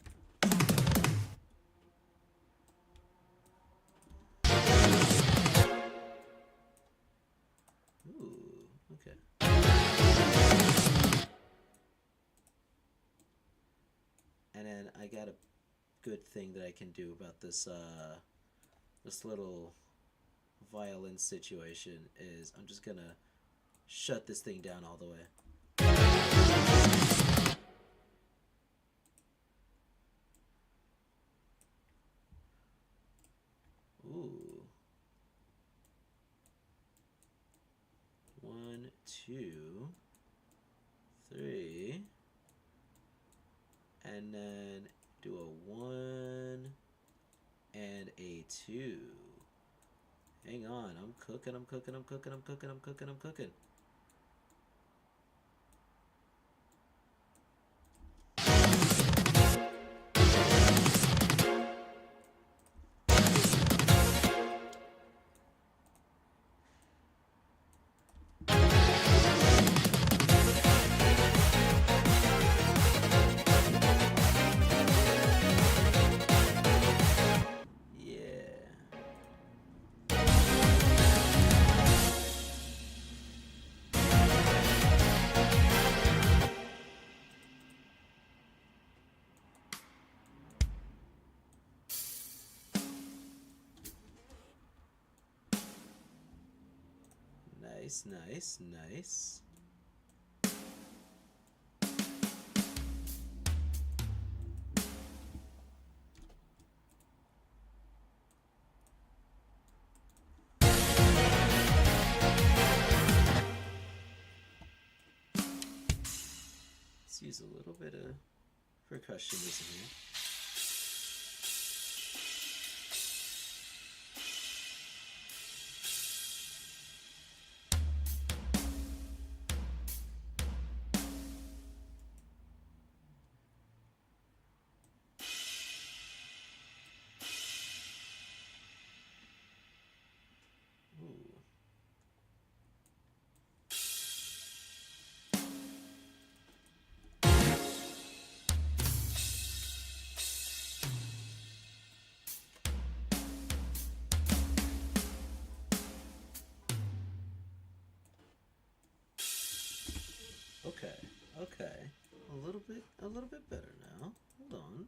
Ooh, okay. And then I got a good thing that I can do about this this little violin situation is I'm just gonna shut this thing down all the way. Ooh. 1, 2, 3, and then do a 1 and a 2. Hang on, I'm cooking. Nice. Let's use a little bit of percussion in here. Okay. A little bit better now. Hold on.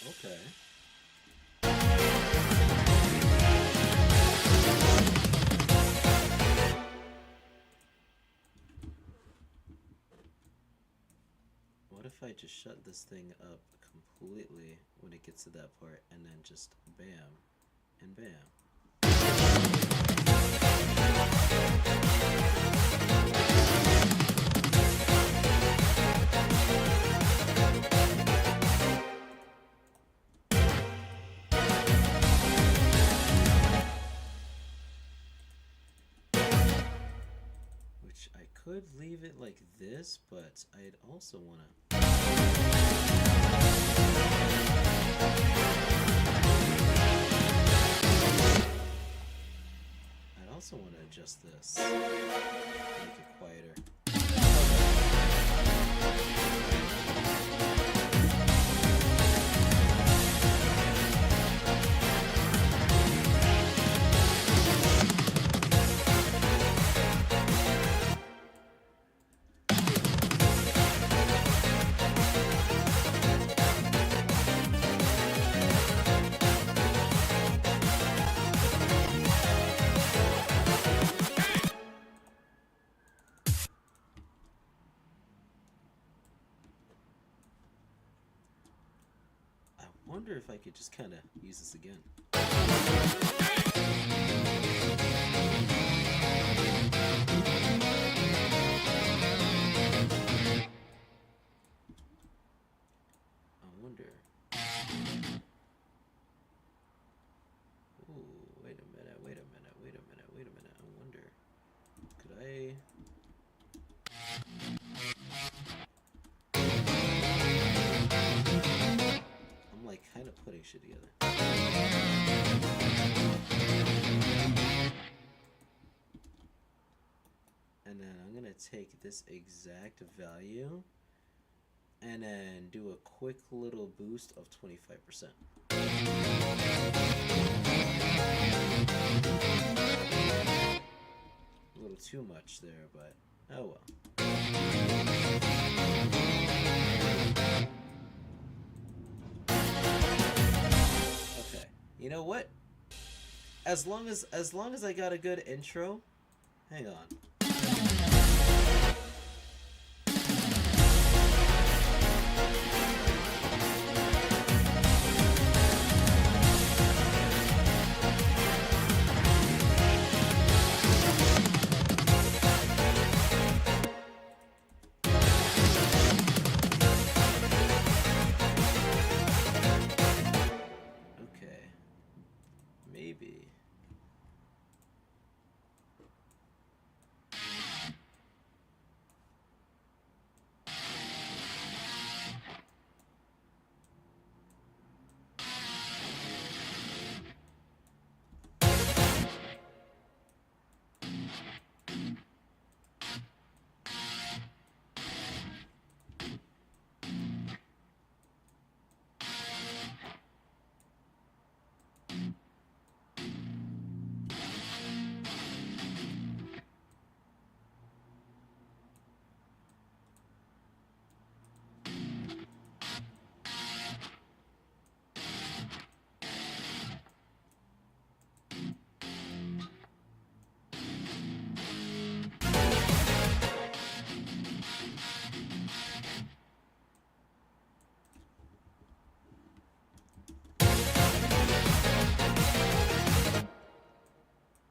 Okay. What if I just shut this thing up completely when it gets to that part and then just bam and bam? could leave it like this, but I'd also want to... I'd also want to adjust this. Make it quieter. I wonder if I could just kind of use this again. I wonder. Ooh, wait a minute, wait a minute, wait a minute, wait a minute. I wonder. Could I... I'm like kind of putting shit together. And then I'm gonna take this exact value and then do a quick little boost of 25%. A little too much there, but oh well. Okay, you know what? As long as I got a good intro, hang on. Maybe.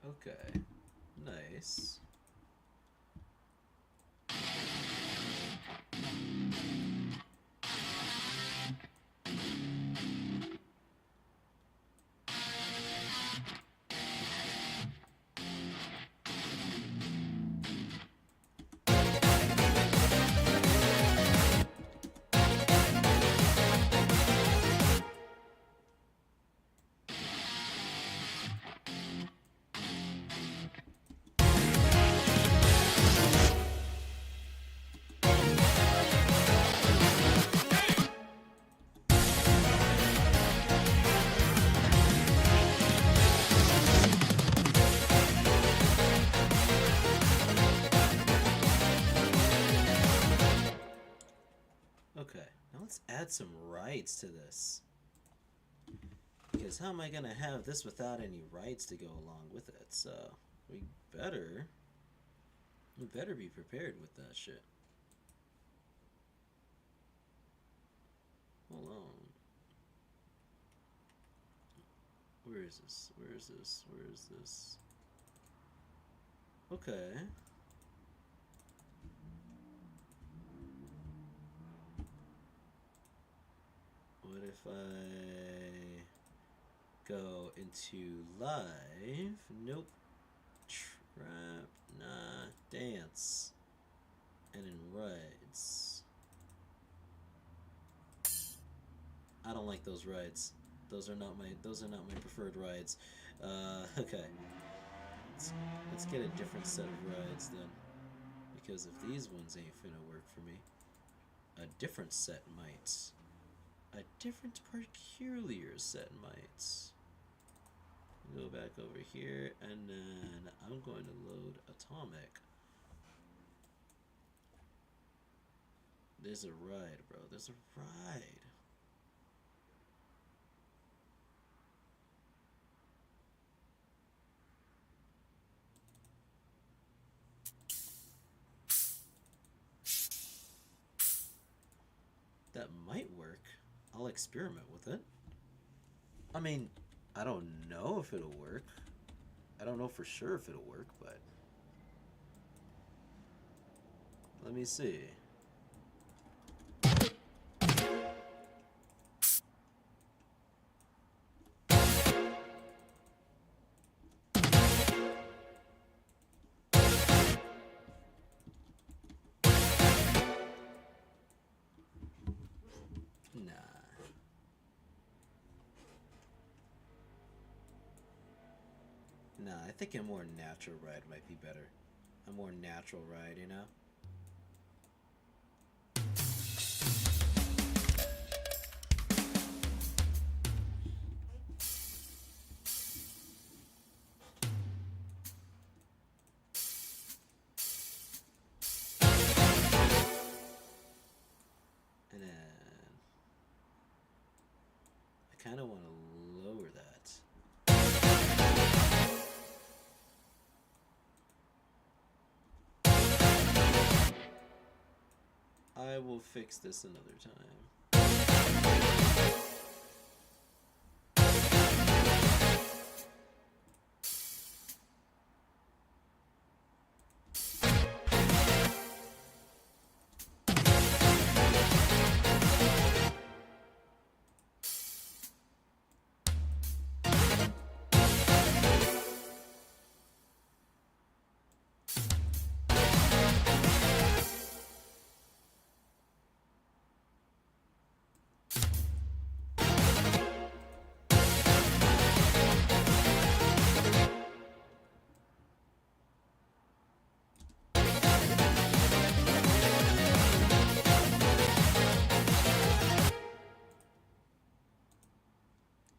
Okay, nice. Okay, now let's add some rides to this. Because how am I gonna have this without any rides to go along with it? So we better be prepared with that shit. Hold on. Where is this? Where is this? Where is this? Okay. What if I go into live? Nope. Trap, nah, dance. And in rides, I don't like those rides. Those are not my preferred rides. Okay. Let's get a different set of rides then. Because if these ones ain't finna work for me, a different set might. A different peculiar set might. Go back over here, and then I'm going to load Atomic. There's a ride, bro. There's a ride. That might work. I'll experiment with it. I mean, I don't know if it'll work. I don't know for sure if it'll work, but let me see. Nah. Nah, I think a more natural ride might be better. A more natural ride, you know? And then I kind of want to lower that. I will fix this another time.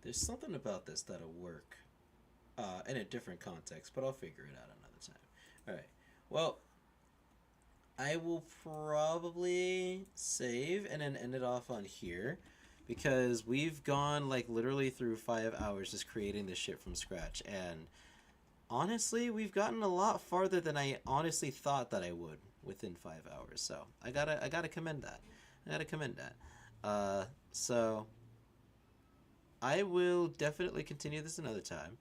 There's something about this that'll work in a different context, but I'll figure it out another time. Alright, well, I will probably save and then end it off on here, because we've gone like literally through 5 hours just creating this shit from scratch, and honestly, we've gotten a lot farther than I honestly thought that I would within 5 hours, so I gotta commend that. I gotta commend that. So I will definitely continue this another time.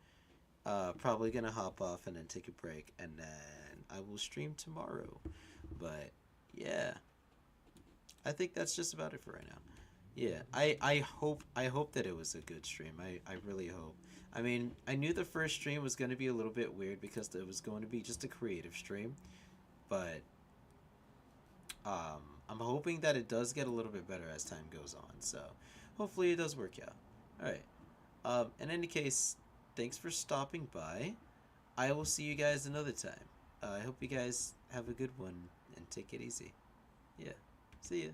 Probably gonna hop off and then take a break, and then I will stream tomorrow. But yeah, I think that's just about it for right now. Yeah, I hope that it was a good stream. I really hope. I mean, I knew the first stream was going to be a little bit weird because it was going to be just a creative stream, but I'm hoping that it does get a little bit better as time goes on. So hopefully it does work out. All right. In any case, thanks for stopping by. I will see you guys another time. I hope you guys have a good one and take it easy. Yeah. See ya.